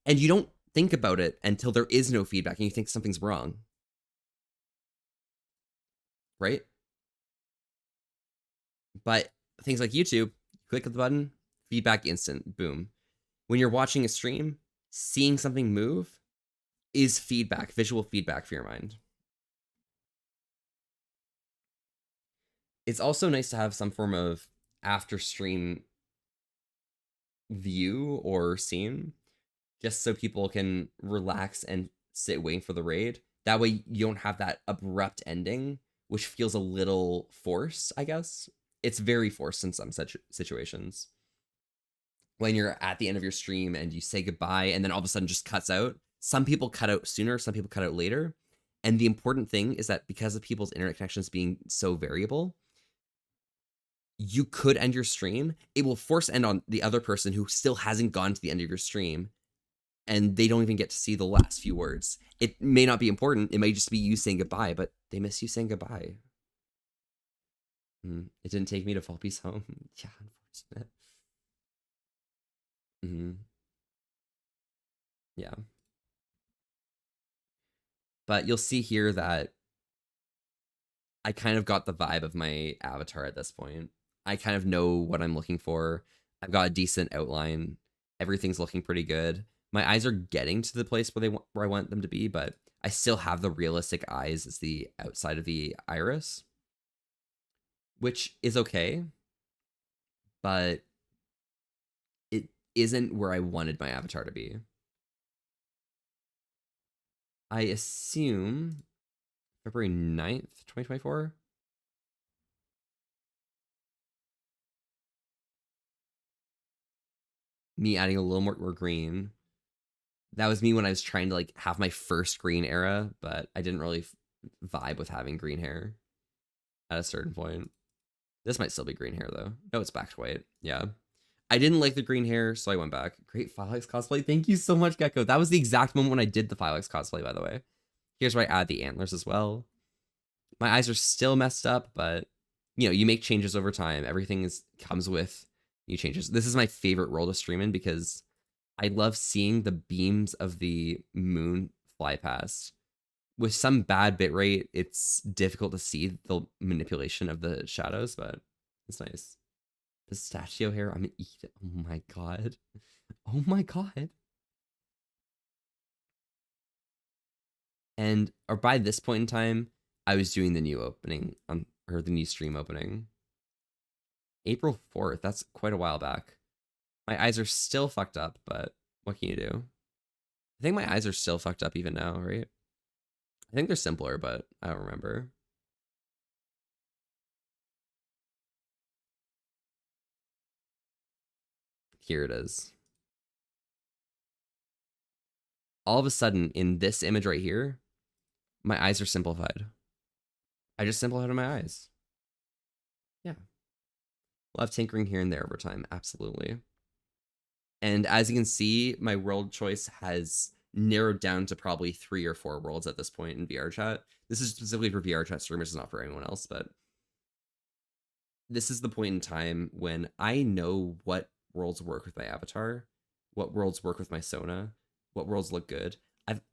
And you don't think about it until there is no feedback and you think something's wrong. Right? But things like YouTube, click the button, feedback instant, boom. When you're watching a stream, seeing something move is feedback, visual feedback for your mind. It's also nice to have some form of after stream view or scene, just so people can relax and sit waiting for the raid. That way you don't have that abrupt ending, which feels a little forced, I guess. It's very forced in some situations. When you're at the end of your stream and you say goodbye and then all of a sudden just cuts out. Some people cut out sooner, some people cut out later. And the important thing is that because of people's internet connections being so variable, you could end your stream. It will force end on the other person who still hasn't gone to the end of your stream. And they don't even get to see the last few words. It may not be important. It may just be you saying goodbye, but they miss you saying goodbye. It didn't take me to Fall Peace home. Yeah, unfortunate. Yeah. But you'll see here that I kind of got the vibe of my avatar at this point. I kind of know what I'm looking for. I've got a decent outline. Everything's looking pretty good. My eyes are getting to the place where I want them to be, but I still have the realistic eyes as the outside of the iris, which is okay, but it isn't where I wanted my avatar to be. I assume February 9th, 2024. Me adding a little more green. That was me when I was trying to like have my first green era, but I didn't really vibe with having green hair at a certain point. This might still be green hair though. No, it's back to white. Yeah. I didn't like the green hair, so I went back. Great Filex cosplay. Thank you so much, Gecko. That was the exact moment when I did the Filex cosplay, by the way. Here's where I add the antlers as well. My eyes are still messed up, but you know, you make changes over time. Everything comes with new changes. This is my favorite role to stream in because I love seeing the beams of the moon fly past. With some bad bitrate, it's difficult to see the manipulation of the shadows, but it's nice. Pistachio hair, I'm gonna eat it. Oh my god. Oh my god. And or by this point in time, I was doing the new opening, or the new stream opening. April 4th, that's quite a while back. My eyes are still fucked up, but what can you do? I think my eyes are still fucked up even now, right? I think they're simpler, but I don't remember. Here it is. All of a sudden, in this image right here, my eyes are simplified. I just simplified my eyes. Yeah. We'll have tinkering here and there over time, absolutely. And as you can see, my world choice has narrowed down to probably 3 or 4 worlds at this point in VR chat. This is specifically for VR chat streamers, it's not for anyone else, but this is the point in time when I know what worlds work with my avatar, what worlds work with my Sona, what worlds look good.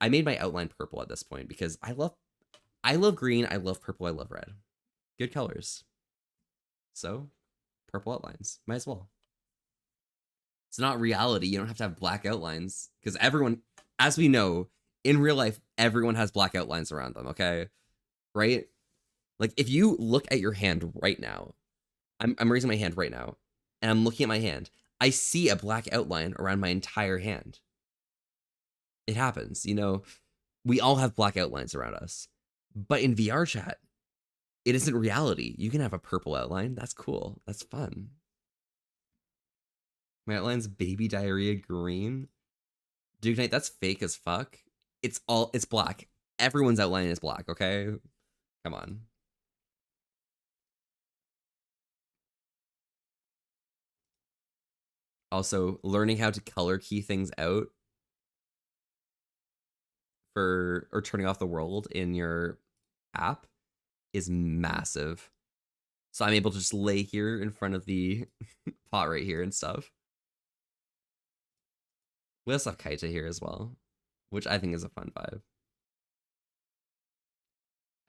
I made my outline purple at this point because I love green, I love purple, I love red. Good colors. So, purple outlines, might as well. It's not reality. You don't have to have black outlines because everyone, as we know, in real life, everyone has black outlines around them, okay? Right? Like, if you look at your hand right now, I'm raising my hand right now, and I'm looking at my hand, I see a black outline around my entire hand. It happens, you know? We all have black outlines around us. But in VR chat, it isn't reality. You can have a purple outline. That's cool. That's fun. My outline's baby diarrhea green. Duke Knight, that's fake as fuck. It's black. Everyone's outline is black, okay? Come on. Also, learning how to color key things out or turning off the world in your app is massive. So I'm able to just lay here in front of the pot right here and stuff. We also have Kaita here as well, which I think is a fun vibe.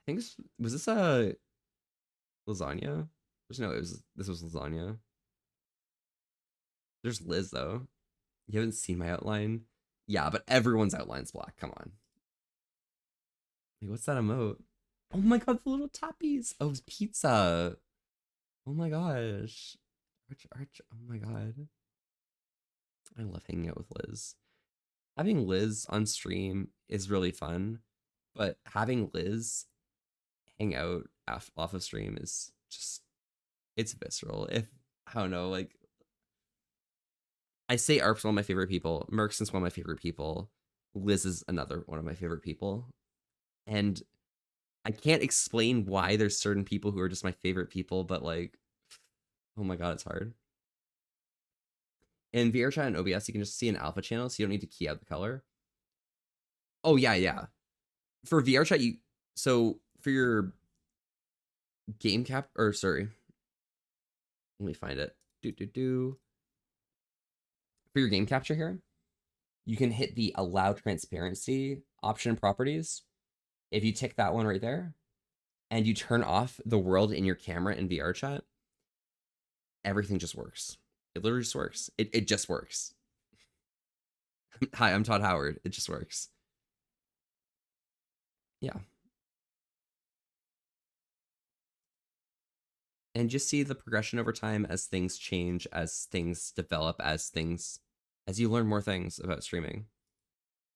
I think was this a lasagna? No, this was lasagna. There's Liz though. You haven't seen my outline? Yeah, but everyone's outline's black. Come on. Wait, what's that emote? Oh my god, the little tappies. Oh, it's pizza. Oh my gosh. Arch. Oh my god. I love hanging out with Liz. Having Liz on stream is really fun, but having Liz hang out off of stream is just, it's visceral. If, I don't know, like, I say Arp's one of my favorite people, Merkson's one of my favorite people, Liz is another one of my favorite people, and I can't explain why there's certain people who are just my favorite people, but like, oh my god, it's hard. In VRChat and OBS, you can just see an alpha channel, so you don't need to key out the color. Oh yeah. For VRChat, so for your game cap, or sorry, let me find it. For your game capture here, you can hit the allow transparency option in properties. If you tick that one right there, and you turn off the world in your camera in VRChat, everything just works. It literally just works. It just works. Hi, I'm Todd Howard. It just works. Yeah. And just see the progression over time as things change, as things develop, as you learn more things about streaming.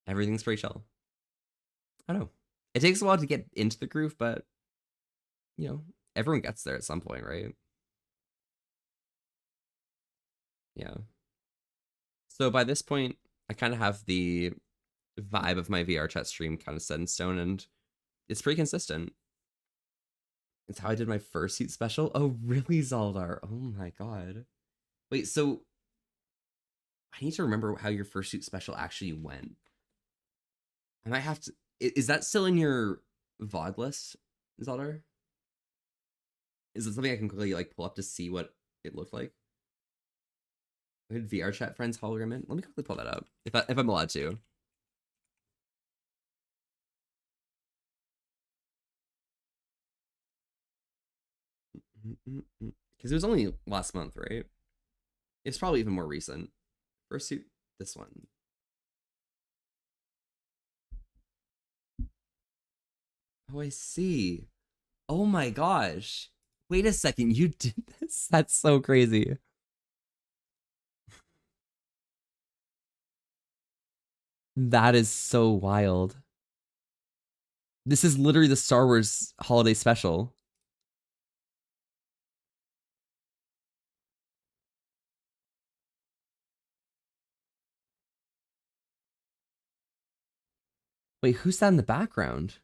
Everything's pretty chill. I don't know. It takes a while to get into the groove, but, you know, everyone gets there at some point, right? Yeah. So by this point, I kind of have the vibe of my VR chat stream kind of set in stone, and it's pretty consistent. It's how I did my fursuit special. Oh, really, Zaldar? Oh my god. Wait, so I need to remember how your fursuit special actually went. I might have to. Is that still in your VOD list, Zaldar? Is it something I can quickly like pull up to see what it looked like? Did VR chat friends hologram in? Let me quickly pull that up if I'm allowed to. Because it was only last month, right? It's probably even more recent. Fursuit, this one. Oh, I see. Oh my gosh. Wait a second, you did this? That's so crazy. That is so wild. This is literally the Star Wars holiday special. Wait, who's that in the background?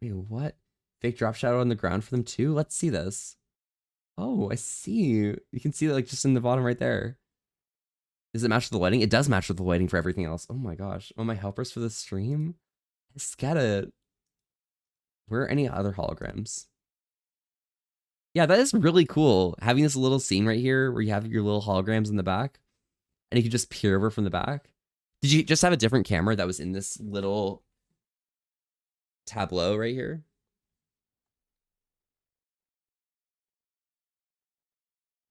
Wait, what? Fake drop shadow on the ground for them too? Let's see this. Oh, I see. You can see it like just in the bottom right there. Does it match with the lighting? It does match with the lighting for everything else. Oh my gosh. Oh, my helpers for the stream? Let's get it. Where are any other holograms? Yeah, that is really cool. Having this little scene right here where you have your little holograms in the back and you can just peer over from the back. Did you just have a different camera that was in this little tableau right here?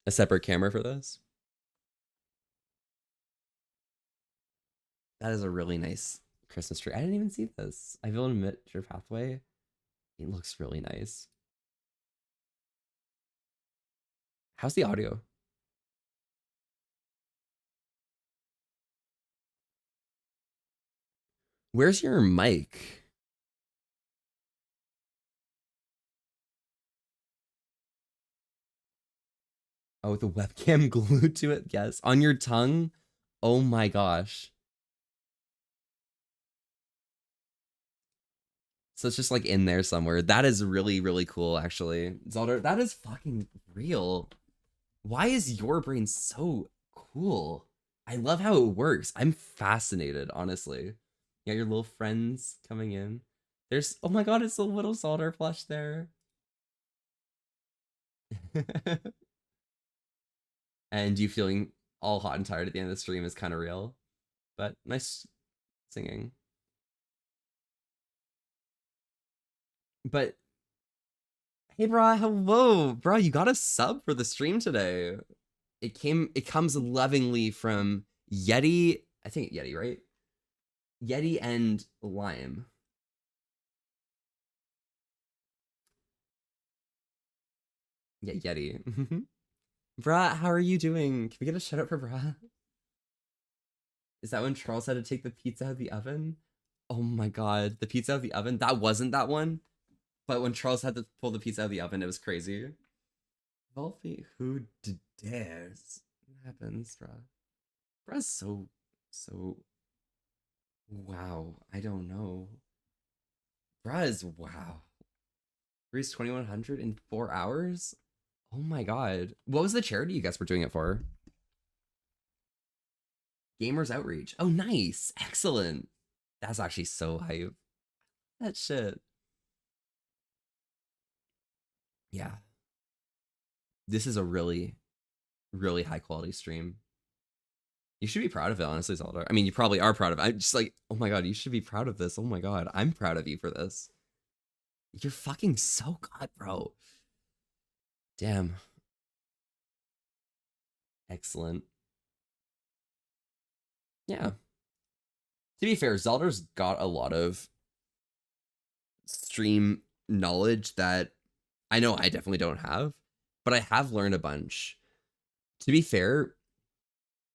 A separate camera for this? That is a really nice Christmas tree. I didn't even see this. I will admit your pathway. It looks really nice. How's the audio? Where's your mic? Oh, with the webcam glued to it? Yes. On your tongue? Oh my gosh. So it's just like in there somewhere. That is really, really cool, actually. Zelda, that is fucking real. Why is your brain so cool? I love how it works. I'm fascinated, honestly. You got your little friends coming in. There's, oh my god, it's a little Zelda plush there. And you feeling all hot and tired at the end of the stream is kind of real. But nice singing. But hey, brah, hello, brah. You got a sub for the stream today. It comes lovingly from Yeti. I think Yeti, right? Yeti and Lime. Yeah, Yeti. Brah, how are you doing? Can we get a shout out for Brah? Is that when Charles had to take the pizza out of the oven? Oh my god, the pizza out of the oven? That wasn't that one. But when Charles had to pull the pizza out of the oven, it was crazy. Volpe, who dares? What happens, bruh? Bruh's so... Wow, I don't know. Bruh is... Wow. Reached 2100 in 4 hours? Oh my god. What was the charity you guys were doing it for? Gamers Outreach. Oh, nice. Excellent. That's actually so hype. That shit. Yeah. This is a really, really high quality stream. You should be proud of it, honestly, Zelda. I mean, you probably are proud of it. I'm just like, oh my god, you should be proud of this. Oh my god, I'm proud of you for this. You're fucking so good, bro. Damn. Excellent. Yeah. To be fair, Zelda's got a lot of stream knowledge that I know I definitely don't have, but I have learned a bunch. To be fair,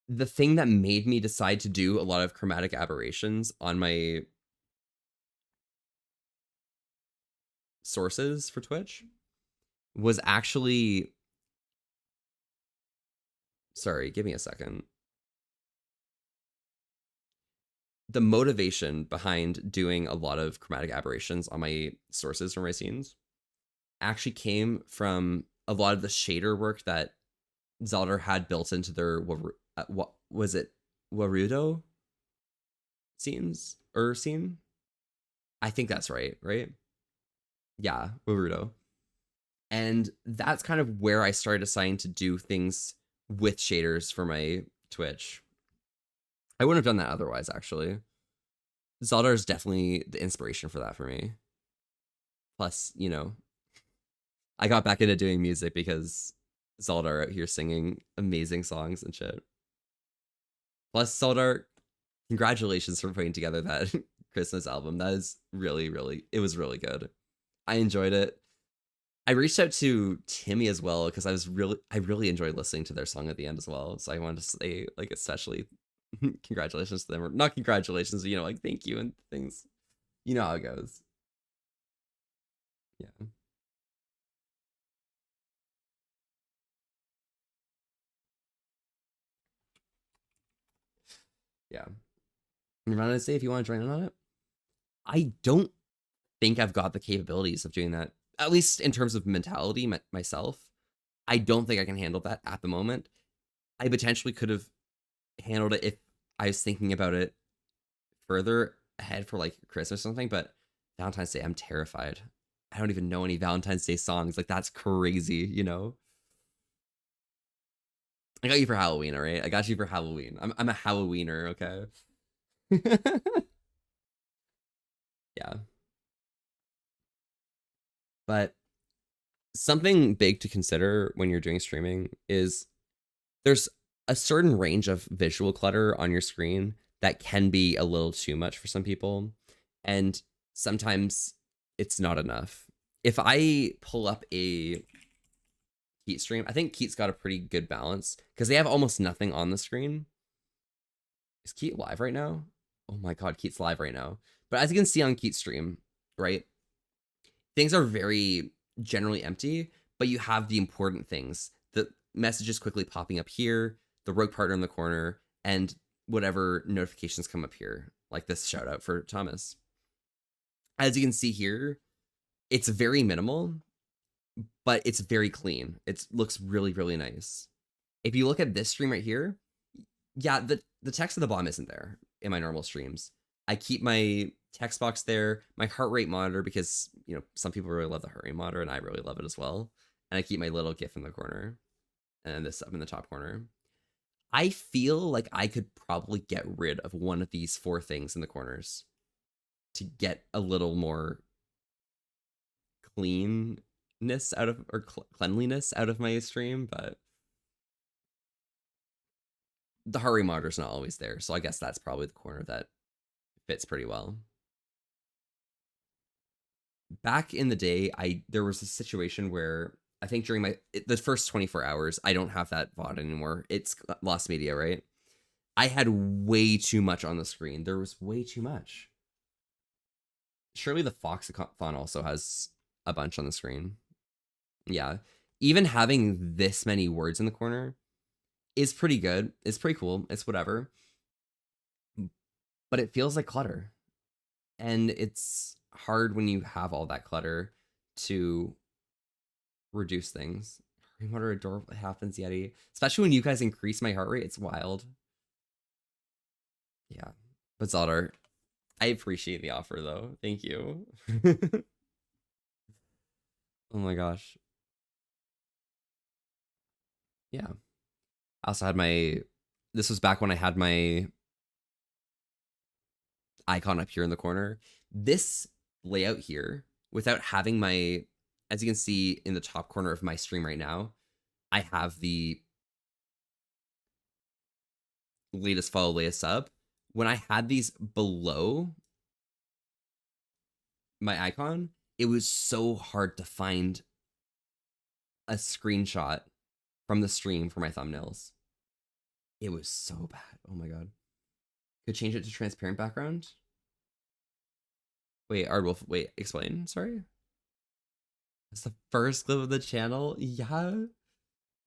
the thing that made me decide to do a lot of chromatic aberrations on my sources for Twitch was actually... Sorry, give me a second. The motivation behind doing a lot of chromatic aberrations on my sources for my scenes actually came from a lot of the shader work that Zelda had built into their what was it, Warudo scenes or scene? I think that's right? Yeah, Warudo. And that's kind of where I started deciding to do things with shaders for my Twitch. I wouldn't have done that otherwise, actually. Zelda is definitely the inspiration for that for me. Plus, you know, I got back into doing music because Zelda are out here singing amazing songs and shit. Plus, Zelda, congratulations for putting together that Christmas album. That is really, really, it was really good. I enjoyed it. I reached out to Timmy as well because I really enjoyed listening to their song at the end as well. So I wanted to say, like, especially congratulations to them, or not congratulations, you know, like thank you and things. You know how it goes. Yeah. Yeah. And I say if you want to join in on it. I don't think I've got the capabilities of doing that, at least in terms of mentality myself. I don't think I can handle that at the moment. I potentially could have handled it if I was thinking about it further ahead for like Christmas or something, but Valentine's Day, I'm terrified. I don't even know any Valentine's Day songs. Like, that's crazy, you know? I got you for Halloween, all right? I got you for Halloween. I'm a Halloweener, okay? Yeah. But something big to consider when you're doing streaming is there's a certain range of visual clutter on your screen that can be a little too much for some people. And sometimes it's not enough. If I pull up a Keat stream, I think Keat's got a pretty good balance because they have almost nothing on the screen. Is Keat live right now? Oh my god, Keat's live right now. But as you can see on Keat's stream, right? Things are very generally empty, but you have the important things. The messages quickly popping up here, the rogue partner in the corner, and whatever notifications come up here, like this shout out for Thomas. As you can see here, it's very minimal, but it's very clean. It looks really, really nice. If you look at this stream right here, yeah, the text at the bottom isn't there in my normal streams. I keep my text box there, my heart rate monitor, because, you know, some people really love the heart rate monitor and I really love it as well. And I keep my little GIF in the corner and this up in the top corner. I feel like I could probably get rid of one of these 4 things in the corners to get a little more cleanness out of, or cleanliness out of my stream, but the heart rate monitor's not always there, so I guess that's probably the corner that fits pretty well. Back in the day, there was a situation where I think during the first 24 hours, I don't have that VOD anymore. It's lost media, right? I had way too much on the screen. There was way too much. Surely the Fox-a-thon also has a bunch on the screen. Yeah. Even having this many words in the corner is pretty good. It's pretty cool. It's whatever. But it feels like clutter. And it's hard when you have all that clutter to reduce things. What are adorable happens, Yeti? Especially when you guys increase my heart rate. It's wild. Yeah. But Zaldar, I appreciate the offer though. Thank you. Oh my gosh. Yeah. I also had this was back when I had my icon up here in the corner. This layout here, without having as you can see in the top corner of my stream right now, I have the latest follow, latest sub. When I had these below my icon, it was so hard to find a screenshot from the stream for my thumbnails. It was so bad. Oh my god. Could change it to transparent background? Wait, Ardwolf, wait, explain, sorry? It's the first clip of the channel? Yeah. Am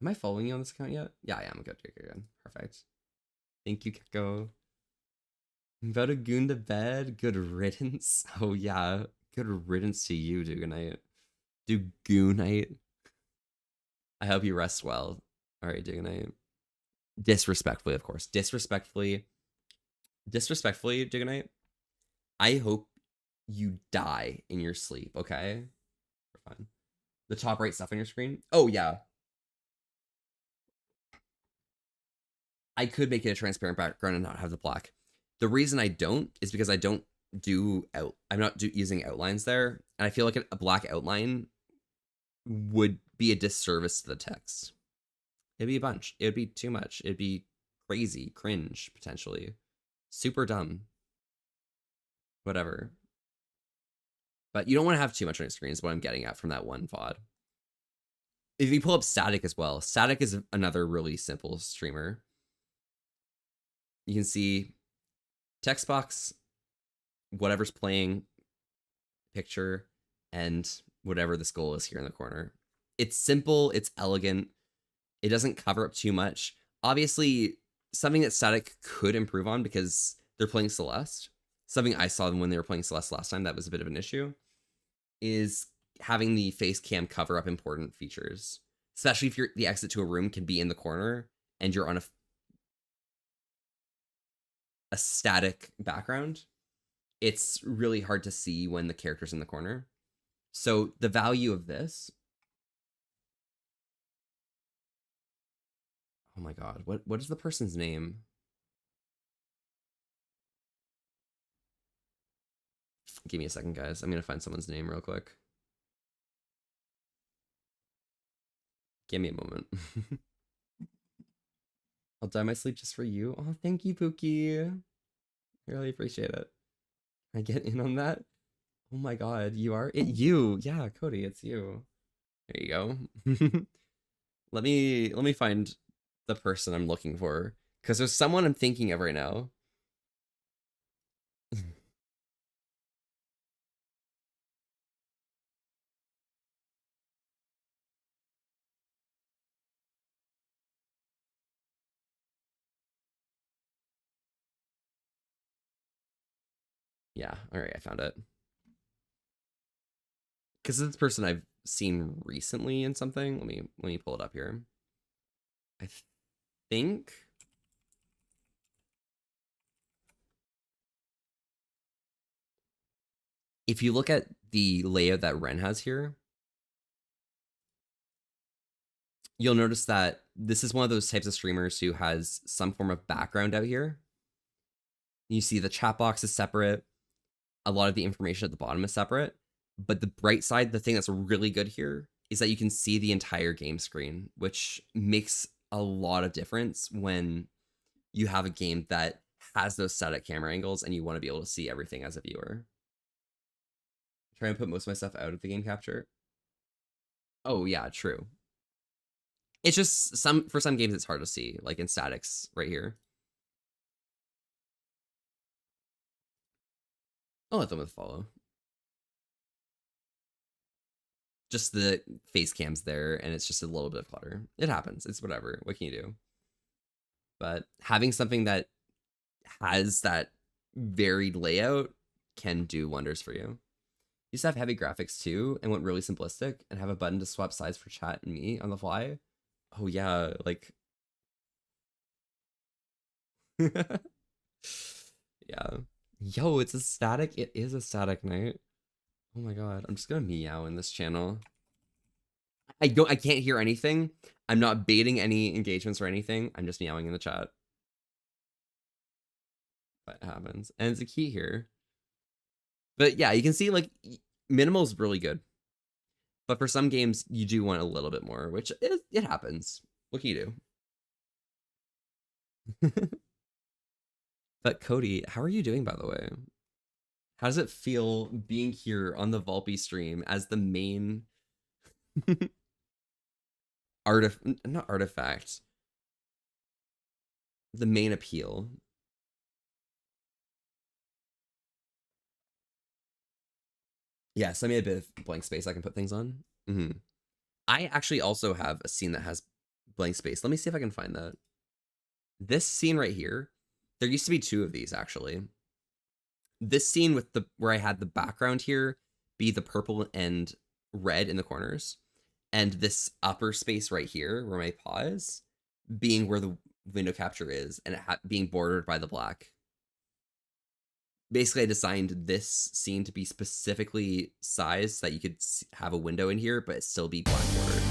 I following you on this account yet? Yeah, I am. Good. Perfect. Thank you, Keko. About a goon to bed? Good riddance. Oh yeah. Good riddance to you, Duganite. Dugunite. I hope you rest well. Alright, Duganite. Disrespectfully, of course. Disrespectfully, Duganite. I hope you die in your sleep, okay? We're fine. The top right stuff on your screen? Oh, yeah. I could make it a transparent background and not have the black. The reason I don't is because I don't I'm not using outlines there, and I feel like a black outline would be a disservice to the text. It'd be a bunch. It'd be too much. It'd be crazy, cringe, potentially. Super dumb. Whatever. But you don't want to have too much on your screen is what I'm getting at from that one VOD. If you pull up Static as well, Static is another really simple streamer. You can see text box, whatever's playing, picture, and whatever this goal is here in the corner. It's simple, it's elegant, it doesn't cover up too much. Obviously, something that Static could improve on because they're playing Celeste, something I saw them when they were playing Celeste last time that was a bit of an issue, is having the face cam cover up important features. Especially if the exit to a room can be in the corner and you're on a static background. It's really hard to see when the character's in the corner. So the value of this... Oh my god, what is the person's name? Give me a second, guys. I'm gonna find someone's name real quick. Give me a moment. I'll dye my sleep just for you. Oh, thank you, Pookie. I really appreciate it. Can I get in on that? Oh my god, you are it. You, yeah, Cody, it's you. There you go. let me find the person I'm looking for, because there's someone I'm thinking of right now. Yeah, all right, I found it. Because this person I've seen recently in something. Let me pull it up here. I think if you look at the layout that Ren has here, you'll notice that this is one of those types of streamers who has some form of background out here. You see the chat box is separate. A lot of the information at the bottom is separate. But the bright side, the thing that's really good here, is that you can see the entire game screen, which makes a lot of difference when you have a game that has those static camera angles and you want to be able to see everything as a viewer. Try and put most of my stuff out of the game capture. Oh yeah, true. It's just for some games it's hard to see, like in statics right here. I'll let them with follow. Just the face cam's there and it's just a little bit of clutter. It happens. It's whatever. What can you do? But having something that has that varied layout can do wonders for you. Used to have heavy graphics too and went really simplistic and have a button to swap sides for chat and me on the fly. Oh yeah, like yeah. Yo, it's a static. It is a static night. Oh my god, I'm just gonna meow in this channel. I can't hear anything. I'm not baiting any engagements or anything. I'm just meowing in the chat. What happens? And it's a key here. But yeah, you can see like minimal is really good. But for some games, you do want a little bit more, which it happens. What can you do? But Cody, how are you doing, by the way? How does it feel being here on the Volpe stream as the main not artifact, the main appeal? Yes, I made a bit of blank space I can put things on. I actually also have a scene that has blank space. Let me see if I can find that. This scene right here, there used to be two of these actually. This scene with where I had the background here be the purple and red in the corners, and this upper space right here where my paw is being where the window capture is, and it being bordered by the black. Basically, I designed this scene to be specifically sized so that you could have a window in here, but it still be black bordered.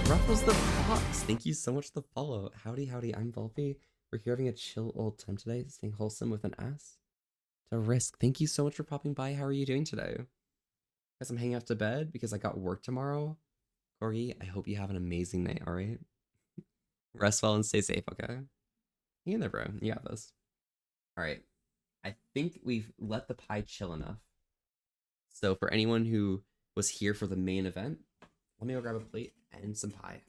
Ruffles the Fox, thank you so much for the follow. Howdy, howdy, I'm Volpe. We're here having a chill old time today, staying wholesome with an ass to risk. Thank you so much for popping by. How are you doing today? Guess I'm hanging out to bed because I got work tomorrow. Corey, I hope you have an amazing night, all right? Rest well and stay safe, okay? Hang in there, bro. You got this. All right. I think we've let the pie chill enough. So for anyone who was here for the main event, let me go grab a plate and some pie.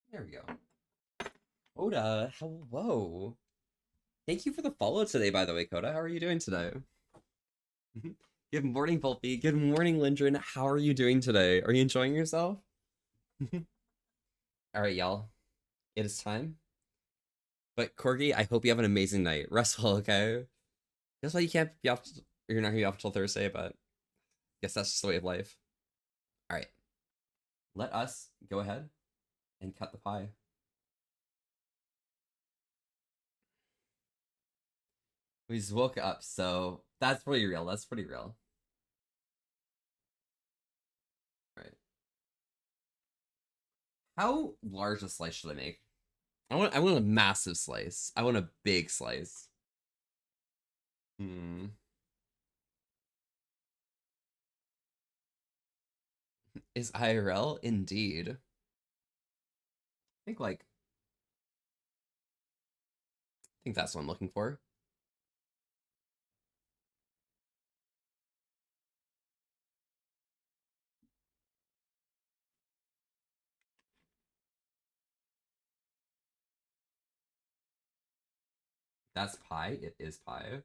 There we go. Coda, hello. Thank you for the follow today, by the way, Coda. How are you doing today? Good morning, Volpe. Good morning, Lindren. How are you doing today? Are you enjoying yourself? All right, y'all. It is time. But Corgi, I hope you have an amazing night. Rest well, okay? That's why you can't be off. You're not gonna be off until Thursday, but I guess that's just the way of life. All right. Let us go ahead and cut the pie. We just woke up, so that's pretty real. That's pretty real. Right. How large a slice should I make? I want a massive slice. I want a big slice. Hmm. Is IRL? Indeed. I think like I think that's what I'm looking for. That's pie. It is pie.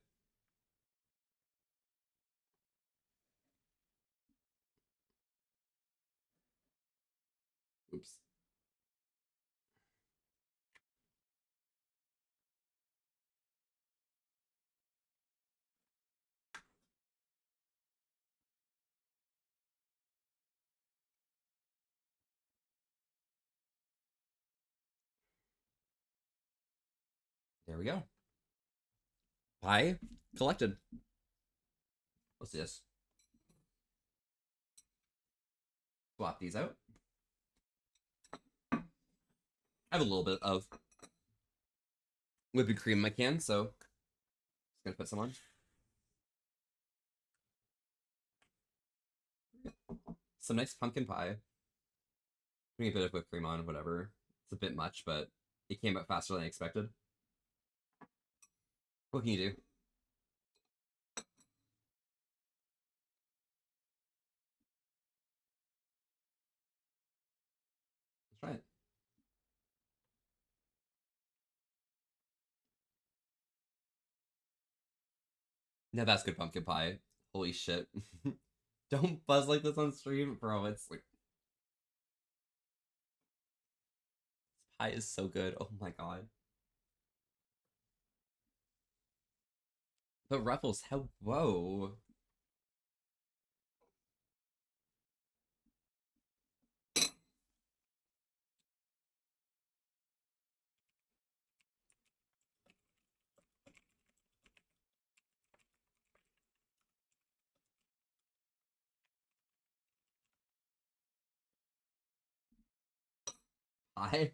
Oops. There we go. Pie collected. What's this? Swap these out. I have a little bit of whipping cream in my can, so just gonna put some on. Some nice pumpkin pie. Putting a bit of whipped cream on, whatever. It's a bit much, but it came out faster than I expected. What can you do? Let's try it. Now that's good pumpkin pie. Holy shit. Don't buzz like this on stream, bro. It's like this pie is so good. Oh my god. But Ruffles, how whoa. Pie.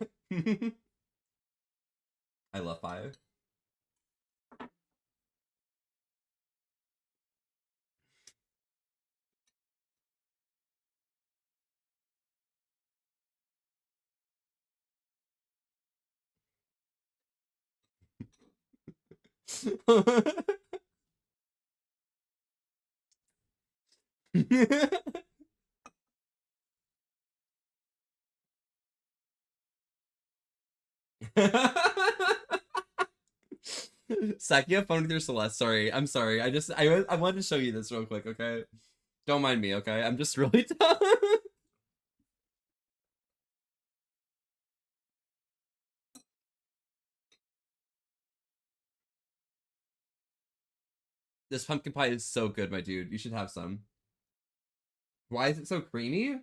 I love pie. Saki, have fun with your Celeste. Sorry, I'm sorry. I wanted to show you this real quick, okay? Don't mind me, okay? I'm just really dumb. This pumpkin pie is so good, my dude. You should have some. Why is it so creamy?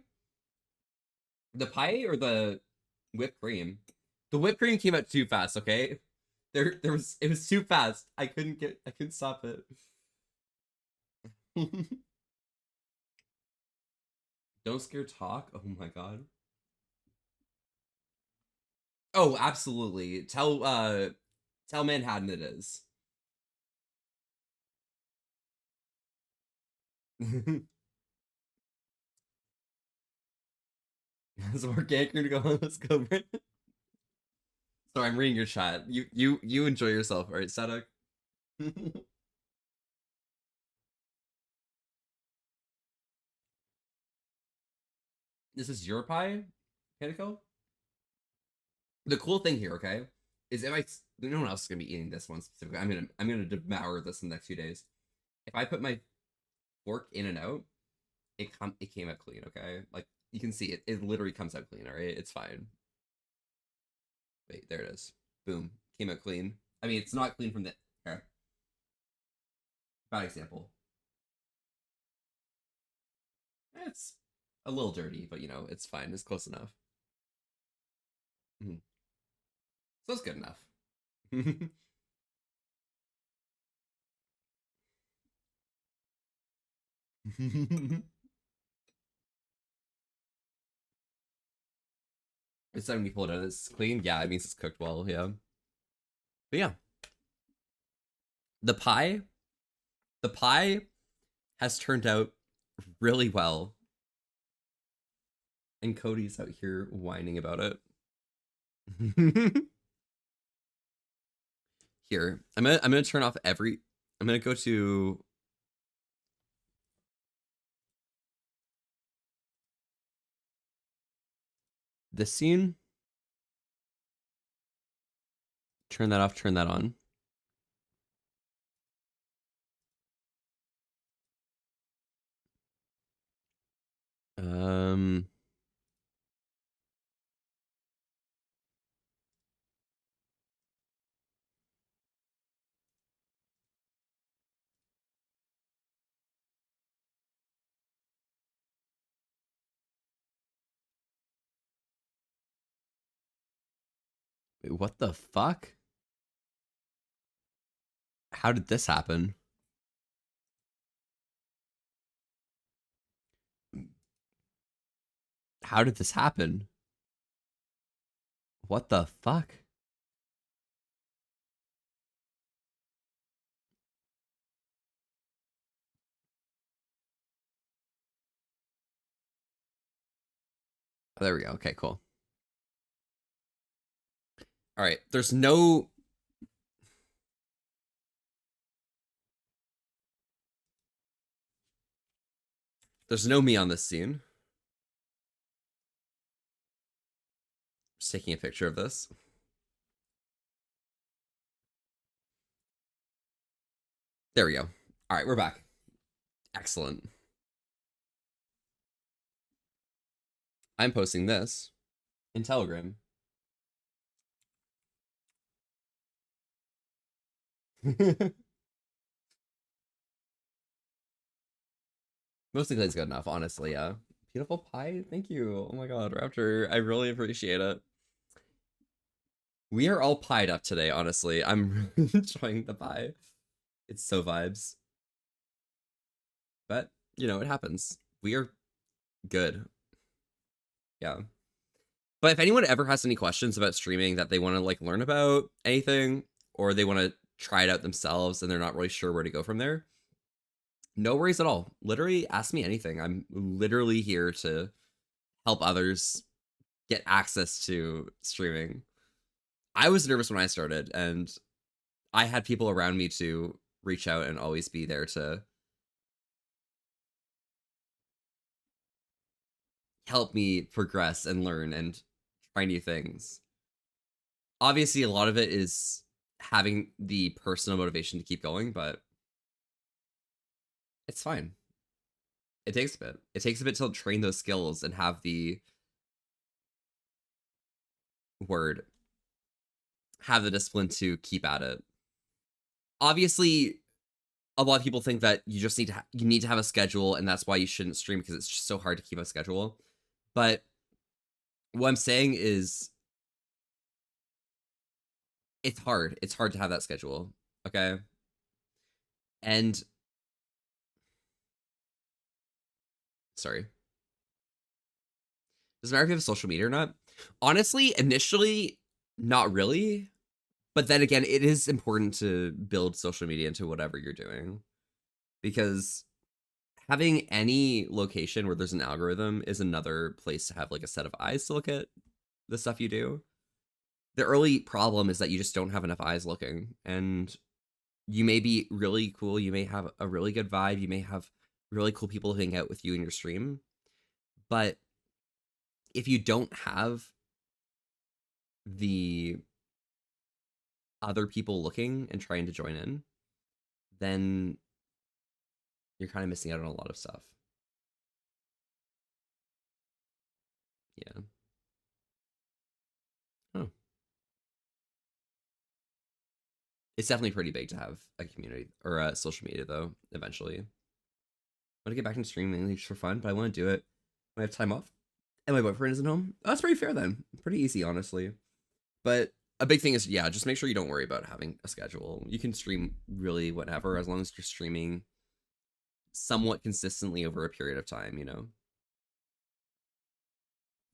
The pie or the whipped cream? The whipped cream came out too fast, okay? It was too fast. I couldn't stop it. Don't scare talk. Oh my god. Oh, absolutely. Tell Manhattan it is. So organic to go on. Let's go, Brandon. Sorry, I'm reading your chat. You enjoy yourself, all right, Sadok? This is your pie, Kaneko? The cool thing here, okay, is no one else is gonna be eating this one specifically. I'm gonna devour this in the next few days. If I put my fork in and out, it came out clean, okay? Like you can see it literally comes out clean, all right? It's fine. Wait, there it is. Boom, came out clean. I mean, it's not clean from the here. Bad example. It's a little dirty, but you know, it's fine. It's close enough. So it's good enough. It's time when you pull it out, it's clean. Yeah, it means it's cooked well. Yeah. But yeah, the pie has turned out really well, and Cody's out here whining about it. Here, I'm gonna turn off every. I'm gonna go to. This scene. Turn that off. Turn that on. Um. Wait, what the fuck? How did this happen? How did this happen? What the fuck? Oh, there we go. Okay, cool. All right. There's no me on this scene. Just taking a picture of this. There we go. All right, we're back. Excellent. I'm posting this in Telegram. Mostly clean's good enough, honestly, yeah. Beautiful pie, thank you. Oh my god, Raptor, I really appreciate it. We are all pied up today, honestly. I'm really enjoying the pie. It's so vibes. But, you know, it happens. We are good. Yeah. But if anyone ever has any questions about streaming that they want to like learn about anything, or they want to try it out themselves and they're not really sure where to go from there, no worries at all. Literally ask me anything. I'm literally here to help others get access to streaming. I was nervous when I started, and I had people around me to reach out and always be there to help me progress and learn and try new things. Obviously, a lot of it is having the personal motivation to keep going, but it's fine. It takes a bit. It takes a bit to train those skills and have the discipline to keep at it. Obviously, a lot of people think that you just need to have a schedule, and that's why you shouldn't stream, because it's just so hard to keep a schedule. But what I'm saying is, it's hard. It's hard to have that schedule, okay? And sorry. Does it matter if you have social media or not? Honestly, initially, not really. But then again, it is important to build social media into whatever you're doing, because having any location where there's an algorithm is another place to have like a set of eyes to look at the stuff you do. The early problem is that you just don't have enough eyes looking, and you may be really cool. You may have a really good vibe. You may have really cool people hang out with you in your stream. But if you don't have the other people looking and trying to join in, then you're kind of missing out on a lot of stuff. Yeah. Oh. It's definitely pretty big to have a community or a social media, though, eventually. I want to get back into streaming mainly just for fun, but I want to do it when I have time off and my boyfriend isn't home. Oh, that's pretty fair then. Pretty easy, honestly. But a big thing is, yeah, just make sure you don't worry about having a schedule. You can stream really whenever, as long as you're streaming somewhat consistently over a period of time, you know?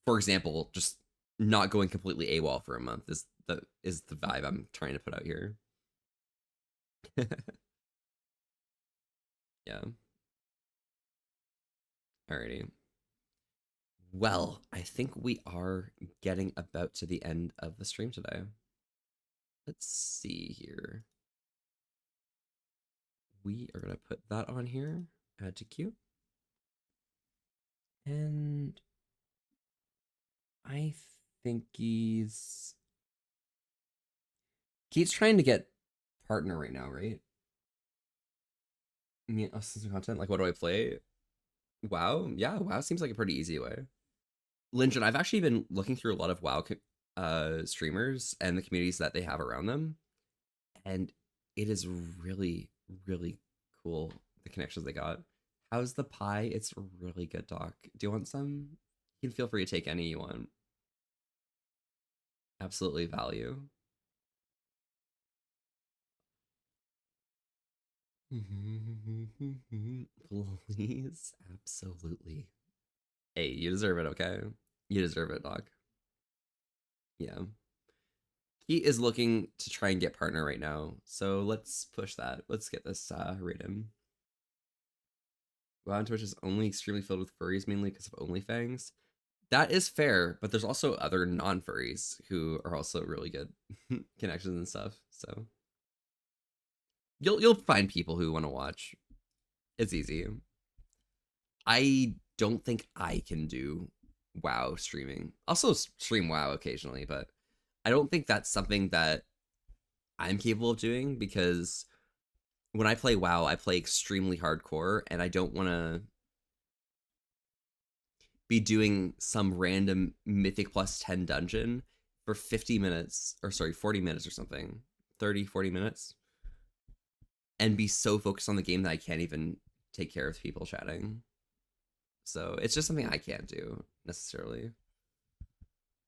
For example, just not going completely AWOL for a month is the vibe I'm trying to put out here. Yeah. Alrighty. Well, I think we are getting about to the end of the stream today. Let's see here. We are going to put that on here, add to queue. And I think he's trying to get partner right now, right? Yeah, some content. Like, what do I play? WoW? Yeah, WoW seems like a pretty easy way. Linjin, I've actually been looking through a lot of WoW streamers and the communities that they have around them, and it is really, really cool, the connections they got. How's the pie? It's really good, Doc. Do you want some? You can feel free to take any you want. Absolutely value. Please, absolutely. Hey, you deserve it, okay? You deserve it, Doc. Yeah. He is looking to try and get partner right now, so let's push that. Let's get this rated. WoW on Twitch is only extremely filled with furries, mainly because of OnlyFangs. That is fair, but there's also other non-furries who are also really good connections and stuff. So you'll find people who want to watch. It's easy. I don't think I can do WoW streaming. Also stream WoW occasionally, but I don't think that's something that I'm capable of doing, because when I play WoW, I play extremely hardcore, and I don't want to be doing some random Mythic plus 10 dungeon for 50 minutes, or sorry, 40 minutes or something, 30, 40 minutes, and be so focused on the game that I can't even take care of people chatting. So it's just something I can't do necessarily.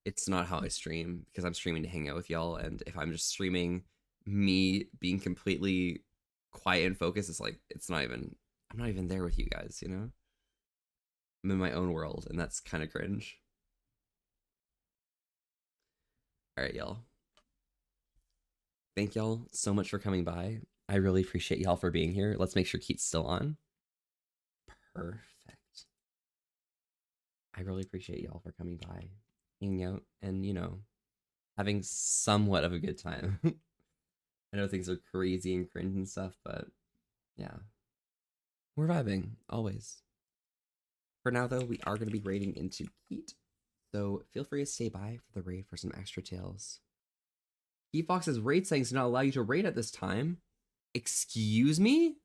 It's not how I stream, because I'm streaming to hang out with y'all, and if I'm just streaming me being completely quiet and focused, it's like, I'm not even there with you guys, you know? I'm in my own world, and that's kind of cringe. All right, y'all. Thank y'all so much for coming by. I really appreciate y'all for being here. Let's make sure Keith's still on. Perfect. I really appreciate y'all for coming by, hanging out, and, you know, having somewhat of a good time. I know things are crazy and cringe and stuff, but yeah. We're vibing, always. For now, though, we are going to be raiding into Heat, so feel free to stay by for the raid for some extra tales. Heat Fox's raid settings do not allow you to raid at this time. Excuse me?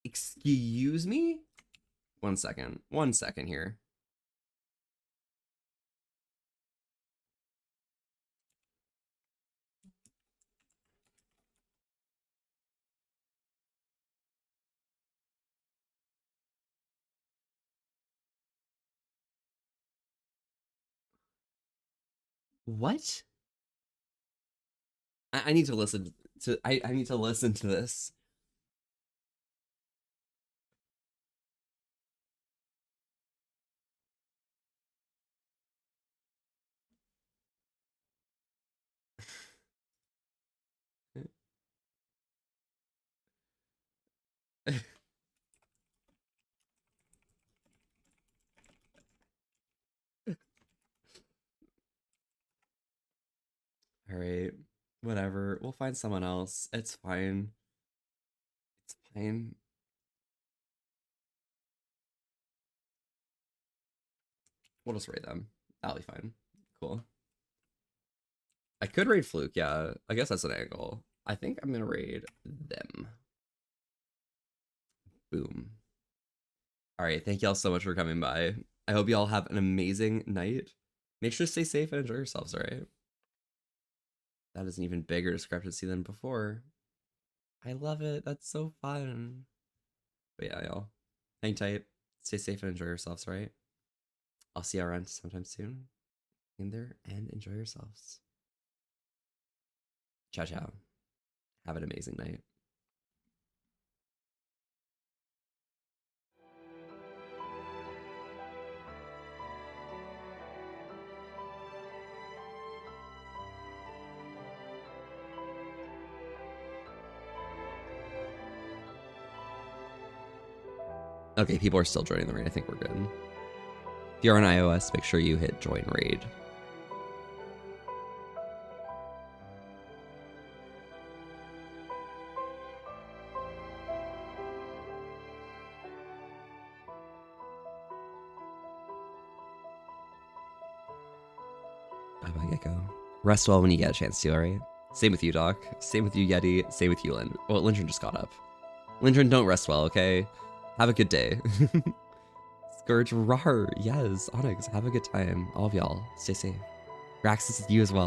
Excuse me? One second here. What? I need to listen to I need to listen to this. All right. Whatever. We'll find someone else. It's fine. It's fine. We'll just raid them. That'll be fine. Cool. I could raid Fluke, yeah. I guess that's an angle. I think I'm gonna raid them. Boom. All right, thank y'all so much for coming by. I hope y'all have an amazing night. Make sure to stay safe and enjoy yourselves, all right? That is an even bigger discrepancy than before. I love it. That's so fun. But yeah, y'all, hang tight, stay safe, and enjoy yourselves, right? I'll see y'all around sometime soon. In there and enjoy yourselves. Ciao, ciao. Have an amazing night. Okay, people are still joining the raid. I think we're good. If you're on iOS, make sure you hit join raid. Bye bye, Gecko. Rest well when you get a chance to, alright? Same with you, Doc. Same with you, Yeti. Same with you, Lin. Well, Lindrin just got up. Lindrin, don't rest well, okay? Have a good day. Scourge, rar. Yes, Onyx, have a good time. All of y'all, stay safe. Raxus, you as well.